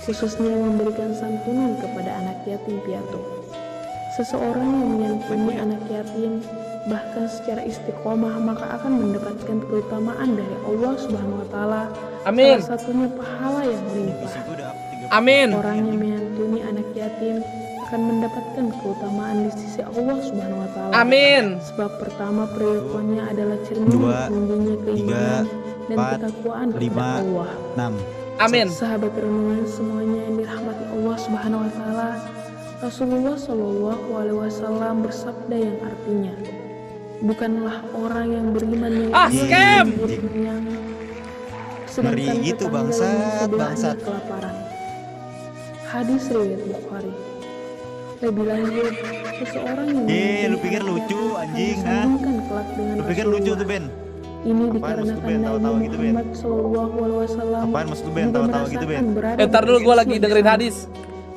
S17: khususnya memberikan santunan kepada anak yatim piatu. Seseorang yang menyantuni anak yatim bahkan secara istiqomah maka akan mendapatkan keutamaan dari Allah Subhanahu wa taala.
S1: Amin.
S17: Salah satunya pahala yang melimpah.
S1: Amin.
S17: Orang yang menyantuni anak yatim akan mendapatkan keutamaan di sisi Allah Subhanahu wa taala.
S1: Amin.
S17: Sebab pertama perilakuannya adalah cermin tingginya keimanan dan ketakwaan kepada Allah.
S16: 6.
S1: Amin.
S17: Sahabat renungan semuanya yang dirahmati Allah Subhanahu wa taala. Rasulullah Shallallahu alaihi wasallam bersabda yang artinya, bukanlah orang yang beriman yang
S1: scam.
S17: Sedangkan
S16: gitu
S17: bangsat
S16: bangsat.
S17: Kelaparan. Hadis riwayat Bukhari. Lebih lanjut, seseorang yang
S16: lu pikir lucu anjing, ha?
S17: kelak dengan
S16: Lu pikir lucu tuh Ben?
S17: Ini dikarenakan Nabi Muhammad Shallallahu alaihi wasallam.
S16: Apaan maksud lu Ben? Tawa-tawa gitu Ben?
S1: Ntar dulu gue lagi dengerin hadis.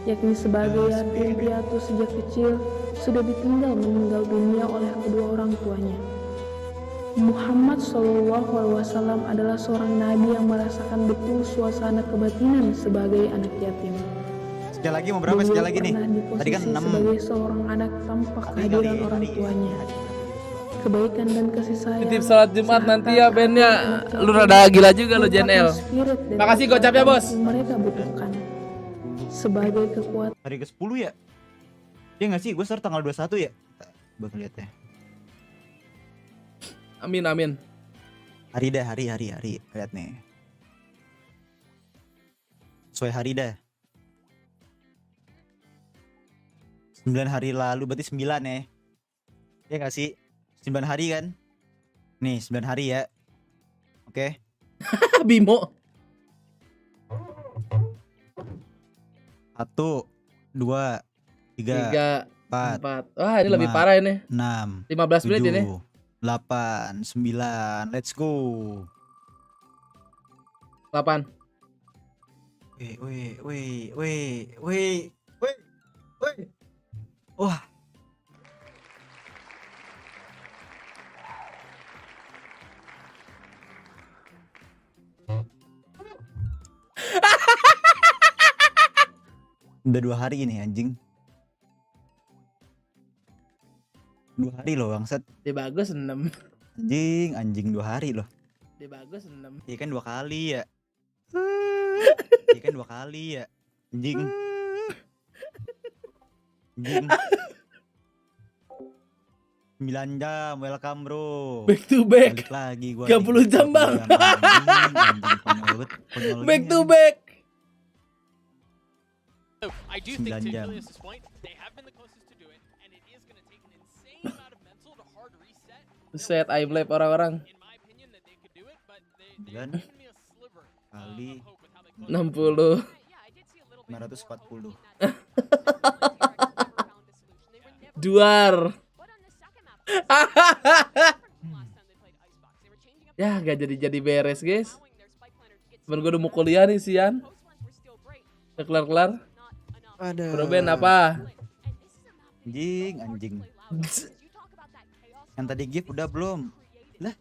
S17: Yakni sebagai yatim piatu sejak kecil sudah ditinggal meninggal dunia oleh kedua orang tuanya. Muhammad Shallallahu alaihi wasallam adalah seorang nabi yang merasakan betul suasana kebatinan sebagai anak yatim.
S16: Sekali lagi mau berapa? Sekali lagi nih. Tadi kan 6.
S17: Sebagai seorang anak tanpa kehadiran orang tuanya. Kebaikan dan kasih sayang.
S1: Titip salat Jumat nanti ya Ben ya. Lu rada gila juga lu JNL. Makasih gocapnya bos.
S17: Mereka butuhkan sebagai kekuatan.
S16: Hari ke-10 ya? Iya nggak sih? Gue start tanggal 21 ya? Gue ngeliat ya.
S1: Amin.
S16: Hari. Lihat nih. Sesuai hari dah. 9 hari lalu berarti 9 ya. Iya nggak sih? 9 hari kan? Nih 9 hari ya. Oke.
S1: Bimo.
S16: 1, 2, 3, 4.
S1: Wah ini lebih parah ini.
S16: 6,
S1: 15 menit ini.
S16: 8, 9, let's go.
S1: 8.
S16: Weh. Wah. Udah 2 hari ini anjing. 2 hari loh bangsat.
S1: Dia bagus 6.
S16: Anjing 2 hari loh.
S1: Dia bagus 6.
S16: Iya kan 2 kali ya. Anjing. 9 jam, welcome bro.
S1: Back to back.
S16: Balik lagi gua.
S1: 30 jam bang. Back to back.
S11: I do think to Julius's point, they have been the closest to do it, and it is going to take an insane amount of mental to hard reset.
S1: Set I blame orang-orang.
S11: In my opinion, that they could do it, but they
S16: Dan
S11: given me a sliver
S16: kali
S11: of hope with how they
S1: 60.
S16: 940.
S1: Duar. Ya gak jadi beres guys. Cuman gue udah mau kuliah nih sian. Udah kelar-kelar.
S16: Aduh.
S1: Bro Ben apa?
S16: Anjing. Yang tadi gift udah belum? Lah,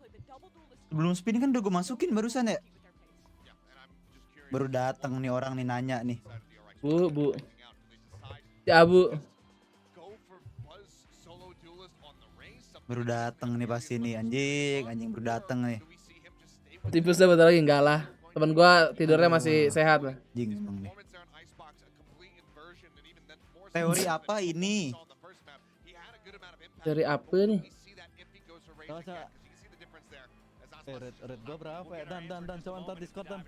S16: sebelum spin kan udah gue masukin barusan ya. Baru datang nih orang nih nanya nih.
S1: Bu. Ya bu.
S16: Baru datang nih pasti nih anjing baru datang nih.
S1: Tipis dah bentar lagi enggak lah. Temen gua tidurnya masih sehat lah.
S16: Anjing emang nih. Teori apa ini?
S1: Teori apa nih?
S12: Red gua berapa ya? Dan coba ntar Discord dan.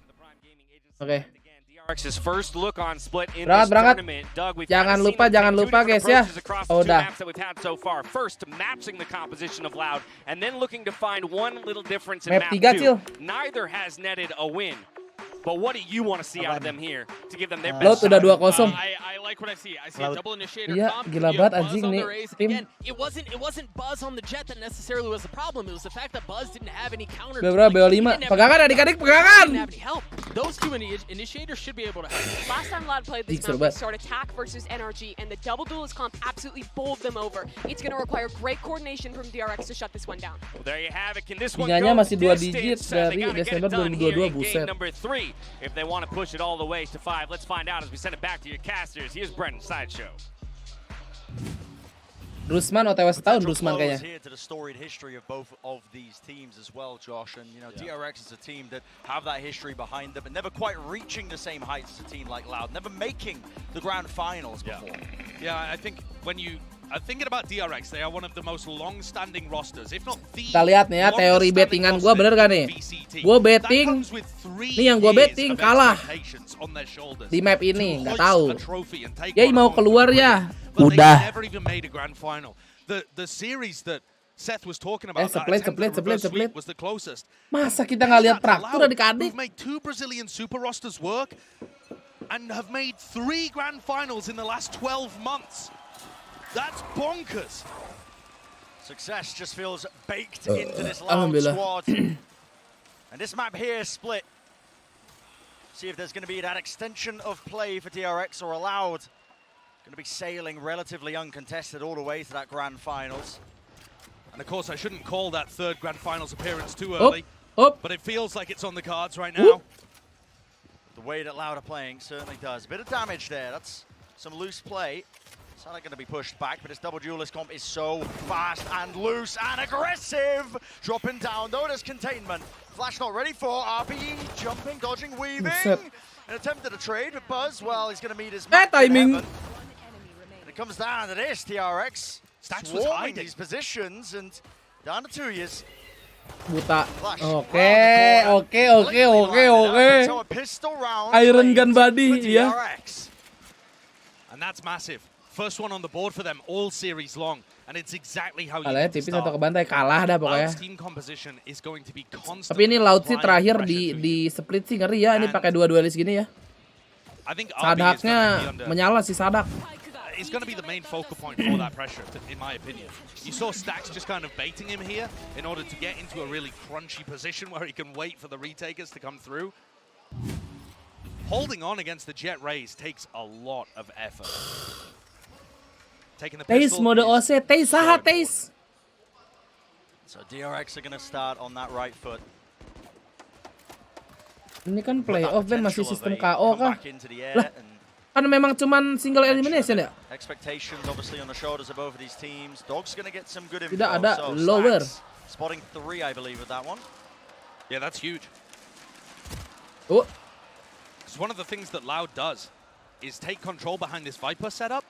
S1: Oke.
S6: DRX's first look on split in
S1: Berangkat,
S6: this
S1: berangkat.
S6: tournament. Doug, we've
S1: Jangan
S6: kinda
S1: lupa,
S6: seen
S1: jangan
S6: two
S1: lupa
S6: different
S1: guys ya.
S6: approaches across the
S1: Oh,
S6: two
S1: udah.
S6: maps that we've had so far. First, matching the composition of Loud, and then looking to find one little difference in
S1: Map
S6: map
S1: 3,
S6: 2.
S1: Cil.
S6: Neither has netted a win. But what do you want to see out of them here to give them their
S1: Loud
S6: best
S1: udah
S6: shot?
S1: 2-0.
S11: I like what I see. I see a double initiator
S1: Iya,
S11: comp.
S1: gila
S11: You
S1: banget
S11: have
S1: anjing
S11: Buzz on
S1: nih
S11: the raise.
S1: tim.
S11: Again, it wasn't Buzz on the jet that necessarily was the problem. It was the fact that Buzz didn't have any counter.
S1: Berapa BO5? Pegangan adik-adik, pegangan.
S11: Didn't have any help. Those two initiators should be able to help.
S8: Last time Loud played this
S1: Seru
S8: map, we
S1: banget.
S8: start attack versus NRG, and the double duelist comp absolutely bowled them over. It's going to require great coordination from DRX to shut this one down.
S6: Well, there you have it. Can this one
S1: Tinggalnya
S6: go
S1: masih 2
S6: distance?
S1: digit
S6: They
S1: dari
S6: gotta get it
S1: Desember
S6: done here
S1: 2022,
S6: in
S1: buset.
S6: game number 3 if they want to push it all the way to 5. Let's find out as we send it back to your casters. Here's Brendan Sideshow.
S1: Rusman OTW setahun Rusman
S9: Close
S1: kayaknya.
S9: here to the storied history of both of these teams as well, Josh. And you know, DRX is a team that have that history behind them, but never quite reaching the same heights as a team like Loud, never making the grand finals before.
S10: Yeah, I think when you are thinking about DRX, they are one of the most long-standing rosters, if not the.
S1: Kita lihat nih ya teori bettingan gua bener gak nih? Gua betting, nih yang gua betting kalah di map ini, nggak tahu. Ya mau keluar ya. Udah.
S10: Never even made a grand final. The series that Seth was talking about,
S1: Split.
S10: was the closest.
S1: Masa kita nggak lihat traktor adik-adik?
S10: Who've made 2 Brazilian super rosters work and have made 3 grand finals in the last 12 months. That's bonkers.
S9: Success just feels baked into this Loud squad. And this map here is split. See if there's going to be that extension of play for DRX or Loud. Going to be sailing relatively uncontested all the way to that grand finals.
S10: And of course, I shouldn't call that 3rd grand finals appearance too early, but it feels like it's on the cards right now.
S9: The way that Loud are playing certainly does. A bit of damage there. That's some loose play. It's not going to be pushed back, but his double duelist comp is so fast and loose and aggressive. Dropping down, though, there's containment. Flash not ready for RPE, jumping, dodging, weaving. An attempt at a trade with Buzz. Well, he's going to meet his match in heaven. And it comes down to this, TRX.
S10: Stacks was
S9: Swarming
S10: hiding
S9: these positions and down to 2 years.
S1: Buta. Oke. Iron Gun Body, ya.
S10: And that's massive. First one on the board for them all series long, and it's exactly how you
S1: Kalahnya
S10: need to
S1: tipis atau
S10: start.
S1: kebantai, kalah dah pokoknya.
S10: Loud's team composition is going to be
S1: Tapi
S10: constantly
S1: ini Loud sih
S10: applying
S1: terakhir
S10: pressure to
S1: di split sih ngeri ya. Ini pakai 2 duelis gini ya.
S10: I think RB is
S1: Sadaknya
S10: gonna be under-
S1: menyala si Sadak.
S10: It's going to be the main focal point for that pressure, in my opinion. You saw Stacks just kind of baiting him here in order to get into a really crunchy position where he can wait for the retakers to come through. Holding on against the Jet Rays takes a lot of effort. Taking the
S1: Teis
S10: pistol
S1: mode
S10: is
S1: OC, Teis saha Teis.
S9: So DRX are going to start on that right foot.
S1: Ini kan playoff Ben masih sistem KO kah?
S9: Back into the
S1: Lah,
S9: air and
S1: kan memang cuman single elimination ya?
S9: expectations obviously on the shoulders of both of these teams. Dog's going to get some good info.
S1: Tidak ada
S9: so
S1: lower.
S9: Stacks spotting 3, I believe, with that one.
S10: Yeah, that's huge.
S1: Oh.
S10: Because one of the things that Loud does is take control behind this Viper setup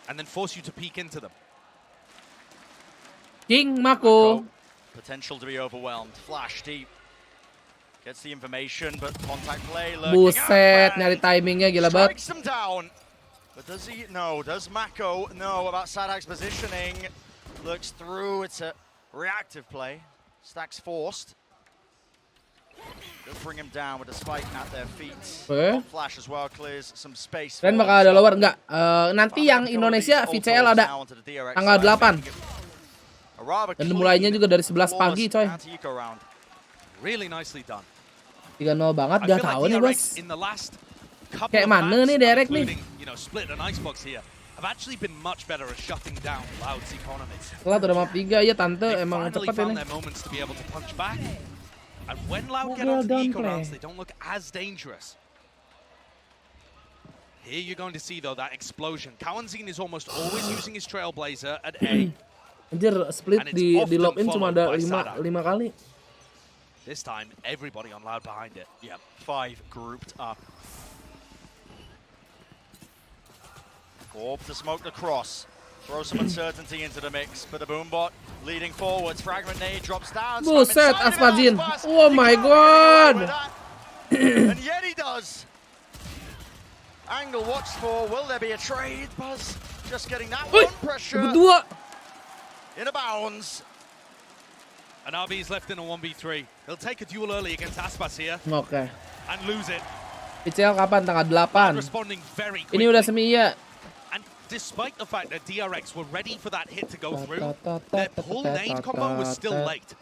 S10: and then force you to peek into them.
S1: King Mako.
S9: Potential to be overwhelmed. Flash deep. Gets the information, but contact play lurking.
S1: Buset, nyari timingnya gila banget.
S9: Strikes him down. But does he? No. Does Mako know about Sadak's positioning? Looks through. It's a reactive play. Stack's forced. They'll bring him down with a spike at their feet. Flash as well clears some space.
S1: Dan bakal ada lower enggak? Nanti yang Indonesia VCL ada tanggal 8. Dan mulainya juga dari 11 pagi, coy.
S10: Really nicely done.
S1: 3-0 banget, gak tahu nih, Bos. Kayak mana nih Derek nih?
S10: Split and Icebox here have actually been much better at shutting down Loud's economy.
S1: Setelah udah map 3 ya tante emang cepat ini.
S10: And when Loud get onto the eco rounds, they don't look as dangerous. Here you're going to see though that explosion. Kawanzin is almost always using his Trailblazer at A.
S1: Anjir, split di lock in cuma ada 5 kali.
S10: This time everybody on Loud behind it.
S9: Yep, 5 grouped up. Orb to smoke the cross. Throw some uncertainty into the mix, but the Boombot leading forwards. Fragment nade drops down.
S1: Buset, Aspazin. Oh my god.
S9: And yet he does. Angle watched for. Will there be a trade? Buzz just getting that one pressure.
S1: Berdua.
S9: In a bounds.
S10: And RB's left in a 1v3. He'll take a duel early against Aspas here.
S1: Oke.
S10: And lose it.
S1: VCL kapan? Tanggal 8.
S10: Responding very
S1: Ini
S10: quickly.
S1: udah semia.
S10: Despite the fact that DRX were ready for that hit to go through, their pull nade combo was still late.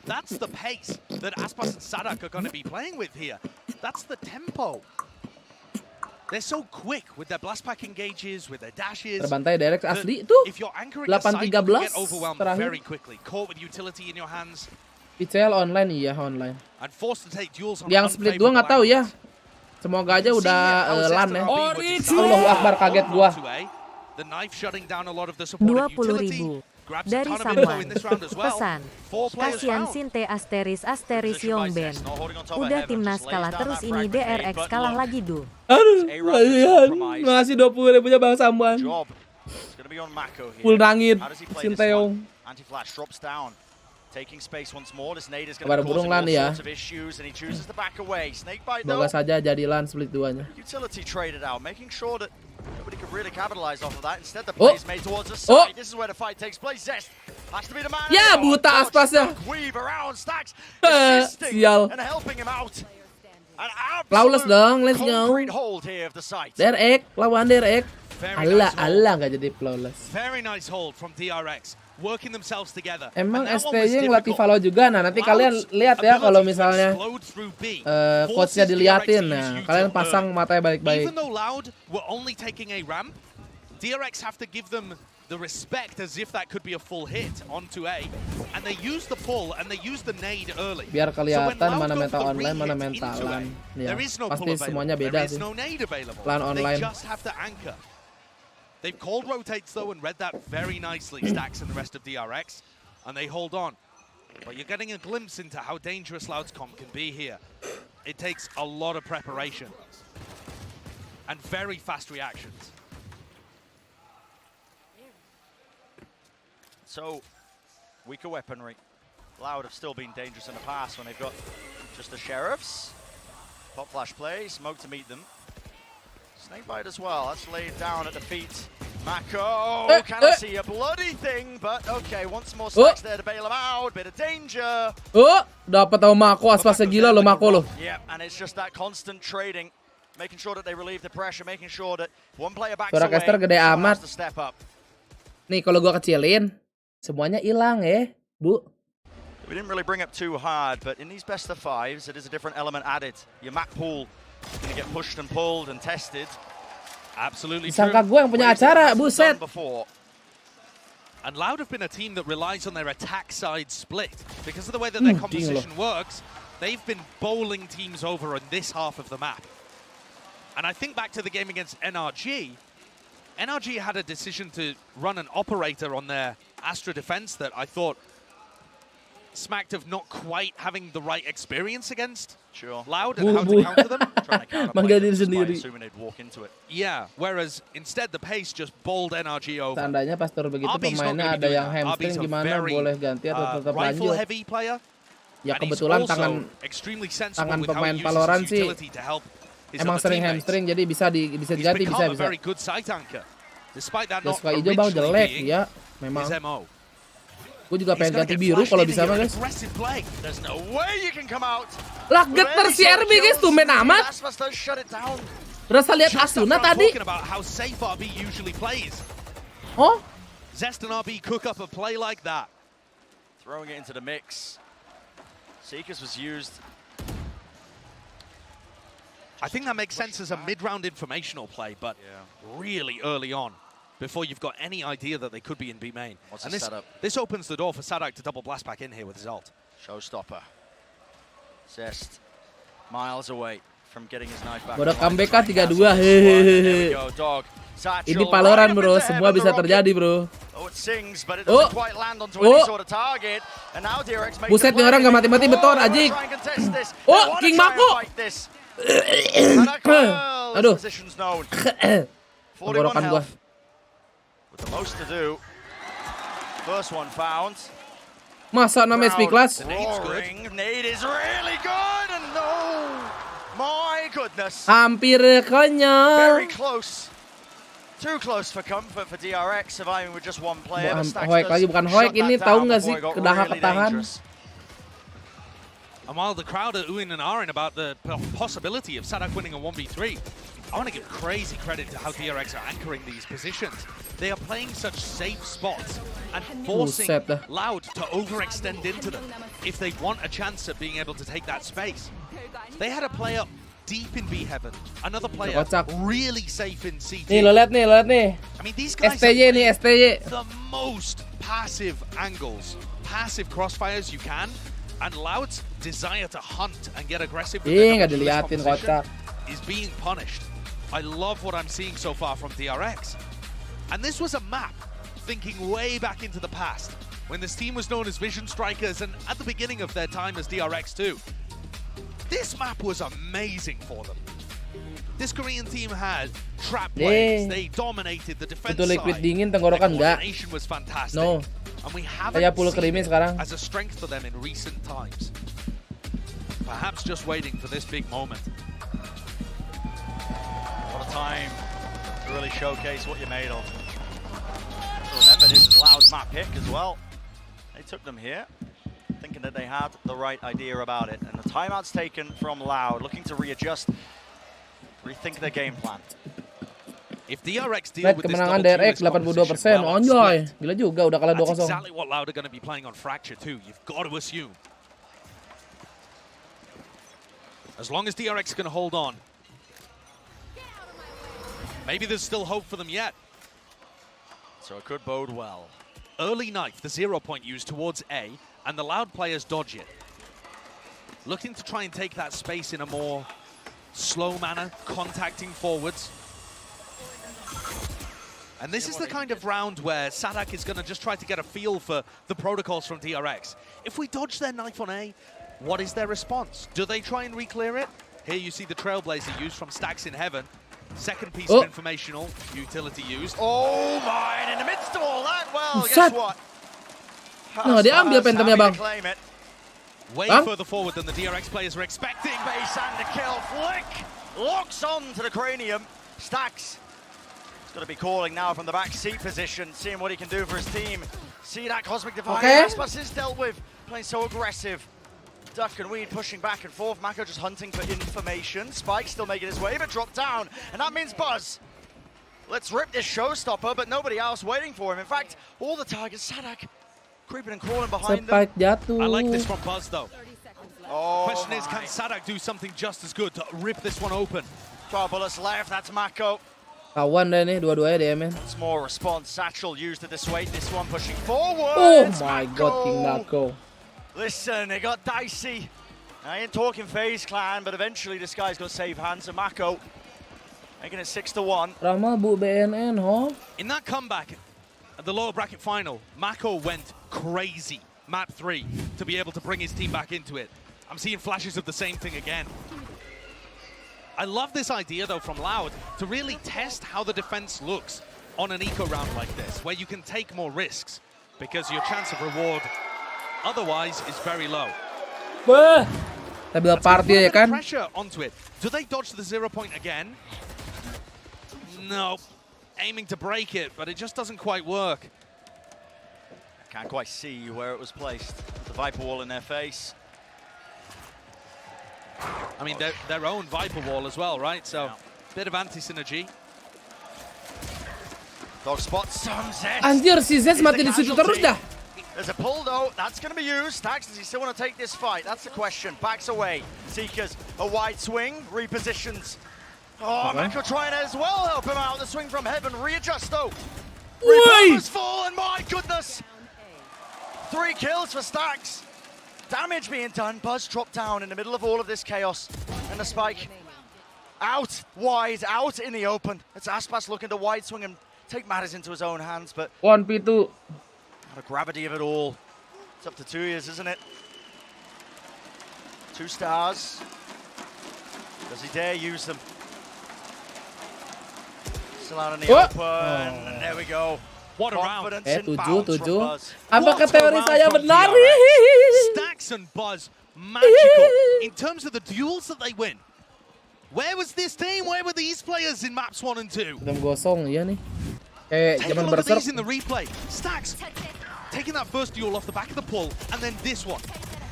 S10: That's the pace that Aspas and Sadak are going to be playing with here. That's the tempo. They're so quick with their blast pack engages, with their dashes.
S1: Terbantai Derek asli tuh.
S10: If you're anchoring a site, you can
S1: 8-13
S10: get overwhelmed very quickly. Caught with utility in your hands.
S1: VCL online, iya online.
S10: And forced to take duels on
S1: Yang split 2 nggak tahu ya. Semoga aja udah LAN ya. Allahu Akbar, kaget gua.
S18: 20.000 dari Samuan. Pesan, kasihan Sinte asteris Yongben. Udah timnas kalah terus ini DRX kalah lagi du.
S1: Aduh, kasihan. Masih 20.000-nya Bang Samuan. Full nangit, Sinteyong.
S9: Anti-flash drops down. Taking space once more. This nade is going
S1: Kabar
S9: to
S1: burung
S9: cause
S1: LAN
S9: all
S1: ya.
S9: sorts of issues and he chooses to back away. Snakebite though.
S1: Semoga saja jadi LAN split 2-nya.
S9: Utility traded out, making sure that nobody could really capitalize off of that. Instead the play is made towards the side. This is where the fight takes place. Zest has to be the man.
S1: Ya, buta Aspasnya.
S9: Weave around Stacks.
S1: Sial.
S9: And helping him out.
S1: Flawless dong, let's go.
S9: Concrete hold here of the site.
S1: DRX lawan DRX. Allah nggak jadi flawless.
S10: Very nice hold from DRX. Working themselves together.
S1: Emang STJ ngelatih Valo juga. Nah, nanti kalian lihat ya kalau misalnya coachnya diliatin. Nah, kalian pasang matanya baik-baik.
S10: Even though Loud were only taking a ramp, DRX have to give them the respect as if that could be a full hit onto A. And they use the pull and they use the nade early.
S1: Biar kelihatan mana mental online, mana mental LAN. Ya, pasti semuanya beda sih. LAN online.
S10: They've called rotates though and read that very nicely, Stacks and the rest of DRX, and they hold on. But you're getting a glimpse into how dangerous Loud's comp can be here. It takes a lot of preparation and very fast reactions.
S9: So, weaker weaponry. Loud have still been dangerous in the past when they've got just the sheriffs. Pop flash play, smoke to meet them. Snakebite as well, that's laid down at the feet. Mako, cannot see a bloody thing, but okay, once more Stacks there to bail him out, bit of danger.
S1: Dapat tahu Mako, Aspasnya gila lo Mako lo.
S9: Yeah, and it's just that constant trading, making sure that they relieve the pressure, making sure that one player backs
S1: Suara
S9: away,
S1: caster gede amat.
S9: to step up.
S1: Nih kalau gua kecilin, semuanya hilang ya, Bu.
S9: We didn't really bring up too hard, but in these best of fives, it is a different element added. Your map pool is going to get pushed and pulled and tested.
S10: Absolutely true.
S1: Disangka gue yang punya acara, buset.
S10: And Loud have been a team that relies on their attack side split. Because of the way that their composition works, they've been bowling teams over on this half of the map. And I think back to the game against NRG. NRG had a decision to run an operator on their Astra defense that I thought smacked of not quite having the right experience against
S9: Sure.
S10: Loud and how to counter them.
S9: Trying to counterplay
S1: Mangga
S9: them
S1: diri
S9: just by
S1: sendiri.
S9: assuming they'd walk into it.
S10: Yeah, whereas instead the pace just bowled NRG over.
S1: Tandanya pas turun begitu
S10: RB's not
S1: pemainnya
S10: gonna
S1: ada
S10: be
S1: yang
S10: doing that.
S1: hamstring
S10: RB's a
S1: gimana
S10: very,
S1: boleh ganti atau tetap
S10: rifle
S1: lanjut.
S10: heavy player.
S1: Ya
S10: And he's
S1: kebetulan
S10: also
S1: tangan
S10: extremely sensible
S1: tangan
S10: with how
S1: pemain
S10: he uses
S1: Valorant
S10: his
S1: sih
S10: utility to help his
S1: emang
S10: other
S1: sering
S10: teammates.
S1: hamstring jadi bisa
S10: He's
S1: diganti
S10: become a
S1: bisa.
S10: very good sight anchor, despite that
S1: Ya
S10: not
S1: suka hijau bang
S10: originally
S1: jelek
S10: being
S1: ya memang.
S10: his MO.
S1: Gue juga
S10: He's
S1: pengen
S10: gonna
S1: ganti
S10: get
S1: biru
S10: flashed
S1: kalau
S10: in
S1: bisa
S10: here,
S1: mah
S10: an
S1: guys.
S10: aggressive play.
S9: There's no way you can come out.
S1: Lah geter si RB guys tumben amat.
S9: Aspas does shut it down.
S1: Berasa lihat
S10: Just
S1: Asuna
S10: after I'm
S1: tadi.
S10: talking about how safe RB usually plays.
S1: Oh,
S10: Zest and RB cook up a play like that.
S9: Throwing it into the mix. Seekers was used.
S10: I think that makes sense as a mid-round informational play, but really early on, before you've got any idea that they could be in B main.
S9: What's
S10: And
S9: the
S10: this,
S9: setup?
S10: this opens the door for Sadak to double blast back in here with his ult.
S9: Showstopper. Zest. Miles away from getting his knife back.
S1: udah
S9: online.
S1: comeback kan 3-2.
S9: There we
S1: Hehehe.
S9: go, dog. Satchel
S1: Ini
S9: right
S1: Valorant
S9: up
S1: bro,
S9: into
S1: semua
S9: heaven,
S1: bisa
S9: the rocket.
S1: terjadi bro.
S9: Oh, it sings, but it
S1: Oh.
S9: doesn't quite land onto
S1: Oh.
S9: any sort of target. And now DRX makes
S1: Buset
S9: the
S1: nih
S9: play.
S1: orang gak mati-mati beton
S9: Oh,
S1: anjing.
S9: try and contest this.
S1: Oh,
S9: They wanna
S1: King
S9: try and
S1: Mako.
S9: fight this. Well,
S1: Aduh.
S9: position's known. 41
S1: Tenggorokan gua.
S9: health. With the most to do. First one found.
S1: Masa namanya SP class?
S9: Roaring. Nade is really good, and no. My goodness.
S1: Hampir konyol.
S9: Very close. Too close for comfort for DRX, surviving with just one player. But Stax
S1: Hoek
S9: does
S1: lagi bukan Hoek
S9: shut
S1: ini
S9: that
S1: tahu
S9: down
S1: nggak
S9: before
S1: sih
S9: it got
S1: kedahak
S9: really
S1: ketahan.
S9: dangerous.
S10: And while the crowd are oohing and ahhing about the possibility of Sadak winning a 1v3, I want to give crazy credit to how DRX are anchoring these positions. They are playing such safe spots and forcing
S1: Buset dah.
S10: Loud to overextend into them if they want a chance at being able to take that space. They had a player deep in B heaven, another player
S1: Kocak.
S10: really safe in CT.
S1: Nih lo lihat nih,
S10: I mean, these guys
S1: STY nih, STY.
S10: the most passive angles, passive crossfires you can, and Loud's desire to hunt and get aggressive with their
S1: Nggak
S10: number two
S1: diliatin
S10: composition
S1: kocak.
S10: is being punished. I love what I'm seeing so far from DRX. And this was a map thinking way back into the past, when this team was known as Vision Strikers and at the beginning of their time as DRX too. This map was amazing for them. This Korean team had trap plays, they dominated the defense
S1: Itu liquid
S10: side.
S1: dingin
S10: Their
S1: tenggorokan enggak.
S10: coordination was fantastic.
S1: No.
S10: And we haven't
S1: Kayak puluh
S10: seen
S1: krimis
S10: it
S1: sekarang.
S10: as a strength for them in recent times. Perhaps just waiting for this big moment.
S9: What a time to really showcase what you're made of. Remember, this is Loud's map pick as well. They took them here, thinking that they had the right idea about it. And the timeout's taken from Loud, looking to readjust, rethink their game plan.
S10: If DRX deal
S1: Lihat
S10: with this
S1: kemenangan
S10: double
S1: DRX
S10: duelist
S1: 82%.
S10: composition well on
S1: Onjoy.
S10: split,
S1: Gila juga udah kalah
S10: that's
S1: 2-0.
S10: exactly what Loud are going to be playing on Fracture too. You've got to assume. As long as DRX can hold on, maybe there's still hope for them yet.
S9: So it could bode well.
S10: Early knife, the 0 point used towards A, and the Loud players dodge it. Looking to try and take that space in a more slow manner, contacting forwards. And this is the kind of round where Sadak is going to just try to get a feel for the protocols from DRX. If we dodge their knife on A, what is their response? Do they try and re-clear it? Here you see the Trailblazer used from Stacks in Heaven. Second piece of informational utility used.
S9: Oh my, and in the midst of all that, well,
S1: Buset.
S9: guess what?
S1: Nah, dia ambil Phantomnya, Bang.
S9: Claim it.
S10: Way
S1: Bang.
S10: further forward than the DRX players were expecting.
S9: Base and a kill. Flick locks on to the cranium. Stacks. He's got to be calling now from the back seat position, seeing what he can do for his team. See that Cosmic Divide.
S1: Okay.
S9: Aspas is dealt with, playing so aggressive. Duck and Weed pushing back and forth. Mako just hunting for information. Spike still making his way, but dropped down. And that means Buzz. Let's rip this showstopper, but nobody else waiting for him. In fact, all the targets, Sadak, creeping and crawling behind them.
S1: Spike jatuh.
S10: I like this from Buzz though.
S9: Oh,
S10: Question is, can Sadak do something just as good to rip this one open?
S9: 12 bullets left, that's Mako.
S1: Kawan dah nih, dua-duanya dia men.
S9: It's more response. Satchel used to dissuade this one, pushing forward.
S1: Oh
S9: It's
S1: my
S9: Mako.
S1: god, King Mako.
S9: Listen, it got dicey. I ain't talking FaZe Clan, but eventually this guy's got safe hands. And Mako making it 6-1.
S1: Rama bu BNN, ho.
S10: In that comeback at the lower bracket final, Mako went crazy map 3 to be able to bring his team back into it. I'm seeing flashes of the same thing again. I love this idea, though, from Loud to really test how the defense looks on an eco round like this, where you can take more risks because your chance of reward otherwise is very low.
S1: Tabil party ya kan?
S10: Pressure onto it. Do they dodge the 0 point again? No. Aiming to break it, but it just doesn't quite work.
S9: Can't quite see where it was placed. The Viper Wall in their face.
S10: I mean, their own Viper Wall as well, right? So, bit of anti-synergy.
S9: Dog spots some Zest.
S1: Anjir, si Zest mati di situ terus dah.
S9: There's a pull though, that's going to be used. Stax, does he still want to take this fight? That's the question. Backs away. Seekers, a wide swing, repositions. Oh, Mako trying to as well help him out. The swing from heaven, readjust though. Reaper's fallen, my goodness. 3 kills for Stax. Damage being done. Buzz dropped down in the middle of all of this chaos. And the spike out, wide, out in the open. It's Aspas looking to wide swing and take matters into his own hands, but
S1: 1v2.
S9: the gravity of it all. It's up to 2 years, isn't it? 2 stars. Does he dare use them? Still out in the open. And there we go.
S10: What a round.
S1: 7. Apakah teori saya benar?
S10: Stax and Buzz, magical. In terms of the duels that they win. Where was this team? Where were these players in maps 1 and 2?
S1: Udah gosong ya nih.
S10: Take a
S1: Zaman
S10: look at
S1: berserk.
S10: these in the replay. Stax taking that first duel off the back of the pull, and then this one.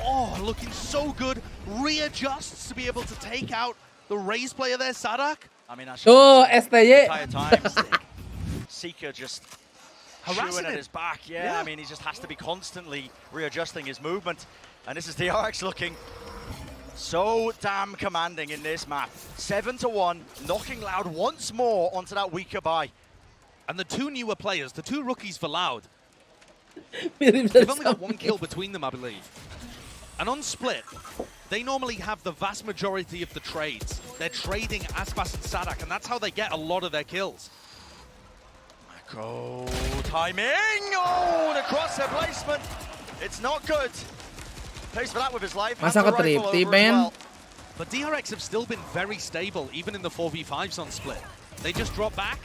S10: Oh, looking so good. Readjusts to be able to take out the Raze player there, Sadak.
S9: I mean, that's
S1: Oh, STY.
S9: entire time. Seeker just
S10: Harassing
S9: chewing at
S10: him.
S9: his back. Yeah, I mean, he just has to be constantly readjusting his movement. And this is DRX looking so damn commanding in this map. 7-1, knocking Loud once more onto that weaker buy.
S10: And the 2 newer players, the 2 rookies for Loud,
S1: Mirip
S10: they've only got
S1: sama.
S10: 1 kill between them, I believe. And on Split, they normally have the vast majority of the trades. They're trading Aspas and Sadak, and that's how they get a lot of their kills.
S9: Go timing! Oh, the crosshair placement. It's not good. Pays for that with his life.
S1: Masa ke-tripti, men?
S10: But DRX have still been very stable, even in the 4v5s on Split. They just drop back.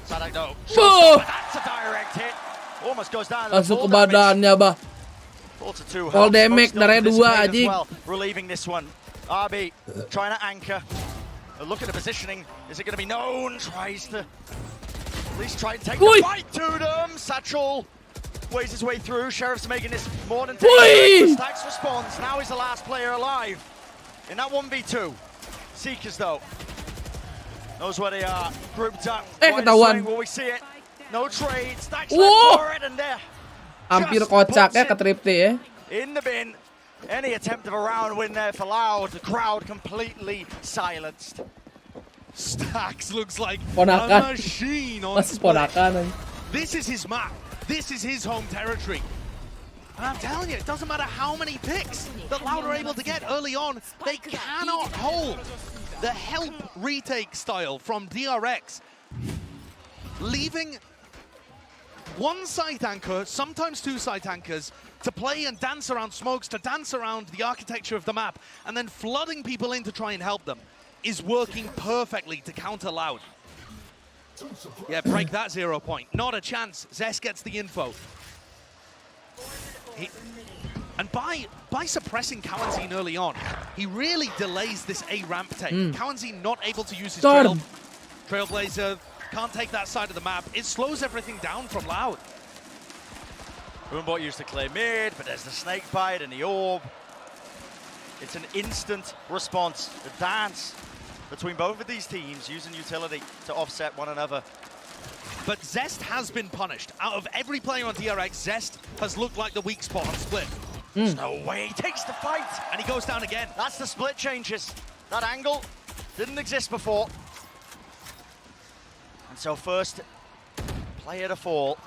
S9: Sadak, no.
S1: Oh!
S9: That's a direct hit. Almost goes down.
S1: Masuk ke badannya, bah.
S9: 4-2.
S1: Fall damage darahnya 2 anjing.
S9: Well, relieving this one. RB trying to anchor. A look at the positioning. Is it going to be known? Tries to at least try and take the fight to them. Satchel weighs his way through. Sheriff's making this more than take. Stax responds. Now he's the last player alive in that 1v2. Seekers though knows where they are. Grouped up.
S1: Ketahuan.
S9: Will we see it? No trade. Stax
S1: Whoa!
S9: for it and there.
S1: Hampir kocak ya ke-tripti ya.
S9: In the bin. Any attempt of a round win there for Loud. The crowd completely silenced.
S10: Stax looks like
S1: Ponakan.
S10: a machine on
S1: Mas
S10: Split.
S1: ponakan.
S10: This is his map. This is his home territory. And I'm telling you, it doesn't matter how many picks that Loud are able to get early on, they cannot hold the help retake style from DRX. Leaving 1 site anchor, sometimes 2 site anchors, to play and dance around smokes, to dance around the architecture of the map, and then flooding people in to try and help them, is working perfectly to counter Loud. Yeah, break that 0 point. Not a chance. Zest gets the info. And by suppressing Kawanzin early on, he really delays this A ramp take. Kawanzin not able to use his Trailblazer, can't take that side of the map. It slows everything down from Loud.
S9: Boombot used to clear mid, but there's the snake bite and the orb. It's an instant response, a dance between both of these teams using utility to offset one another.
S10: But Zest has been punished. Out of every player on DRX, Zest has looked like the weak spot on Split.
S9: There's no way he takes the fight.
S10: And he goes down again.
S9: That's the Split changes. That angle didn't exist before. And so first player to fall.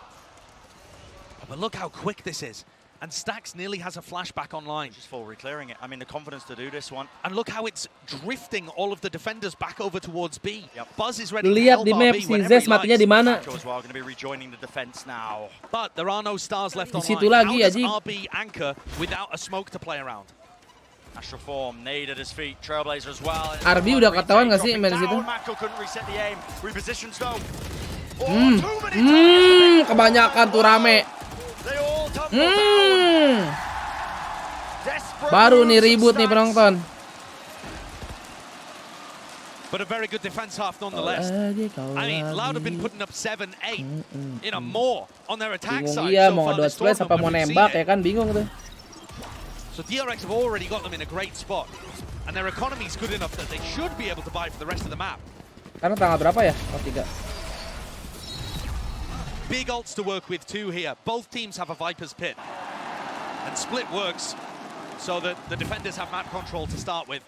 S10: But look how quick this is. And Stax nearly has a flashback online.
S9: Just full reclearing it. I mean, the confidence to do this one.
S10: And look how it's drifting all of the defenders back over towards B. Buzz is ready to
S1: Lihat
S10: help
S1: di map
S10: RB
S1: si
S10: whenever
S1: Zes
S10: he
S1: matinya
S10: likes.
S1: di mana.
S9: As well, going to be rejoining the defense now.
S10: But there are no stars left
S1: Di
S10: online.
S1: situ lagi,
S10: How does
S1: Aji.
S10: RB anchor without a smoke to play around?
S9: Astral form, nade at his feet, Trailblazer as well.
S1: RB udah ketahuan nggak sih main di situ?
S9: Mako couldn't reset the aim. Repositions though.
S1: Kebanyakan tuh rame. Baru nih ribut nih penonton.
S10: But a very good defense half nonetheless. I mean, Loud have been putting up 7, 8 in a more on their attack
S1: Bingung
S10: side.
S1: iya
S10: so
S1: mau
S10: far
S1: dodge
S10: this
S1: splash apa
S10: tournament
S1: mau
S10: when we've
S1: nembak
S10: seen
S1: ya kan, bingung tuh.
S10: So DRX have already got them in a great spot. And their economy is good enough that they should be able to buy for the rest of the map.
S1: Karena tanggal berapa ya? Oh 3.
S10: Big ults to work with too here. Both teams have a Viper's Pit. And split works so that the defenders have map control to start with.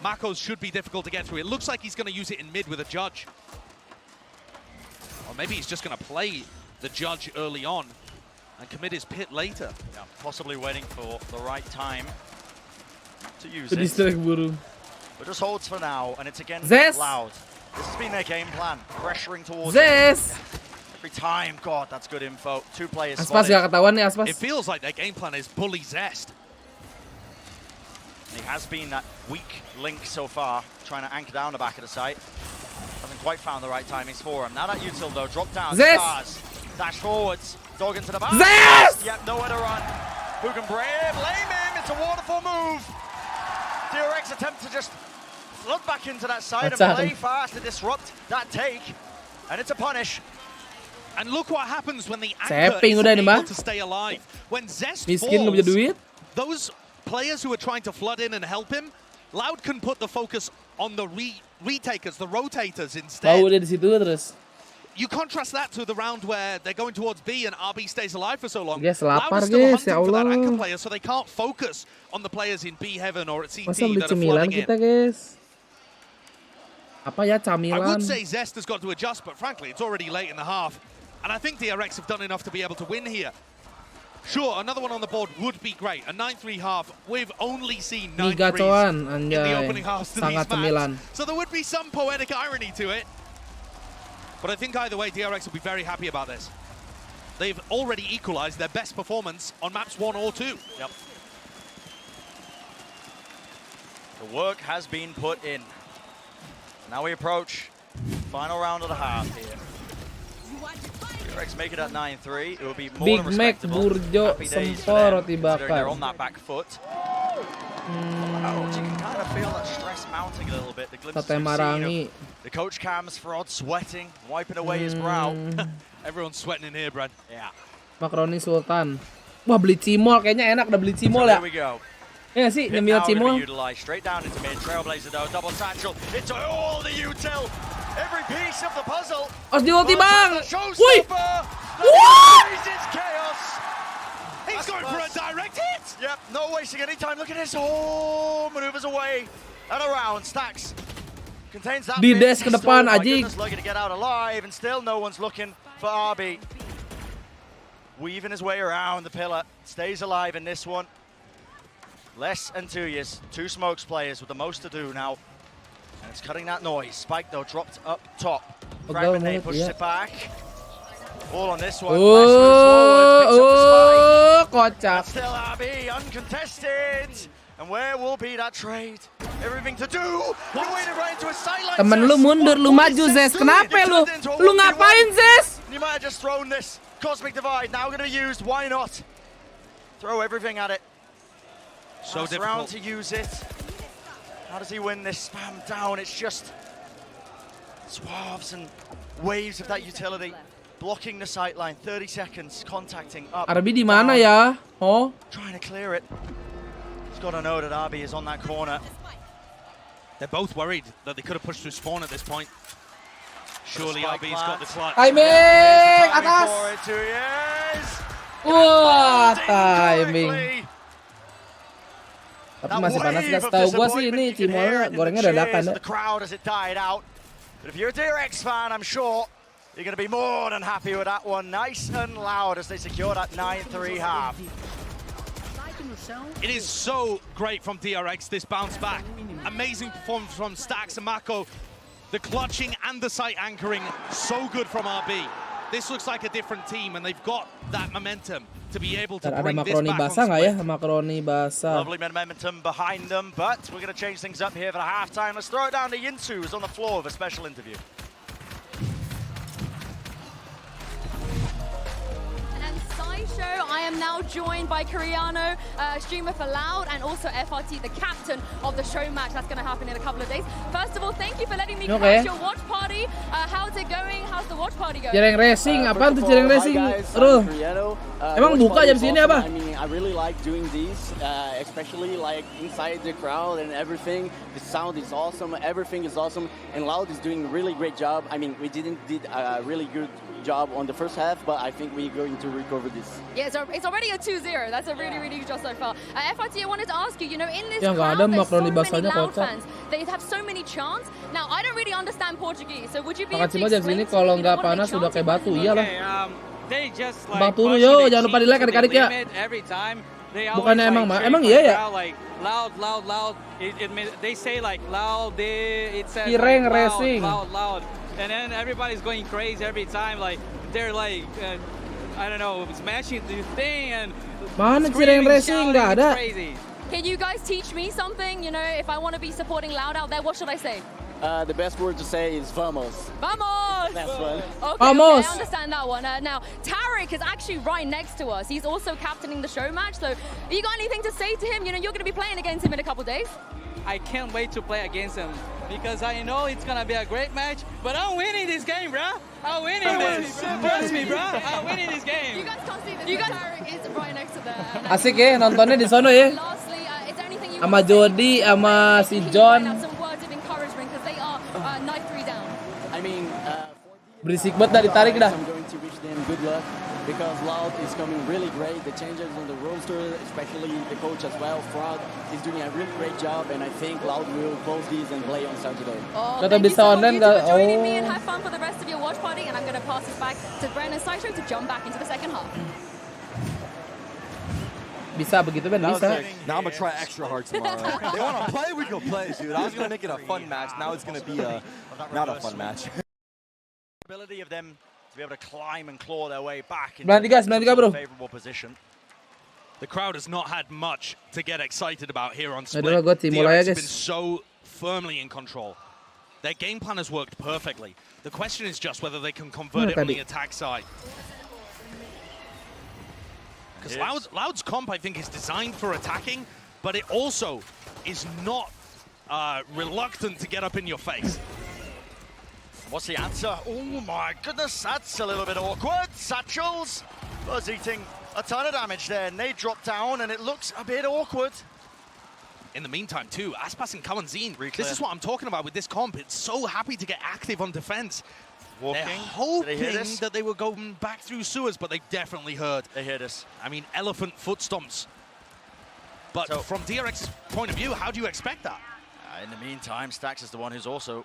S10: Mako's should be difficult to get through. It looks like he's going to use it in mid with a Judge. Or maybe he's just going to play the Judge early on and commit his pit later.
S9: Yeah, possibly waiting for the right time to use it.
S1: Distract buru.
S9: But just holds for now, and it's again
S1: Zes.
S9: Loud. This has been their game plan, pressuring towards
S1: Zes.
S9: every time. God, that's good info. 2 players
S1: Aspas
S9: spotted.
S1: gak ketahuan nih Aspas.
S10: It feels like their game plan is bully Zest.
S9: He has been that weak link so far, trying to anchor down the back of the site. Hasn't quite found the right timings for him. Now that util though, drop down,
S1: Zes.
S9: stars, dash forwards, dog into the back.
S1: Zes.
S9: Yep, nowhere to run. Who can blame him? It's a waterfall move. DRX attempt to just flood back into that side and play fast to disrupt that take. And it's a punish.
S10: And look what happens when the anchor
S1: Sapping
S10: isn't
S1: udah nih,
S10: able
S1: Mbak.
S10: to stay alive. When Zest
S1: Miskin nggak punya duit.
S10: those players who are trying to flood in and help him, Loud can put the focus on the retakers, the rotators instead.
S1: Mau udah di situ terus.
S10: You contrast that to the round where they're going towards B and RB stays alive for so long.
S1: Guys,
S10: Loud
S1: lapar
S10: is still
S1: guys,
S10: hunting
S1: ya
S10: for that anchor
S1: Allah.
S10: player, so they can't focus on the players in B heaven or at CT
S1: Masa beli
S10: that are
S1: cemilan
S10: flooding
S1: kita
S10: in.
S1: guys? Apa ya
S10: I
S1: camilan?
S10: would say Zest has got to adjust, but frankly, it's already late in the half. And I think DRX have done enough to be able to win here. Sure, another one on the board would be great. A 9-3 half, we've only seen 9 threes
S1: Gacoan,
S10: in the
S1: anjay.
S10: opening halves to
S1: Sangat
S10: these
S1: cemilan.
S10: maps. So there would be some poetic irony to it. But I think either way, DRX will be very happy about this. They've already equalized their best performance on maps 1 or 2.
S9: Yep. The work has been put in. Now we approach final round of the half here. DRX make it at 9-3. It will be more
S1: Big
S9: than
S1: Mac,
S9: respectable.
S1: Burjo,
S9: Happy days for
S1: Sempor,
S9: them,
S1: roti
S9: considering they're
S1: bakar.
S9: on that back foot. Oh, you can kind of feel that stress mounting a little bit. The glimpses
S1: Sate
S9: we've
S1: marangi.
S9: seen of the coach Cam's Frod sweating, wiping away his brow.
S10: Everyone's sweating in here, Brad.
S9: Yeah.
S1: Makaroni Sultan. Wah, beli cimol kayaknya enak udah beli cimol
S9: So
S1: ya.
S9: there we go.
S1: Ya nggak sih,
S9: Pit
S1: nyemil
S9: now gonna
S1: cimol.
S9: be utilized straight down into mid. Trailblazer though, double satchel. It's all the util. Every piece of the puzzle.
S1: Harus di ulti bang. Wih.
S9: Showstopper.
S1: What?
S9: It's chaos.
S10: He's going for a direct hit.
S9: Yep, not wasting any time. Look at this. Oh, maneuvers away and around. Stacks contains that.
S1: Di
S9: bit.
S1: dash ke depan,
S9: Oh my
S1: Ajik.
S9: goodness, lucky to get out alive, and still no one's looking for RB. Weaving his way around the pillar, stays alive in this one. Less and 2 years, 2 smokes players with the most to do now. And it's cutting that noise. Spike though dropped up top. Fragment nade pushes it back. All on this one.
S1: Oh, kocak.
S9: Still RB uncontested. And where will be that trade? Everything to do. You waited right into a sideline.
S1: Temen lu mundur, lu maju Zes. Kenapa lu? Lu ngapain Zes?
S9: You might have just thrown this Cosmic Divide. Now going to be used. Why not? Throw everything at it.
S10: So
S9: Last
S10: difficult.
S9: round to use it. How does he win this? Spam down. It's just swaths and waves of that utility. Blocking the sight line. 30 seconds. Contacting up.
S1: RB di mana ya? Oh.
S9: Trying to clear it. He's got to know that RB is on that corner.
S10: They're both worried that they could have pushed through spawn at this point. Surely RB's got the clutch.
S1: Timing atas. Wah, timing. Tapi masih panas guys. Tahu gua sih ini cimolnya gorengnya dadakan.
S9: The crowd as it died out. But if you're a DRX fan, I'm sure You're going to be more than happy with that one. Nice and loud as they secure that 9-3 half.
S10: It is so great from DRX, this bounce back. Amazing performance from Stax and Mako. The clutching and the site anchoring, so good from RB. This looks like a different team, and they've got that momentum to be able to bring this back on split.
S1: Makaroni basah.
S9: Lovely momentum behind them, but we're going to change things up here for the halftime. Let's throw it down to Yinsu, who's on the floor with a special interview.
S19: Show. I am now joined by Koreano, streamer for Loud, and also FRT, the captain of the show match that's going to happen in a couple of days. First of all, thank you for letting me crash your watch party. How's it going? How's the watch party going?
S1: Jareng racing, apaan tuh jareng racing? Ruh. Emang buka jam segini apa?
S20: I mean, I really like doing these, especially like inside the crowd and everything. The sound is awesome, everything is awesome, and Loud is doing a really great job. I mean, we did a really good job on the first half, but I think we're going to recover this.
S19: Yeah, so it's already a 2-0. That's a really, really good job so far. FRT, I wanted to ask you, in this crowd, there's so many Loud fans. They have so many chants. Now, I don't really understand Portuguese, so would you be able to explain to me,
S1: kalau nggak panas sudah kayak batu, iyalah.
S21: They just
S1: Bang turu yo, jangan lupa di-like adik-adik ya. Bukannya emang iya ya?
S21: Loud. They say like loud. It says
S1: Kireng
S21: like,
S1: racing.
S21: Loud. And then everybody's going crazy every time. Like they're like, I don't know, smashing the thing and
S1: Mana Cireng racing nggak ada.
S19: Can you guys teach me something? If I want to be supporting Loud out there, what should I say?
S20: The best word to say is vamos.
S19: Vamos!
S20: That's one.
S19: Okay,
S1: Vamos!
S19: I understand that one. Now, Tarek is actually right next to us. He's also captaining the show match. So, you got anything to say to him? You're going to be playing against him in a couple days.
S21: I can't wait to play against him because I know it's going to be a great match. But I'm winning this game, bro. I'm winning this. Trust me, bro. I'm winning this game.
S19: You guys can't see this. Tarek is right next to the...
S1: Asik ya nontonnya di sono ya.
S19: Lastly, is there anything you
S1: sama Jody, sama si John. Berisik banget dah ditarik dah.
S20: I'm going to wish them good luck because Loud is coming really great. The changes on the roster, especially the coach as well, Frog, is doing a really great job, and I think Loud will close these and play on Saturday.
S19: Thank you so much for joining me and have fun for the rest of your watch party. And I'm going to pass this back to Bren and Saito to jump back into the second half.
S1: Bisa begitu Ben, bisa.
S22: Now I'm gonna try extra hard tomorrow. They want to play, we go play, dude. I was gonna make it a fun match. Now it's gonna be not a fun match.
S9: Ability of them to be able to climb and claw their way back into
S1: 93 bro.
S9: a favorable position.
S10: The crowd has not had much to get excited about here on Split.
S1: Gue
S10: DRX has been so firmly in control. Their game plan has worked perfectly. The question is just whether they can convert it on the attack side. Because Loud's comp, I think, is designed for attacking, but it also is not reluctant to get up in your face.
S9: What's the answer? Oh my goodness, that's a little bit awkward. Satchels was eating a ton of damage there, and they drop down, and it looks a bit awkward.
S10: In the meantime, too, Aspas and Kawanzin, this is what I'm talking about with this comp. It's so happy to get active on defense.
S9: Walking.
S10: They're hoping
S9: Did they hear this?
S10: that they were going back through sewers, but they definitely heard.
S9: They heard us.
S10: I mean, elephant foot stomps. But from DRX's point of view, how do you expect that?
S9: In the meantime, Stax is the one who's also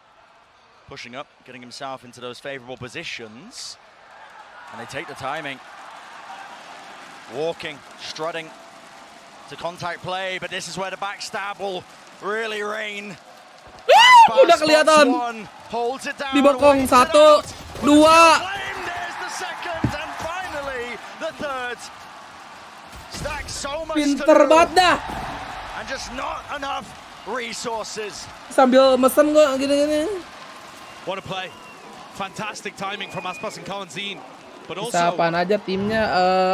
S9: pushing up, getting himself into those favorable positions. And they take the timing. Walking, strutting to contact play, but this is where the backstab will really rain.
S1: Udah kelihatan.
S9: Holds it down.
S1: DBangkongS 1, 2.
S9: There's the second and finally the third. Stax so much
S1: Pinter banget dah.
S9: and just not enough resources.
S1: Sambil mesen kok gini-gini.
S10: What a play. Fantastic timing from Aspas and Kawanzin. But
S1: Bisa apaan aja timnya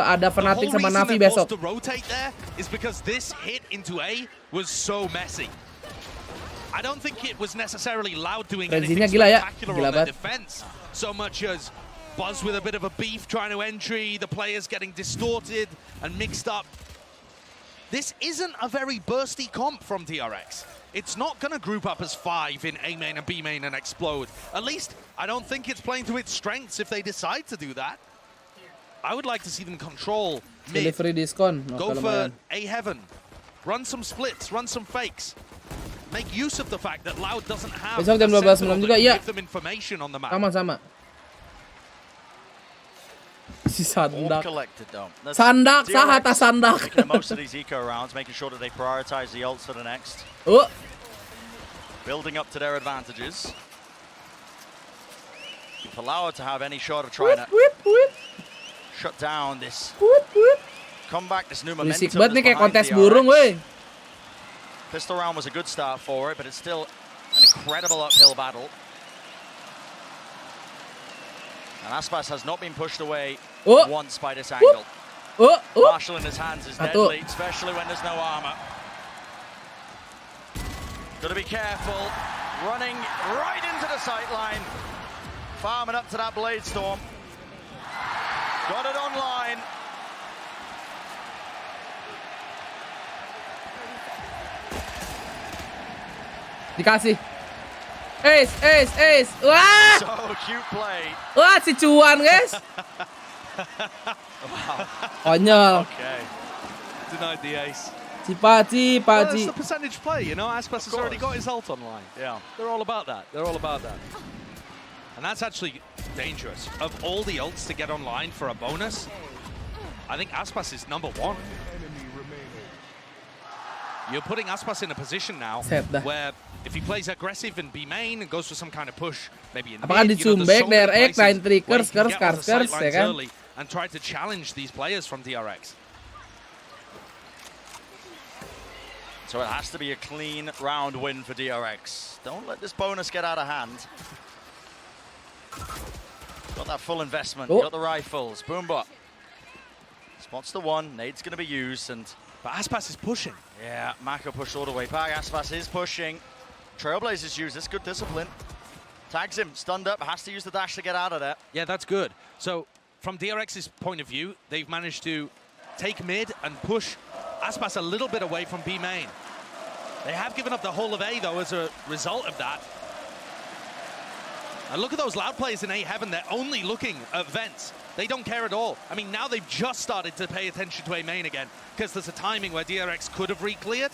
S1: ada Fnatic sama Navi besok.
S10: To rotate there is because this hit into A was so messy. I don't think it was necessarily Loud doing anything spectacular on their defense, so much as Buzz with a bit of a beef trying to entry, the players getting distorted and mixed up. This isn't a very bursty comp from DRX. It's not going to group up as 5 in A main and B main and explode. At least, I don't think it's playing to its strengths if they decide to do that. I would like to see them control mid,
S1: Delivery discount.
S10: go for A heaven, run some splits, run some fakes. Make use of the fact that Loud doesn't have
S1: Besok jam 12 malam juga, iya.
S10: give them information on the map.
S1: Sama-sama. Si Sandak.
S9: Collected though.
S1: Sandak, saha ta Sandak.
S9: Making the most of these eco rounds, making sure that they prioritize the ults for the next. Building up to their advantages. If allowed to have any shot of trying to shut down this comeback, this new momentum.
S1: Berisik banget nih kayak kontes burung, weh.
S9: Pistol round was a good start for it, but it's still an incredible uphill battle. And Aspas has not been pushed away once by this angle. Marshall in his hands is deadly, especially when there's no armor. Gotta be careful. Running right into the sight line. Farming up to that Blade Storm. Got it online.
S1: Dikasih. Ace. Wah!
S9: So cute play.
S1: Wah, si cuan, guys. Konyol.
S10: Okay. Denied the ace.
S1: Paci.
S10: Well, that's the percentage play, you know. Aspas has already got his ult online. Yeah. They're all about that. And that's actually dangerous. Of all the ults to get online for a bonus, I think Aspas is number one. You're putting Aspas in a position now where if he plays aggressive in B main and goes for some kind of push, maybe in
S1: apakah
S10: mid,
S1: di Zumbek, DRX, line triggers, Kars, ya kan?
S10: And try to challenge these players from DRX.
S9: So it has to be a clean round win for DRX. Don't let this bonus get out of hand. Got that full investment, got the rifles, Boombot. Spots the one, nade's gonna be used,
S10: but Aspas is pushing.
S9: Yeah, Mako pushed all the way back, Aspas is pushing. Trailblazers use this, good discipline. Tags him, stunned up, has to use the dash to get out of there.
S10: Yeah, that's good. So from DRX's point of view, they've managed to take mid and push Aspas a little bit away from B main. They have given up the whole of A though as a result of that. And look at those Loud players in A Heaven, they're only looking at vents. They don't care at all. I mean, now they've just started to pay attention to A main again, because there's a timing where DRX could have re-cleared.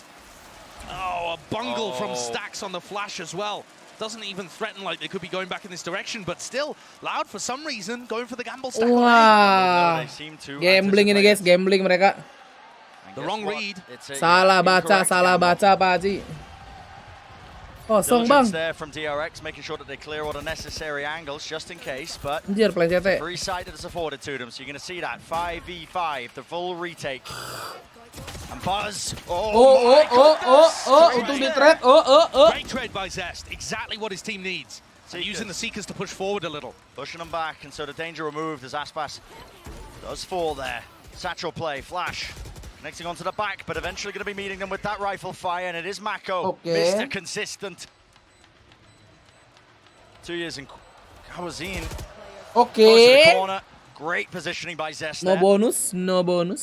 S10: Oh, a bungle from Stacks on the flash as well. Doesn't even threaten like they could be going back in this direction, but still, Loud for some reason going for the gamble stack.
S1: Wah, gambling ini guys, gambling mereka.
S10: The wrong read.
S1: Salah baca Pak Haji. Kosong bang.
S9: There from DRX, making sure that they clear all the necessary angles just in case, but
S1: Anjir, plesetnya.
S9: free sight that is afforded to them, so you're going to see that 5v5, the full retake. And Buzz.
S1: Untung di trade.
S10: Great trade by Zest. Exactly what his team needs. So using the Seekers to push forward a little.
S9: Pushing them back, and so the danger removed as Aspas does fall there. Satchel play, flash. Connecting onto the back, but eventually going to be meeting them with that rifle fire, and it is Mako. Mr. Consistent. 2 years in Kawazine.
S1: Okay.
S9: Great positioning by Zest
S1: No
S9: there.
S1: bonus.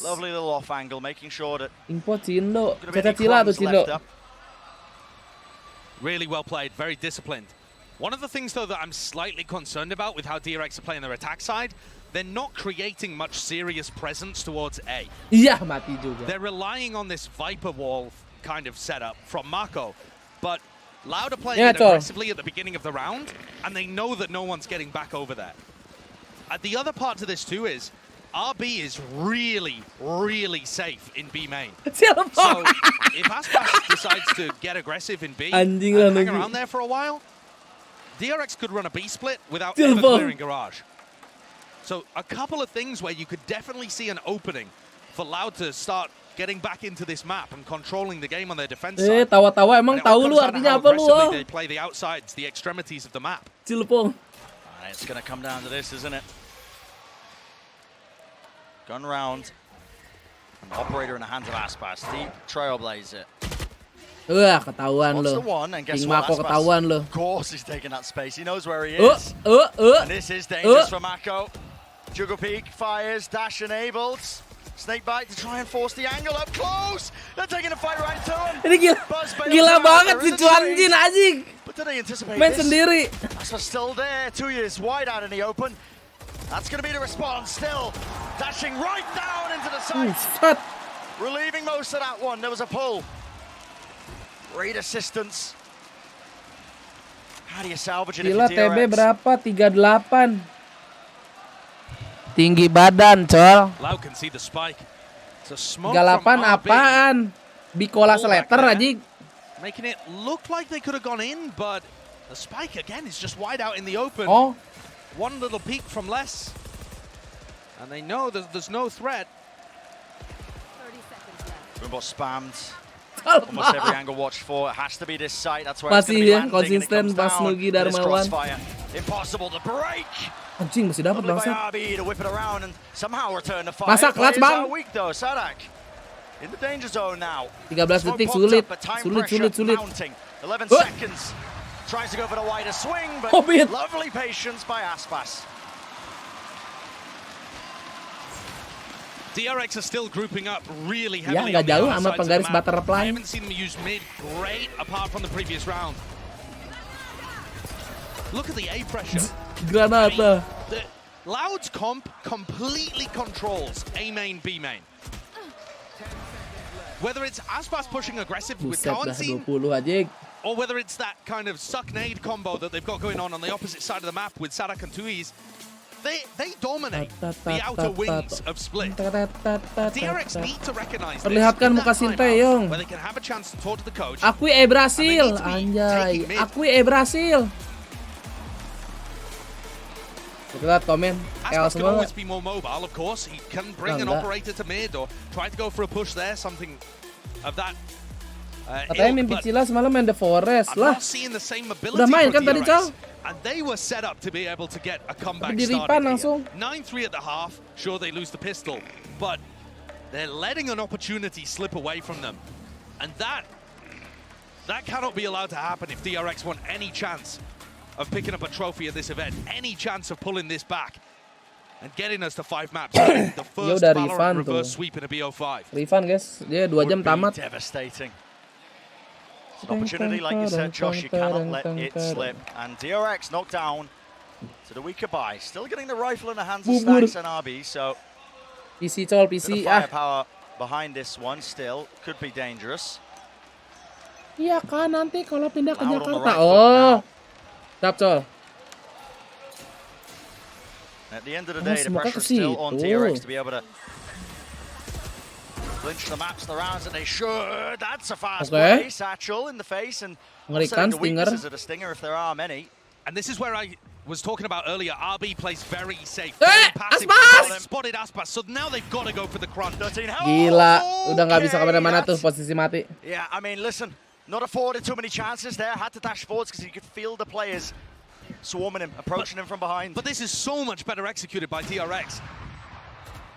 S9: Lovely little off angle, making sure that...
S1: Info Cindo. Caca Cila tuh Cindo.
S10: Really well played, very disciplined. One of the things, though, that I'm slightly concerned about with how DRX are playing their attack side, they're not creating much serious presence towards A.
S1: Iya, mati juga.
S10: They're relying on this Viper wall kind of setup from Mako, but Loud are playing it aggressively at the beginning of the round, and they know that no one's getting back over there. The other part to this, too, is RB is really, really safe in B main. So if Aspas decides to get aggressive in B and hang around there for a while, DRX could run a B split without ever clearing Garage. So a couple of things where you could definitely see an opening for Loud to start getting back into this map and controlling the game on their defense side.
S1: Tawa-tawa emang tahu lu artinya apa lu?
S10: They play the outsides, the extremities of the map.
S1: Cilpong.
S9: It's going to come down to this, isn't it? Gun round. An operator in the hands of Aspas. Deep Trailblazer.
S1: Ketahuan lo. King Mako ketahuan lo.
S9: Of course he's taking that space. He knows where he is. And this is dangerous for Mako. Juggle peek, fires, dash enabled. Snakebite to try and force the angle up close. They're taking the fight right to him.
S1: Ini gila banget si Cuan Jin anjing.
S9: But did they anticipate
S1: main
S9: this?
S1: Sendiri.
S9: Aspas still there. 2 years wide out in the open. That's going to be the response. Still dashing right down into the side. Relieving most of that one. There was a pull. Great assistance. How do you salvage it?
S1: Gila, TB berapa? 38. tinggi badan, col.
S10: Loud can see the spike. It's a smoke
S1: 38
S10: from RB,
S1: apaan? Bikola seletter aja.
S10: making it look like they could have gone in, but the spike again is just wide out in the open.
S1: Oh.
S10: One little peek from less. And they know there's no threat.
S9: Boombot spammed. Almost every angle watched for. It has to be this site. That's where it's
S1: Masih
S9: going to be
S1: ya,
S9: landing. And it
S1: konsisten
S9: comes
S1: pas
S9: down.
S1: Nugi
S9: This
S1: Darmawan.
S9: crossfire. Impossible to break.
S1: Anjing masih dapat
S9: Lovely by
S1: bangsat.
S9: RB to whip it around and somehow return the fire.
S1: Masa clutch,
S9: Players
S1: Bang?
S9: are weak though. Sadak in the danger zone now.
S1: 13
S9: Smoke
S1: detik
S9: popped
S1: sulit.
S9: up, but time
S1: Sulit.
S9: pressure mounting. 11
S1: Huh.
S9: seconds. Tries to go for the wider swing, but
S1: Hobbit.
S9: lovely patience by Aspas.
S10: DRX are still grouping up really
S1: Ya,
S10: heavily
S1: nggak
S10: on the
S1: jauh
S10: other
S1: sama
S10: sides of the
S1: penggaris
S10: map.
S1: butterfly.
S10: I haven't seen them use mid great apart from the previous round. Look at the A pressure.
S1: Granata.
S10: The Loud's comp completely controls A main, B main. Whether it's Aspas pushing aggressive with
S1: Buset dah
S10: Kawansin,
S1: 20 aja.
S10: or whether it's that kind of suck nade combo that they've got going on the opposite side of the map with Sadak and Tuiz, they dominate the outer wings of Split. DRX need to recognize this.
S1: Perlihatkan
S10: In
S1: muka
S10: that timeout,
S1: Sinteyong.
S10: where they can have a chance to talk to the coach.
S1: Akui berhasil. Anjay. Akui berhasil. Kita lihat komen. L
S10: Aspas can
S1: semua.
S10: always be more mobile, of course. He can bring an
S1: Enggak.
S10: operator to mid or try to go for a push there, something of that.
S1: Katanya mimpi Cila semalam main The Forest
S10: I'm
S1: lah.
S10: not seeing the same ability
S1: Udah main
S10: for
S1: kan tadi,
S10: DRX.
S1: Cal?
S10: And they were set up to be able to get a comeback
S1: Di
S10: started
S1: Ripan
S10: here.
S1: langsung.
S10: 9-3 at the half. Sure, they lose the pistol, but they're letting an opportunity slip away from them, and that cannot be allowed to happen if DRX want any chance of picking up a trophy at this event, any chance of pulling this back and getting us to 5 maps. The first
S1: udah
S10: Valorant
S1: Rifan
S10: reverse
S1: tuh.
S10: sweep in a BO5.
S1: Rifan guys, dia 2 jam tamat.
S9: Devastating. It's an opportunity, like you said, Josh, you cannot let it slip. And DRX knocked down to the weaker buy. Still getting the rifle in the hands of
S1: Bubur.
S9: Stacks and RB, so
S1: PC col,
S9: bit
S1: PC.
S9: of
S1: Ah,
S9: firepower behind this one still. Could be dangerous.
S1: iya kan nanti kalau pindah ke
S9: Loud on the
S1: Jakarta.
S9: right foot
S1: Oh.
S9: now.
S1: Tap col.
S9: At the end of the
S1: Oh,
S9: day, the
S1: semoga
S9: pressure
S1: ke
S9: still on
S1: situ.
S9: DRX to be able to clinch the maps, the rounds, and they should. That's a fast
S1: Okay.
S9: play. Satchel in the face, and
S1: Mengerikan,
S9: also the
S1: Stinger.
S9: weaknesses of the Stinger if there are many.
S10: And this is where I was talking about earlier. RB plays very safe.
S1: Eh,
S10: Very passive.
S1: Aspas!
S10: Spotted Aspas. So now they've got to go for the crunch.
S9: 13
S1: Gila, udah nggak bisa kemana-mana tuh posisi mati.
S9: Yeah, I mean, listen, not afforded too many chances there. Had to dash forwards because you could feel the players swarming him, approaching him from behind.
S10: But this is so much better executed by DRX.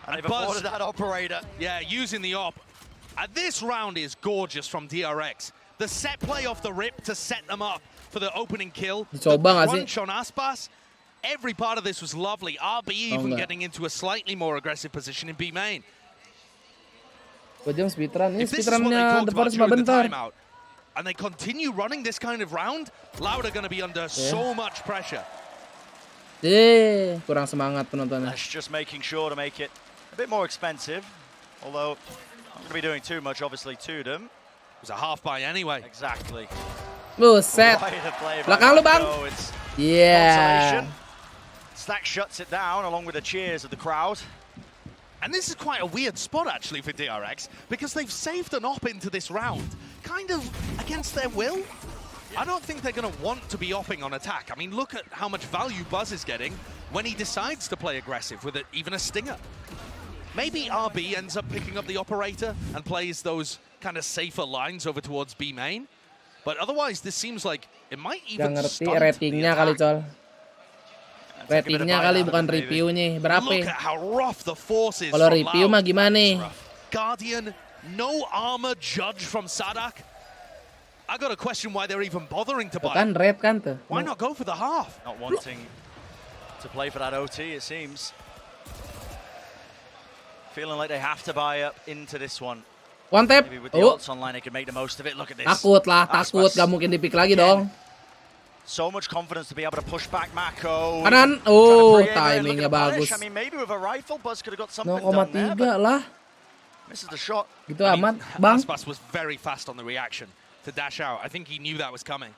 S9: And they've
S10: Buzz.
S9: afforded that operator.
S10: Yeah, using the op. This round is gorgeous from DRX. The set play off the rip to set them up for the opening kill.
S1: Dicoba nggak
S10: The
S1: sih?
S10: crunch on Aspas. Every part of this was lovely. RB even
S1: nggak.
S10: getting into a slightly more aggressive position in B main.
S1: 2 jam speedrun. Ini
S10: If this is what they
S1: speedrunnya
S10: talked
S1: The
S10: about
S1: Forest mah
S10: during the
S1: bentar.
S10: timeout, and they continue running this kind of round, Loud are going to be under so much pressure.
S1: Kurang semangat penontonnya.
S9: That's just making sure to make it a bit more expensive. Although, not going to be doing too much, obviously, to them.
S10: It was a half buy anyway.
S9: Exactly.
S1: Buset.
S9: Right of play by
S1: Belakang lu, Bang.
S9: Marco. It's
S1: Yeah.
S9: consolation. Stack shuts it down along with the cheers of the crowd.
S10: And this is quite a weird spot, actually, for DRX, because they've saved an op into this round, kind of against their will. I don't think they're going to want to be opping on attack. I mean, look at how much value Buzz is getting when he decides to play aggressive with even a stinger. Maybe RB ends up picking up the operator and plays those kind of safer lines over towards B main. But otherwise, this seems like it might
S1: Gak
S10: even
S1: ngerti
S10: stunt the
S1: ratingnya kali
S10: attack.
S1: col. Ratingnya kali bukan reviewnya. Berapa?
S10: Look at how rough the force is
S1: Kalau
S10: from
S1: review
S10: Loud.
S1: mah gimana nih?
S10: Guardian, no armor judge from Sadak. I got to question why they're even bothering to
S1: Tuh
S10: buy.
S1: kan red kan tuh.
S10: Why not go for the half?
S9: Not wanting to play for that OT, it seems. Feeling like they have to buy up into this one.
S1: One tap.
S9: Maybe with the
S1: Oh,
S9: ults online, they could make the most of it. Look at this.
S1: takut lah, takut.
S9: Aspas.
S1: Gak mungkin di-pick lagi dong.
S9: So much confidence to be able to push back Mako.
S1: Kanan.
S9: Trying to
S1: Oh,
S9: pre-aim it,
S1: timingnya
S9: looking to punish.
S1: bagus.
S9: I mean, maybe with a rifle, Buzz could have got something done there,
S1: 0,3
S9: but
S1: lah.
S9: misses the shot.
S1: Gitu amat, Bang.
S10: Aspas was very fast on the reaction to dash out. I think he knew that was coming.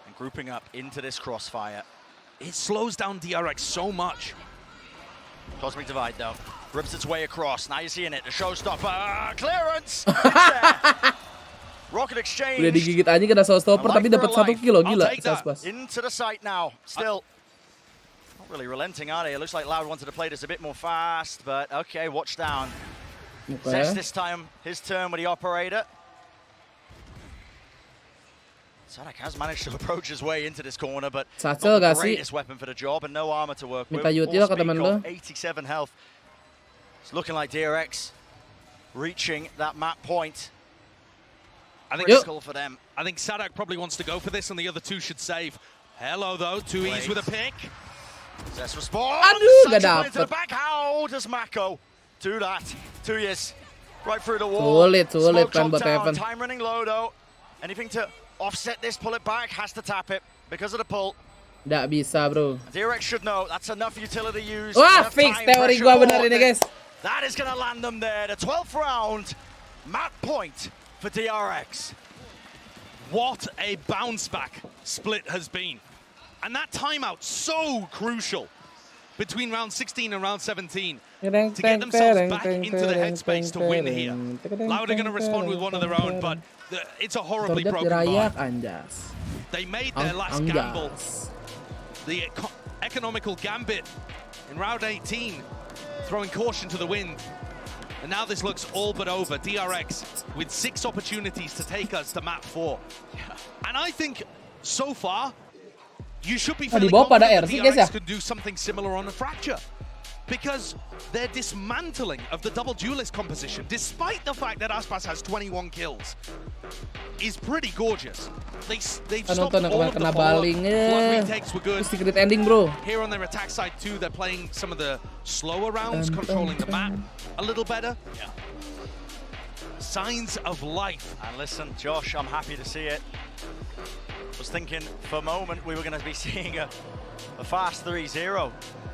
S9: And grouping up into this crossfire.
S10: It slows down DRX so much.
S9: Cosmic Divide, though. Rips its way across. Now you're seeing it. The showstopper. Clearance! Rocket exchange.
S1: Udah digigit aja kena showstopper tapi dapat 1 kill, gila.
S9: Into the site now. Still not really relenting, are they? It looks like Loud wanted to play this a bit more fast, but okay, watch down. Zest this time, his turn with the operator. Sadak has managed to approach his way into this corner, but not the greatest weapon for the job and no armor to work with. 87 health. It's looking like DRX reaching that map point.
S10: I think
S9: critical for them.
S10: I think Sadak probably wants to go for this, and the other two should save. Hello, though. 2Es with a pick.
S9: Zest response.
S1: Aduh, gak
S9: Into the
S1: dapet.
S9: back. How does Mako do that? 2 years right through the wall.
S1: Sulit
S9: Smoke
S1: kan buat
S9: down.
S1: Evan.
S9: Time running low, though. Anything to offset this, pull it back, has to tap it because of the pull.
S1: Nggak bisa, bro.
S9: DRX should know that's enough utility use.
S1: Wah, fix teori gua bener ini, guys.
S9: That is going to land them there. The 12th round, map point for DRX.
S10: What a bounce back split has been. And that timeout so crucial between round 16 and round 17 to get themselves back into the headspace to win here. Loud are going to respond with one of their own, but it's a horribly broken bind. They made their last gamble. The economical gambit in round 18, throwing caution to the wind. And now this looks all but over. DRX with 6 opportunities to take us to map 4. And I think so far, you should be feeling confident that DRX could do something similar on a Fracture. Because their dismantling of the double duelist composition, despite the fact that Aspas has 21 kills, is pretty gorgeous. They've stopped all of the follow-up. Blood retakes were good.
S1: Secret ending, bro.
S10: Here on their attack side too, they're playing some of the slower rounds, controlling the map a little better.
S9: Yeah.
S10: Signs of life.
S9: And listen, Josh, I'm happy to see it. Was thinking for a moment we were going to be seeing a fast 3-0.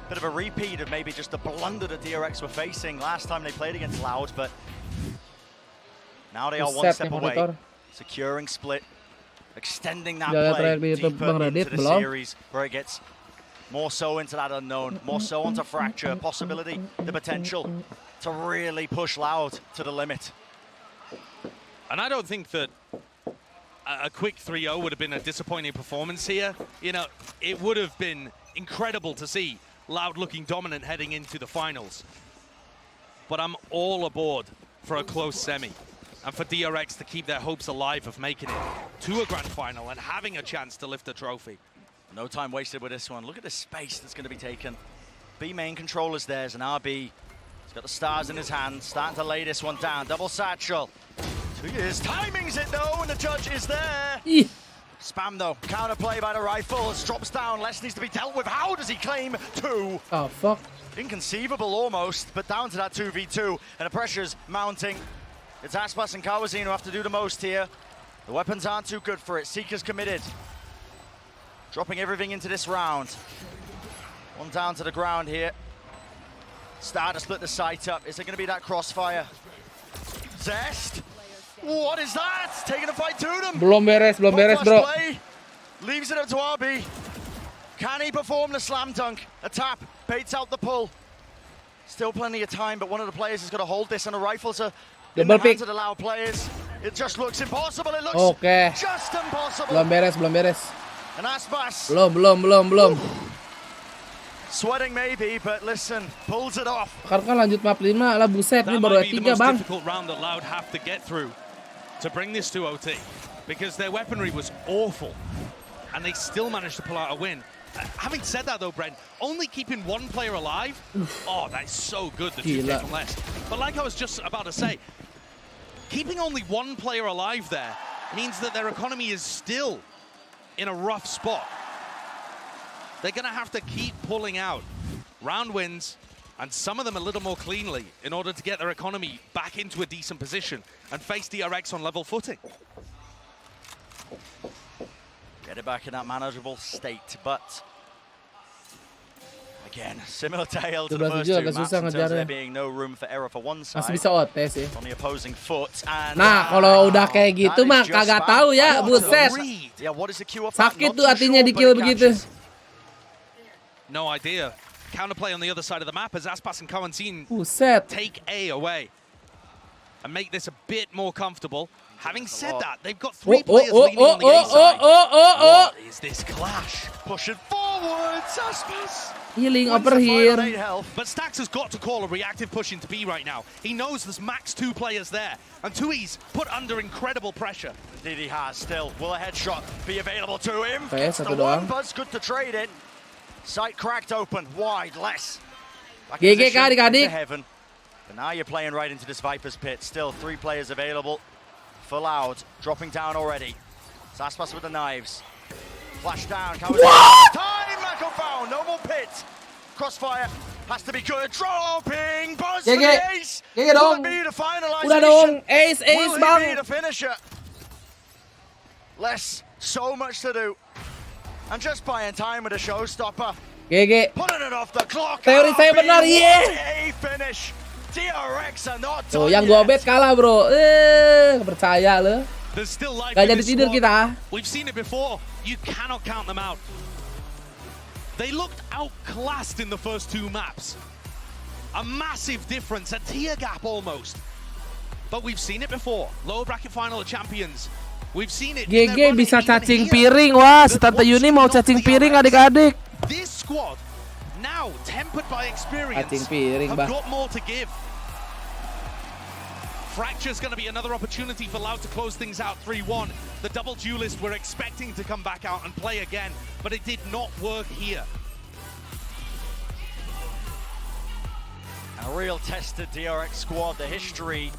S9: Bit of a repeat of maybe just the blunder that DRX were facing last time they played against Loud, but now they are one step away. Securing split, extending that play deeper into the series where it gets more so into that unknown, more so onto Fracture, possibility, the potential to really push Loud to the limit.
S10: And I don't think that a quick 3-0 would have been a disappointing performance here. You know, it would have been incredible to see Loud looking dominant heading into the finals. But I'm all aboard for a close semi. And for DRX to keep their hopes alive of making it to a grand final and having a chance to lift a trophy.
S9: No time wasted with this one. Look at the space that's going to be taken. B main controller's theirs, and RB, he's got the stars in his hand, starting to lay this one down. Double satchel. 2 years. Timings it though, and the judge is there. Spam though. Counterplay by the rifles. Drops down. Less needs to be dealt with. How does he claim 2?
S1: Oh, fuck.
S9: Inconceivable almost, but down to that 2v2, and the pressure's mounting. It's Aspas and Kawazin who have to do the most here. The weapons aren't too good for it. Seeker's committed. Dropping everything into this round. One down to the ground here. Start to split the site up. Is it going to be that crossfire? Zest. What is that? Taking the fight to them.
S1: Belum beres, bro.
S9: Play. Leaves it up to RB. Can he perform the slam dunk? A tap. Baits out the pull. Still plenty of time, but one of the players has got to hold this, and the rifles are in the hands of the Loud players. It just looks impossible. It looks just impossible.
S1: Belum beres.
S9: And Aspas.
S1: Belum.
S9: Sweating maybe, but listen, pulls it off.
S1: Kan lanjut map 5 lah, buset, ini baru 3 bang.
S10: Difficult round that Loud have to get through to bring this to OT, because their weaponry was awful, and they still managed to pull out a win. Having said that though, Brent, only keeping one player alive, oh, that's so good, the 2K from less. But like I was just about to say, keeping only one player alive there means that their economy is still in a rough spot. They're going to have to keep pulling out round wins, and some of them a little more cleanly, in order to get their economy back into a decent position and face DRX on level footing.
S9: Get it back in that manageable state, but again, similar tale to the first 2 maps in terms of there being no room for error for one side.
S1: Masih bisa OT sih.
S9: On the opposing foot, and
S1: nah, kalau udah kayak gitu mah kagak tahu ya, buset.
S9: Yeah, what is the queue of
S1: sakit tuh hatinya di kill begitu.
S10: No idea. counterplay on the other side of the map as Aspas and Kawantin
S1: Buset.
S10: take A away and make this a bit more comfortable. Having said that, they've got 3 players leaning on the A side. What is this clash?
S9: Pushing forward, Aspas.
S1: Healing over here.
S10: But Stax has got to call a reactive push into B right now. He knows there's max 2 players there, and Tui's put under incredible pressure.
S9: Didi has still. Will a headshot be available to him?
S1: Okay,
S9: The
S1: satu
S9: one,
S1: doang.
S9: but it's good to trade it. Sight cracked open, wide, less. Back
S1: GG
S9: in position,
S1: adik-adik.
S9: into heaven. But now you're playing right into this Viper's pit. Still 3 players available. Full out, dropping down already. Aspas with the knives. Flash down.
S1: What?
S9: Time, Mako found. No more pit. Crossfire has to be good. Dropping. Buzz for
S1: GG.
S9: the ace.
S1: GG
S9: Will
S1: dong.
S9: it be the finalization?
S1: Udah dong. Ace
S9: Will he
S1: bang.
S9: be the finisher? Less. So much to do. And just buying time with a showstopper.
S1: GG.
S9: Putting it off the clock.
S1: Teori saya benar,
S9: What
S1: yeah.
S9: a finish. DRX are not
S1: Tuh,
S9: done
S1: yang
S9: yet.
S1: 2 bet kalah, bro. Percaya lu.
S10: There's still life
S1: Gak
S10: in
S1: jadi
S10: this
S1: tidur
S10: squad.
S1: kita.
S10: We've seen it before. You cannot count them out. They looked outclassed in the first 2 maps. A massive difference, a tier gap almost. But we've seen it before. Lower bracket final of champions. We've seen it. in their
S1: GG
S10: run
S1: bisa
S10: even
S1: cacing
S10: here.
S1: piring. Wah, si
S10: That
S1: Tante
S10: wants
S1: Yuni
S10: to
S1: mau
S10: knock
S1: cacing
S10: the
S1: piring
S10: DRX.
S1: adik-adik.
S10: This squad, now tempered by experience,
S1: Cacing piring,
S10: have
S1: bah.
S10: got more to give. Fracture's going to be another opportunity for Loud to close things out 3-1. The double duelist were expecting to come back out and play again, but it did not work here.
S9: A real tested DRX squad. The history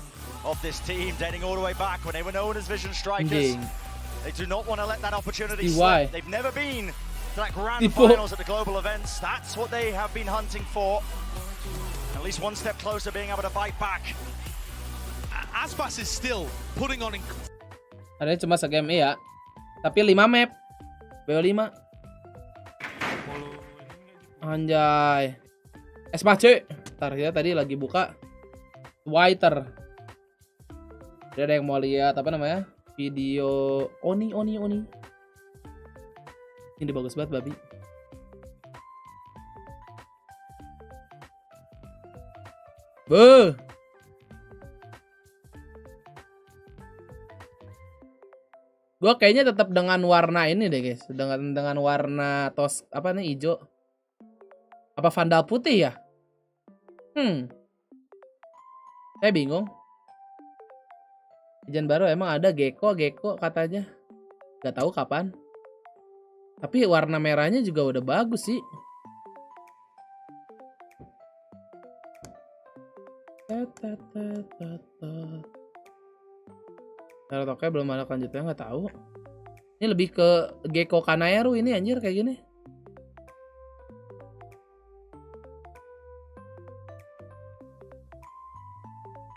S9: of this team dating all the way back when they were known as Vision Strikers.
S1: Anjing.
S9: They do not want to let that opportunity
S1: Why?
S9: slip. They've never been to that grand
S1: Tipo.
S9: finals at the global events. That's what they have been hunting for. At least one step closer being able to fight back.
S10: Aspas is still putting on.
S1: Ada cuma segame ya. Tapi 5 map. BO5. Anjay. Espa cuy. Ntar ya tadi lagi buka Whiter. Ada yang mau lihat apa namanya? Video Oni. Ini bagus banget babi. Beuh. Gua kayaknya tetap dengan warna ini deh guys, dengan warna tos apa nih hijau. Apa vandal putih ya? Saya bingung. Ijan baru emang ada Gecko katanya. Gak tahu kapan. Tapi warna merahnya juga udah bagus sih. Toknya belum ada lanjutnya, nggak tahu. Ini lebih ke Gecko Kanaeru ini anjir kayak gini.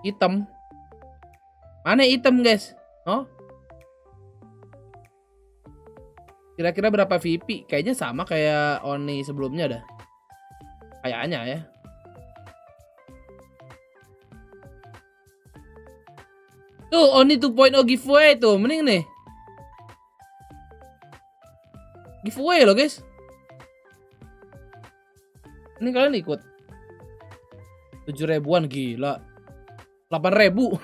S1: Hitam. Mana hitam guys? Oh? Kira-kira berapa VP? Kayaknya sama kayak Oni sebelumnya dah. Kayaknya ya. Tuh, Oni 2.0 giveaway tuh, mending nih. Giveaway loh guys. Ini kalian ikut. 7 ribuan gila. 8 ribu.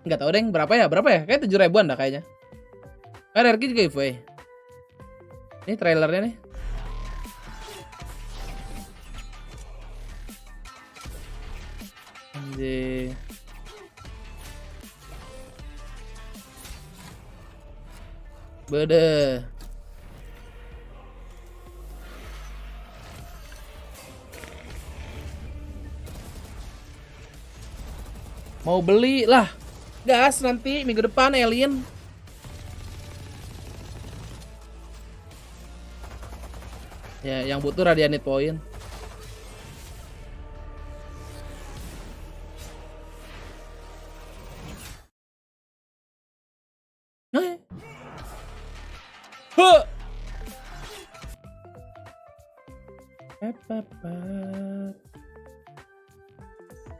S1: Nggak tahu deh berapa ya? Kayak 7 ribuan dah kayaknya. RRQ juga giveaway. Ini trailernya nih. Anjir. Bede. Mau beli lah. Gas nanti minggu depan Alien. Ya, yang butuh Radianite Point.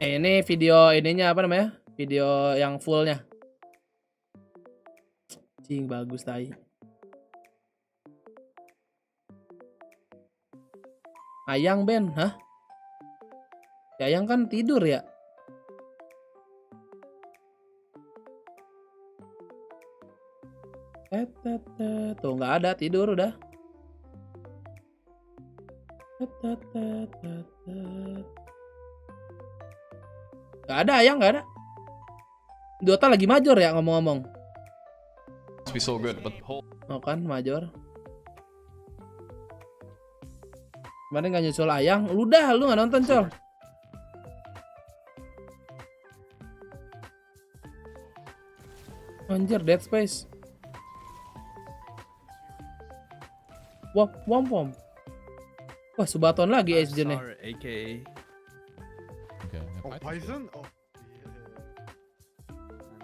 S1: Ini video ininya apa namanya? Video yang fullnya. Cing bagus tai. Ayang Ben, hah? Si Ayang kan tidur ya? Tuh nggak ada, tidur udah. Nggak ada Ayang, nggak ada. Dota lagi major ya ngomong-ngomong.
S2: Be so good, but
S1: Oh kan major. Kemarin nggak nyusul Ayang, lu nggak nonton Col. Anjir Dead Space. Wah, pom. Wah, Subaton lagi agent-nya.
S2: AKA.
S3: Okay.
S12: Oh, Python? Oh.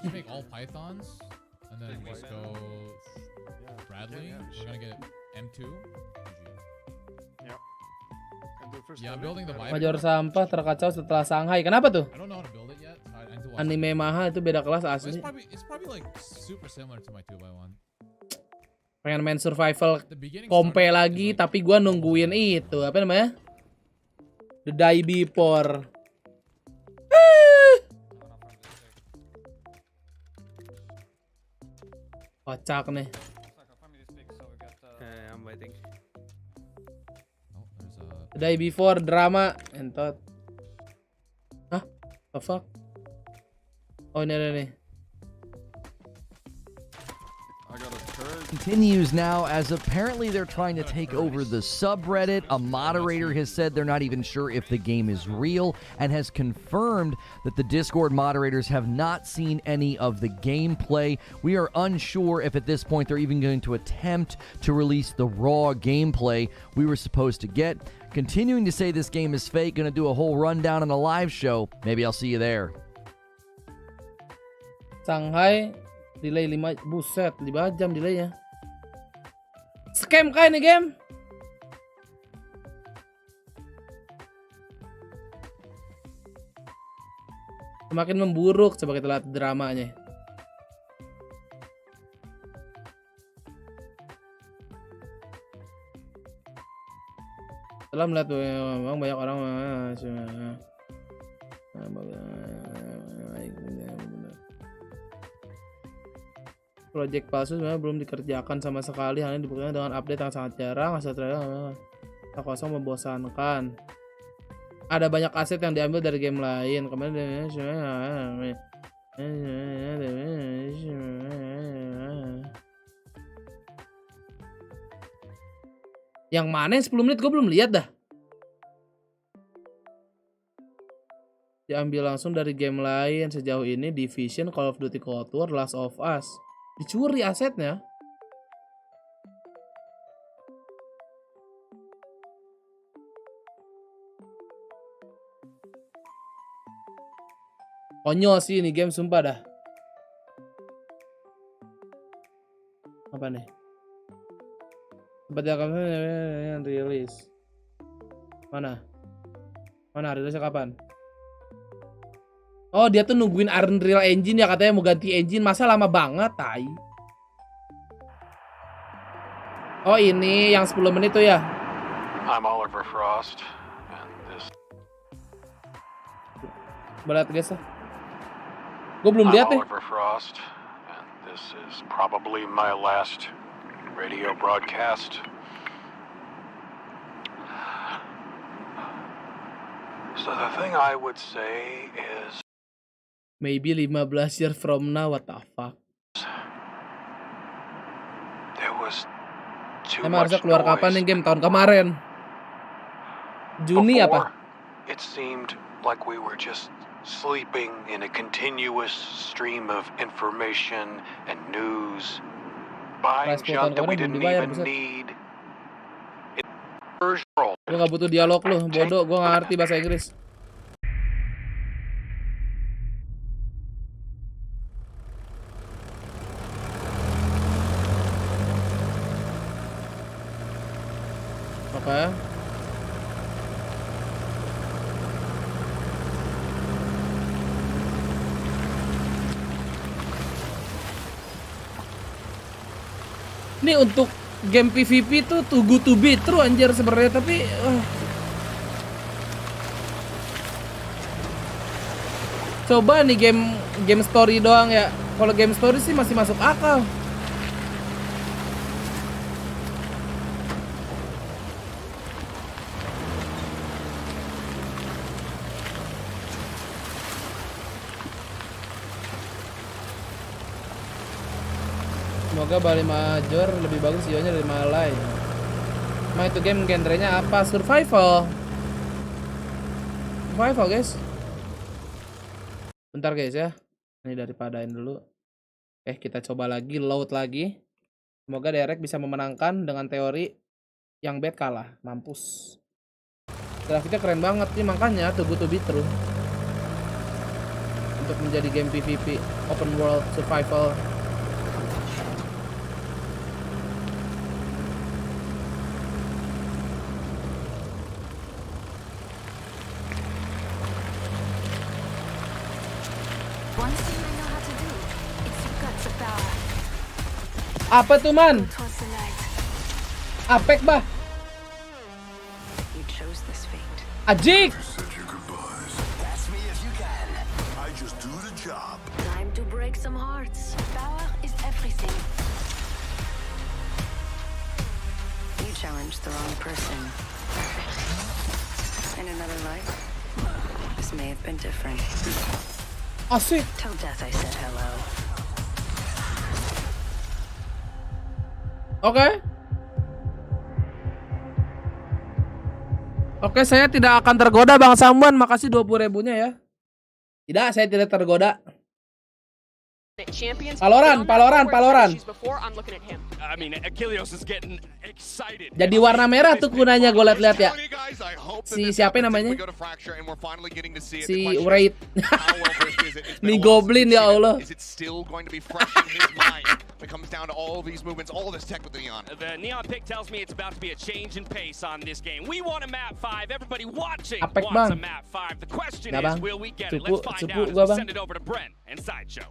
S3: Just make all pythons and then just go Bradley. We're gonna get M2. Yeah, I'm building the
S1: Major sampah terkacau setelah Shanghai. Kenapa tuh?
S3: I don't know how to build it yet. So I need to watch
S1: Anime mahal itu beda kelas asli.
S3: It's probably like super similar to my 2x1.
S1: Pengen main survival kompe lagi tapi gua nungguin itu apa namanya? The Die Before. Kocak nih.
S2: I'm waiting.
S1: The Die Before drama entot. Hah? The fuck? Oh ini ada nih.
S23: Continues now as apparently they're trying to take over the subreddit. A moderator has said they're not even sure if the game is real and has confirmed that the Discord moderators have not seen any of the gameplay. We are unsure if at this point they're even going to attempt to release the raw gameplay we were supposed to get. Continuing to say this game is fake, gonna do a whole rundown on a live show. Maybe I'll see you there.
S1: Shanghai delay 5 buset 5 jam delaynya. Scam kah ini game? Semakin memburuk, coba kita lihat dramanya. Setelah melihat memang banyak orang proyek palsu sebenarnya belum dikerjakan sama sekali, hanya dibuktikan dengan update yang sangat jarang. Aset kosong membosankan. Ada banyak aset yang diambil dari game lain. Kemarin yang mana yang 10 menit gue belum lihat dah. Diambil langsung dari game lain sejauh ini. Division, Call of Duty Cold War, Last of Us. Dicuri asetnya. Konyol sih ini game sumpah dah. Apa nih? Tempat yang rilis. Mana rilisnya kapan? Oh dia tuh nungguin Unreal Engine ya, katanya mau ganti engine, masa lama banget tai. Oh ini yang 10 menit tuh ya.
S24: I'm Oliver Frost and this.
S1: Lihat guys. Gue belum lihat deh.
S24: Oliver Frost and this is probably my last radio broadcast. So the thing I would say is
S1: maybe 15 years from now, what the fuck?
S24: there was too
S1: Emang
S24: much
S1: harusnya keluar kapan
S24: noise.
S1: nih game tahun kemarin? Juni
S24: Before,
S1: apa?
S24: it seemed like we were just sleeping in a continuous stream of information and news, buying junk that we didn't even need.
S1: Gue gak butuh dialog lu, bodoh, gue gak ngerti bahasa Inggris. Oke. Ini untuk game PvP tuh too good to be true anjir sebenarnya, tapi Coba nih game story doang ya. Kalau game story sih masih masuk akal. Semoga Bali Major lebih bagus nya dari Malai. Nah itu game genrenya apa? Survival. Survival guys. Bentar guys ya. Ini daripadain dulu. Kita coba lagi, load lagi. Semoga Derek bisa memenangkan dengan teori yang bad kalah. Mampus. Grafiknya keren banget nih, makanya to be true. Untuk menjadi game PvP open world survival. Apa tuh man? Apek bah. Ajik.
S4: Time to break some hearts. Power is everything. You challenged the wrong person. In another life, this may have been different.
S1: Asik.
S4: Tell death I said hello.
S1: Oke, saya tidak akan tergoda Bang Samuan. Makasih 20.000-nya ya. Tidak, saya tidak tergoda. Paloran. Jadi warna merah tuh kunanya gue liat-liat ya. Si siapa namanya? Si Wraith. Nih Goblin ya Allah.
S7: It comes down to all these movements, all this tech with the Neon.
S6: The Neon pick tells me it's about to be a change in pace on this game. We want a map 5. Everybody watching
S1: Apek
S6: wants
S1: bang.
S6: a map 5. The question
S1: Nah,
S6: is,
S1: bang.
S6: will we get it?
S1: Cupu,
S6: Let's find
S1: cupu
S6: out as
S1: gua,
S6: we
S1: bang.
S6: send it over to Brent and Sideshow.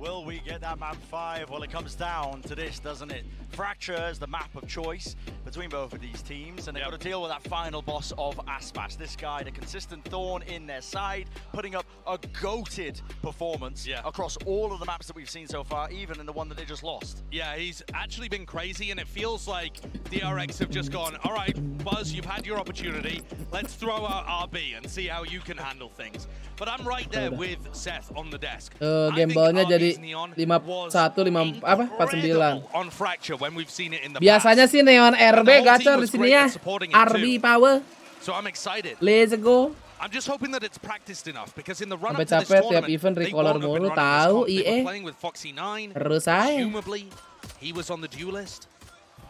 S9: Will we get that map 5? Well, it comes down to this, doesn't it? Fracture is the map of choice between both of these teams, and they've got to deal with that final boss of Aspas. This guy, the consistent thorn in their side, putting up a goated performance across all of the maps that we've seen so far, even in the one that they just lost.
S10: Yeah, he's actually been crazy, and it feels like DRX have just gone, all right, Buzz, you've had your opportunity. Let's throw out RB and see how you can handle things. But I'm right there with Seth on the desk.
S1: Gameballnya jadi 51, 49.
S10: On Fracture when we've seen it in the
S1: Biasanya sih Neon RB gacor di sini ya. RB power.
S10: So I'm excited.
S1: Let's go.
S10: I'm just hoping that it's practiced enough because in the run up
S1: Sampai
S10: to this
S1: capek tiap
S10: tournament,
S1: event
S10: they
S1: recolor
S10: won't have been
S1: mulu,
S10: running this
S1: tahu
S10: comp. They were
S1: IE.
S10: playing with Foxy 9.
S1: Terus aja.
S10: Presumably, he was on the duelist.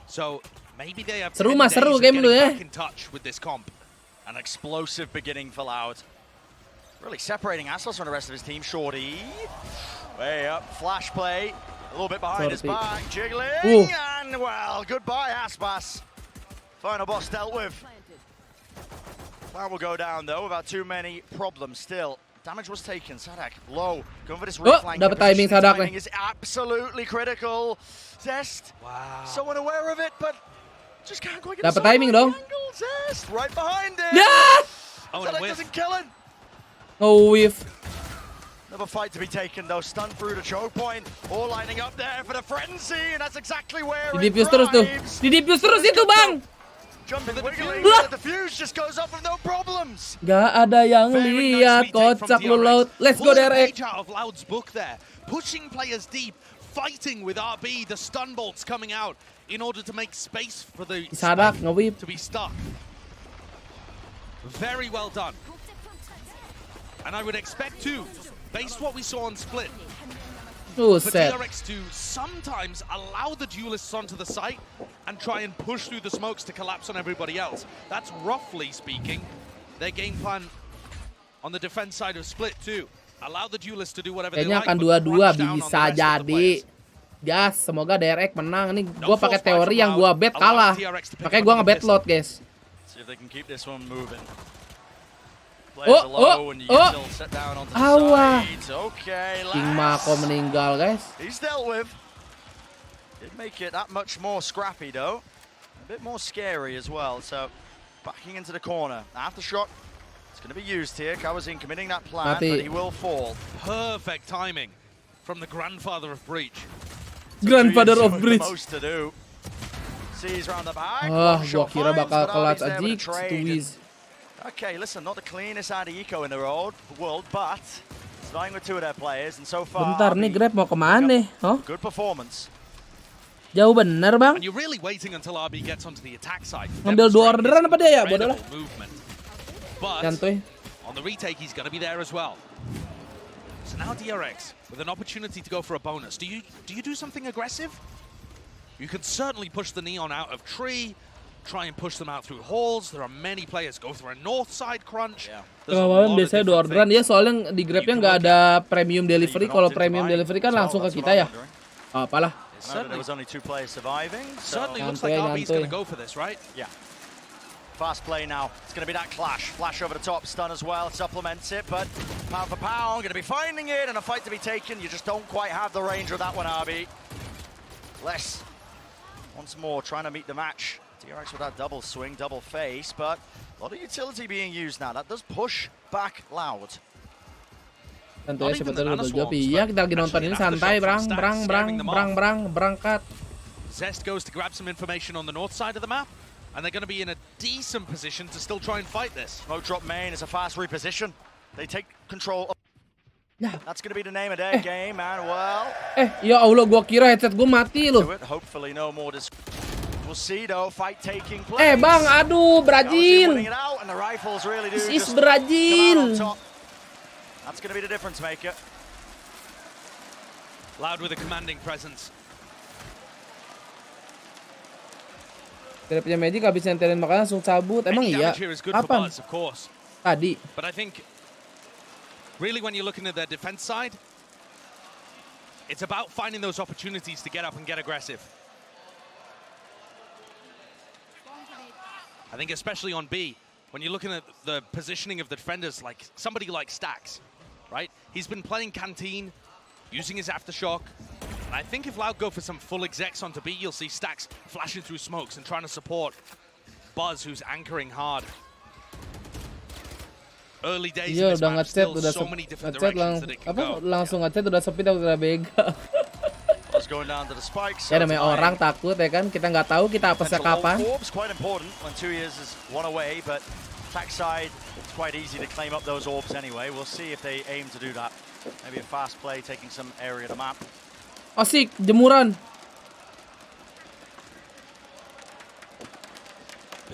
S10: So maybe they have
S1: Seru
S10: 10
S1: mah,
S10: days
S1: seru
S10: of
S1: game
S10: getting
S1: lu ya.
S10: back in touch with this comp.
S9: An explosive beginning for Loud. Really separating Aspas from the rest of his team. Shorty, way up, flash play, a little bit behind his back, jiggling, and well, goodbye Aspas. Final boss dealt with. That will go down though without too many problems still. Damage was taken, Sadak low, going for this reflank.
S1: Dapat timing Sadak
S9: Timing is absolutely critical. Zest, so unaware of it, but just can't quite get
S1: Dapat timing dong.
S9: Zest, right behind him.
S1: Yeah!
S9: Sadak doesn't kill him.
S1: No whiff.
S9: Another fight to be taken though, stun through the choke point, all lining up there for the frenzy, and that's exactly where
S1: Di defuse terus tuh. Di defuse terus itu, Bang.
S9: Jumping wiggling, but the defuse just goes off with no problems.
S1: Gak ada yang lihat, kocak lu Loud. Let's go Derek.
S10: Page out of Loud's book there, pushing players deep, fighting with RB, the stun bolts coming out in order to make space for the
S1: Sadak nge-whip
S10: to be stuck. Very well done. And I would expect to, based what we saw on Split, for DRX to sometimes allow the duelists onto the site and try and push through the smokes to collapse on everybody else. That's roughly speaking their game plan on the defense side of Split too. Allow the duelists to do whatever they like.
S1: Kayaknya akan dua-dua bisa jadi. Gas, semoga DRX menang. Nih gue pakai teori yang gue bet kalah. Makanya gue ngebet lot guys.
S9: See if they can keep this one moving.
S1: Awas. King Mako meninggal guys.
S9: He's dealt with. Did make it that much more scrappy though. A bit more scary as well. So backing into the corner. Aftershock. It's Going to be used here. Kawazin committing that plan, but he will fall.
S10: Perfect timing from the grandfather of Breach.
S1: Grandfather of Breach.
S9: Most to do. Sees round the back.
S1: Gua kira bakal clutch Ajik Wiz.
S9: Okay, listen, not the cleanest anti eco in the world, but starting with two of their players, and so far.
S1: Bentar nih Grab mau kemana? Oh?
S9: Good performance.
S1: Jauh bener bang.
S10: And you're really waiting until RB gets onto the attack side.
S1: Ngambil 2 orderan apa dia ya? Bodoh lah.
S10: But
S1: Santuy.
S10: on the retake, he's going to be there as well. So now DRX with an opportunity to go for a bonus. Do you do something aggressive? You can certainly push the Neon out of tree. Try and push them out through halls. There are many players go through a north side crunch.
S1: Kemarin biasanya 2 orderan ya, soalnya di Grabnya nggak ada premium delivery. Kalau premium delivery kan langsung ke kita ya. Apalah.
S9: There was only 2 players surviving.
S10: Certainly looks like RB's going to go for this, right?
S9: Yeah. Fast play now. It's going to be that clash. Flash over the top, stun as well, supplements it, but pound for pound, going to be finding it, and a fight to be taken. You just don't quite have the range of that one, RB. Less. Once more, trying to meet the match. DRX with that double swing, double face, but a lot of utility being used now. That does push back loud.
S1: Santai sebetulnya double job. Iya, kita lagi nonton ini santai, berangkat.
S10: Zest goes to grab some information on the north side of the map, and they're going to be in a decent position to still try and fight this.
S9: Smoke drop main is a fast reposition. They take control of... That's going to be the name of their game, man. Well...
S1: Ya Allah, gua kira headset gua mati loh.
S9: Hopefully no more We'll see though, fight taking place.
S1: Bang, aduh, Brazil.
S9: This
S1: is Brazil.
S9: That's going to be the difference maker.
S10: Loud with a commanding presence.
S1: Grabnya Magic habis nyentelin makanan langsung cabut. Emang iya? Kapan? Tadi.
S10: But I think really when you're looking at their defense side, it's about finding those opportunities to get up and get aggressive. I think especially on B, when you're looking at the positioning of the defenders, like somebody like Stax, right? He's been playing Canteen, using his Aftershock. And I think if Loud go for some full execs onto B, you'll see Stax flashing through smokes and trying to support Buzz, who's anchoring hard. Early days in this match, still so many different directions that it can go.
S1: Langsung ngechat udah sepi tapi udah bega.
S9: Going down to the spikes.
S1: Ya namanya orang takut ya kan, kita nggak tahu kita apesnya kapan.
S9: Orbs quite important when 2 years is one away, but attack side it's quite easy to claim up those orbs anyway. We'll see if they aim to do that. Maybe a fast play taking some area of the map.
S1: Asik, jemuran.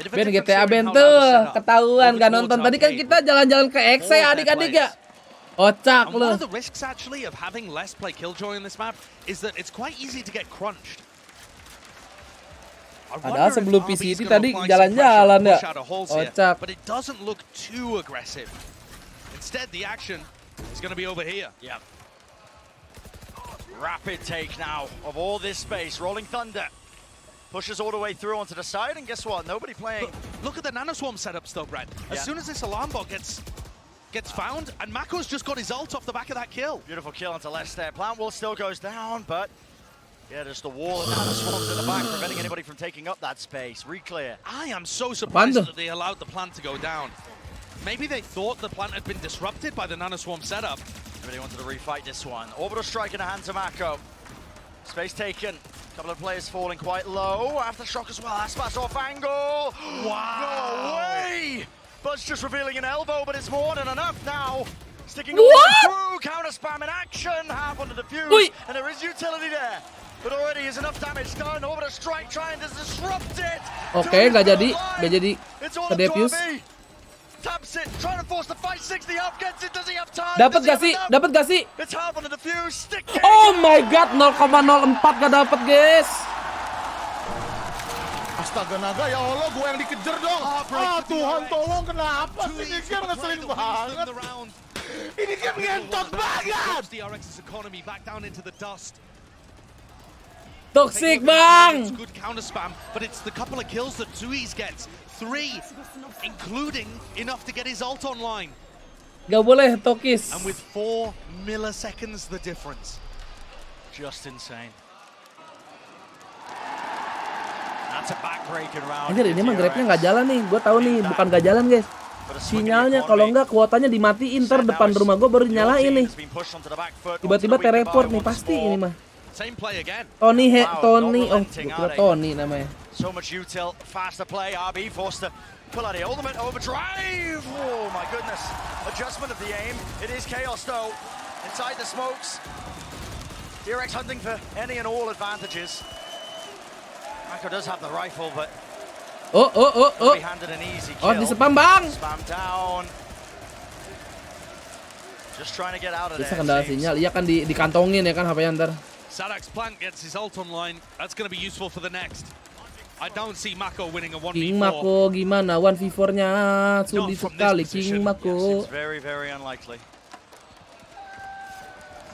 S1: Ben GTA Ben tuh ketahuan gak nonton. Tadi kan kita jalan-jalan ke XC adik-adik ya. Kocak
S10: And one
S1: lu.
S10: of the risks actually of having less play Killjoy in this map is that it's quite easy to get crunched.
S1: Padahal sebelum VCT tadi jalan-jalan ya. Kocak.
S10: But it doesn't look too aggressive. Instead, the action is going to be over here.
S9: Yeah. Rapid take now of all this space. Rolling Thunder pushes all the way through onto the side, and guess what? Nobody playing.
S10: Look at the nanoswarm setups though, Brad. As soon as this alarm bot gets found, and Mako's just got his ult off the back of that kill.
S9: Beautiful kill onto left there. Plant wall still goes down, but yeah, there's the wall of nanoswarms in the back, preventing anybody from taking up that space. Reclear.
S10: I am so surprised that they allowed the plant to go down. Maybe they thought the plant had been disrupted by the nanoswarm setup.
S9: Maybe they wanted to refight this one. Orbital strike in the hands of Mako. Space taken. A couple of players falling quite low. Aftershock as well. Aspas off angle. Wow. No way. Buzz just revealing an elbow, but it's more than enough now. Sticking all through. Counter spam in action. Half on the defuse. And there is utility there. But already is enough damage done. Orbital strike trying to disrupt it.
S1: Oke, nggak jadi ke defuse.
S9: Taps it, trying to force the 560 up, gets it, does he have time?
S1: Dapat gak sih? Dapat gak sih?
S9: It's half on the defuse, stick.
S1: Oh my god, 0,04 gak dapat, guys.
S12: Astaga naga, ya Allah, gue yang dikejar dong. Ah, Tuhan tolong, kenapa sih ini game ngeselin banget. Ini game ngentot banget.
S10: DRX's economy back down into the dust.
S1: Toxic, bang.
S10: It's good counter spam, but it's the couple of kills that Tui's gets. 3, including enough to get his ult online.
S1: Gak boleh tokis.
S10: And with 4 milliseconds the difference.
S9: Just insane. That's a backbreaking round.
S1: Anjir, ini mah grabnya nggak jalan nih. Gue tahu nih, bukan nggak jalan, guys. Sinyalnya kalau enggak kuotanya dimatiin, ntar depan rumah gue baru nyalain nih. Tiba-tiba tereport nih pasti ini mah. Tony oh gue Tony namanya.
S9: So much util, faster play, RB forced to pull out the ultimate overdrive. Oh my goodness, adjustment of the aim. It is chaos though, inside the smokes. DRX hunting for any and all advantages. Mako does have the rifle, but
S1: oh
S9: handed an easy
S1: oh
S9: kill.
S1: di spam bang.
S9: Spam down. Just trying to get out of there.
S1: Bisa kendala sinyal, iya kan dikantongin ya kan HP-nya ntar.
S10: Sadak's plant gets his ult online. That's going to be useful for the next. I don't see Mako winning a 1v4.
S1: King Mako gimana 1v4-nya? Sulit sekali King Mako.
S9: Yes, very, very unlikely.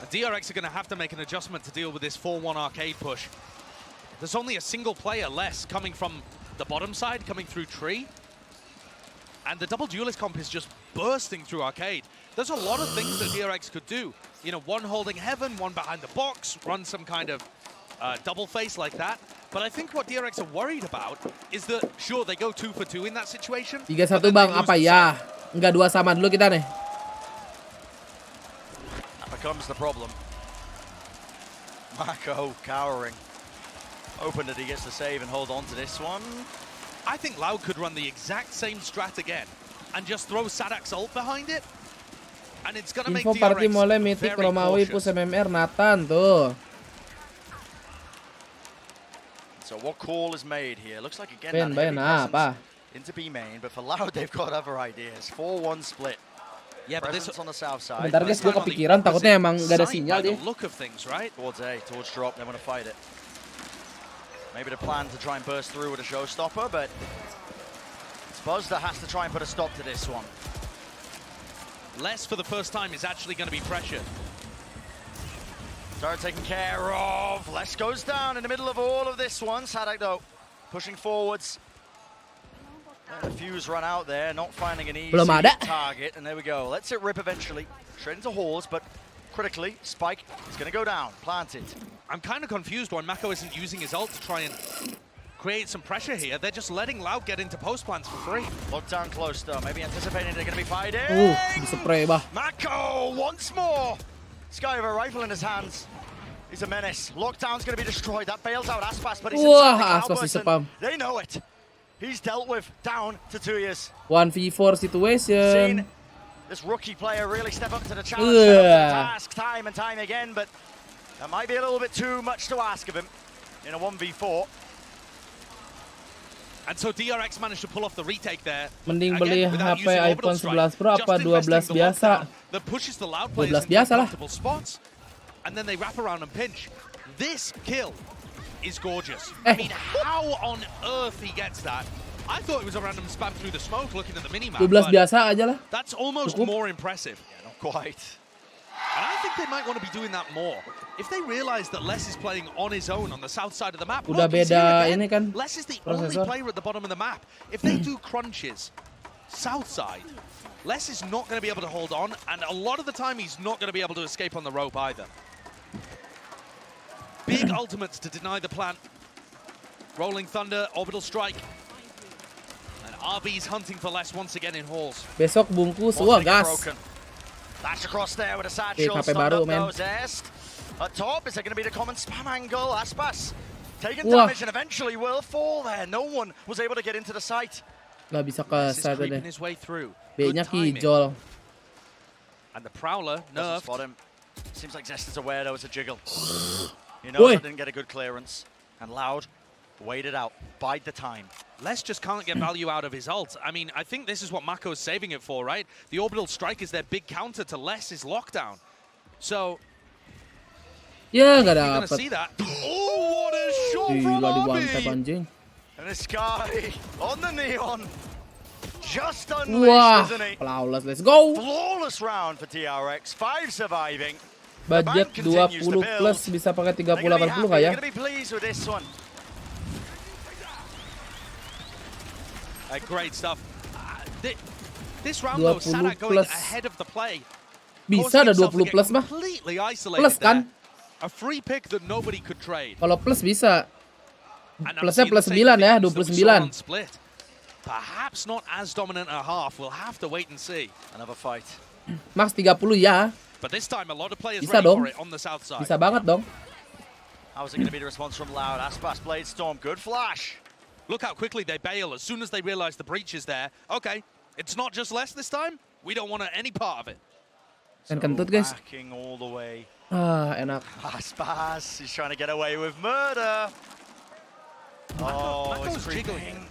S10: The DRX are going to have to make an adjustment to deal with this 4-1 arcade push. There's only a single player less coming from the bottom side, coming through tree. And the double duelist comp is just bursting through arcade. There's a lot of things that DRX could do. You know, one holding heaven, one behind the box, run some kind of double face like that. But I think what DRX are worried about is that, sure, they go 2 for 2 in that situation.
S1: 3-1 bang, apa ya? Enggak 2 sama dulu kita nih.
S9: That becomes the problem. Mako cowering. Hoping that he gets the save and hold on to this one.
S10: I think Loud could run the exact same strat again and just throw Sadak's ult behind it. And it's gonna make
S1: Info
S10: DRX
S1: party mulai Mythic
S10: very
S1: Romawi
S10: cautious.
S1: pus MMR Nathan tuh.
S9: So what call is made here? Looks like again
S1: Ben,
S9: that heavy presence
S1: apa?
S9: into B main, but for Loud they've got other ideas. 4-1 split.
S10: Yeah, but this
S9: Presence on the south side.
S1: Bentar guys, gue kepikiran takutnya emang gak ada sinyal dia.
S10: Look of things, right?
S9: Towards A, towards drop, they want to fight it. Maybe the plan to try and burst through with a showstopper, but it's Buzz that has to try and put a stop to this one.
S10: Les, for the first time, is actually going to be pressured.
S9: Started taken care of. Les goes down in the middle of all of this one. Sadak, though, pushing forwards. And the fuse run out there, not finding an easy target. And there we go. Let's it rip eventually. Straight into halls, but critically, Spike is going to go down. Planted.
S10: I'm kind of confused why Mako isn't using his ult to try and create some pressure here. They're just letting Loud get into post plants for free.
S9: Locked down close, though. Maybe anticipating they're going to be fighting.
S1: Dispray bah.
S9: Mako once more. This guy with a rifle in his hands. He's a menace. Lockdown's going to be destroyed. That bails out Aspas, but he's
S1: Wah, Aspas di spam.
S9: They know it. He's dealt with down to 2 years.
S1: 1v4 situation.
S9: Seen this rookie player really step up to the challenge, step up to the task time and time again, but that might be a little bit too much to ask of him in a 1v4.
S10: And so DRX managed to pull off the retake there.
S1: Mending beli HP iPhone 11 Pro apa 12 biasa? 12 biasa lah.
S10: And then they wrap around and pinch. This kill is gorgeous. I mean, how on earth he gets that? I thought it was a random spam through the smoke looking at the minimap.
S1: 12 biasa aja lah.
S10: That's almost more impressive.
S9: Yeah, not quite.
S10: And I think they might want to be doing that more. If they realize that Les is playing on his own on the south side of the map,
S1: udah beda ini kan.
S10: Les is the only player at the bottom of the map. If they do crunches south side, Les is not going to be able to hold on, and a lot of the time he's not going to be able to escape on the rope either. Big ultimates to deny the plant. Rolling Thunder, Orbital Strike. And RB's hunting for Les once again in halls.
S1: Besok bungkus, wah gas.
S9: Dash across there with a satchel.
S1: HP baru, men.
S9: At top, is it going to be the common spam angle? Aspas taking damage and eventually will fall there. No one was able to get into the site.
S1: Nggak bisa ke side deh. B-nya
S10: timing.
S1: kijol.
S10: And the Prowler nerfed.
S9: Spot him. Seems like Zest is aware there was a jiggle. You know, didn't get a good clearance. And Loud waited out, bide the time.
S10: Les just can't get value out of his ult. I mean, I think this is what Mako is saving it for, right? The Orbital Strike is their big counter to Les's lockdown. So,
S1: ya nggak
S10: you're gonna
S1: dapet.
S10: see that. Oh, what a shot from
S1: Gila di anjing.
S9: And this guy on the neon. Just
S1: Wah,
S9: unleashed, isn't he?
S1: flawless, let's go.
S9: Flawless round for TRX. 5 surviving.
S1: Budget 20 plus bisa pakai 30-80 nggak ya?
S9: Gonna be pleased with this one.
S10: Great stuff. This round though, Sadak going ahead of the play.
S1: Bisa ada 20 plus mah. Plus kan?
S10: A free pick that nobody could trade.
S1: Kalau plus bisa. Plusnya plus 9 ya, 29.
S10: perhaps not as dominant a half. We'll have to wait and see.
S9: Another fight.
S1: Max 30 ya.
S10: But this time, a lot of players
S1: Bisa
S10: ready
S1: dong.
S10: for it on the south side.
S1: Bisa banget dong.
S9: How's it going to be the response from Loud? Aspas, Blade Storm, good flash.
S10: Look how quickly they bail as soon as they realize the breach is there. Okay, it's not just less this time. We don't want any part of it.
S1: Dan kentut guys.
S9: Backing all the way.
S1: Enak.
S9: Aspas, he's trying to get away with murder. Oh,
S10: Mako's
S9: it's
S10: jiggling.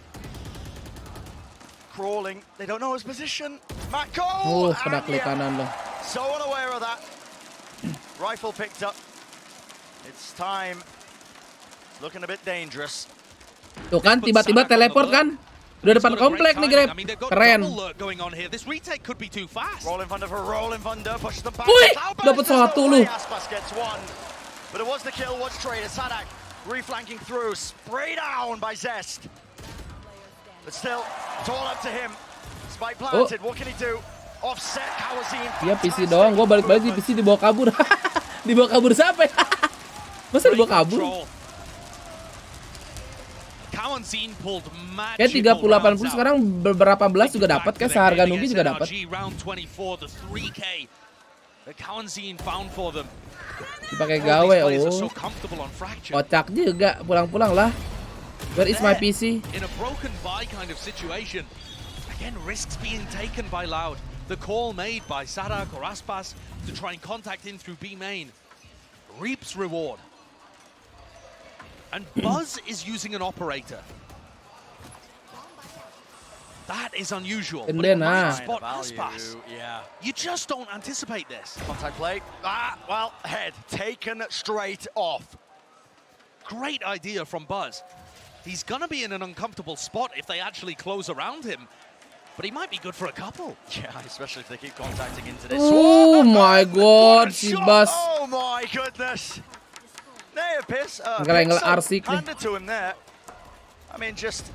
S9: Crawling. They don't know his position. Mako!
S1: Kena klik kanan loh.
S9: So unaware of that. Rifle picked up. It's time. It's looking a bit dangerous.
S1: Tuh kan, tiba-tiba teleport kan? Udah depan komplek nih, Grab. Keren.
S10: This retake could be too fast.
S9: Roll in front of her, roll in front of her, pushes them back.
S1: Wih, dapat satu lu.
S9: Aspas gets one. But it was the kill, was Trader. Sadak reflanking through, spray down by Zest. But still, it's all up to him. Spike planted, what can he do? Offset, Kawazine.
S1: Dia PC doang, gua balik-balik di PC dibawa kabur. Dibawa kabur siapa ya? Masa dibawa kabur? Kayak 30-80 sekarang beberapa belas juga dapat, kayak seharga Nugi juga dapat. Dipakai gawe, oh. Kocak juga, pulang-pulang lah. Where is my PC?
S10: In a broken buy kind of situation. Again, risks being taken by Loud. The call made by Sadak or Aspas to try and contact in through B main reaps reward. And Buzz is using an operator. That is unusual.
S1: And
S10: But
S1: then,
S10: it might spot
S9: value,
S10: Aspas.
S9: yeah.
S10: You just don't anticipate this.
S9: Contact play. Well, head taken straight off.
S10: Great idea from Buzz. He's gonna be in an uncomfortable spot if they actually close around him. But he might be good for a couple.
S9: Yeah, especially if they keep contacting into this.
S1: Oh my god, si Buzz.
S9: Oh my goodness. There, Piss.
S1: Angle RC nih.
S9: Handed to him there. I mean, just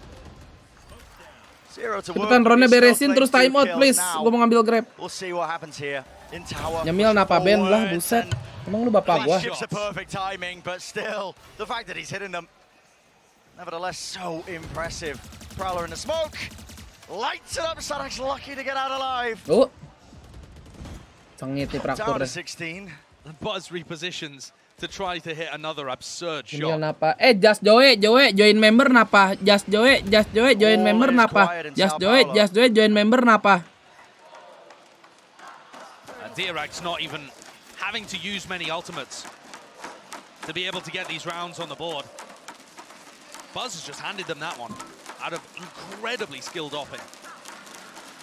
S9: 0 to
S1: Cepetan Ronnya beresin terus time out please. Gua mau ngambil Grab.
S9: We'll see what happens here in tower.
S1: Nyemil napa Ben lah, buset. Emang lu bapak gua?
S9: Gives the perfect timing, but still, the fact that he's hitting them, nevertheless, so impressive. Prowler in the smoke. Lights it up. Sadak's lucky to get out alive.
S1: Oh. Sengit nih praktor
S9: Down to
S1: deh.
S9: 16.
S10: And Buzz repositions to try to hit another absurd
S1: Nyemil
S10: shot.
S1: napa? Just Joe, join member napa? Just Joe, join member napa? Just Joe, join member napa?
S10: Diarac's not even having to use many ultimates to be able to get these rounds on the board. Buzz has just handed them that one out of incredibly skilled opping.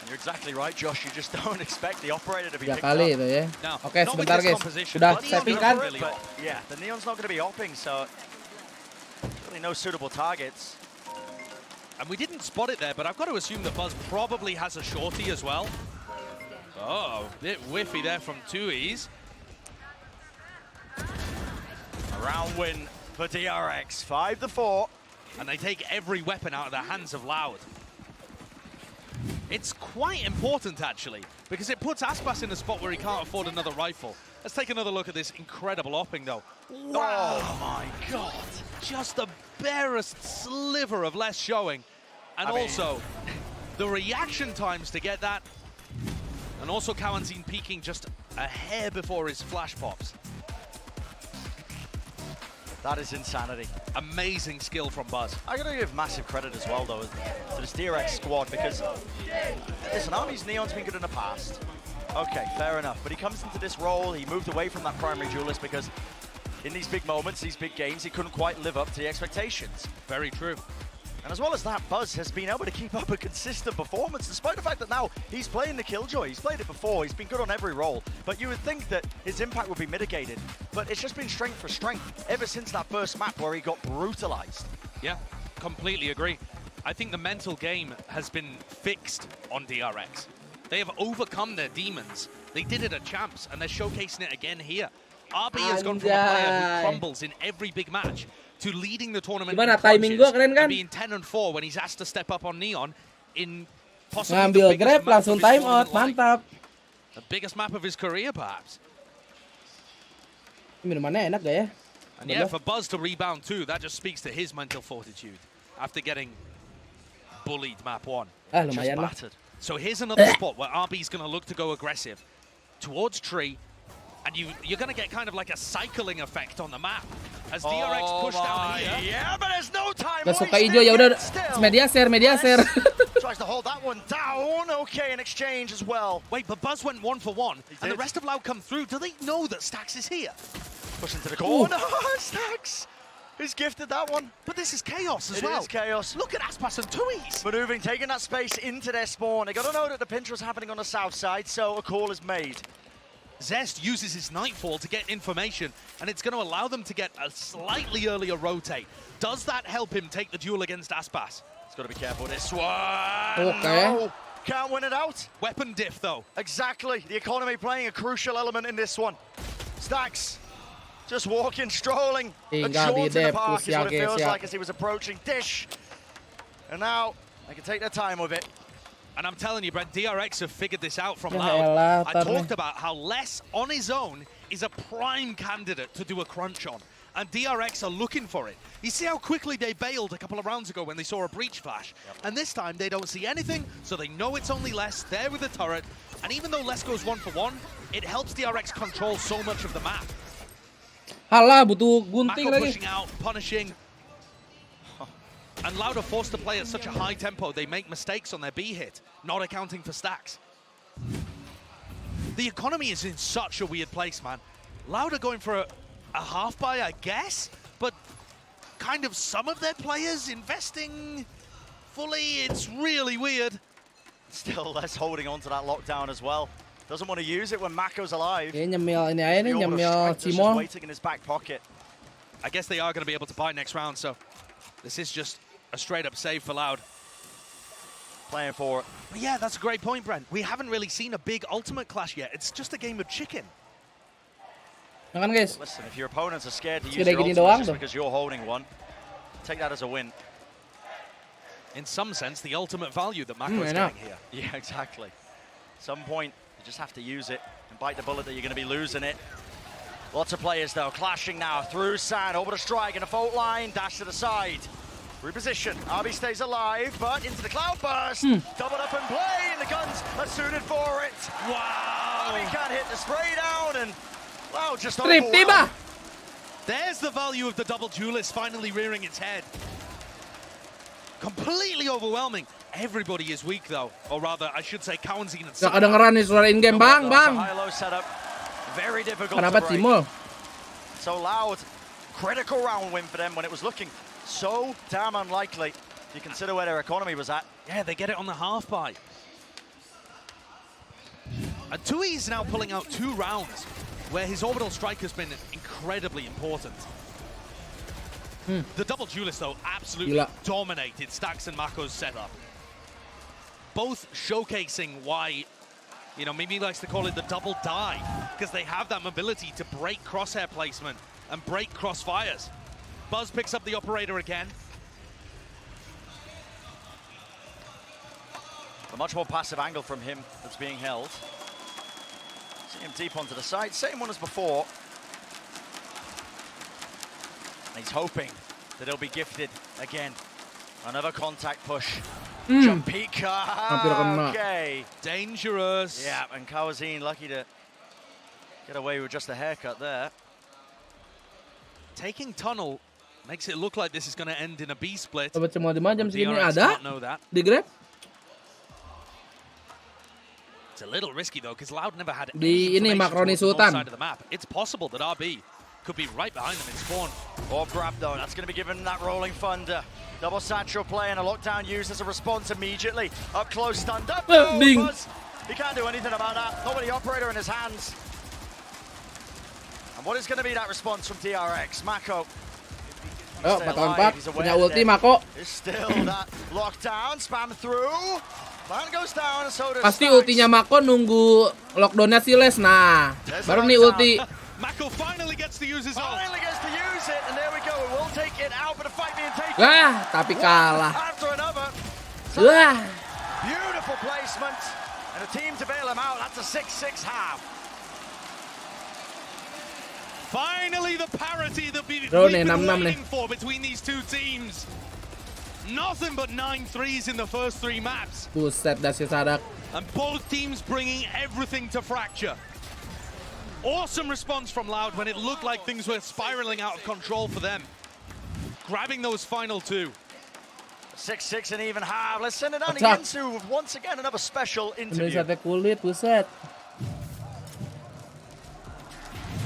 S9: And you're exactly right, Josh. You just don't expect the operator to be
S1: 3
S9: picked
S1: kali
S9: up.
S1: itu ya.
S10: No,
S1: Oke,
S10: not with
S1: sebentar
S10: this
S1: guys.
S10: composition.
S1: Sudah
S10: But
S1: setting
S10: Neon's
S1: kan?
S10: not really
S9: But
S10: off.
S9: yeah, the Neon's not going to be opping, so really no suitable targets.
S10: And we didn't spot it there, but I've got to assume that Buzz probably has a shorty as well. Oh, a bit whiffy there from 2Es.
S9: A round win for DRX, 5-4.
S10: And they take every weapon out of the hands of Loud. It's quite important, actually, because it puts Aspas in a spot where he can't afford another rifle. Let's take another look at this incredible opping, though. Wow!
S9: Oh my god!
S10: Just the barest sliver of less showing. And also, the reaction times to get that. And also Kawanzin peeking just a hair before his flash pops.
S9: That is insanity.
S10: Amazing skill from Buzz.
S9: I gotta give massive credit as well, though, to this DRX squad, because listen, Army's Neon's been good in the past. Okay, fair enough. But he comes into this role, he moved away from that primary duelist because in these big moments, these big games, he couldn't quite live up to the expectations.
S10: Very true.
S9: And as well as that, Buzz has been able to keep up a consistent performance, despite the fact that now he's playing the Killjoy. He's played it before, he's been good on every role. But you would think that his impact would be mitigated. But it's just been strength for strength ever since that first map where he got brutalized.
S10: Yeah, completely agree. I think the mental game has been fixed on DRX. They have overcome their demons. They did it at Champs, and they're showcasing it again here. RB has gone from a player who crumbles in every big match to leading the tournament
S1: Gimana
S10: in
S1: timing gua keren kan?
S10: and being 10-4 when he's asked to step up on Neon in possibly the
S1: Ngambil
S10: biggest
S1: Grab
S10: map
S1: langsung
S10: of his
S1: time out,
S10: tournament,
S1: mantap.
S10: the biggest map of his career, perhaps.
S1: Minumannya enak gak ya?
S10: And yeah, for Buzz to rebound too, that just speaks to his mental fortitude after getting bullied map 1.
S1: Lumayan lah.
S10: So here's another spot where RB's going to look to go aggressive towards tree, and you're going to get kind of like a cycling effect on the map as DRX push down here.
S9: Yeah, but there's no time.
S1: Gak suka hijau, ya udah media share.
S9: Tries to hold that one down. Okay, in exchange as well.
S10: Wait, but Buzz went 1 for 1, and the rest of Loud come through. Do they know that Stax is here?
S9: Pushing to the corner. Stax. Who's gifted that one?
S10: But this is chaos as well.
S9: It is chaos.
S10: Look at Aspas and Tuis.
S9: Maneuvering, taking that space into their spawn. They got to know that the pinch was happening on the south side, so a call is made.
S10: Zest uses his Nightfall to get information, and it's going to allow them to get a slightly earlier rotate. Does that help him take the duel against Aspas?
S9: He's got to be careful with this one.
S1: Okay.
S9: No, can't win it out.
S10: Weapon diff, though.
S9: Exactly. The economy playing a crucial element in this one. Stax just walking, strolling. A jaunt in the park is what it feels like as he was approaching Dish. And now they can take their time with it.
S10: And I'm telling you, Brent, DRX have figured this out from Loud. I talked about how Les on his own is a prime candidate to do a crunch on. And DRX are looking for it. You see how quickly they bailed a couple of rounds ago when they saw a breach flash. And this time they don't see anything, so they know it's only Les there with the turret. And even though Les goes 1 for 1, it helps DRX control so much of the map.
S1: Halah, butuh gunting
S10: Mako
S1: lagi.
S10: pushing out, punishing. And Loud are forced to play at such a high tempo, they make mistakes on their B hit, not accounting for stacks. The economy is in such a weird place, man. Loud are going for a half buy, I guess, but kind of some of their players investing fully. It's really weird.
S9: Still Les holding on to that lockdown as well. Doesn't want to use it when Mako's alive.
S1: Nyemil ini aja nih, nyemil Cimo.
S9: Waiting in his back pocket.
S10: I guess they are going to be able to buy next round, so this is just a straight-up save for Loud.
S9: Playing for it.
S10: But yeah, that's a great point, Brent. We haven't really seen a big ultimate clash yet. It's just a game of chicken.
S1: Makan guys.
S9: Listen, if your opponents are scared to use your ultimate just because you're holding one, take that as a win.
S10: In some sense, the ultimate value that Mako's getting here.
S9: Yeah, exactly. At some point, you just have to use it and bite the bullet that you're going to be losing it. Lots of players, though, clashing now through sand, over the strike, in a fault line, dash to the side. Reposition. RB stays alive, but into the cloud burst. Doubled up and play, and the guns are suited for it. Wow! RB can't hit the spray down, and wow, just overwhelmed.
S10: There's the value of the double duelist finally rearing its head. Completely overwhelming. Everybody is weak, though. Or rather, I should say, Kawanzin and
S1: Gak kedengeran nih suara in-game, bang.
S9: High-low setup. Very difficult to break. So Loud, critical round win for them when it was looking so damn unlikely. If you consider where their economy was at.
S10: Yeah, they get it on the half buy. And Tui is now pulling out 2 rounds where his orbital strike has been incredibly important. The double duelist, though, absolutely dominated Stax and Mako's setup. Both showcasing why, you know, maybe he likes to call it the double die, because they have that mobility to break crosshair placement and break crossfires. Buzz picks up the operator again.
S9: A much more passive angle from him that's being held. See him deep onto the side, same one as before. And he's hoping that he'll be gifted again. Another contact push. Jumpika. Okay.
S10: Dangerous.
S9: Yeah, and Kawazin lucky to get away with just a haircut there.
S10: Taking tunnel makes it look like this is going to end in a B split.
S1: Coba cuma di jam segini
S10: DRX
S1: ada
S10: can't know that.
S1: di grab.
S10: It's a little risky though, because Loud never had
S1: Di
S10: any
S1: ini Makroni Sultan.
S10: side of the map. It's possible that RB could be right behind them in spawn.
S9: Orb grab though, that's going to be given that rolling thunder. Double satchel play and a lockdown used as a response immediately. Up close, stunned up. No, Buzz. He can't do anything about that. Not with the operator in his hands. And what is going to be that response from DRX? Mako.
S1: Oh, 4-4, punya ulti Mako.
S9: Is still that lockdown, spam through. Plan goes down, and so does
S1: Pasti ultinya Mako nunggu lockdownnya si Les. Nah, baru nih ulti.
S10: Mako finally gets to use his ult.
S9: Finally gets to use it, and there we go. It will take it out, but a fight being taken.
S1: Tapi kalah.
S9: After another. Beautiful placement, and a team to bail him out. That's a 6-6 half.
S10: Finally, the parity that we've been waiting for between these two teams. Nothing but 9 threes in the first 3 maps.
S1: Buset dah si Sadak.
S10: And both teams bringing everything to fracture. Awesome response from Loud when it looked like things were spiraling out of control for them. Grabbing those final 2.
S9: 6-6 and even half. Let's send it down again to once again another special interview.
S1: Sate kulit, buset.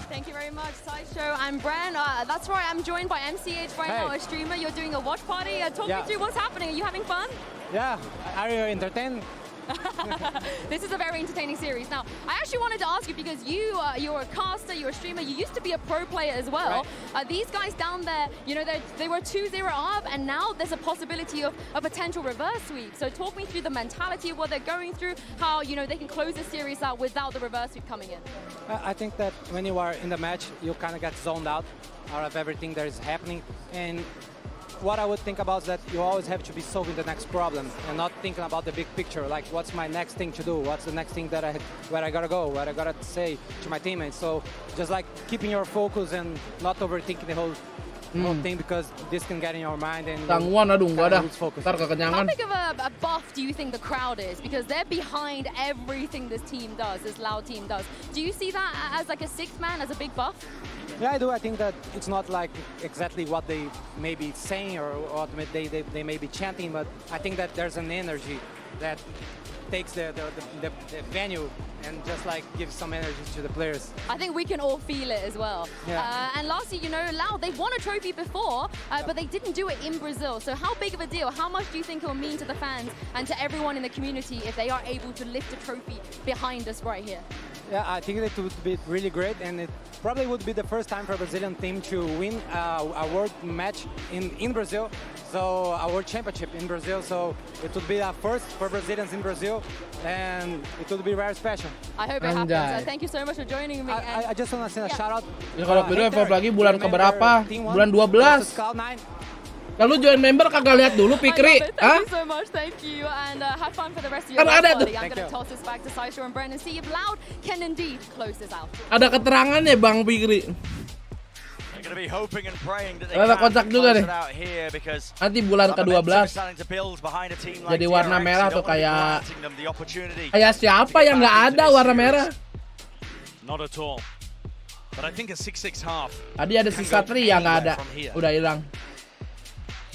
S19: Thank you very much, Sideshow. I'm Bran. That's right, I'm joined by MCH right now, a streamer. You're doing a watch party. Talk me through what's happening. Are you having fun?
S5: Yeah, are you entertained?
S19: This is a very entertaining series. Now, I actually wanted to ask you because you're a caster, you're a streamer, you used to be a pro player as well. Right. These guys down there, you know, they were 2-0 up, and now there's a possibility of a potential reverse sweep. So talk me through the mentality of what they're going through, how, you know, they can close the series out without the reverse sweep coming in.
S5: I think that when you are in the match, you kind of get zoned out of everything that is happening. And what I would think about is that you always have to be solving the next problem and not thinking about the big picture, like what's my next thing to do, what's the next thing that where I gotta go, what I gotta say to my teammates. So just like keeping your focus and not overthinking the whole thing, because this can get in your mind and lose focus.
S19: How big of a buff do you think the crowd is? Because they're behind everything this team does, this Loud team does. Do you see that as like a 6th man, as a big buff?
S5: Yeah, I do. I think that it's not like exactly what they may be saying or what they may be chanting, but I think that there's an energy that takes the venue and just like gives some energy to the players.
S19: I think we can all feel it as well.
S5: Yeah.
S19: And lastly, you know, Loud, they've won a trophy before, but they didn't do it in Brazil. So how big of a deal, how much do you think it will mean to the fans and to everyone in the community if they are able to lift a trophy behind us right here?
S5: Yeah, I think it would be really great, and it probably would be the first time for a Brazilian team to win a world match in Brazil, so a world championship in Brazil. So it would be a first for Brazilians in Brazil, and it would be very special.
S19: I hope it happens. Thank you so much for joining me.
S5: I just want to send a shout out.
S1: Ya kalau video FF lagi bulan keberapa? Bulan 12. Lalu join member kagak lihat dulu, Pikri?
S19: Thank you so much, thank you, and have fun for the rest of your
S1: Ada
S19: party. I'm going to toss this back to Sideshow and Brennan, see if Loud can indeed close this out.
S1: Ada keterangannya, Bang Pikri. Ada kocak juga deh. Nanti bulan ke-12 jadi warna merah tuh kayak siapa yang nggak ada warna merah?
S10: Not at all. But I think a 6-6 half.
S1: Tadi ada si Satri yang nggak ada, udah hilang.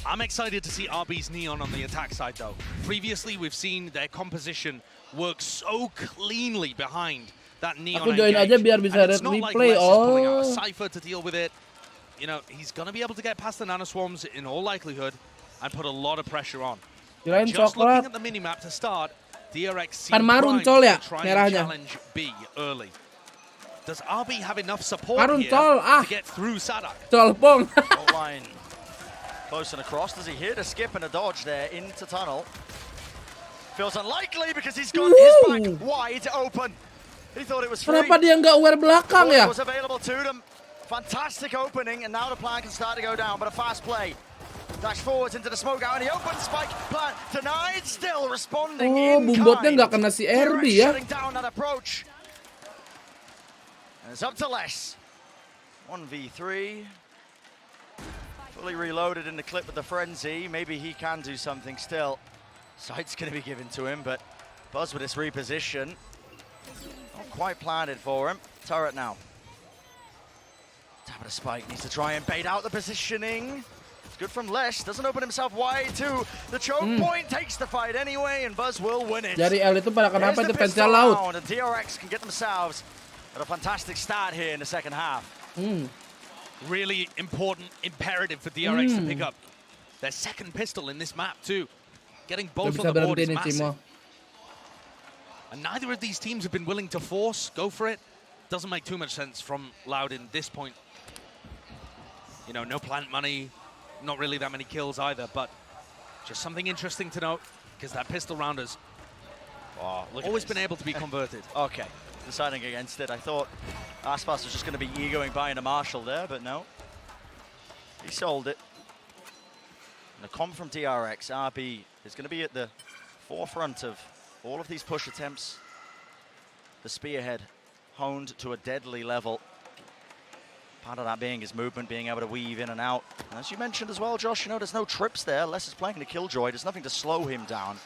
S10: I'm excited to see RB's Neon on the attack side, though. Previously, we've seen their composition work so cleanly behind that Neon.
S1: Aku join aja biar bisa replay.
S10: Pulling out a Cypher to deal with it. You know, he's going to be able to get past the nanoswarms in all likelihood and put a lot of pressure on. Just looking at the minimap to start, DRX seems primed to try and challenge B early. Does RB have enough support here to get through Sadak?
S1: Colpong.
S9: Line close and across. Does he hit a skip and a dodge there into tunnel? Feels unlikely because he's got his back wide open. He thought it was free.
S1: Kenapa dia nggak aware belakang ya?
S9: It was available to them. Fantastic opening, and now the plan can start to go down, but a fast play. Dash forwards into the smoke out, and he opens spike. Plan denied, still responding in
S1: bumbotnya
S9: kind.
S1: nggak kena si RB ya.
S9: Shutting down that approach. And it's up to less. 1v3. Fully reloaded in the clip with the frenzy. Maybe he can do something still. Sight's going to be given to him, but Buzz with this reposition. Not quite planted for him. Turret now. Tap of the spike, needs to try and bait out the positioning. It's good from Lesh, doesn't open himself wide too. The choke point takes the fight anyway, and Buzz will win it.
S1: Dari L itu pada kenapa itu fansnya Laut?
S9: And DRX can get themselves at a fantastic start here in the second half.
S10: Really important, imperative for DRX to pick up their second pistol in this map too. Getting both on the board is massive. And neither of these teams have been willing to force, go for it. Doesn't make too much sense from Loud in this point. You know, no plant money, not really that many kills either, but just something interesting to note, because that pistol rounders always been able to be converted.
S9: Okay, deciding against it. I thought Aspas was just going to be egoing buying a Marshall there, but no. He sold it. And a comp from DRX, RB is going to be at the forefront of all of these push attempts. The spearhead honed to a deadly level. Part of that being his movement, being able to weave in and out. And as you mentioned as well, Josh, you know, there's no trips there. Les is playing the Killjoy. There's nothing to slow him down.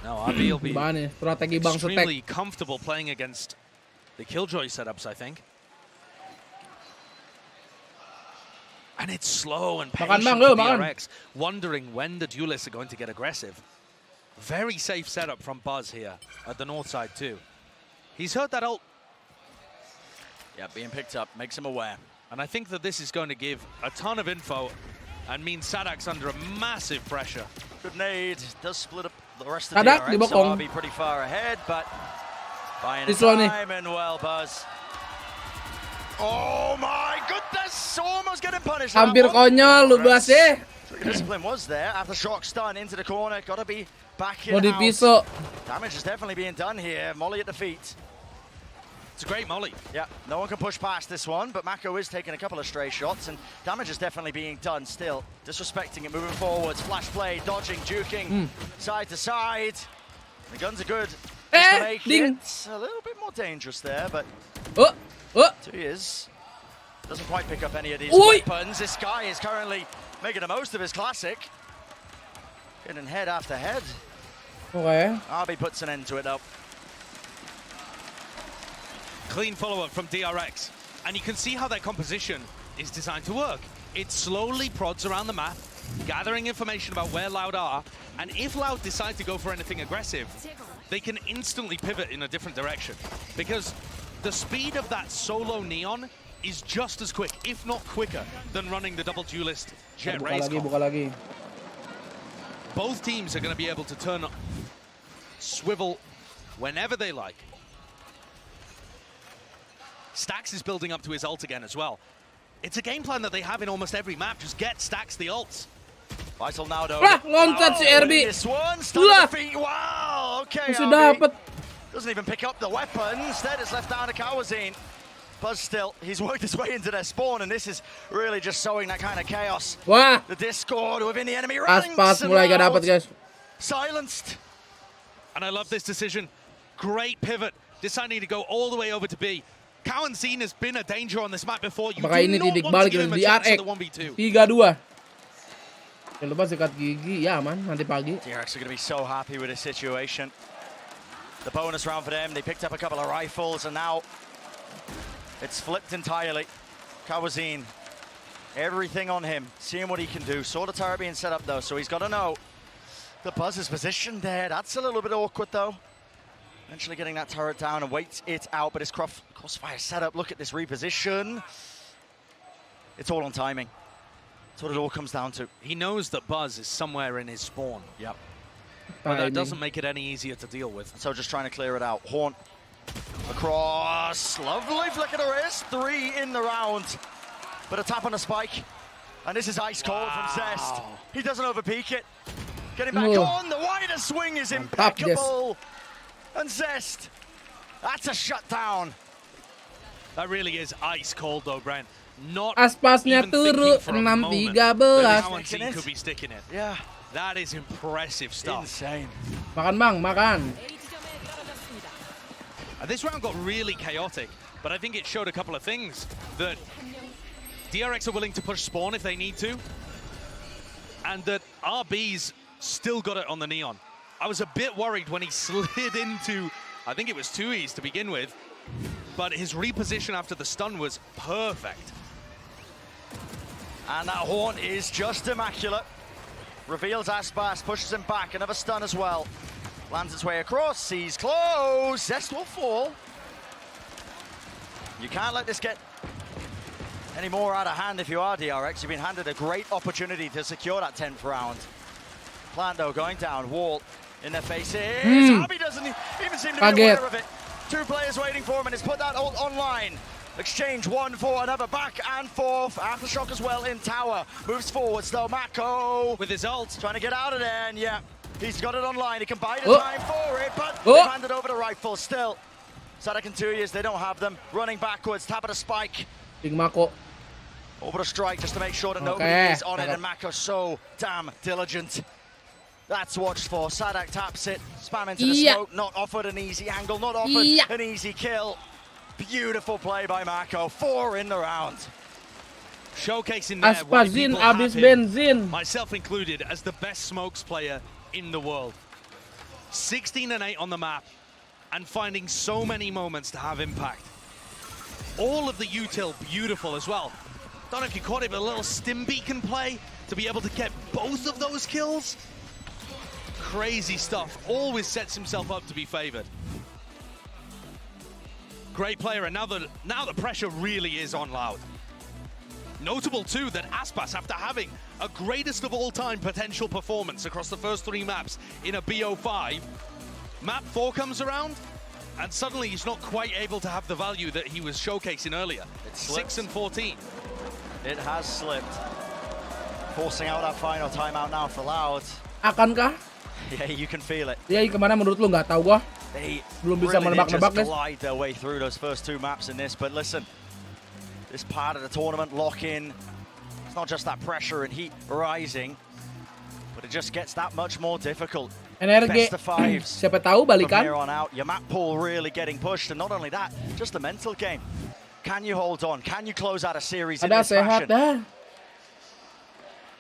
S10: No, RB will be
S1: strategi Bang
S10: extremely comfortable playing against the Killjoy setups, I think. And it's slow and patient for DRX, wondering when the duelists are going to get aggressive. Very safe setup from Buzz here at the north side too. He's heard that ult.
S9: Yeah, being picked up makes him aware.
S10: And I think that this is going to give a ton of info and means Sadak's under a massive pressure.
S9: Good nade. Does split up the rest of the DRX, so RB pretty far ahead, but buying time and well, Buzz. Oh my goodness! Almost getting punished.
S1: Hampir konyol lu Bas eh.
S9: Discipline was there. Aftershock stun into the corner. Gotta be back in
S1: Mau dipisau.
S9: Damage is definitely being done here. Molly at the feet.
S10: It's a great molly.
S9: Yeah, no one can push past this one, but Mako is taking a couple of stray shots, and damage is definitely being done still. Disrespecting it, moving forwards. Flash play, dodging, juking, side to side. The guns are good. Just to make it a little bit more dangerous there, but... Two years. Doesn't quite pick up any of these weapons. This guy is currently making the most of his classic. Getting head after head.
S1: Okay.
S9: RB puts an end to it though.
S10: Clean follow-up from DRX. And you can see how their composition is designed to work. It slowly prods around the map, gathering information about where Loud are, and if Loud decide to go for anything aggressive, they can instantly pivot in a different direction. Because the speed of that solo Neon is just as quick, if not quicker, than running the double duelist jet race. Both teams are going to be able to turn swivel whenever they like. Stax is building up to his ult again as well. It's a game plan that they have in almost every map. Just get Stax the ults.
S9: Vital now though.
S1: Loncat si RB.
S9: This one, stun the feet. Wow, okay. Doesn't even pick up the weapon. Instead, it's left down to Kawazine. Buzz still, he's worked his way into their spawn, and this is really just sowing that kind of chaos.
S1: Wah.
S9: The Discord within the enemy ranks.
S1: Pas mulai gak dapat guys.
S9: Silenced.
S10: And I love this decision. Great pivot, deciding to go all the way over to B. Kawazine has been a danger on this map before. You
S1: Maka ini titik balik di RX 3-2. Jangan lupa sikat gigi ya man, nanti pagi.
S9: DRX are going to be so happy with this situation. The bonus round for them, they picked up a couple of rifles, and now it's flipped entirely. Kawazine, everything on him, seeing what he can do. Saw the turret being set up though, so he's got to know the Buzz is positioned there. That's a little bit awkward though. Eventually getting that turret down and waits it out, but his crossfire setup, look at this reposition. It's all on timing. That's what it all comes down to.
S10: He knows that Buzz is somewhere in his spawn.
S9: Yep.
S10: But that doesn't make it any easier to deal with.
S9: So just trying to clear it out. Horn across. Lovely flick of the wrist. 3 in the round. But a tap on the spike. And this is ice cold from Zest. He doesn't overpeak it. Getting back on. The wider swing is impeccable. And Zest. That's a shutdown.
S10: That really is ice cold though, Brent. Not
S1: Aspasnya
S10: even thinking for a moment that
S1: 6-13.
S10: Kawazine could be sticking it.
S9: Yeah.
S10: That is impressive stuff.
S9: Insane.
S1: Makan bang, makan.
S10: This round got really chaotic, but I think it showed a couple of things. That DRX are willing to push spawn if they need to, and that RB's still got it on the Neon. I was a bit worried when he slid into, I think it was 2Es to begin with, but his reposition after the stun was perfect.
S9: And that horn is just immaculate. Reveals Aspas, pushes him back, another stun as well. Lands its way across, sees close, Zest will fall. You can't let this get any more out of hand if you are DRX. You've been handed a great opportunity to secure that 10th round. Plando going down, Wall in their faces. RB doesn't even seem to be aware of it. 2 players waiting for him, and he's put that ult online. Exchange one for another, back and forth. Aftershock as well in tower. Moves forwards though, Mako.
S10: With his ult.
S9: Trying to get out of there, and yeah, he's got it online. He can buy the time for it, but they've handed over the rifle still. Sadek and 2Es, they don't have them. Running backwards, tap at a spike.
S1: Big Mako.
S9: Over a strike just to make sure that nobody is on it, and Mako so damn diligent. That's watched for. Sadek taps it, spam into the smoke, not offered an easy angle, not offered an easy kill. Beautiful play by Mako. 4 in the round.
S10: Showcasing there why people have him, myself included, as the best smokes player in the world. 16 and 8 on the map, and finding so many moments to have impact. All of the util beautiful as well. Don't know if you caught it, but a little stim beacon play to be able to get both of those kills. Crazy stuff. Always sets himself up to be favored. Great player, and now the pressure really is on Loud. Notable too that Aspas, after having a greatest of all time potential performance across the first 3 maps in a BO5, map 4 comes around, and suddenly he's not quite able to have the value that he was showcasing earlier. It's 6 and 14.
S9: It has slipped. Forcing out that final timeout now for Loud.
S1: Akankah?
S9: Yeah, you can feel it.
S1: Ya, kemana menurut lu? Nggak tahu gua.
S9: They
S1: belum bisa
S9: really
S1: menebak-nebak, guys.
S9: glide their way through those first 2 maps in this, but listen, this part of the tournament, lock-in, it's not just that pressure and heat rising, but it just gets that much more difficult.
S1: Energi,
S9: Best of 5s.
S1: siapa tahu
S9: From
S1: balikan.
S9: here on out, your map pool really getting pushed, and not only that, just the mental game. Can you hold on? Can you close out a series in
S1: Ada
S9: this
S1: sehat
S9: fashion?
S1: dah.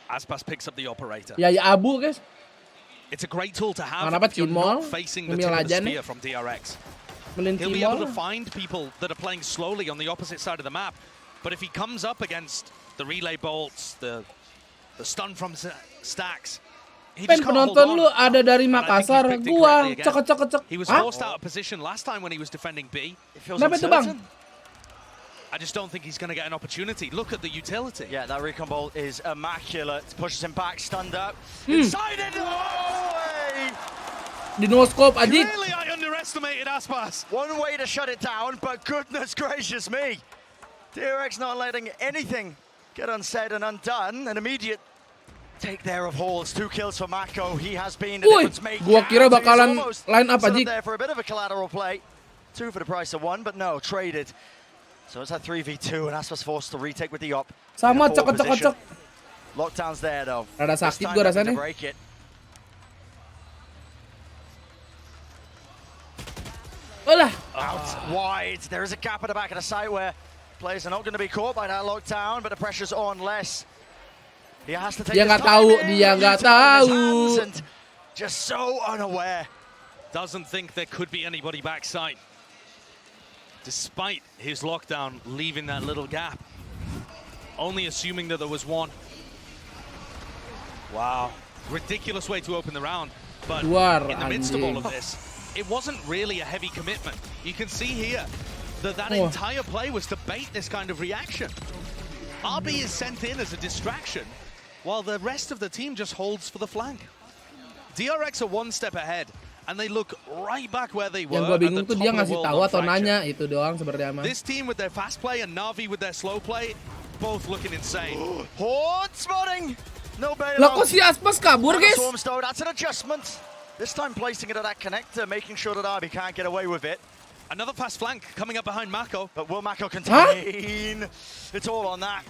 S10: Aspas picks up the operator.
S1: Ya abu, guys.
S10: It's a great tool to have
S1: Kenapa
S10: if you're
S1: Cimol?
S10: not facing the
S1: Ngemil
S10: tip of the
S1: aja nih.
S10: spear from DRX.
S1: Melin
S10: He'll be able to
S1: Cimol.
S10: find people that are playing slowly on the opposite side of the map. But if he comes up against the relay bolts, the stun from stacks, he
S1: Pen
S10: just can't hold
S1: penonton
S10: on.
S1: lu ada dari Makassar, gua cek.
S10: He was
S1: Hah?
S10: forced out of position last time when he was defending B.
S1: Kenapa itu, Bang?
S10: I just don't think he's going to get an opportunity. Look at the utility.
S9: Yeah, that recon bolt is immaculate. Pushes him back, stunned up. Inside it! Oh,
S1: Di no scope, Ajik.
S10: Clearly I underestimated Aspas.
S9: One way to shut it down, but goodness gracious me. DRX not letting anything get unsaid and undone. An immediate take there of Halls. 2 kills for Mako. He has been the difference maker.
S1: Gua kira bakalan
S9: He's almost
S1: line up,
S9: set
S1: Ajik.
S9: there for a bit of a collateral play. 2 for the price of 1, but no, traded. So it's a 3v2, and Aspas forced to retake with the op.
S1: Sama
S9: In a forward position.
S1: cek.
S9: Lockdown's there though.
S1: Rada
S9: This
S1: sakit
S9: time
S1: gua
S9: looking to
S1: rasanya.
S9: break it.
S1: Olah.
S9: Out wide. There is a gap at the back of the site where players are not going to be caught by that lockdown, but the pressure's on less. He has to take
S1: Dia
S9: his
S1: nggak
S9: time
S1: tahu,
S9: in,
S1: dia nggak
S9: U-turn in his hands,
S1: tahu.
S9: and just so unaware.
S10: Doesn't think there could be anybody backside. Despite his lockdown leaving that little gap. Only assuming that there was one. Wow. Ridiculous way to open the round. But
S1: Luar,
S10: in the midst of all of
S1: anjing.
S10: this, it wasn't really a heavy commitment. You can see here that
S1: Oh.
S10: entire play was to bait this kind of reaction. RB is sent in as a distraction, while the rest of the team just holds for the flank. DRX are 1 step ahead, and they look right back where they were.
S1: Yang gua
S10: at the
S1: bingung tuh
S10: top
S1: dia
S10: of the
S1: ngasih
S10: world
S1: tahu
S10: on
S1: atau
S10: Fracture.
S1: nanya itu doang sebenarnya mah.
S10: This team with their fast play and Na'Vi with their slow play, both looking insane.
S9: Horde spotting. No bailout.
S1: Lah kok si Aspas kabur, guys?
S9: Stormstone, that's an adjustment. This time placing it at that connector, making sure that RB can't get away with it.
S10: Another fast flank coming up behind Mako.
S9: But will Mako contain? It's all on that.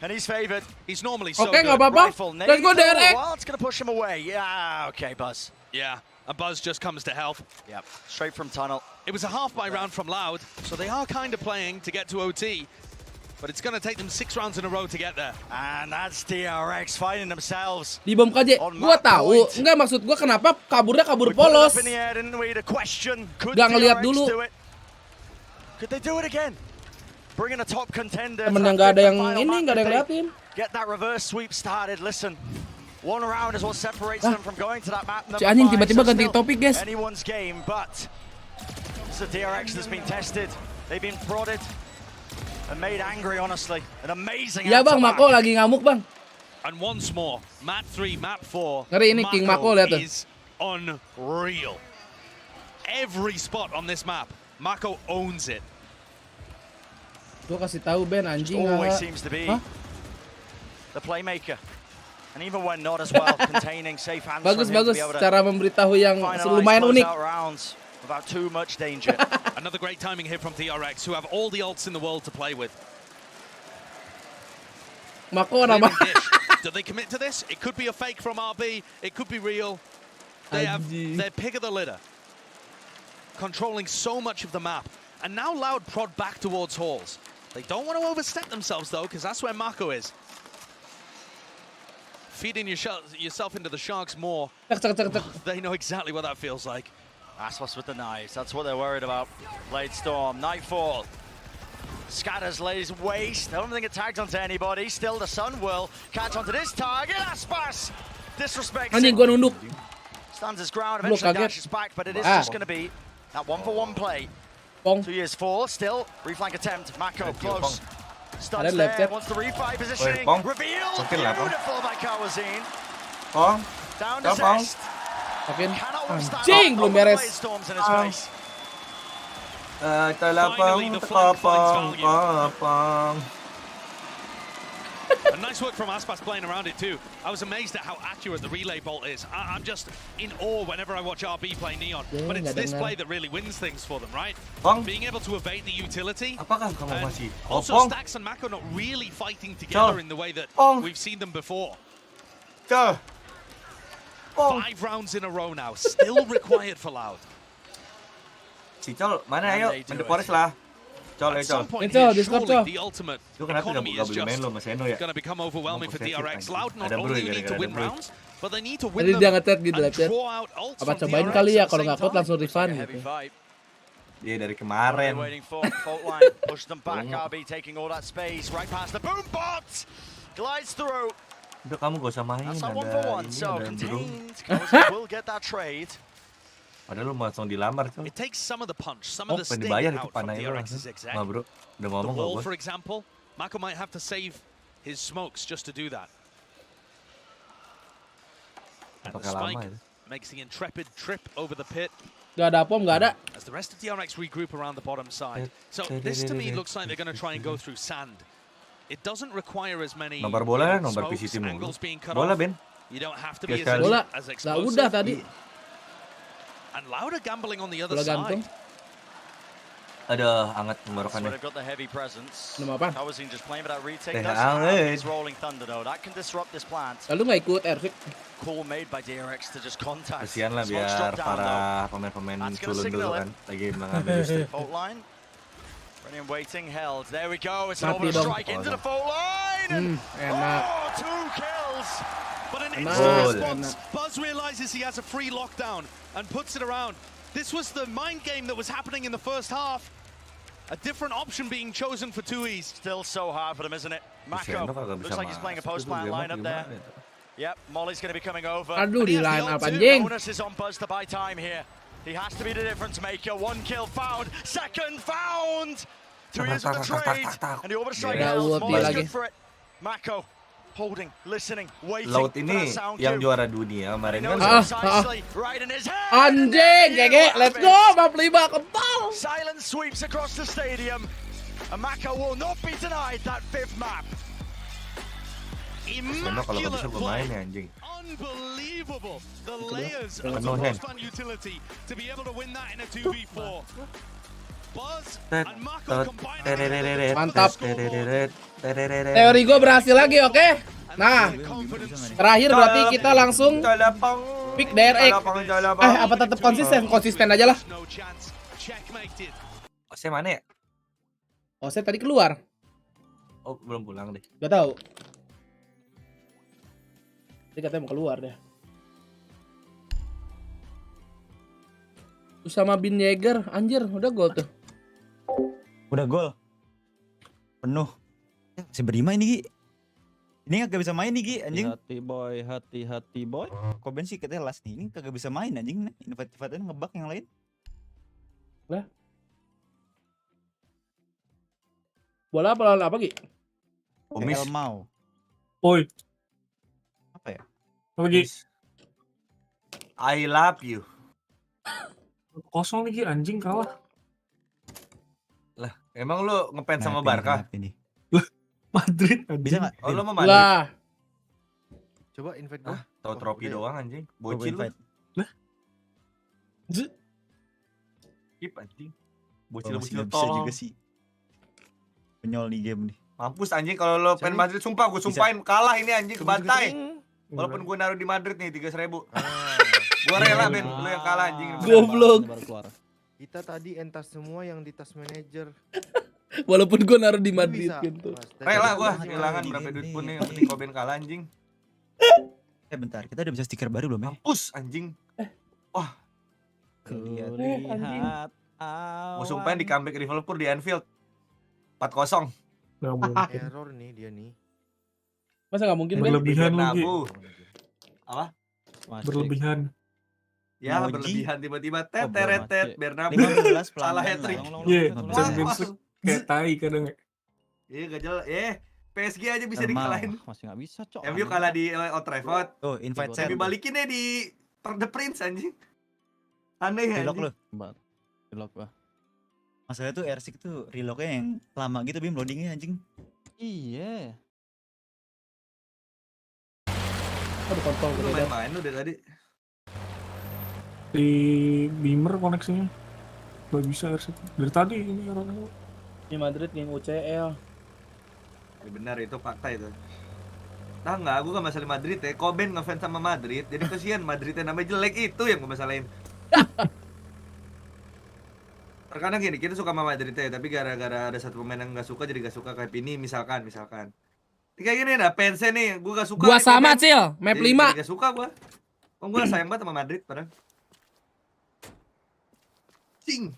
S9: And he's favored.
S10: He's normally so
S1: Oke,
S10: good.
S1: nggak apa-apa.
S9: Rifle,
S1: Let's go
S9: nade,
S1: DRX.
S9: well, it's going to push him away. Yeah, okay, Buzz.
S10: Yeah, a Buzz just comes to help.
S9: Yep, straight from tunnel.
S10: It was a half-buy round from Loud, so they are kind of playing to get to OT. But it's going to take them 6 rounds in a row to get there.
S9: And that's DRX finding themselves.
S1: Di bom KJ. Gua tahu. Enggak, maksud gua kenapa kaburnya kabur polos.
S9: Up in the air, didn't we? The question, could
S1: Nggak ngeliat
S9: DRX
S1: dulu.
S9: do it? Could they do it again? Bringing a top contender.
S1: Temen
S9: to
S1: yang
S9: that
S1: nggak ada
S9: fifth
S1: yang
S9: and final
S1: ini,
S9: map.
S1: nggak ada yang
S9: Could
S1: ngeliatin.
S9: they Get that reverse sweep started. Listen, 1 round is what separates them from going to that map.
S1: Si anjing tiba-tiba ganti topik, guys.
S9: Anyone's game, but it's a DRX that's been tested. They've been prodded and made angry, honestly. An amazing
S1: Ya bang,
S9: answer
S1: Mako
S9: back.
S1: lagi ngamuk bang.
S10: And once more, map 3, map 4.
S1: Ngeri ini King Mako, lihat tuh.
S10: is unreal. Every spot on this map, Mako owns it.
S1: Gua kasih tahu Ben anjing.
S9: Always
S1: ah.
S9: seems to be
S1: Hah?
S9: the playmaker. And even when not as well, containing safe hands
S1: Bagus
S9: from him to
S1: bagus
S9: be able to
S1: cara memberitahu yang
S9: finalize
S1: lumayan unik.
S9: closeout rounds without too much danger.
S10: Another great timing here from DRX, who have all the ults in the world to play with.
S1: Mako nama.
S10: Do they commit to this? It could be a fake from RB. It could be real. They have their pick of the litter. Controlling so much of the map. And now Loud prod back towards Halls. They don't want to overstep themselves, though, because that's where Mako is. Feeding yourself into the Sharks more. They know exactly what that feels like.
S9: Aspas with the knives. That's what they're worried about. Blade Storm, Nightfall. Scatters lays waste. I don't think it tags onto anybody. Still, the Sun will catch onto this target. Aspas disrespects
S1: Anjing, gua nunduk.
S9: Stands his ground. Eventually dashes back, but it is just going to be that 1-for-1 play. 2 years 4. Still, reflank attempt. Mako close. Stuns there. Wants the refi positioning. Revealed. Beautiful by Kawazine. Down to Zest.
S1: Anjing, belum beres.
S9: Storms in his face.
S10: And nice work from Aspas playing around it too. I was amazed at how accurate the relay bolt is. I'm just in awe whenever I watch RB play Neon. But it's this play that really wins things for them, right? Being able to evade the utility. And also Stax and Mako not really fighting together in the way that we've seen them before. 5 rounds in a row now, still required for Loud.
S13: Si Col, mana ayo? Main the forest lah. Col,
S10: At some point
S1: Col,
S10: here,
S1: Discord,
S10: surely
S1: Col.
S10: the ultimate
S13: Lu kenapa
S10: economy
S13: nggak
S10: is
S13: boleh main
S10: just
S13: lo sama Seno ya?
S10: going to become overwhelming for DRX. Loud not
S13: Ada bro
S10: only
S13: ya,
S10: need to
S13: gara-gara
S10: win
S13: ada bro.
S10: rounds, but they need to win
S1: Tadi
S10: them
S1: dia nge-chat gitu
S10: and
S1: lah, chat.
S10: draw out ults
S1: Apa
S10: from
S1: cobain
S10: DRX
S1: kali ya,
S10: at the
S1: kalau
S10: same
S1: nggak kuat
S10: time.
S1: langsung refund gitu.
S13: Iya dari kemarin.
S9: Waiting for fault line. Push them back. RB taking all that space right past the boom bot. Glides through.
S13: Udah kamu gak usah main,
S9: That's
S13: ada
S9: not 1-for-1.
S13: ini,
S9: So
S13: ada burung.
S9: contained. Kawazine will get that trade.
S13: Padahal lu langsung dilamar, Col.
S10: It takes some of the punch, some of the
S13: pengen
S10: sting
S13: dibayar itu
S10: out from
S13: panai lo
S10: DRX's
S13: langsung.
S10: exec.
S13: Nah bro, udah
S10: The
S13: ngomong gak
S10: wall,
S13: bos?
S10: for example, Mako might have to save his smokes just to do that. And the
S13: Pakai lama
S10: spike
S13: itu.
S10: makes the intrepid trip over the pit.
S1: Gak ada pom, gak ada.
S10: As the rest of DRX regroup around the bottom side. So this to me looks like they're going to try and go through sand. It doesn't require as many
S13: Nomor bola, nomor
S10: smokes,
S13: VCT mulu.
S10: angles being cut
S13: Bola
S10: off.
S13: Ben.
S10: You don't have to be
S13: Sekali.
S1: Bola,
S10: as
S1: gak
S10: explosive.
S1: udah tadi.
S10: And Louder gambling on the other
S1: Bola gantung.
S10: side.
S13: Ada hangat
S9: So
S13: tenggorokannya.
S9: they've got the heavy presence.
S1: Nama apa?
S9: Kawazine just playing for that retake.
S13: Teh
S9: Doesn't have
S13: hangat.
S9: his rolling thunder though. That can disrupt this plant.
S1: Lalu nggak ikut Ervik.
S9: Call made by DRX to just contact.
S13: Kasihan lah
S9: Smoke's
S13: biar
S9: dropped down,
S13: para
S9: though.
S13: pemain-pemain
S9: That's gonna
S13: culun
S9: signal
S13: dulu
S9: it.
S13: kan lagi mengambil justru.
S9: Fault line. Brilliant waiting, held. There we go. It's an
S1: Mati
S9: orbital
S1: dong.
S9: strike into the fault line. And
S1: Enak.
S9: 2 kills.
S10: But an
S1: Enak.
S10: instant
S13: Goal.
S10: response. Buzz realizes he has a free lockdown and puts it around. This was the mind game that was happening in the first half. A different option being chosen for 2Es.
S9: Still so hard for them, isn't it?
S13: Seno
S9: Mako
S13: kagak bisa
S9: looks like he's playing a
S13: masuk.
S9: post-plant
S13: Itu
S9: lineup
S13: gimana
S9: there.
S13: itu?
S9: Yep, Molly's going to be coming over.
S1: Aduh,
S9: And he
S1: di
S9: has the
S1: line
S9: ult
S1: up,
S9: too.
S1: anjing.
S9: Bonus is on Buzz to buy time here. He has to be the difference maker. 1 kill found, second found. 2 years of the trade, and the orbital strike
S1: Ya,
S9: held.
S1: ulti
S9: Molly's
S1: lagi.
S9: good for it. Mako holding, listening, waiting
S13: Laut
S9: for
S13: ini
S9: that sound
S13: yang
S9: cue.
S13: juara dunia kemarin kan.
S9: Precisely right in his head.
S1: Anjing, GG, let's go, map 5 kental.
S9: Silence sweeps across the stadium, and Mako will not be denied that 5th map.
S13: Seno kalau gak bisa pemain ya anjing.
S10: Unbelievable. The layers
S13: Penuh,
S10: of the
S13: Hen.
S10: post-plant utility to be able to win that in a 2v4. Buzz and Mako combine.
S1: Mantap. Teori gue berhasil lagi, oke? Nah, terakhir berarti kita langsung pick DRX. Apa tetap konsisten? Konsisten aja lah.
S13: Ose mana ya?
S1: Ose tadi keluar.
S13: Oh belum pulang deh.
S1: Gak tahu. Dia katanya mau keluar deh. Usama bin Yeager, anjir, udah gol tuh.
S16: Udah gol. Penuh. Si berima ini Gi. Ini kagak bisa main nih Gi, anjing. Hati-hati boy. Koben sih katanya last nih. Ini kagak bisa main anjing. Inovatif-inovatif ngebug yang lain.
S1: Lah. Bola apa lawan apa Gi?
S13: Komis.
S16: Mau.
S12: Oi.
S16: Apa ya?
S12: Apa Gi?
S13: I love you.
S12: Kosong nih Gi, anjing kalah.
S13: Lah, emang lu ngefans sama Barca?
S16: Ini.
S12: Madrid
S16: Bisa enggak?
S13: Oh, lu mau Madrid?
S1: Lah.
S22: Coba invite gua.
S13: Tahu trofi doang anjing. Bocil lu.
S12: Lah.
S13: Skip anjing. Bocil-bocil
S16: Bisa
S13: tolong.
S16: juga sih. Penyol nih game nih.
S13: Mampus anjing kalau lo fan Madrid, sumpah gue sumpahin kalah ini anjing kebantai. Walaupun gue naruh di Madrid nih 3.000. Gue rela Ben, lo yang kalah anjing.
S1: Goblok.
S11: Kita tadi entas semua yang di tas manajer.
S1: Walaupun gue naruh di Madrid
S11: Bisa.
S1: gitu.
S13: Rela gua kehilangan berapa duit pun nih, yang penting Koben kalah anjing.
S16: Bentar, kita udah bisa stiker baru belum ya?
S13: Mampus anjing. Wah.
S16: Lihat
S13: Mau sumpahin di comeback Liverpool di Anfield 4-0.
S12: Nggak mungkin.
S11: Error nih dia nih.
S1: Masa nggak mungkin, Ben?
S12: Berlebihan lu, Gi.
S13: Apa?
S12: Berlebihan.
S13: Ya,
S16: Moji.
S13: berlebihan tiba-tiba teteretet Bernabeu
S16: 15
S13: salah
S16: pelanggan
S13: hat-trick.
S16: lah.
S12: Iya,
S16: Wah,
S12: Champions League kayak tai kadang ya.
S13: Iya, gak jelas. PSG aja bisa
S16: Normal.
S13: dikalahin.
S16: Masih nggak bisa, Cok.
S13: MU kalah di Old Trafford.
S16: Tuh, invite set.
S13: MU balikinnya di The Prince anjing. Aneh
S16: Relock
S13: anjing.
S16: lu. Relock gua. Masalahnya tuh R6 tuh relocknya yang lama gitu Bim loadingnya anjing.
S3: Iya.
S1: Aduh, kontol
S13: Lu main-main udah tadi.
S12: Di Beamer koneksinya nggak bisa RC. Dari tadi ini orang.
S1: Ini Madrid geng UCL.
S13: Ya benar itu fakta itu. Nah enggak, gue gak masalah Madrid ya. Koben ngefans sama Madrid, jadi kasihan Madridnya namanya jelek itu yang gue masalahin. Terkadang gini, kita suka sama Madrid ya, tapi gara-gara ada satu pemain yang gak suka jadi gak suka kayak ini misalkan. Ini kayak gini nah, fansnya nih, gue gak suka.
S1: Gua sama, Cil. Map 5.
S13: Jadi gak suka gue. Gue sayang banget sama Madrid padahal. Cing.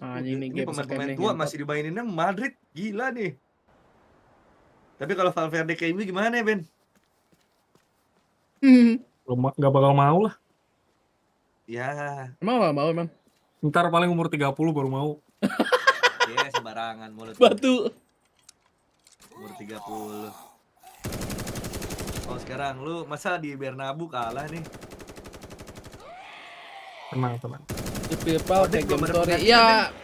S1: Anjing nih
S13: Ini
S1: game
S13: pemain-pemain tua masih dimaininnya Madrid, gila nih. Tapi kalau Valverde kayak ini gimana ya, Ben?
S12: Gak bakal mau lah.
S13: Ya,
S1: Emang gak mau emang?
S12: Ntar paling umur 30 baru mau.
S13: ya sembarangan mulut.
S1: Batu.
S13: Umur 30. Oh sekarang lu masa di Bernabeu kalah nih?
S12: Tenang.
S1: Di PayPal kayak game
S13: belum
S1: story.
S13: ada
S1: Ya
S13: Ben.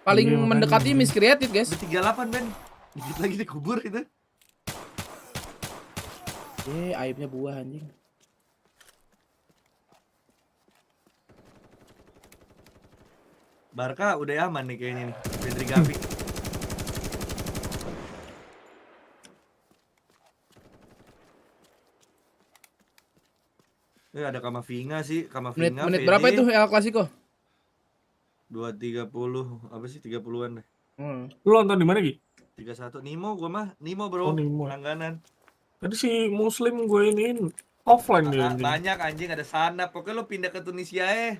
S1: paling
S12: Iya,
S1: mendekati
S12: makanya.
S1: miscreated, guys.
S13: Udah 38 Ben. Dikit lagi dikubur itu.
S1: Aibnya buah anjing.
S13: Barca udah aman nih kayaknya nih. Pedri Gavi. Ada Kamavinga sih, Kamavinga.
S1: Menit berapa itu El Clasico?
S13: 2.30 apa sih 30-an deh.
S12: Lu nonton di mana, Gi?
S13: 31 Nimo gua mah, Nimo bro.
S12: Oh, Nimo.
S13: Langganan.
S12: Tadi si Muslim gue iniin offline dia.
S13: Banyak anjing ada sana. Pokoknya lo pindah ke Tunisia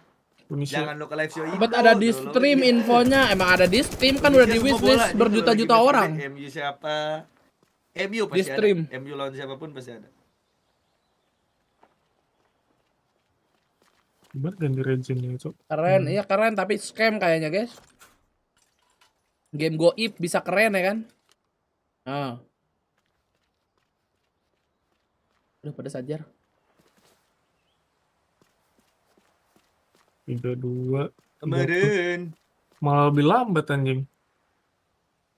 S12: Tunisia.
S13: Jangan lo ke live show itu.
S1: But ada di stream infonya. Emang ada di stream kan udah di wishlist berjuta-juta orang.
S13: MU siapa? MU pasti
S1: Di stream.
S13: ada. MU lawan siapapun pasti ada.
S12: Gimana ganti regionnya, Cok?
S1: Keren, iya keren tapi scam kayaknya, guys. Game goib bisa keren ya kan? Nah. Udah pada sajar.
S12: 32.
S13: Kemarin.
S12: Malah lebih lambat anjing.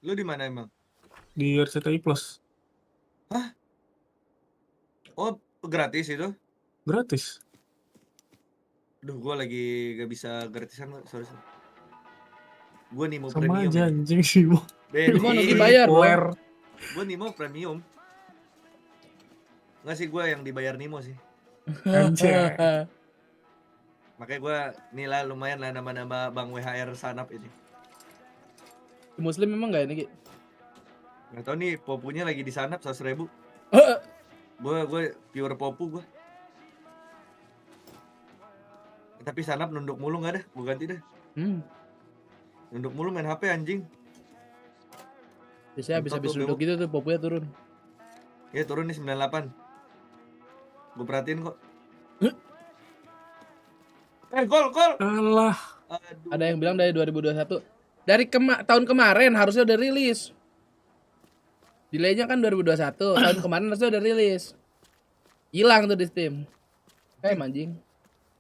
S13: Lu di mana emang?
S12: Di RCTI Plus.
S13: Hah? Oh, gratis itu?
S12: Gratis.
S13: Duh, gua lagi gak bisa gratisan, sorry. Gua Nimo
S12: Sama
S13: premium.
S12: aja anjing sih, Bu.
S1: Gimana dibayar, Bro?
S13: Gua Nimo premium. Nggak sih, gua yang dibayar Nimo sih.
S12: Anjay.
S13: Makanya gua nilai lumayan lah nama-nama Bang WHR Sanap ini.
S1: Muslim memang nggak ini, Ki?
S13: Nggak tau nih, popunya lagi di Sanap 100.000. Gua pure popu gua. Tapi Sanap nunduk mulu nggak dah, gua ganti dah. Nunduk mulu main HP anjing.
S1: Biasanya habis-habis duduk gitu tuh popunya turun.
S13: Ya turun nih 98. Gue perhatiin kok. Gol.
S12: Alah.
S1: Ada yang bilang dari 2021. Dari tahun kemarin harusnya udah rilis. Delaynya kan 2021, tahun kemarin harusnya udah rilis. Hilang tuh di Steam. Kayak anjing.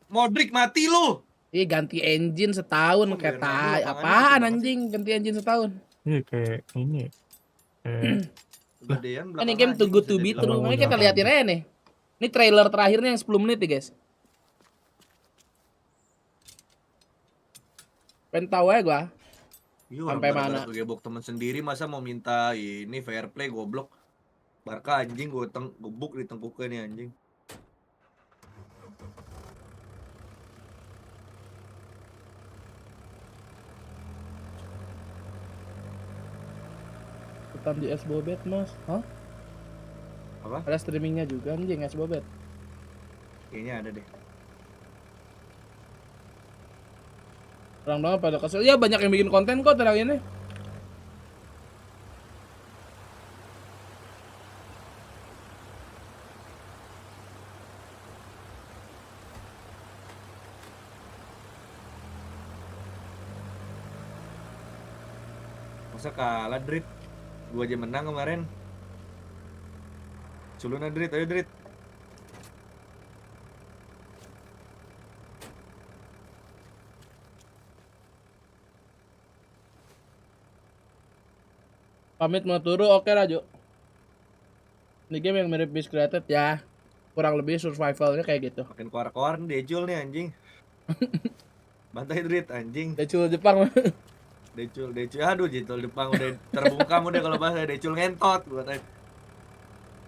S13: Modric mati lu.
S1: Ih, ganti engine setahun kayak tai. Apaan anjing ganti engine setahun?
S12: Iya kayak ini.
S1: Ini game too good to be true. Makanya kita liatin aja nih. Ini trailer terakhirnya yang 10 menit nih, guys. Pengen tahu aja gua. Sampai mana?
S13: Gebok teman sendiri masa mau minta ini fair play goblok. Barca anjing gue gebuk di tengkuknya nih anjing.
S1: kelihatan di Sbobet, Mas. Hah?
S13: Apa?
S1: Ada streamingnya juga anjing Sbobet.
S13: Kayaknya ada deh.
S1: Orang-orang pada kesel. Ya banyak yang bikin konten kok terang ini.
S13: Masa kalah Drit? Gua aja menang kemarin. Culuna Drit, ayo Drit.
S1: Pamit mau turu, oke lah Jo. Ini game yang mirip Beast Created ya. Kurang lebih survivalnya kayak gitu.
S13: Makin keluar-keluar nih Dejul nih anjing. Bantai Drit anjing.
S1: Dejul Jepang.
S13: Decul. Aduh Decul Jepang udah terbungkam udah kalau bahasa Decul ngentot buat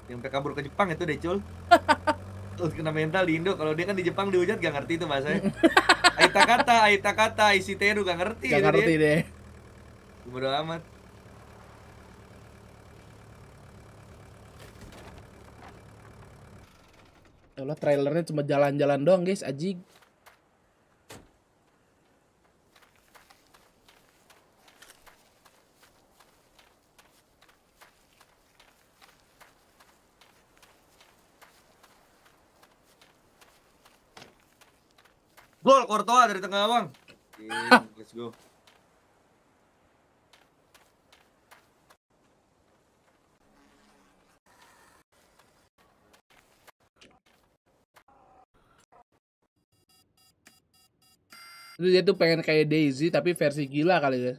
S13: yang sampai kabur ke Jepang itu Decul. Terus kena mental di Indo, kalau dia kan di Jepang dihujat gak ngerti itu bahasanya. Aita kata, isi teru gak ngerti.
S1: Gak ngerti deh.
S13: Bodo amat.
S1: Ya Allah, trailernya cuma jalan-jalan doang guys, anjing.
S13: Gol Courtois dari tengah gawang. Let's go.
S1: Itu dia tuh pengen kayak Daisy tapi versi gila kali ya.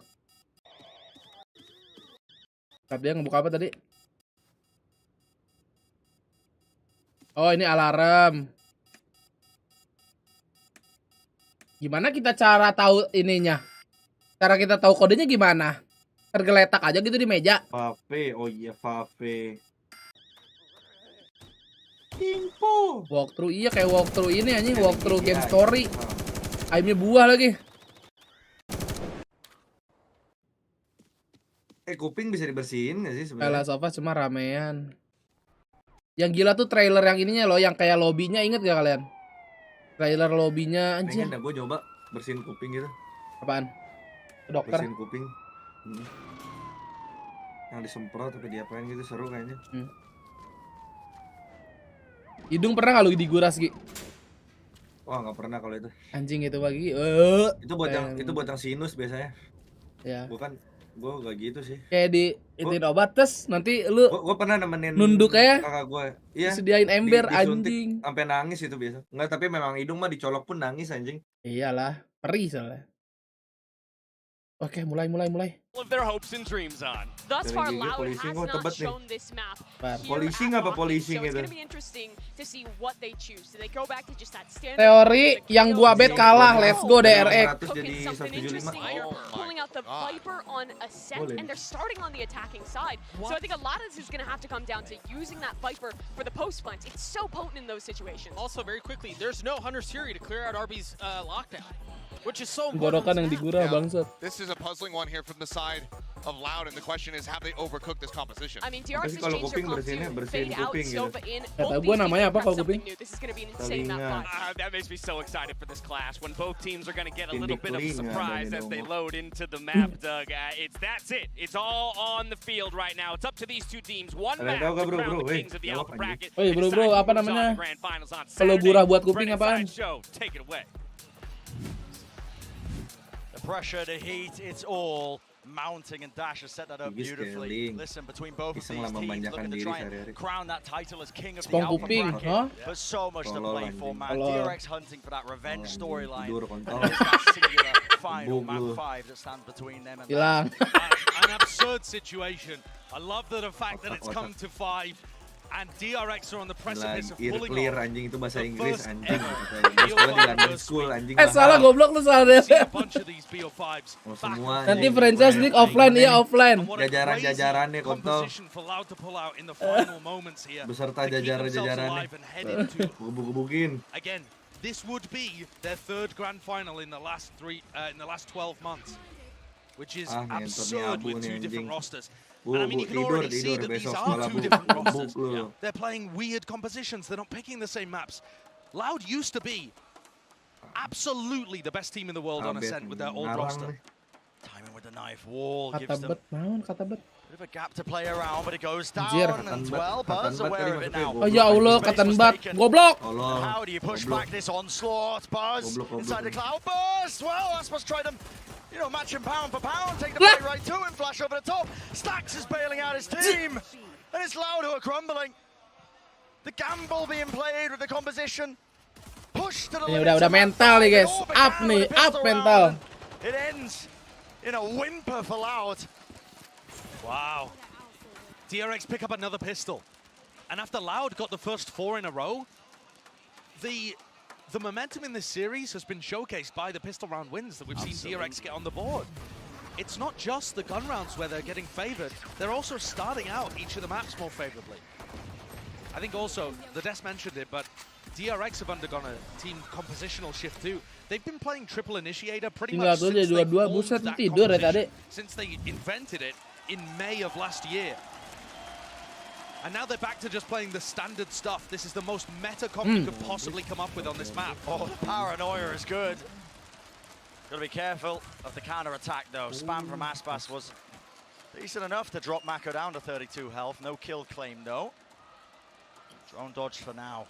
S1: Tapi dia ngebuka apa tadi? Oh ini alarm. Gimana kita cara tahu ininya? Cara kita tahu kodenya gimana? Tergeletak aja gitu di meja.
S13: Fave, oh iya Fave. Info.
S1: Walkthrough, iya kayak walkthrough ini anjing, walkthrough game story. Aimnya buah lagi.
S13: Kuping bisa dibersihin gak sih sebenarnya?
S1: Last of Us cuma ramean. Yang gila tuh trailer yang ininya loh, yang kayak lobbynya, inget gak kalian? Trailer lobbynya anjir.
S13: Pengen dah gue coba bersihin kuping gitu.
S1: Apaan? Ke dokter?
S13: Bersihin kuping. Yang disemprot tapi diapain gitu seru kayaknya.
S1: Hidung pernah gak lu diguras Gi?
S13: Wah nggak pernah kalau itu.
S1: Anjing itu pagi.
S13: Itu buat yang sinus biasanya.
S1: Ya.
S13: Bukan, gue gak gitu sih.
S1: Kayak di itin obat terus nanti lu.
S13: Gue pernah nemenin
S1: nunduk ya.
S13: Kakak gue. Iya.
S1: Disediain ember anjing.
S13: Sampai nangis itu biasa. Enggak, tapi memang hidung mah dicolok pun nangis anjing.
S1: Iyalah, perih soalnya. Oke, mulai.
S6: Of their hopes and dreams on. Thus far, Loud has not shown this map.
S13: Polisi apa polisi
S6: So it's
S13: gitu?
S6: going to be interesting to see what they choose. Do they go back to just that standard?
S1: Teori yang gua bet kalah, let's go DRX.
S6: Cooking something interesting here, pulling out the Viper on Ascent, and they're starting on the attacking side. So I think a lot of this is going to have to come down to using that Viper for the post punch. It's so potent in those situations.
S8: Also, very quickly, there's no Hunter Siri to clear out RB's lockdown, which is so
S1: Gorokan yang digurah bangsat.
S7: This is a puzzling one here from the side of Loud, and the question is, have they overcooked this composition?
S6: I mean, DRX has changed their comp to fade out, Sova in.
S1: Kata gua namanya apa kalau kuping?
S6: This is going to be an insane map fight. That makes me so excited for this clash when both teams are going to get a little bit of a surprise as they load into the map, Doug. That's it. It's all on the field right now. It's up to these two teams. One map to crown the kings of the Alpha bracket.
S1: Oh iya bro, apa namanya? Kalau gurah buat kuping apaan?
S6: Take it away.
S9: The pressure, the heat, it's all mounting, and Dash has set that up beautifully. Listen, between both of these teams looking to try and crown that title as king of the Alpha bracket. But so much to play for, man. DRX hunting for that revenge storyline. And it's that singular final map 5 that stands between them and that.
S10: An absurd situation. I love the fact that it's come to 5. And DRX are on the precipice of pulling
S13: clear
S10: off
S13: anjing itu bahasa Inggris anjing.
S10: anjing.
S1: Salah goblok lu salah deh.
S13: Semua.
S1: Nanti franchise league offline ya offline.
S13: Jajaran-jajarannya kontol. Beserta jajaran-jajarannya. Gebuk-gebukin.
S10: Again, this would be their third grand final in the last 12 months, which is absurd with two different rosters. And I mean, you can already see that these are two different rosters. They're playing weird compositions. They're not picking the same maps. Loud used to be absolutely the best team in the world on Ascent with their old roster.
S9: Timing with the knife wall
S1: Kata
S9: gives them
S1: bet, naon kata bet.
S9: bit of a gap to play around, but it goes down.
S1: Anjir.
S9: And well, Buzz aware of it now.
S1: Oh ya Allah, katan bat, goblok.
S9: How do you push back this onslaught? Buzz inside the cloud burst. Well, that's what's tried them. You know, match him pound for pound, take the play right to him, flash over the top. Stacks is bailing out his team. And it's Loud who are crumbling. The gamble being played with the composition. Push to the
S1: Ini
S9: limit.
S1: udah mental nih guys, up nih, up mental.
S9: It ends in a whimper for Loud.
S10: Wow. DRX pick up another pistol. And after Loud got the first 4 in a row, the momentum in this series has been showcased by the pistol round wins that we've seen DRX get on the board. It's not just the gun rounds where they're getting favored, they're also starting out each of the maps more favorably. I think also, the Des mentioned it, but DRX have undergone a team compositional shift too. They've been playing triple initiator pretty much since they formed that composition, since they invented it in May of last year. And now they're back to just playing the standard stuff. This is the most meta comp you could possibly come up with on this map.
S9: Oh, paranoia is good. Gotta be careful of the counter-attack though. Spam from Aspas was decent enough to drop Mako down to 32 health. No kill claim though. Drone dodge for now.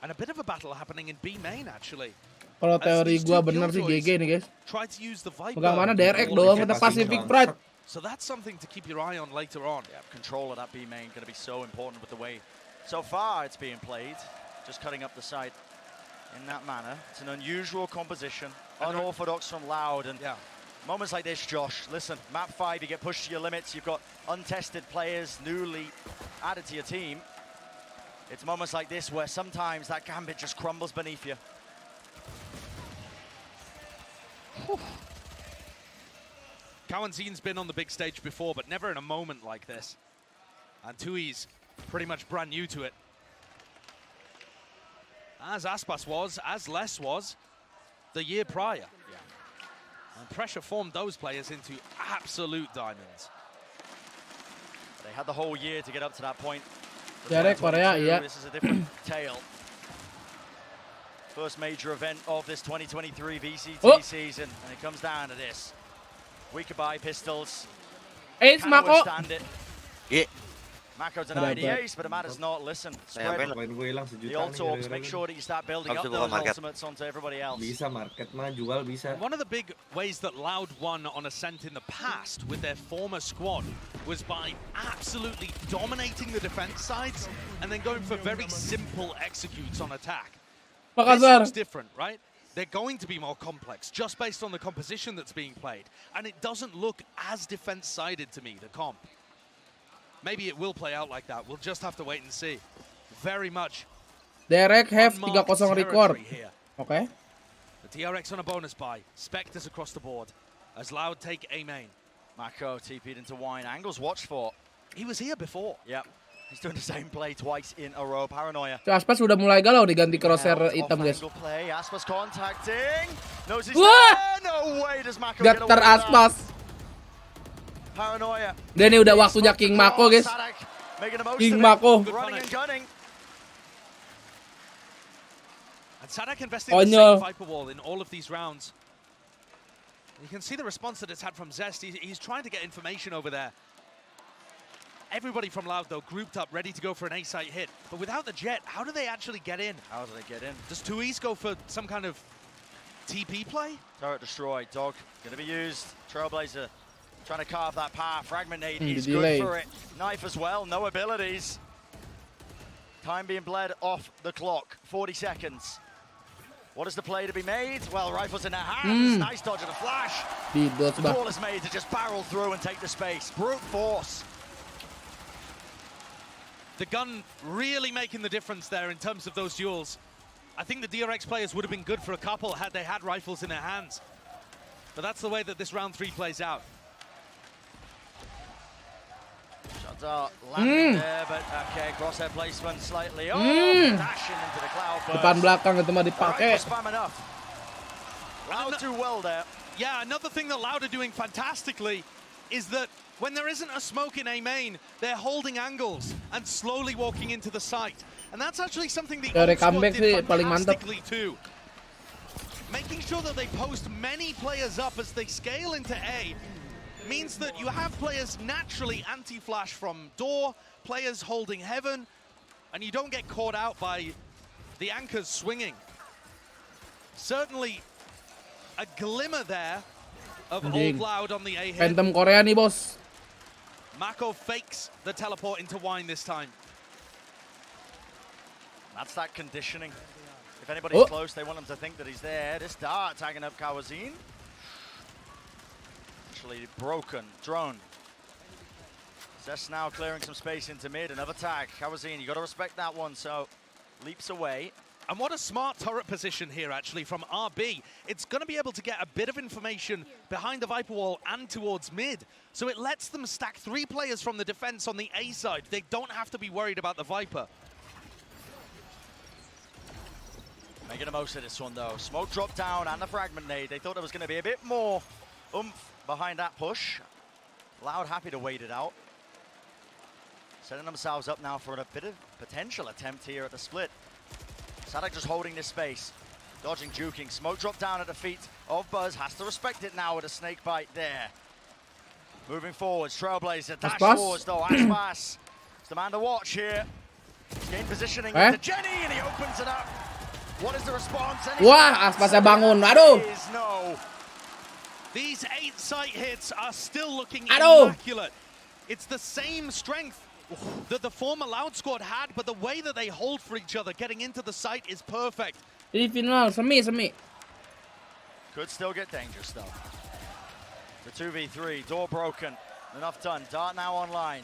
S10: And a bit of a battle happening in B main actually.
S1: Kalau teori gua bener sih GG nih guys.
S10: Try to use the Viper.
S1: Pegang mana DRX doang, kita Pacific Pride.
S10: So that's something to keep your eye on later on.
S9: Yeah, control of that B main going to be so important with the way so far it's being played. Just cutting up the side in that manner. It's an unusual composition, unorthodox from Loud. And moments like this, Josh, listen, map 5, you get pushed to your limits. You've got untested players newly added to your team. It's moments like this where sometimes that gambit just crumbles beneath you.
S10: Kawanzin's been on the big stage before, but never in a moment like this. And Tui's pretty much brand new to it. As Aspas was, as Les was, the year prior. And pressure formed those players into absolute diamonds.
S9: They had the whole year to get up to that point.
S1: DRX Korea, yeah.
S9: This is a different tale. First major event of this 2023 VCT season, and it comes down to this. Weaker by pistols.
S1: Ace, Mako.
S9: Yeah. Mako denied the ace, but it matters not. Listen, spread the ult-orbs, make sure that you start building up those ultimates onto everybody else.
S13: Bisa market mah jual bisa.
S10: One of the big ways that Loud won on Ascent in the past with their former squad was by absolutely dominating the defense sides and then going for very simple executes on attack. This looks different, right? They're going to be more complex just based on the composition that's being played. And it doesn't look as defense-sided to me, the comp. Maybe it will play out like that. We'll just have to wait and see. Very much.
S1: DRX have 3-0 record. Okay.
S10: The DRX on a bonus buy. Spectres across the board. As Loud take A main.
S9: Mako TP'd into wine. Angles watched for.
S10: He was here before.
S9: Yep. He's doing the same play twice in a row. Paranoia.
S1: Aspas udah mulai galau nih ganti crosshair hitam guys.
S9: Play. Aspas contacting. Knows he's there. No way does Mako get away with that.
S1: Aspas.
S9: Paranoia.
S1: Dan ini udah waktunya King Mako guys. King Mako.
S9: Running and gunning.
S10: And Sadak invested in the same Viper wall in all of these rounds. You can see the response that it's had from Zest. He's trying to get information over there. Everybody from Loud, though, grouped up, ready to go for an A-site hit. But without the jet, how do they actually get in?
S9: How do they get in?
S10: Does Tui's go for some kind of TP play?
S9: Turret destroyed. Dog going to be used. Trailblazer trying to carve that path. Fragmentate. He's good for it. Knife as well. No abilities. Time being bled off the clock. 40 seconds. What is the play to be made? Well, rifles in their hands. Nice dodge of the flash. The call is made to just barrel through and take the space. Brute force.
S10: The gun really making the difference there in terms of those duels. I think the DRX players would have been good for a couple had they had rifles in their hands. But that's the way that this round 3 plays out.
S9: Shots are landing there, but okay, crosshair placement slightly off. Dashing into the cloud burst.
S1: Depan belakang itu mah dipakai.
S9: Spam enough. Loud too well there.
S10: Yeah, another thing that Loud are doing fantastically is that when there isn't a smoke in A main, they're holding angles and slowly walking into the site. And that's actually something the old squad did fantastically too. Making sure that they post many players up as they scale into A means that you have players naturally anti-flash from door, players holding heaven, and you don't get caught out by the anchors swinging. Certainly a glimmer there of Old Loud on the A hit.
S1: Phantom Korea nih, bos.
S10: Mako fakes the teleport into Wine this time.
S9: That's that conditioning. If anybody's close, they want him to think that he's there. This dart tagging up Kawazine. Actually broken. Drone. Zest now clearing some space into mid. Another tag. Kawazine, you got to respect that one. So leaps away.
S10: And what a smart turret position here, actually, from RB. It's going to be able to get a bit of information behind the Viper wall and towards mid. So it lets them stack 3 players from the defense on the A side. They don't have to be worried about the Viper.
S9: Making the most of this one, though. Smoke dropped down and the fragment nade. They thought there was going to be a bit more oomph behind that push. Loud happy to wait it out. Setting themselves up now for a bit of potential attempt here at the split. Sadak just holding this space. Dodging, juking. Smoke drop down at the feet of Buzz. Has to respect it now with a snake bite there. Moving forwards. Trailblazer. Dash forwards, though. Aspas. It's the man to watch here. Gain positioning into Jenny, and he opens it up. What is the response?
S1: Wah, Aspasnya bangun. Aduh.
S10: No. These 8 site hits are still looking immaculate. It's the same strength that the former Loud squad had, but the way that they hold for each other getting into the site is perfect.
S1: Ini final, semi.
S9: Could still get dangerous, though. The 2v3, door broken. Enough done. Dart now online.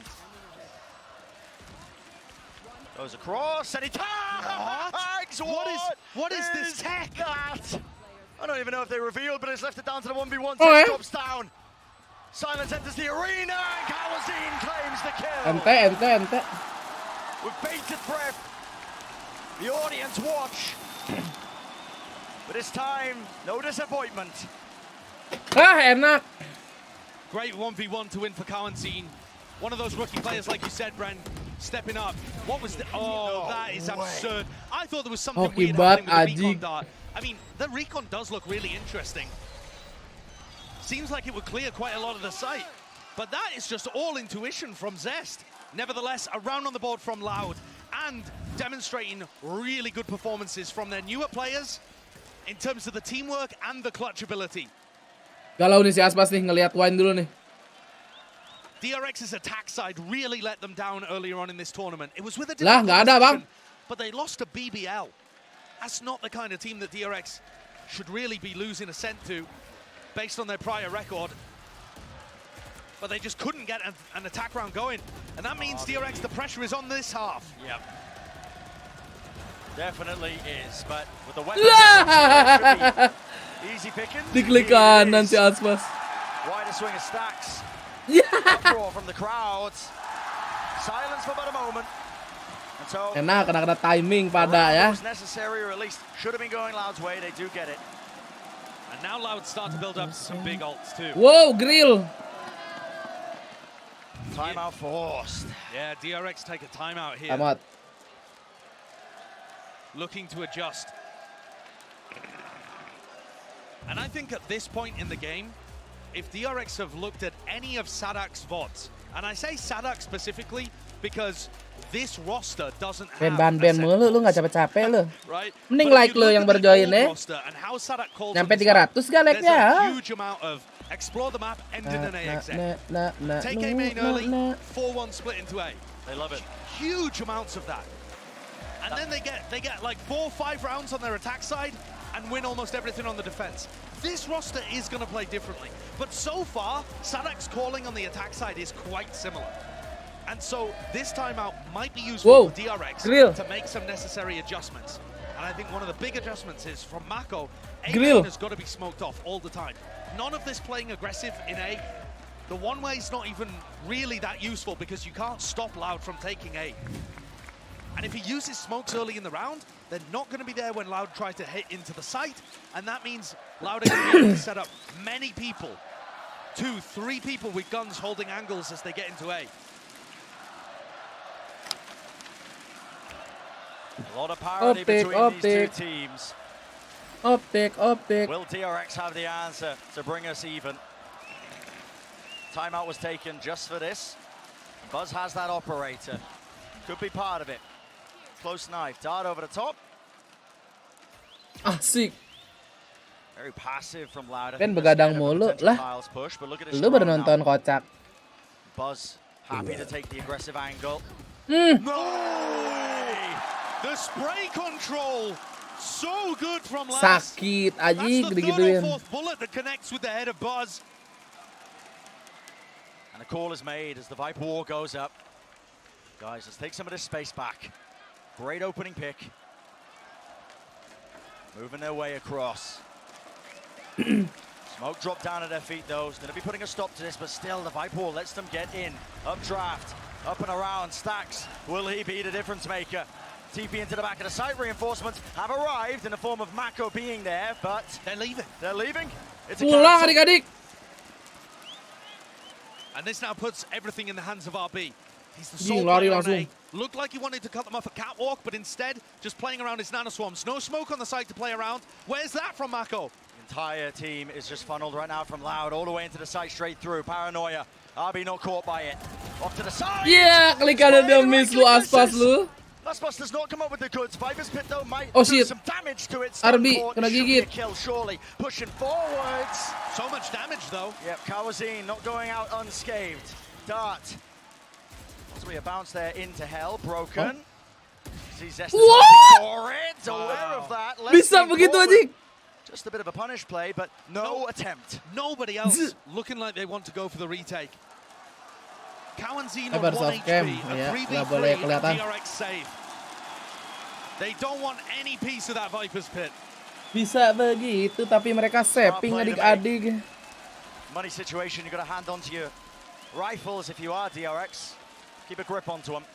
S9: Goes across, and he tags!
S10: What is this tech?
S9: That? I don't even know if they revealed, but it's left it down to the 1v1. So stops down. Silence enters the arena, and Kawazine claims the kill.
S1: Ente.
S9: With bated breath, the audience watch. But this time, no disappointment.
S1: Enak.
S10: Great 1v1 to win for Kawazine. One of those rookie players, like you said, Bren, stepping up. What was the... Oh, that is absurd. I thought there was something weird happening with the recon dart. I mean, the recon does look really interesting. Seems like it would clear quite a lot of the site. But that is just all intuition from Zest. Nevertheless, a round on the board from Loud and demonstrating really good performances from their newer players in terms of the teamwork and the clutch ability.
S1: Galau nih si Aspas nih, ngelihat Wine dulu nih.
S10: DRX's attack side really let them down earlier on in this tournament. It was with a
S1: Lah, nggak ada, Bang.
S10: But they lost to BBL. That's not the kind of team that DRX should really be losing ascent to based on their prior record. But they just couldn't get an attack round going. And that means DRX, the pressure is on this half.
S9: Yep. Definitely is, but with the weapons, easy pickings.
S1: Diklik kanan si Aspas.
S9: Wider swing of stacks.
S1: Yeah.
S9: Uproar from the crowds. Silence for about a moment. And so
S1: Enak, kena timing pada ya.
S9: was necessary, or at least should have been going Loud's way. They do get it.
S10: And now Loud start to build up some big ults too.
S1: Wow, grill.
S9: Timeout forced.
S10: Yeah, DRX take a timeout here.
S1: Tamat.
S10: Looking to adjust. And I think at this point in the game, if DRX have looked at any of Sadak's VODs, and I say Sadak specifically because this roster doesn't have
S1: Ben mulu, lu nggak capek-capek lu.
S10: Right?
S1: Mending like lu yang baru join ya. Nyampe 300 gak like-nya.
S10: There's a huge amount of explore the map, end in an AXA. Take A main early, 4-1 split into A.
S9: They love it.
S10: Huge amounts of that. And then they get like 4 or 5 rounds on their attack side and win almost everything on the defense. This roster is going to play differently. But so far, Sadak's calling on the attack side is quite similar. And so this timeout might be useful for DRX to make some necessary adjustments. And I think one of the big adjustments is from Mako, A has got to be smoked off all the time. None of this playing aggressive in A. The one-way is not even really that useful because you can't stop Loud from taking A. And if he uses smokes early in the round, they're not going to be there when Loud try to hit into the site. And that means Loud are going to be able to set up many people 2, 3 people with guns holding angles as they get into A.
S9: A lot of parity between these two teams.
S1: Optic.
S9: Will DRX have the answer to bring us even? Timeout was taken just for this. Buzz has that operator. Could be part of it. Close knife. Dart over the top.
S1: Asik.
S9: Very passive from Loud.
S1: Ben begadang mulu lah. Lu baru nonton kocak.
S9: Buzz happy to take the aggressive angle.
S10: No! The spray control. So good from Laz.
S1: Sakit aja
S10: That's the
S1: gitu-gituin.
S10: third or fourth bullet that connects with the head of Buzz.
S9: And a call is made as the Viper War goes up. Guys, let's take some of this space back. Great opening pick. Moving their way across. Smoke drop down at their feet though. It's going to be putting a stop to this, but still the Viper War lets them get in. Updraft, up and around, Stacks. Will he be the difference maker? TP into the back of the site. Reinforcements have arrived in the form of Mako being there, but
S10: they're leaving.
S9: They're leaving. It's a
S1: Pulang adik-adik.
S10: And this now puts everything in the hands of RB. He's the
S1: Gila,
S10: sole
S1: lari
S10: player on
S1: langsung.
S10: A. Looked like he wanted to cut them off at catwalk, but instead just playing around his nanoswarms. No smoke on the side to play around. Where's that from Mako?
S9: Entire team is just funneled right now from Loud all the way into the site straight through. Paranoia. RB not caught by it. Off to the side.
S1: Yeah, klik ada dia miss lu aspas lu.
S9: Lastbus does not come up with the goods. Viper's Pit though might
S1: Oh,
S9: do
S1: shit.
S9: some damage to it.
S1: RB
S9: Caught.
S1: kena
S9: Should be a
S1: gigit.
S9: kill surely. Pushing forwards.
S10: So much damage though.
S9: Yep, Kawazine not going out unscathed. Dart. So we a bounce there into hell. Broken. Sees Zesta for it. Aware of that.
S1: Bisa begitu anjing.
S9: Just a bit of a punish play, but no attempt.
S10: Nobody else looking like they want to go for the retake. Kawanzine on
S1: Lebar
S10: 1
S1: soft cam,
S10: HP, a
S1: ya,
S10: 3v3
S1: nggak boleh
S10: and
S1: kelihatan.
S10: DRX safe. They don't want any piece of that Viper's Pit.
S1: Bisa begitu tapi mereka saving adik-adik.
S9: Money situation, you got to hand onto your rifles if you are DRX. Keep a grip onto them.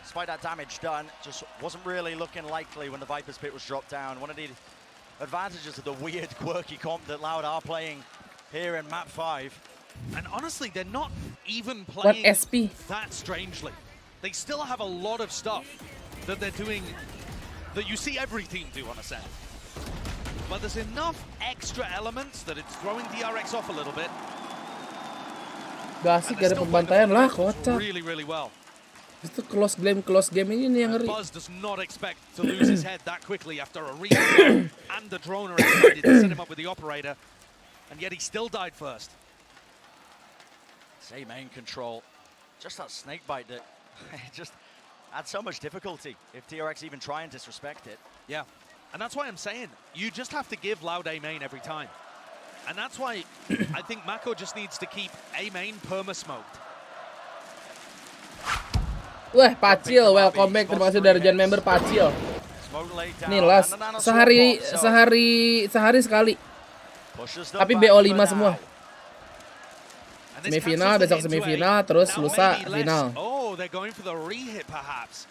S9: Despite that damage done, just wasn't really looking likely when the Viper's Pit was dropped down. One of the advantages of the weird, quirky comp that Loud are playing here in map 5.
S10: And honestly, they're not even playing
S1: SP?
S10: that strangely. They still have a lot of stuff that they're doing that you see every team do on a set. But there's enough extra elements that it's throwing DRX off a little bit.
S1: Gak asik gak ada pembantaian lah, kocak.
S10: Really, really well.
S1: Itu close game ini yang ngeri.
S10: Buzz does not expect to lose his head that quickly after a reload and the drone are excited to set him up with the operator. And yet he still died first.
S9: Say main control. Just that snake bite that just adds so much difficulty if DRX even try and disrespect it.
S10: Yeah, and that's why I'm saying you just have to give Loud A main every time. And that's why I think Mako just needs to keep A main perma-smoked.
S1: Wah, Pacil, welcome back. Terima kasih dari Jan member Pacil. Nih Las, sehari sekali. Tapi BO5 semua. Semifinal, besok semifinal, terus lusa final.
S10: Oh, they're going for the re-hit perhaps.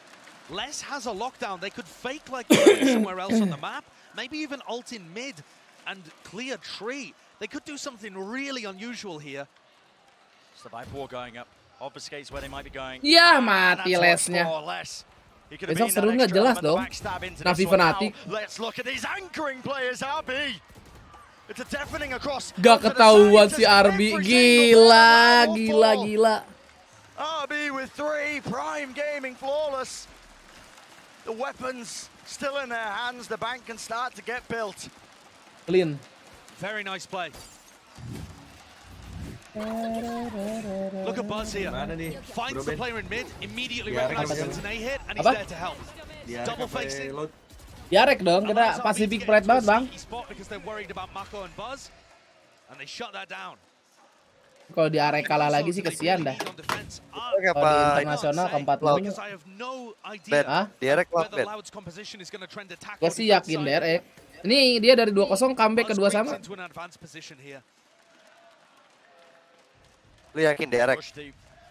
S10: Les has a lockdown. They could fake like they're going somewhere else on the map. Maybe even ult in mid and clear tree. They could do something really unusual here.
S9: It's the Viper War going up. Obfuscates where they might be going.
S1: Ya, mati lesnya. Besok seru nggak jelas dong. Navi Fanatic.
S9: Let's look at these anchoring players, RB. It's a deafening across.
S1: Gak ketahuan si RB. Gila.
S9: RB with 3, Prime Gaming flawless. The weapons still in their hands. The bank can start to get built.
S1: Clean.
S10: Very nice play. Look at Buzz here. Finds the player in mid, immediately recognizes it's an A hit, and he's there to help. Double facing.
S1: Diarek dong, kita Pasific pride banget bang.
S10: Because they're worried about Mako and Buzz, and they shut that down.
S1: Kalau diarek kalah lagi sih kesian dah. Kalau di internasional keempat laut.
S14: Diarek laut bet.
S1: Gue sih yakin Diarek. Ini dia dari 2-0 comeback ke 2 sama.
S14: Lu yakin Diarek?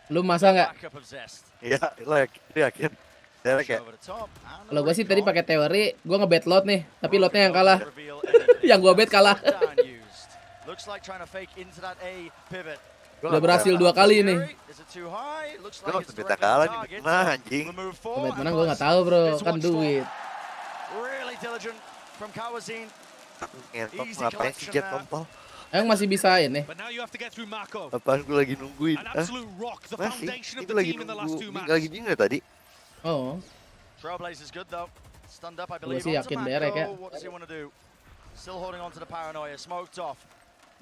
S1: Lu masa nggak?
S14: Iya, lu yakin. Diarek ya?
S1: Kalau gue sih tadi pakai teori, gue ngebet lot nih, tapi lotnya yang kalah. Yang gue bet kalah.
S9: looks like trying to fake into that A pivot.
S1: Udah berhasil 2 kali nih.
S9: Is it too high? Looks
S14: Gue
S9: like it's
S14: langsung minta
S9: directly
S14: kalah
S9: on
S14: nih.
S9: target.
S14: Nah anjing.
S9: The move
S1: Bet
S9: forward.
S1: menang gue nggak tahu bro, kan duit.
S9: Really diligent from Kawazin.
S14: Ngentot ngapain sih jet tompol?
S1: Emang masih bisa ini?
S10: But now you have to get through Marco.
S14: Apaan gue lagi nungguin?
S10: An absolute rock, the
S14: Masih?
S10: foundation of
S14: Itu
S10: the
S14: lagi
S10: team in the last two
S14: nunggu,
S10: matches.
S14: lagi bingung ya tadi.
S1: Oh.
S9: Trailblazers good though. Stunned up, I
S1: Gue
S9: believe.
S1: sih
S9: Onto
S1: yakin derek ya.
S9: Marco. What does he want to do? Still holding on to the paranoia. Smoked off.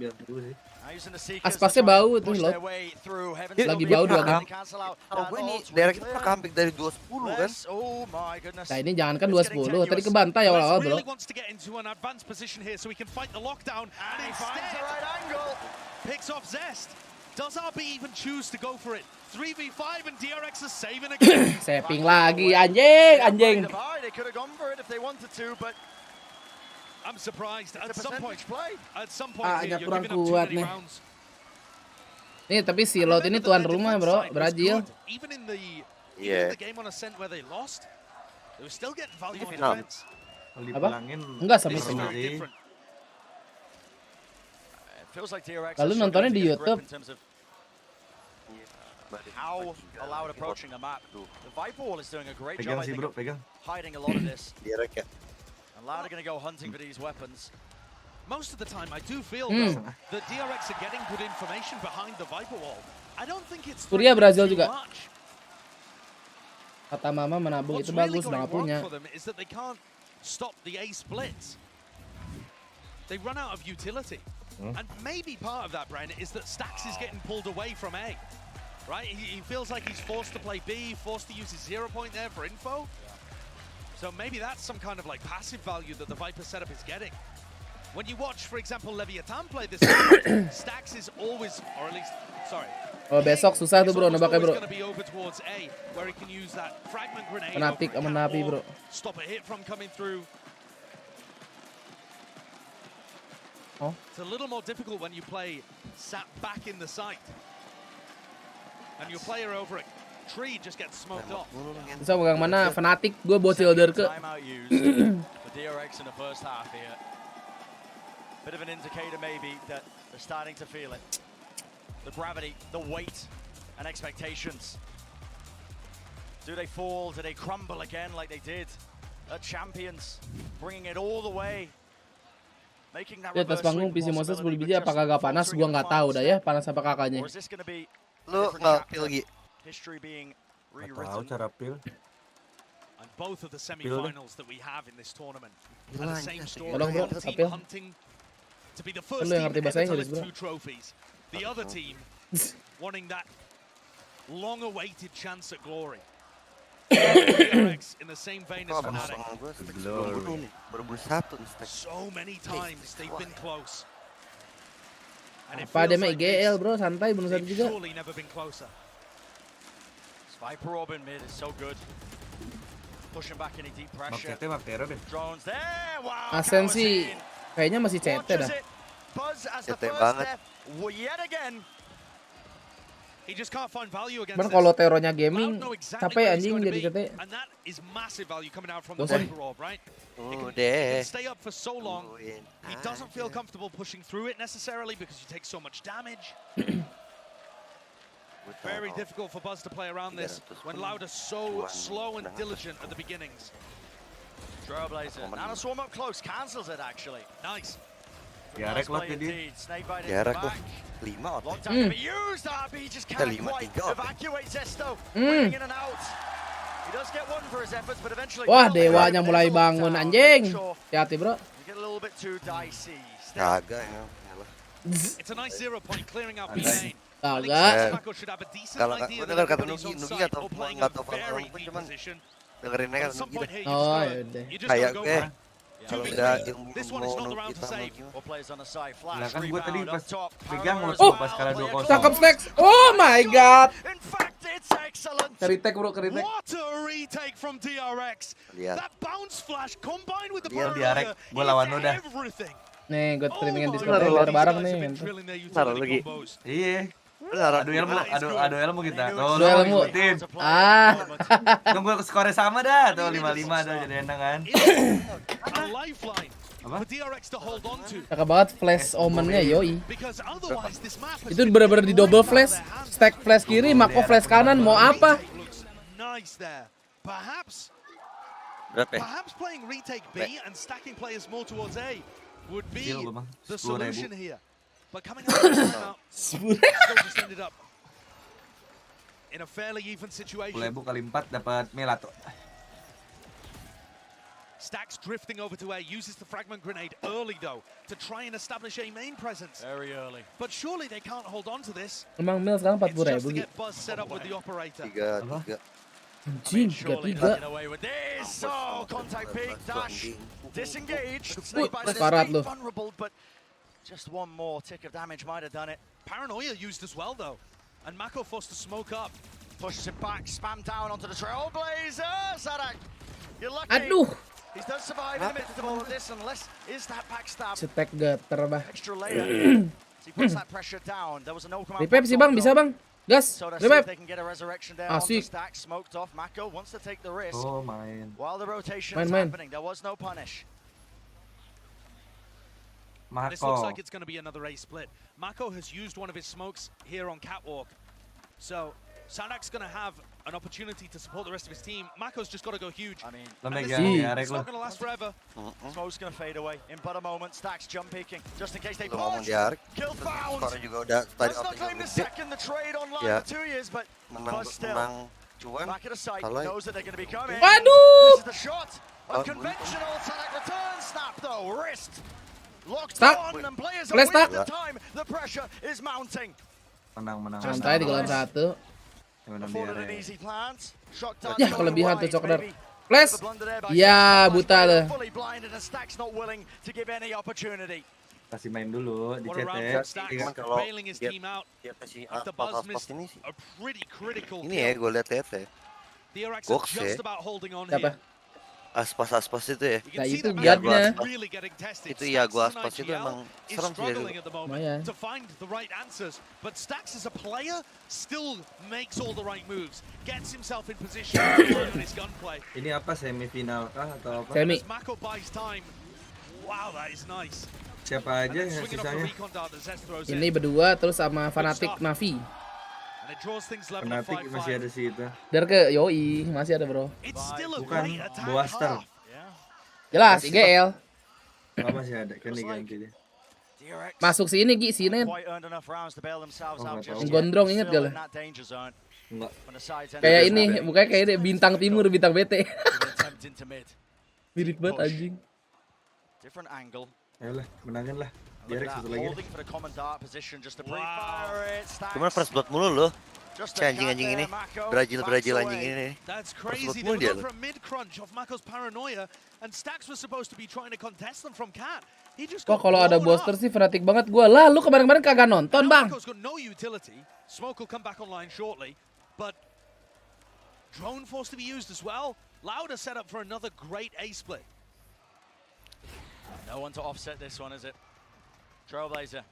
S13: Biar dulu sih.
S9: Now using the seekers
S1: Aspasnya
S9: to try
S1: bau
S9: and
S1: tuh
S9: push
S1: loh.
S9: their way through. Heaven's
S1: Lagi
S9: still
S1: bau
S9: being
S1: dua
S9: found.
S1: kan?
S9: They cancel out
S14: Kalau
S9: that
S14: gue nih,
S9: ult.
S14: daerah kita pernah kambing dari 210 kan?
S9: Oh my goodness.
S1: Nah ini jangan kan 210, tadi kebantai awal-awal bro.
S10: Really wants to get into an advanced position here so he can fight the lockdown. And
S9: He finds the right angle.
S10: picks off Zest. Does RB even choose to go for it? 3v5 and DRX is saving again.
S1: Saving lagi anjing, anjing.
S9: They could have gone for it if they wanted to, but
S10: I'm surprised.
S9: it's
S10: At
S9: a percentage play.
S10: some point
S1: Ah,
S10: here,
S1: agak
S10: you're
S1: kurang
S10: giving up too
S1: kuat
S10: many
S1: nih.
S10: rounds.
S1: Nih tapi si Lot ini tuan rumah bro, Brazil.
S10: Even in the
S14: Iya.
S10: game on Ascent where they lost, they were still getting value on
S14: final.
S10: defense.
S13: Kalau
S1: Apa?
S13: dipulangin,
S1: Enggak sama
S10: This is
S1: sama.
S10: very different.
S9: It feels like DRX
S1: Lalu
S9: are
S1: nontonnya
S9: struggling
S1: di
S9: to get a grip
S1: YouTube.
S9: in terms of how allowed approaching the map. The Viper Wall is doing a great
S13: pegang
S9: job, I
S13: sih
S9: think,
S13: bro,
S9: of
S13: pegang.
S9: hiding a lot of this.
S14: Direct ya.
S9: And Loud are going to go hunting for these weapons.
S10: Most of the time, I do feel though, that DRX are getting good information behind the Viper Wall. I don't think it's
S1: Surya Brazil
S10: too
S1: juga.
S10: much.
S1: Kata mama menabung
S10: What's
S1: itu
S10: really
S1: bagus, udah
S10: going
S1: nggak
S10: wrong
S1: punya.
S10: for them is that they can't stop the A splits. They run out of utility. And maybe part of that, Brian, is that Stax is getting pulled away from A. Right? He feels like he's forced to play B, forced to use his 0 point there for info. So maybe that's some kind of like passive value that the Viper setup is getting. When you watch, for example, Leviathan play this game, Stax is always, or at least, sorry.
S1: Oh besok susah tuh bro, nebaknya bro.
S10: Going to be over towards A, where he can use that fragment grenade.
S1: Fanatik sama Napi bro.
S10: Stop a hit from coming through.
S1: Oh.
S10: It's a little more difficult when you play sat back in the site. And your player over a tree just gets smoked off.
S1: Bisa pegang mana? Fanatik, gue bocil ke.
S9: Timeout used for DRX in the first half here. Bit of an indicator maybe that they're starting to feel it. The gravity, the weight, and expectations. Do they fall? Do they crumble again like they did at Champions? Bringing it all the way. Making that
S1: Di atas
S9: reverse
S1: panggung
S9: sweep
S1: PC Moses
S9: possibility,
S1: beli biji
S9: but
S1: apa
S9: just
S1: kagak panas?
S9: faltering
S1: Gua
S9: in
S1: nggak
S9: the
S1: tahu
S9: final
S1: dah ya
S9: step.
S1: panas apa kakaknya.
S9: Or is this going to be
S14: Lu
S9: different
S14: nggak
S9: chapter?
S14: pil Gi?
S9: History being
S13: Tahu
S9: rewritten.
S13: cara pil.
S10: And both of the semi-finals that we have in this tournament are the same story.
S1: Tolong, bro,
S10: One team
S1: apil.
S10: hunting to be the first
S1: Lu yang
S10: team
S1: ngerti bahasa
S10: ever to
S1: Inggris,
S10: lift
S1: bro.
S10: 2 trophies. The other team wanting that long-awaited chance at glory. DRX in the same vein as Fnatic. So many times they've been close. And it
S1: Apa dia
S10: feels
S1: mah
S10: like
S1: IGL
S10: this,
S1: bro, santai bunuh satu
S10: they've
S1: juga.
S10: surely never been closer.
S9: Viper Orb in mid is so good. Pushing back any deep pressure.
S13: Marketnya Martero deh.
S9: Drones there. Wow.
S1: Asensi
S9: Kawazin
S1: kayaknya masih CT
S9: watches
S1: dah.
S9: it. Buzz as the
S14: CT
S9: first
S14: banget.
S9: death yet again.
S10: He just can't find value against
S1: Cuman
S10: this.
S1: kalau teronya gaming
S10: Cloud know exactly
S1: capek
S10: where he's
S1: anjing
S10: going to
S1: jadi
S10: be,
S1: CT.
S10: and that is massive value coming out from the
S1: Bosan.
S10: Viper Orb, right? He
S14: Udah.
S10: can stay up for so long. He doesn't feel comfortable pushing through it necessarily because you take so much damage. Very difficult for Buzz to play around this when Loud is so slow and diligent at the beginnings.
S9: Trailblazer. Now to swarm up close. Cancels it actually.
S10: Nice.
S13: Jarak lah
S9: play
S13: jadi.
S9: indeed. Snakebite in the
S14: Jarak lah.
S9: back.
S14: 5 atau
S9: Lockdown can be used. RB just can't
S14: 5,
S9: quite
S14: 3.
S9: evacuate Zesto. Weaving in and out. He does get one for his efforts, but eventually.
S1: Wah, dewanya mulai bangun anjing. Hati-hati bro.
S9: You get a little bit too dicey.
S14: Kagak ya.
S10: It's a nice 0 point clearing out B main.
S1: Kagak.
S10: Mako should have a decent
S14: Kalau
S10: idea
S14: dengar
S10: that
S14: kata
S10: everybody's on
S14: Nugi
S10: site
S14: atau
S10: or playing
S14: nggak
S10: a
S14: tahu
S10: very
S14: pun
S10: weak
S14: cuman
S10: position.
S14: dengerin aja
S10: At
S14: kan
S10: some
S14: Nugi
S10: point
S14: dah.
S10: here,
S1: Oh yaudah.
S10: you just
S14: Kayak
S10: gotta go
S14: gue
S10: for it.
S14: kalau udah yang
S10: This one is not the
S14: mau
S10: round to
S14: kita mau
S10: save.
S14: gimana?
S9: All players on the side.
S13: Nah
S9: Flash.
S13: kan gue tadi
S9: Rebound
S13: pas
S9: up top.
S13: pegang
S9: Power
S13: langsung
S9: as
S13: pas kalah
S9: well.
S13: 2-0.
S1: Cakep Stacks. Oh my god.
S9: In fact, it's excellent.
S1: Kritik bro, kritik.
S10: What a retake from DRX.
S14: Lihat.
S10: That bounce flash combined with the
S13: Lihat
S10: paranoia
S13: DRX, gua lawan lu
S10: is
S13: dah.
S10: everything.
S1: Nih, gue streamingin
S10: Oh
S1: Discord
S10: my
S1: biar
S10: God,
S1: bareng
S10: these
S1: nih.
S10: guys have been drilling their
S14: Taruh
S10: utility
S14: lagi.
S10: combos.
S13: Iya.
S14: Benar.
S13: Adu ilmu, adu ilmu kita. Tuh,
S1: Adu ilmu.
S13: ngikutin.
S1: Ah.
S13: Tunggu skornya sama dah. Tuh 5-5 dah jadi enak kan.
S10: A lifeline for DRX to hold on to.
S1: Cakep banget flash omennya yoi.
S10: Because otherwise this map has
S1: Itu bener-bener di double flash, stack flash kiri, Mako flash kanan, mau apa?
S10: nice there. Perhaps playing retake B and stacking players more towards A would be the solution here. But coming out of the timeout, still just ended up in a fairly even situation.
S13: 10.000 kali 4 dapat Melato.
S10: Stacks drifting over to A, uses the fragment grenade early though to try and establish a main presence.
S9: Very early.
S10: But surely they can't hold on to this.
S1: Emang Mil sekarang 40.000
S10: It's just to
S1: gitu.
S10: get Buzz set up with the operator.
S14: 3.
S1: Anjing, 33.
S9: Away with this. Oh, contact peak, dash, disengaged.
S1: Karat lu.
S9: Vulnerable, but just one more tick of damage might have done it.
S10: Paranoia used as well though, and Mako forced to smoke up.
S9: Pushes it back, spam down onto the Trailblazer. Sadak, you're lucky.
S1: Aduh.
S9: He does survive in the midst of all of this, unless is that backstab.
S1: Cetek geter bah.
S9: Extra layer. He puts that pressure down. There was a no command.
S1: Revive sih bang, bisa bang. Gas,
S9: So let's see if
S1: revive.
S9: they can get a resurrection there onto
S1: Asik.
S9: Stack, smoked off. Mako wants to take the risk.
S13: Oh, main.
S9: While the rotation
S1: Main,
S9: is
S1: main.
S9: happening, there was no punish.
S10: This looks
S13: Mako.
S10: like it's going to be another A split. Mako has used one of his smokes here on Catwalk. So Sadak's going to have an opportunity to support the rest of his team. Mako's just got to go huge.
S9: I mean,
S10: it's not going to last forever.
S9: Smoke's going to fade away. In but a moment, Stack's jump peeking. Just in case they
S14: Lu ngomong
S9: push.
S14: di Arik,
S9: Kill found.
S14: skornya juga udah tadi
S9: Let's not claim the second, the trade online
S14: Ya.
S9: for 2 years, but
S14: menang
S9: still.
S14: menang cuan.
S9: Back at the site,
S14: Kalau
S9: knows that they're going to be coming.
S1: Waduh.
S9: This is the shot. Unconventional. Sadak returns. Snap though. Wrist. Locked
S1: Stuck.
S9: on and players are
S1: Play stuck.
S9: wasting time. The pressure is mounting.
S13: Menang.
S1: Santai 3-1.
S9: Afforded an easy plant. Shock dart
S1: Ya,
S9: going
S1: kelebihan
S9: wide,
S1: tuh Cokder.
S9: maybe.
S1: Flash.
S9: The blunder there by
S1: Ya,
S9: Stack.
S1: buta deh.
S9: Fully blinded and Stack's not willing to give any opportunity.
S13: Kasih main dulu di
S10: What a round
S13: CT.
S10: from Stacks,
S14: Cuman kalau
S10: bailing his team out
S14: dia kasih
S10: after
S14: pas
S10: Buzz missed
S14: ini sih.
S10: a pretty critical
S14: Ini ya gue liat-liat ya.
S10: DRX are
S14: Goks ya.
S10: just about holding on
S1: Siapa?
S10: here.
S14: Aspas itu ya.
S10: You can
S1: Nah,
S10: see
S1: itu
S10: that
S1: guardnya.
S10: Mako really getting tested.
S14: Itu ya, gua
S10: Stacks
S14: Aspas itu
S10: and
S14: emang
S10: IGL is
S14: serem sih
S10: struggling
S14: dulu.
S10: at the moment
S1: Lumayan.
S10: to find the right answers, but Stacks as a player still makes all the right moves, gets himself in position on his gunplay.
S13: Ini apa, semifinal kah atau apa?
S1: Semi.
S10: As Mako buys time, wow, that is nice.
S13: Siapa aja
S10: And then
S13: yang
S10: swinging off the
S13: sisanya?
S10: recon dart that Zest throws
S1: Ini
S10: in.
S1: berdua terus sama fanatik Navi.
S10: And it draws things level at
S13: Fnatic masih
S10: 5-5.
S13: ada sih itu.
S1: Dar ke yoi, masih ada bro.
S10: It's still a
S13: Bukan
S10: great attack
S13: Boaster.
S10: half.
S1: Jelas IGL.
S13: Oh, masih ada kan diganti dia.
S9: DRX
S1: Masuk sini Gi, sini.
S9: quite earned enough rounds to bail themselves
S13: Oh,
S9: out
S13: nggak
S9: just
S13: tahu.
S9: yet.
S1: Gondrong inget
S9: Still
S1: gak
S9: in
S1: lo?
S9: that danger zone.
S13: Enggak.
S9: When the sides end
S1: Kayak
S9: up
S1: ini, mukanya kayak bintang timur, bintang BT.
S9: attempt into mid.
S1: Mirip banget anjing.
S9: Different angle.
S13: Ayolah, menangin lah.
S9: Look
S13: Direct
S9: at
S13: satu
S9: that,
S13: lagi.
S9: holding for the common dart position just to pre-fire it. Stacks.
S14: Cuman first blood mulu loh.
S9: Just
S14: Si
S9: a
S14: anjing-anjing
S9: cut
S14: ini.
S9: there, Mako
S14: Brazil
S9: backs
S14: anjing
S9: away.
S14: ini.
S10: That's
S14: First
S10: crazy.
S14: blood
S10: They
S14: mulu
S10: were
S14: dia
S10: going
S14: loh.
S10: for a mid-crunch of Mako's Paranoia, and Stacks was supposed to be trying to contest them from Cat. He just
S1: Kok
S10: got
S1: kalau ada
S10: blown
S1: booster
S10: up.
S1: sih fanatik banget gua. Lah, lu kemarin-kemarin kagak nonton,
S10: Now
S1: Bang.
S10: Mako's got no utility. Smoke will come back online shortly, but drone forced to be used as well. Lauda set up for another great A split.
S9: No one to offset this one, is it? Trailblazer.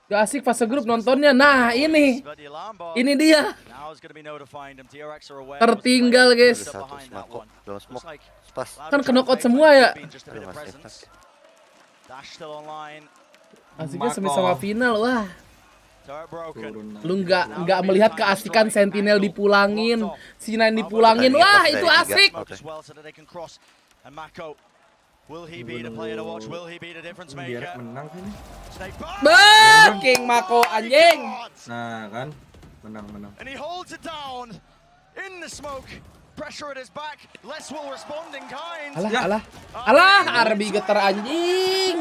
S1: Gak asik fase grup nontonnya. Nah, ini.
S9: But the alarm bar
S1: Ini dia.
S9: now is going to be notifying them. TRX are aware.
S1: Tertinggal, guys.
S14: Satu smoke, belum smoke. Pas.
S1: Kan knock-out semua ya.
S9: Just a bit of
S14: Aduh, masih
S9: presence. Dash still online.
S1: Asiknya sama final. Wah.
S9: Turret broken.
S1: Lu nggak melihat keasikan Sentinel dipulangin, C9 dipulangin. Wah, itu asik.
S9: As well so that they can cross. And Mako, will he be the player to watch? Will he be the difference maker?
S13: Direct menang sini.
S9: Snake
S1: Bah, King Mako anjing.
S13: Nah, kan. Menang.
S9: And he holds it down in the smoke. Pressure at his back. Les will respond in kind.
S1: Alah, Arbi geter anjing.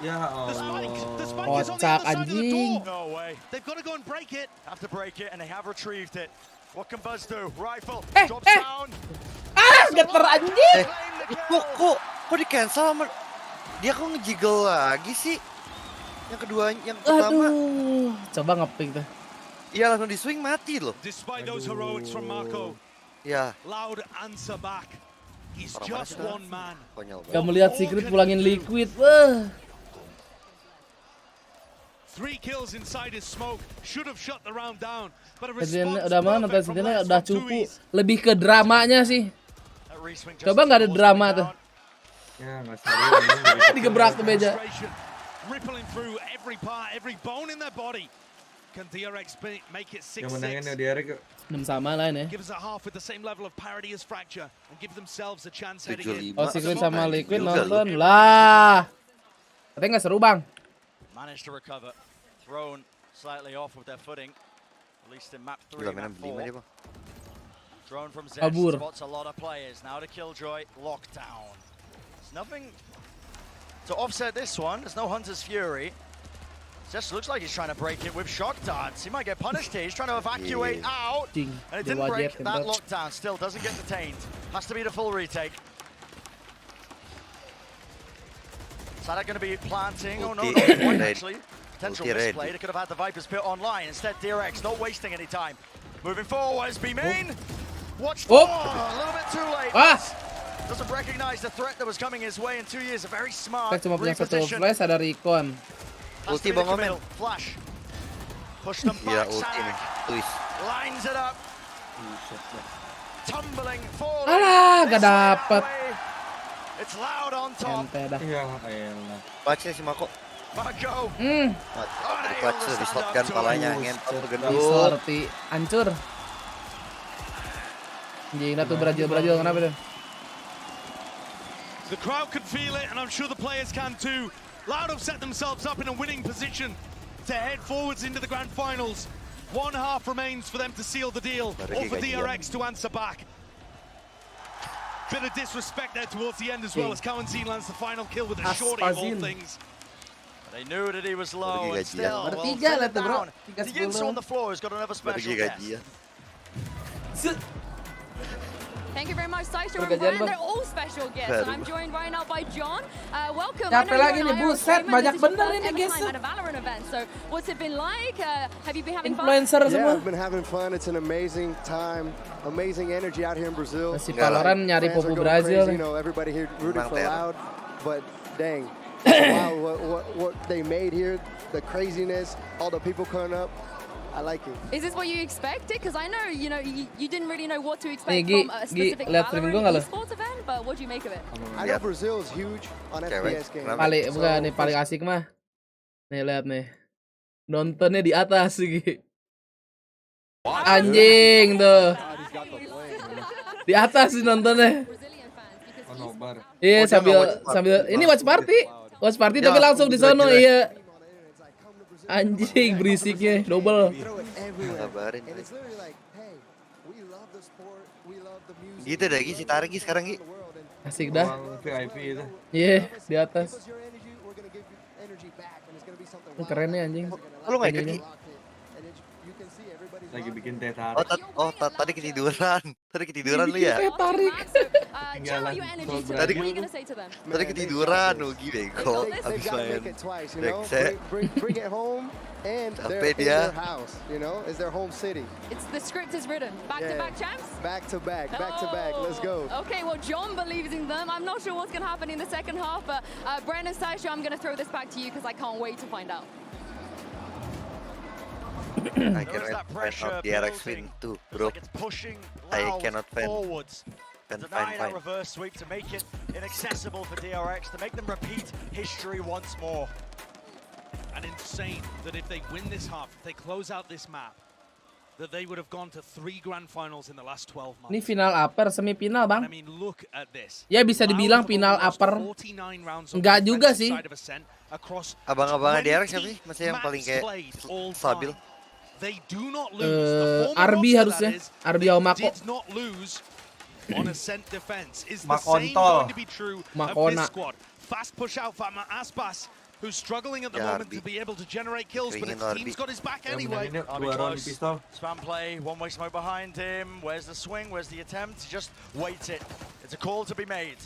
S13: Ya Allah.
S1: Kocak anjing.
S9: No way.
S10: They've got to go and break it.
S9: Have to break it, and they have retrieved it. What can Buzz do? Rifle.
S1: Eh,
S9: Drops down.
S1: Geter anjing.
S14: Kok di cancel sama dia kok ngejiggle lagi sih? Yang kedua, yang pertama.
S1: Aduh, coba ngepick tuh.
S14: Iya langsung di swing mati loh.
S10: Despite those heroics from Mako,
S14: Ya.
S10: Loud answer back. He's just one man.
S1: Gak melihat Secret pulangin Liquid. Wah.
S10: 3 kills inside his smoke should have shut the round down. But a
S1: Sentinel
S10: response
S1: udah mana?
S10: perfect from
S1: Sentinel
S10: Les
S1: udah
S10: from 2
S1: cukup.
S10: E's.
S1: Lebih ke dramanya sih. Coba nggak ada drama tuh.
S13: Ya nggak seru.
S1: Digebrak tuh meja.
S10: Rippling through every part, every bone in their body. Can DRX make it 6-6?
S13: Yang menangin ya DRX.
S1: 6 sama lah ini.
S10: Give us a half with the same level of parity as Fracture and give themselves a chance heading in.
S1: Oh, Secret sama Liquid nonton lah. Katanya nggak seru bang.
S9: Managed to recover, thrown slightly off with their footing, at least in map 3 and map 4. Drone from Zest spots a lot of players. Now to Killjoy, lockdown. There's nothing to offset this one. There's no Hunter's Fury. Just looks like he's trying to break it with shock darts. He might get punished here. He's trying to evacuate out. And it didn't break that lockdown. Still doesn't get detained. Has to be the full retake. Sada going to be planting. Oh no, point actually. Potential misplay. They could have had the Viper's pit online. Instead, DRX not wasting any time. Moving forwards, B-main. Watch for a little bit too late. Doesn't recognize the threat that was coming his way in 2 years. A very smart
S1: Cuma punya satu flash, ada recon.
S9: Ulti bang Omen. Flash. Push them back. Lines it up. Tumbling forward.
S1: Alah, gak dapet.
S9: It's loud on top.
S13: Ya elah.
S14: Baca si Mako.
S9: Marco.
S14: Baca di shotgun palanya ngentot gendut.
S1: Sorti hancur. Anjing tuh Brazil kenapa tuh?
S10: The crowd can feel it, and I'm sure the players can too. Loud have set themselves up in a winning position to head forwards into the grand finals. One half remains for them to seal the deal, or for DRX to answer back. Bit of disrespect there towards the end as well, as Cowanzine lands the final kill with a shorty of all things.
S9: They knew that he was low, and still, well, down. The Yinsu on the floor has got another special guest.
S19: Thank you very much, Saisha and Brand. They're all special guests, and I'm joined right now by John. Welcome.
S1: Capek lagi nih, buset, banyak bener ini guys.
S19: At a Valorant event. So, what's it been like? Have you been having fun?
S1: Influencer semua.
S15: Yeah, I've been having fun. It's an amazing time, amazing energy out here in Brazil.
S1: Si Valorant nyari popo Brazil.
S15: You know, everybody here rooting for Loud, but dang, wow, what they made here, the craziness, all the people coming up. I like it.
S19: Is this what you expected? Because I know, you didn't really know what to expect from a specific Valorant esports event, but what do you make of it?
S15: I know Brazil is huge on FPS games.
S1: Paling asik mah. Nih lihat nih. Nontonnya di atas Gi. Anjing tuh. Di atas sih nontonnya. Iya sambil ini watch party tapi langsung di sono iya. Anjing berisiknya double.
S14: Kabarin. Gitu dah Gi, si tarik Gi sekarang Gi.
S1: Asik dah.
S13: VIP itu.
S1: Iya, di atas. Keren nih anjing.
S14: Lu enggak ikut Gi?
S13: Lagi bikin teh tarik.
S14: Tadi ketiduran. Tadi ketiduran lu ya?
S1: Teh tarik.
S14: Tadi ketiduran Ugi bego. Habis main.
S15: Bring it home and
S14: sampai
S15: it's their house, you know, it's their home city.
S19: It's the script is written. Back to back champs?
S15: Back to back. Let's go.
S19: Okay, well John believes in them. I'm not sure what's going to happen in the second half, but Brandon Saisha, I'm going to throw this back to you because I can't wait to find out.
S14: I cannot find out DRX win too, bro. I cannot find.
S9: Denying that reverse sweep to make it inaccessible for DRX, to make them repeat history once more.
S10: And insane that if they win this half, if they close out this map, that they would have gone to 3 grand finals in the last 12 months.
S1: Ini final upper, semifinal bang.
S10: I mean, look at this.
S1: Ya bisa dibilang final upper. Enggak juga sih.
S14: Abang-abangnya DRX siapa sih? Masih yang paling kayak stabil.
S1: Arbi harusnya. Arbi sama Mako.
S10: On ascent defense is the
S13: Makontol.
S10: same going to be true
S1: Makona.
S10: of this squad. Fast push out for Aspas, who's struggling at the moment to be able to generate kills, but his team's got his back anyway.
S9: Spam play, one-way smoke behind him. Where's the swing? Where's the attempt? He just waits it. It's a call to be made.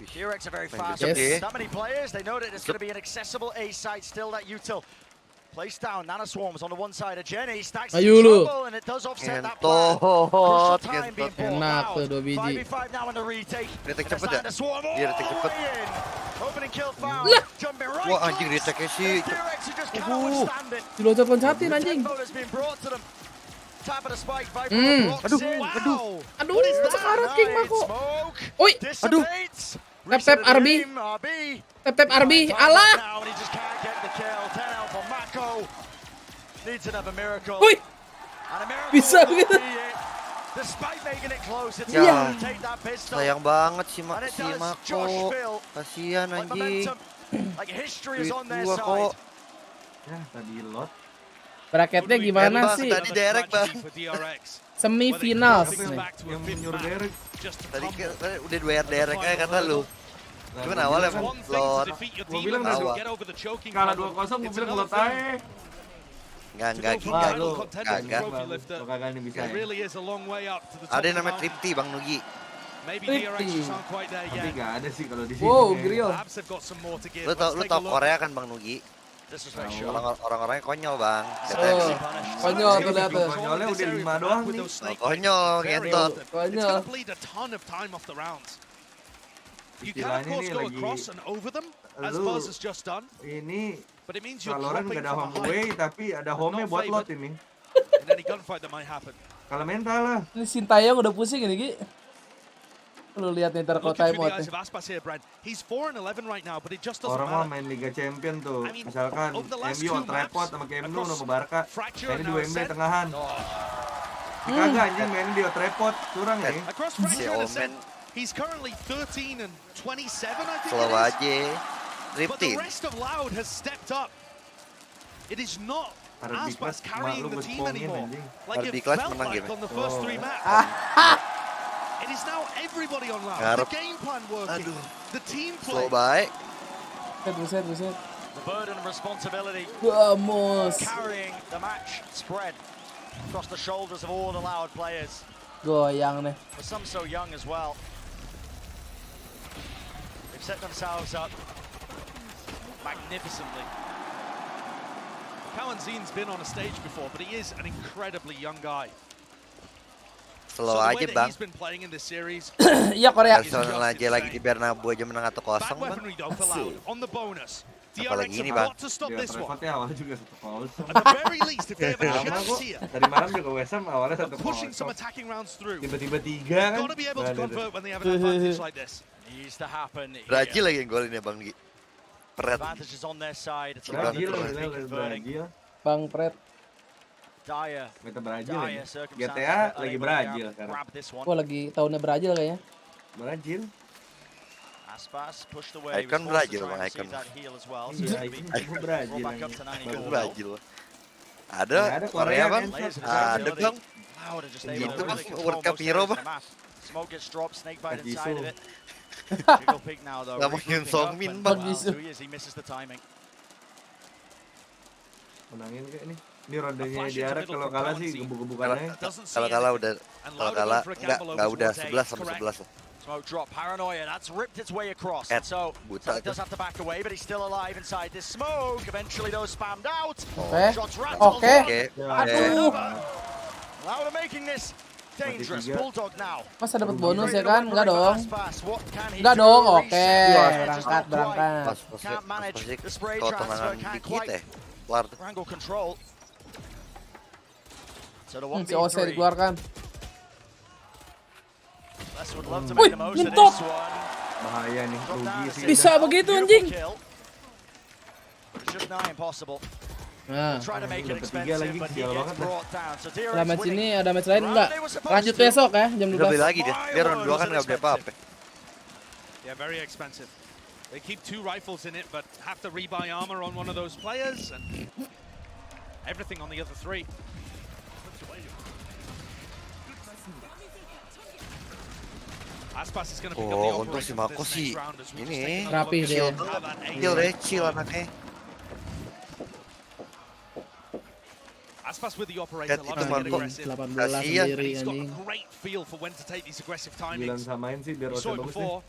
S9: DRX are very fast. That many players, they know that it's going to be an accessible A site still, that util. Placed down, Nana Swarms on the one side of Jenny, stacks the trouble, and it does offset that plan. Crucial time being brought out. 5v5 now in the retake.
S14: Retake cepet ya? Iya, retake cepet.
S9: Opening kill found. Jumping right.
S14: Wah anjing retake sih.
S1: Diloncat-loncatin anjing.
S9: Top of the spike,
S1: Aduh, sekarat King Mako. Oi, aduh. Tap RB. Tap RB. Alah. Wih. Bisa gitu.
S14: Ya, sayang banget si Mako. Kasihan anjing. Duit gua kok.
S13: Ya, tadi lot.
S1: Bracketnya gimana sih?
S14: Tadi derek bang.
S1: Semifinals nih.
S13: Yang menyuruh derek.
S14: Tadi udah 2 derek aja kata lu. Cuman awalnya lot.
S13: Gua bilang
S14: awal.
S13: Kalah 2-0 gua bilang lot aja.
S14: Enggak.
S13: Kagak nih bisa.
S14: Ada yang namanya Tripti Bang Nugi.
S13: Tapi nggak ada sih kalau di sini.
S1: Wow, grill.
S14: Lu tau Korea kan Bang Nugi? Orang-orangnya konyol Bang.
S1: Konyol tuh lihat tuh.
S13: Konyolnya udah 5 doang nih.
S14: Konyol, ngentot.
S1: Konyol.
S13: Istilahnya nih lagi lu ini Valorant nggak ada home away tapi ada home buat lot ini. Kalau mental lah.
S1: Ini Sintayong udah pusing ini Gi. Lu lihat nih terkota emot.
S13: Orang mah main Liga Champion tuh. Misalkan MU on tripod sama Camp Nou sama Barca. Ini di Wembley tengahan. Kagak anjing main di tripod curang ya.
S14: Si Omen.
S10: He's currently 13 and 27, I think.
S14: Slow aja.
S10: But the rest of Loud has stepped up. It is not Aspas carrying the team anymore. Like it felt like on the first 3 matches. It is now everybody on Loud. The game plan working. The team play.
S14: Slow baik.
S1: Buset.
S9: The burden and responsibility.
S1: Vamos.
S9: Carrying the match spread across the shoulders of all the Loud players.
S1: Goyang nih.
S9: For some so young as well. They've set themselves up magnificently.
S10: Kawanzin's been on a stage before, but he is an incredibly young guy.
S14: Slow aja Bang.
S10: He's been playing in this series.
S1: Iya Korea.
S14: Personal aja lagi di Bernabeu aja menang 1-0 Bang.
S10: On the bonus.
S14: Apalagi ini Bang.
S13: Tripodnya awalnya juga 1-0.
S12: Tadi malam juga Wesam awalnya 1-0. Tiba-tiba 3 kan.
S14: Brazil lagi yang golin ya Bang Gi. Pret.
S13: Brazil.
S1: Bang Pret.
S13: Meta Brazil ya. GTA lagi Brazil sekarang.
S1: Wah lagi tahunnya Brazil kayaknya.
S13: Brazil.
S14: Icon Brazil Bang, Icon.
S13: Icon Brazil.
S14: Brazil. Ada Korea Bang. Ada Bang. Itu Bang, World Cup Hero Bang. Gak mau Yun Song Min Bang.
S13: Menangin kayak ini. Ini rondenya diarek kalau kalah sih gebuk-gebukannya.
S14: Kalau kalah udah, kalau kalah enggak udah 11 sama 11 lah.
S9: Smoke drop, paranoia, that's ripped its way across. So he does have to back away, but he's still alive inside this smoke. Eventually those spammed out. Shots rattled.
S1: Aduh.
S9: Loud are making this dangerous. Bulldog now.
S1: Masa dapat bonus ya kan? Enggak dong. Enggak dong. Oke, berangkat.
S14: Pas ketenangan dikit ya. Keluar.
S9: Wrangle control. So the
S1: Si Ose dikeluarkan.
S9: Wih,
S1: nyentok.
S13: Bahaya nih, rugi sih.
S1: Bisa begitu anjing. Nah, setelah match ini ada match lain enggak? Lanjut besok ya, jam 12.
S14: Lebih lagi deh, biar round 2 kan nggak boleh apa-apa.
S10: Yeah, very expensive. They keep 2 rifles in it, but have to rebuy armor on one of those players, and everything on the other 3. Aspas is going to pick up the
S14: untuk si Mako sih ini
S1: rapi dia.
S14: Chill anaknya.
S10: Aspas with the operator, loves to get aggressive.
S1: 18 sendiri
S10: He's got
S1: anjing.
S10: a great feel for when to take these aggressive timings.
S13: Bilang samain sih biar
S10: We saw it
S13: bagus
S10: before.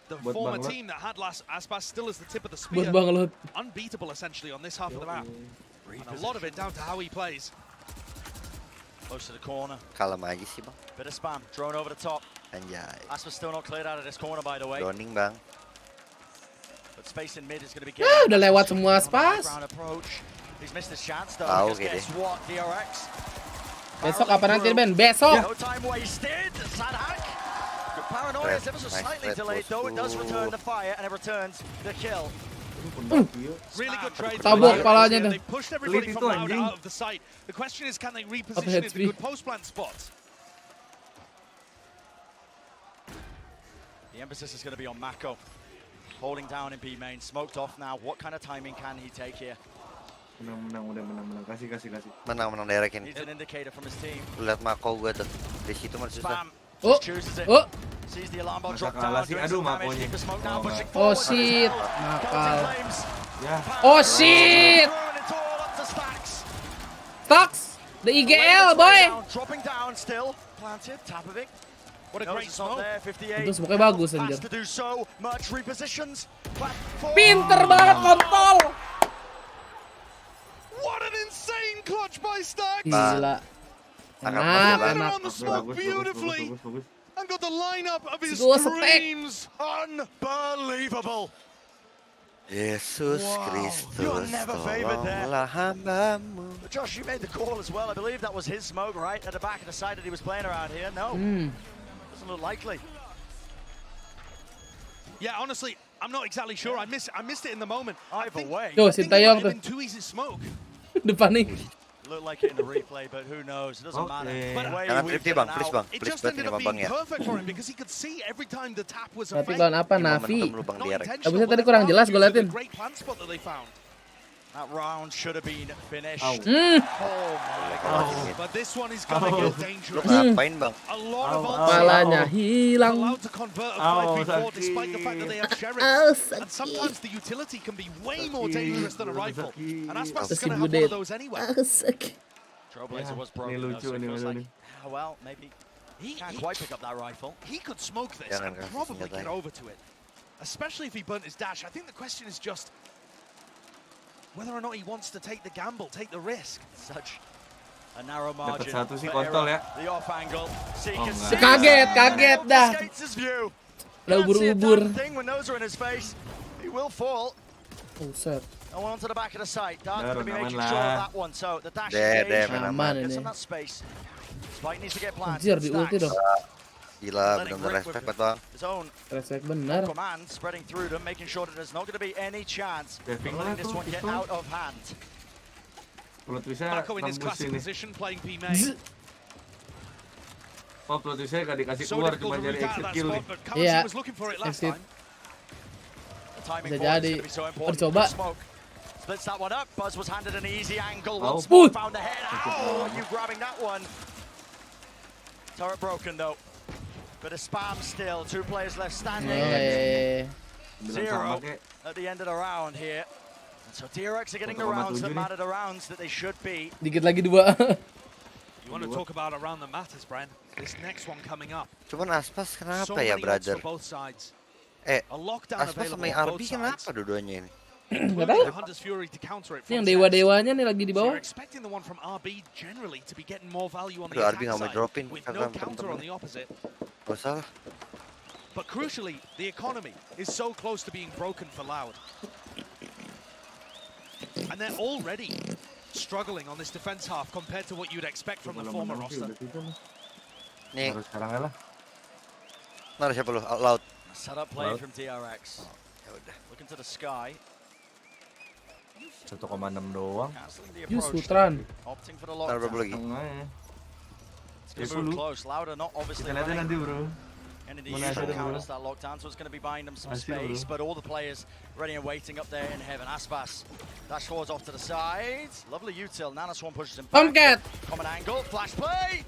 S10: The
S13: Buat
S10: former
S13: Bang Lot.
S10: team that had last Aspas still as the tip of the spear.
S1: Buat Bang Lot.
S10: Unbeatable essentially on this half of the map. And a lot of it down to how he plays.
S9: Close to the corner.
S14: Kalem aja sih Bang.
S9: Bit of spam. Drone over the top.
S14: Anjay.
S9: Aspas still not cleared out of this corner, by the way.
S14: Droning Bang.
S9: But space in mid is going to be
S1: Udah lewat semua Aspas.
S9: He's missed his chance though.
S14: Tahu
S9: Because guess what? DRX.
S1: Besok kapan nanti Ben? Besok.
S9: No time wasted. Sadhak. Good paranoia is ever so slightly delayed, though it does return the fire and it returns the kill.
S10: Really good trade.
S1: Tabok palanya dah.
S10: They pushed everybody from Loud out of the site. The question is, can they reposition into good post plant spots?
S9: The emphasis is going to be on Mako. Holding down in B main, smoked off now. What kind of timing can he take here?
S13: Menang. Kasih.
S14: Menang direct ini.
S9: Needs an indicator from his team.
S14: Lihat Mako gue tuh. Di situ masih susah.
S9: Chooses it. Sees the alarm bell
S13: Masa
S9: drop down,
S13: kalah sih,
S9: doing
S13: aduh
S9: some damage.
S13: Makonya.
S9: Keep the smoke down, pushing
S1: Oh
S9: forward.
S1: shit,
S9: Counting
S1: nakal.
S9: flames.
S13: Ya.
S1: Oh shit.
S9: Throwing it all up to Stacks.
S1: Stacks, the IGL boy.
S9: Dropping down still. Planted, Pasific.
S10: What a great smoke.
S9: There, 58.
S1: Itu smoke-nya bagus anjir.
S9: Has to do so much repositions.
S1: Pinter banget kontol.
S10: What an insane clutch by Stacks.
S1: Gila. Enak.
S10: On the smoke beautifully. And got the lineup of his
S1: Gua setek.
S10: dreams.
S9: Unbelievable.
S14: Yesus Kristus, tolonglah hambamu.
S9: Josh, you made the call as well. I believe that was his smoke, right? At the back and decided he was playing around here. No, doesn't look likely.
S10: Yeah, honestly, I'm not exactly sure. I missed it in the moment.
S9: Either way.
S1: Tuh, Sintayong tuh.
S10: Too easy smoke.
S1: Depan nih.
S9: Looked like it in the replay, but who knows? It doesn't matter.
S10: But
S14: Jangan trip dia bang, please bang.
S10: it
S14: Please
S10: just
S14: bantu
S10: ended
S14: sama
S10: up
S14: bang
S10: being
S14: ya.
S10: perfect for him because he could see every time the tap was a
S1: Tapi
S10: fake.
S1: lawan apa?
S14: Ini
S1: Navi.
S14: momentum lu bang direct.
S1: Abisnya tadi kurang jelas gue liatin.
S10: Great plant spot that they found.
S9: That round should have been finished.
S1: Oh
S9: my God.
S10: But this one is gonna get dangerous.
S14: Lu ngapain bang?
S10: A lot of
S1: Palanya hilang.
S10: allowed to convert a 5v4 despite the fact that they have sheriffs. And sometimes the utility can be way more dangerous than a rifle. And Aspas is gonna have one of those anyway.
S9: Trailblazer was broken.
S13: Ini
S9: though, so
S13: lucu
S9: it
S13: nih
S9: feels
S13: Melo
S9: like,
S13: nih.
S9: well, maybe he can't quite pick up that rifle.
S10: He could smoke this
S14: Jangan
S10: and
S14: kasih
S10: probably
S14: senjata
S10: get
S14: ya.
S10: over to it. Especially if he burnt his dash. I think the question is just whether or not he wants to take the gamble, take the risk.
S9: Such a narrow margin.
S13: Dapat satu sih
S9: for
S13: kontol
S9: error.
S13: ya.
S9: The off angle.
S1: Kaget dah. Udah ubur-ubur.
S9: Thing when those are in his face, he will fall.
S1: Buset.
S9: No one onto the back of the site. Dart's
S13: Baru
S9: going to be
S13: aman
S9: making
S13: lah.
S9: sure of that one. So the dash
S14: Deh,
S9: engaged.
S1: aman
S9: Gets
S1: ini.
S9: on that space. Spike needs to get planted.
S1: Anjir di ulti dong.
S14: Gila, bener-bener respect banget bang.
S9: His own
S1: Respect bener.
S9: command spreading through them, making sure that there's not going to be any chance of
S13: Deving
S9: letting
S13: lah
S9: this
S13: tuh,
S9: one get
S13: itu.
S9: out of hand.
S13: Plot twistnya
S10: Mako in his
S13: tembus
S10: classic
S13: ini.
S10: position, playing P main.
S13: Oh, plot twistnya gak dikasih
S10: So
S13: keluar,
S10: difficult
S13: cuma
S10: to
S13: jadi
S10: root out
S13: exit
S10: that
S13: kill nih.
S10: spot, but Currency
S1: Iya.
S10: was looking for it last
S1: Exit.
S10: time.
S9: The timing
S1: Bisa
S9: for it is
S1: jadi.
S9: going to be so important.
S1: Coba.
S9: Good smoke. Splits that one up. Buzz was handed an easy angle.
S13: Oh.
S9: Once more found the head. Oh, you grabbing that one. Turret broken though. But a spam still. 2 players left standing. Zero at the end of the round here. And so DRX are getting the rounds that matter, the rounds that they should be.
S1: Dikit lagi 2.
S10: You want to talk about around the matters, Bran? This next one coming up.
S14: Cuman Aspas
S10: So
S14: kenapa
S10: many
S14: ya
S10: ults
S14: brother?
S10: for both sides.
S14: Eh,
S10: A lockdown
S14: Aspas
S10: available
S14: sama
S10: on
S14: RB
S10: both
S14: kenapa
S10: sides.
S14: dua-duanya ini?
S1: Nggak tahu.
S10: The Hunter's Fury to counter it
S1: Ini yang
S10: from
S1: dewa-dewanya nih lagi di
S10: So
S1: bawah.
S10: you're expecting the one from RB generally to be getting more value on the
S14: Aduh, RB
S10: attack
S14: nggak mau
S10: side
S14: dropin
S10: with
S14: karena
S10: no counter on
S14: temen-temen.
S10: the opposite.
S14: Gak salah.
S10: But crucially, the economy is so close to being broken for Loud. And they're already struggling on this defense half compared to what you'd expect from the former roster.
S14: Nih,
S13: Baru sekarang aja lah.
S14: ntar siapa lu? Laut.
S9: Set up play
S13: Loud.
S9: from DRX.
S14: Ya udah.
S9: Looking to the sky.
S13: 1,6 doang.
S9: Canceling the
S1: Yus
S9: approach.
S1: Sutran.
S9: Opting for the
S14: Ntar berapa
S9: lockdown.
S14: lagi?
S13: Tengah ya.
S9: It's going to move close. Louder not obviously
S13: Kita liatin nanti
S9: running.
S13: bro.
S9: And in the
S13: Mana
S9: usual
S13: ada, bro?
S9: counters that lockdown, so it's going to be buying them some
S13: Masih, bro.
S9: space. But all the players ready and waiting up there in heaven. Aspas dash forwards off to the side. Lovely util. Nanaswan pushes him back.
S1: Tomcat.
S9: Common angle. Flash play.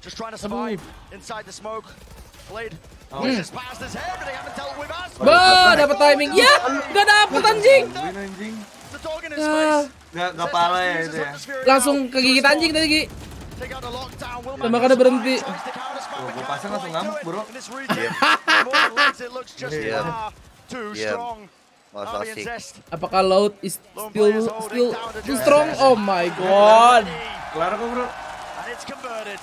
S9: Just trying to survive inside the smoke. Blade. Pushes past his head, but they haven't dealt with us.
S1: Bah, dapat timing. Ya, nggak dapet anjing.
S13: Win anjing.
S9: The dog in his
S1: Ah.
S9: face.
S13: Nggak pala ya itu ya.
S1: Langsung kegigit anjing tadi, Gi.
S9: Take out the lockdown. Will
S1: Tembakannya berhenti.
S13: Gue pasang langsung ngamuk bro.
S9: In this region, more than legs, it looks just
S14: Yeah.
S9: far too
S14: Yeah.
S9: strong.
S14: Mas
S9: Arby and
S14: asik.
S9: Zest.
S1: Apakah Loud is still too strong? Oh my god.
S13: Kelar kok bro.
S9: And it's converted.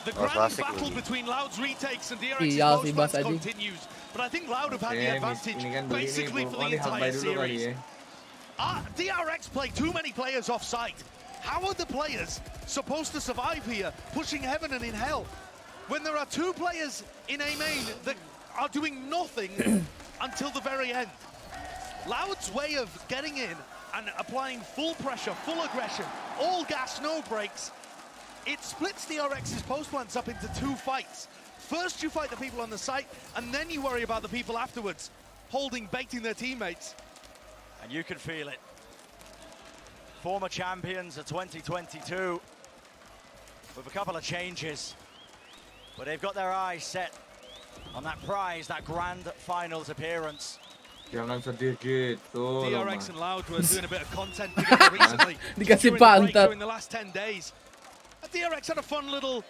S10: The
S14: Oh,
S10: grand
S14: classic
S10: battle
S14: lagi.
S10: between Loud's retakes and DRX's
S1: Iya sih, Bas
S10: post-plants
S1: aja.
S10: continues. But I think Loud have had the
S13: Oke,
S10: advantage
S13: ini kan beli ini
S10: basically for the
S13: ini
S10: entire
S13: hak dulu kali
S10: series.
S13: ya.
S10: DRX play too many players off-site. How are the players supposed to survive here, pushing heaven and in hell? when there are two players in A main that are doing nothing until the very end. Loud's way of getting in and applying full pressure, full aggression, all gas, no brakes, it splits DRX's post plants up into two fights. First you fight the people on the site, and then you worry about the people afterwards, baiting their teammates.
S9: And you can feel it. Former champions of 2022 with a couple of changes, but they've got their eyes set on that prize, that grand finals appearance.
S13: Jangan sedih gitu.
S10: DRX and Loud were doing a bit of content together recently.
S1: Dikasih pantat.
S10: During the last 10 days. DRX had a fun little,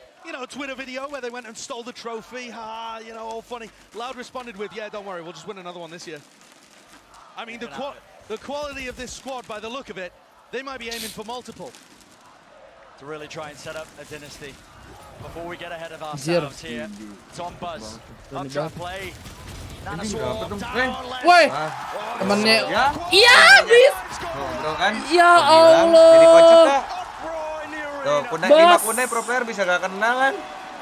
S10: Twitter video where they went and stole the trophy. All funny. Loud responded with, yeah, don't worry, we'll just win another one this year. I mean, the quality of this squad, by the look of it, they might be aiming for multiple.
S9: To really try and set up a dynasty. Before we get ahead of ourselves here, it's on Buzz. Uptrap play. Nana Swarm down left.
S1: Woi, temennya. Iya, habis. Ya Allah.
S13: Jadi kocak kak. Tuh, kunai 5 kunai pro player bisa gak kena kan?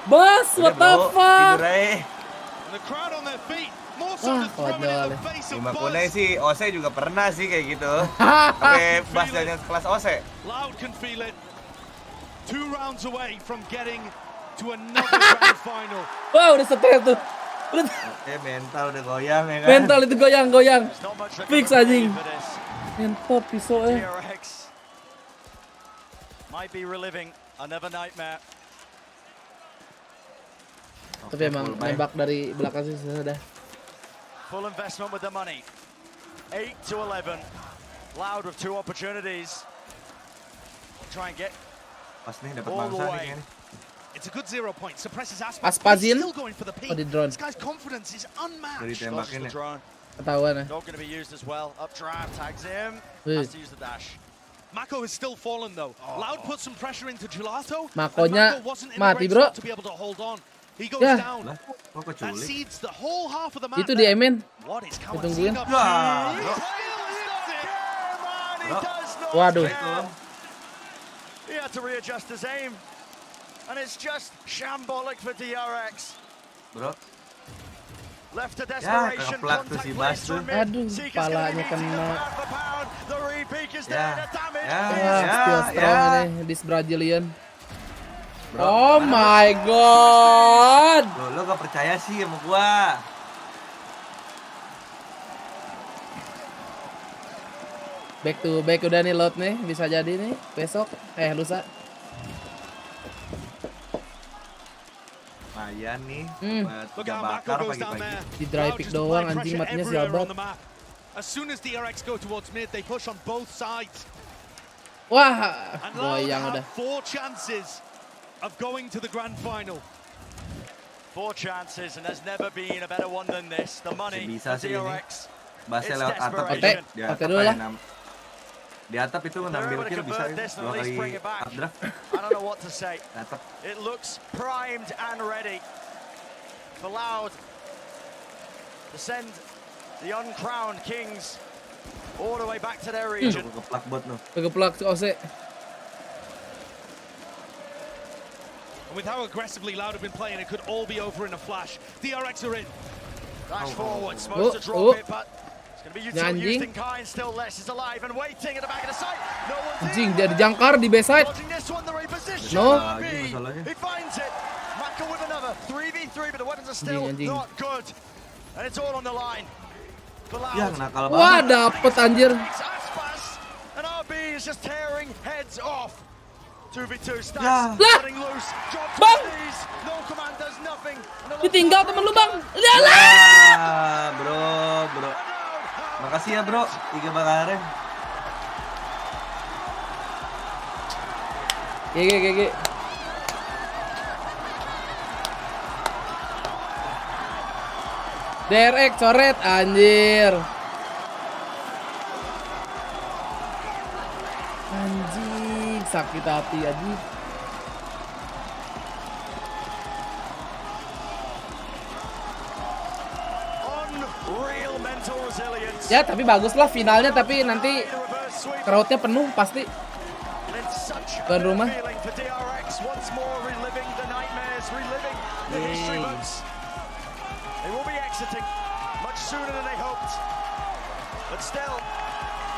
S1: Bos, what the fuck?
S13: Konyol. 5 kunai sih, Ose juga pernah sih kayak gitu. Sampai Bas yang kelas Ose.
S10: Loud can feel it. 2 rounds away from getting to another grand final.
S1: Wow, udah stres tuh.
S13: Oke, mental udah goyang ya kan?
S1: Mental itu goyang-goyang. Fix anjing. Ngentot pisau
S9: Might be reliving another nightmare.
S1: Tapi emang nembak dari belakang sih sudah.
S9: Full investment with the money. 8-11. Loud with 2 opportunities. Try and get
S13: pas nih dapat mangsa nih kan.
S10: It's a good 0 point. Suppresses
S1: Aspazin.
S10: Still going for the peak.
S1: Oh, di drone.
S10: This guy's confidence is unmatched.
S13: Dari tembakin ya.
S1: Ketahuan ya.
S9: Not going to be used as well. Updraft tags him. Has to use the dash.
S10: Mako has still fallen though. Loud put some pressure into Gelato.
S1: Makonya
S10: wasn't in
S1: mati,
S10: a great
S1: bro.
S10: spot to be able to hold on. He goes
S1: Ya.
S10: down. That seeds the whole half of the map.
S1: Itu di Emin.
S10: What is coming?
S1: Ditungguin.
S9: Waduh.
S1: Waduh.
S9: He had to readjust his aim. And it's just shambolic for DRX.
S13: Bro.
S9: Left to desperation.
S13: Contact si Bas tuh.
S1: Aduh, palanya kena.
S9: The repeat is there. The damage.
S1: Still strong ini, this Brazilian. Bro, oh my god.
S13: Lo gak percaya sih sama gua.
S1: Back to back udah nih load nih, bisa jadi nih besok lusa.
S13: Lumayan nih,
S10: Look how
S13: bakar
S10: Mako goes down
S13: pagi-pagi.
S10: there.
S1: Di dry pick doang anjing, matinya si Albert.
S10: As soon as DRX go towards mid, they push on both sides.
S1: Wah,
S10: And Loud
S1: goyang
S10: have
S1: udah.
S10: 4 chances of going to the grand final.
S9: 4 chances, and there's never been a better one than this. The money
S13: Bisa
S9: for
S13: sih ini.
S9: DRX.
S13: Basnya
S9: It's
S13: lewat atap
S9: desperation.
S13: di
S1: Oke
S13: atap
S1: dulu lah.
S13: Di atap itu ngambil kill bisa ya. 2 kali updraft.
S9: I don't know what to say.
S13: Atap.
S9: It looks primed and ready for Loud to send the uncrowned kings all the way back to their region.
S13: Keplak bot no.
S1: Kegeplak si Ose.
S10: And with how aggressively Loud have been playing, it could all be over in a flash. DRX are in.
S9: Dash forward, supposed to drop it, but it's going to be
S1: Anjing.
S9: used in kind. Still less is alive and waiting at the back of the site. No one's
S1: Anjing, dia dijangkar di B side.
S9: dodging this one, the reposition.
S1: No.
S9: He finds it. Maka with another 3v3, but the weapons are still
S1: Anjing.
S9: not good. And it's all on the line. For Loud.
S13: Ya nakal
S1: Wah,
S13: banget.
S1: dapet anjir.
S9: Aspas, and RB is just tearing heads off. 2v2 stats,
S1: Lah.
S9: cutting loose, drop to
S1: Bang.
S9: these. No command does nothing.
S1: Ditinggal temen lu, Bang.
S13: Ya, bro. Makasih ya, bro. 3 bakaran.
S1: GG. DRX coret anjir. Anjing, sakit hati anjing.
S9: Unreal mental resilience.
S1: Ya, tapi bagus lah finalnya, tapi nanti crowdnya penuh pasti.
S9: And it's such a
S1: Tuan rumah.
S9: feeling for DRX. Once more reliving the nightmares, reliving the history books. They will be exiting much sooner than they hoped. But still,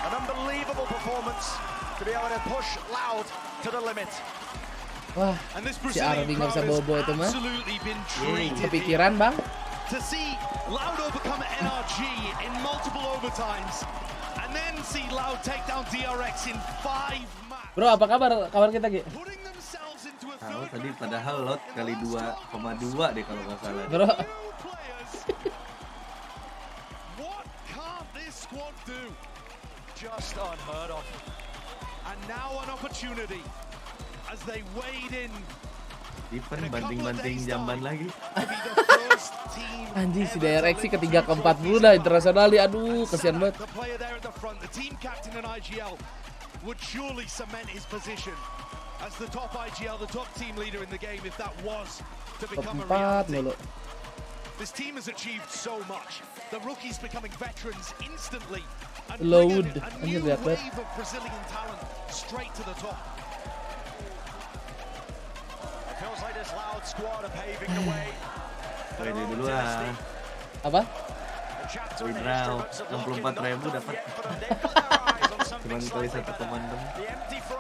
S9: an unbelievable performance to be able to push Loud to the limit.
S1: Wah, si Ardi nggak bisa bobo itu mah. Kepikiran bang.
S10: To see Loud overcome NRG in multiple overtimes, and then see Loud take down DRX in 5 matches.
S1: Bro, apa kabar kita Ki?
S13: Tahu tadi padahal lot kali 2,2 deh kalau nggak salah.
S1: Bro.
S10: What can't this squad do? Just unheard of. And now an opportunity as they wade in.
S13: Even banting-banting jamban lagi.
S1: Anjing si DRX sih ketiga keempat dulu dah internasional nih. Aduh, kasihan banget.
S10: The player there at the front, the team captain in IGL would surely cement his position as the top IGL, the top team leader in the game if that was to become a reality. This team has achieved so much. The rookies becoming veterans instantly and bringing a new wave of Brazilian talent straight to the top.
S9: Feels like this Loud squad are paving the way.
S13: Ini dulu lah.
S1: Apa?
S13: Withdraw 64.000 dapat. Cuman kali 1 komando.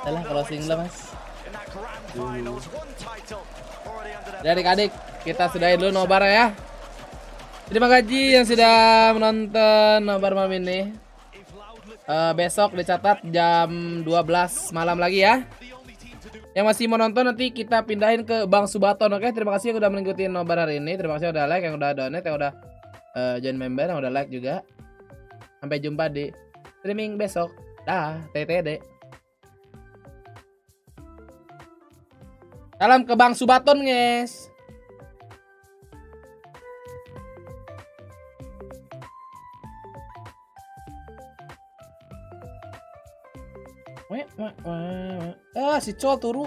S1: Yalah closing lah mas. Jadi adik-adik kita sudahi dulu nobar ya. Terima kasih yang sudah menonton nobar malam ini. Besok dicatat jam 12 malam lagi ya. Yang masih mau nonton nanti kita pindahin ke Bang Subaton, oke? Terima kasih yang udah mengikuti nobar hari ini. Terima kasih yang udah like, yang udah donate, yang udah join member, yang udah like juga. Sampai jumpa di streaming besok. Dah, TTD. Salam ke Bang Subaton, guys. Si Col turu.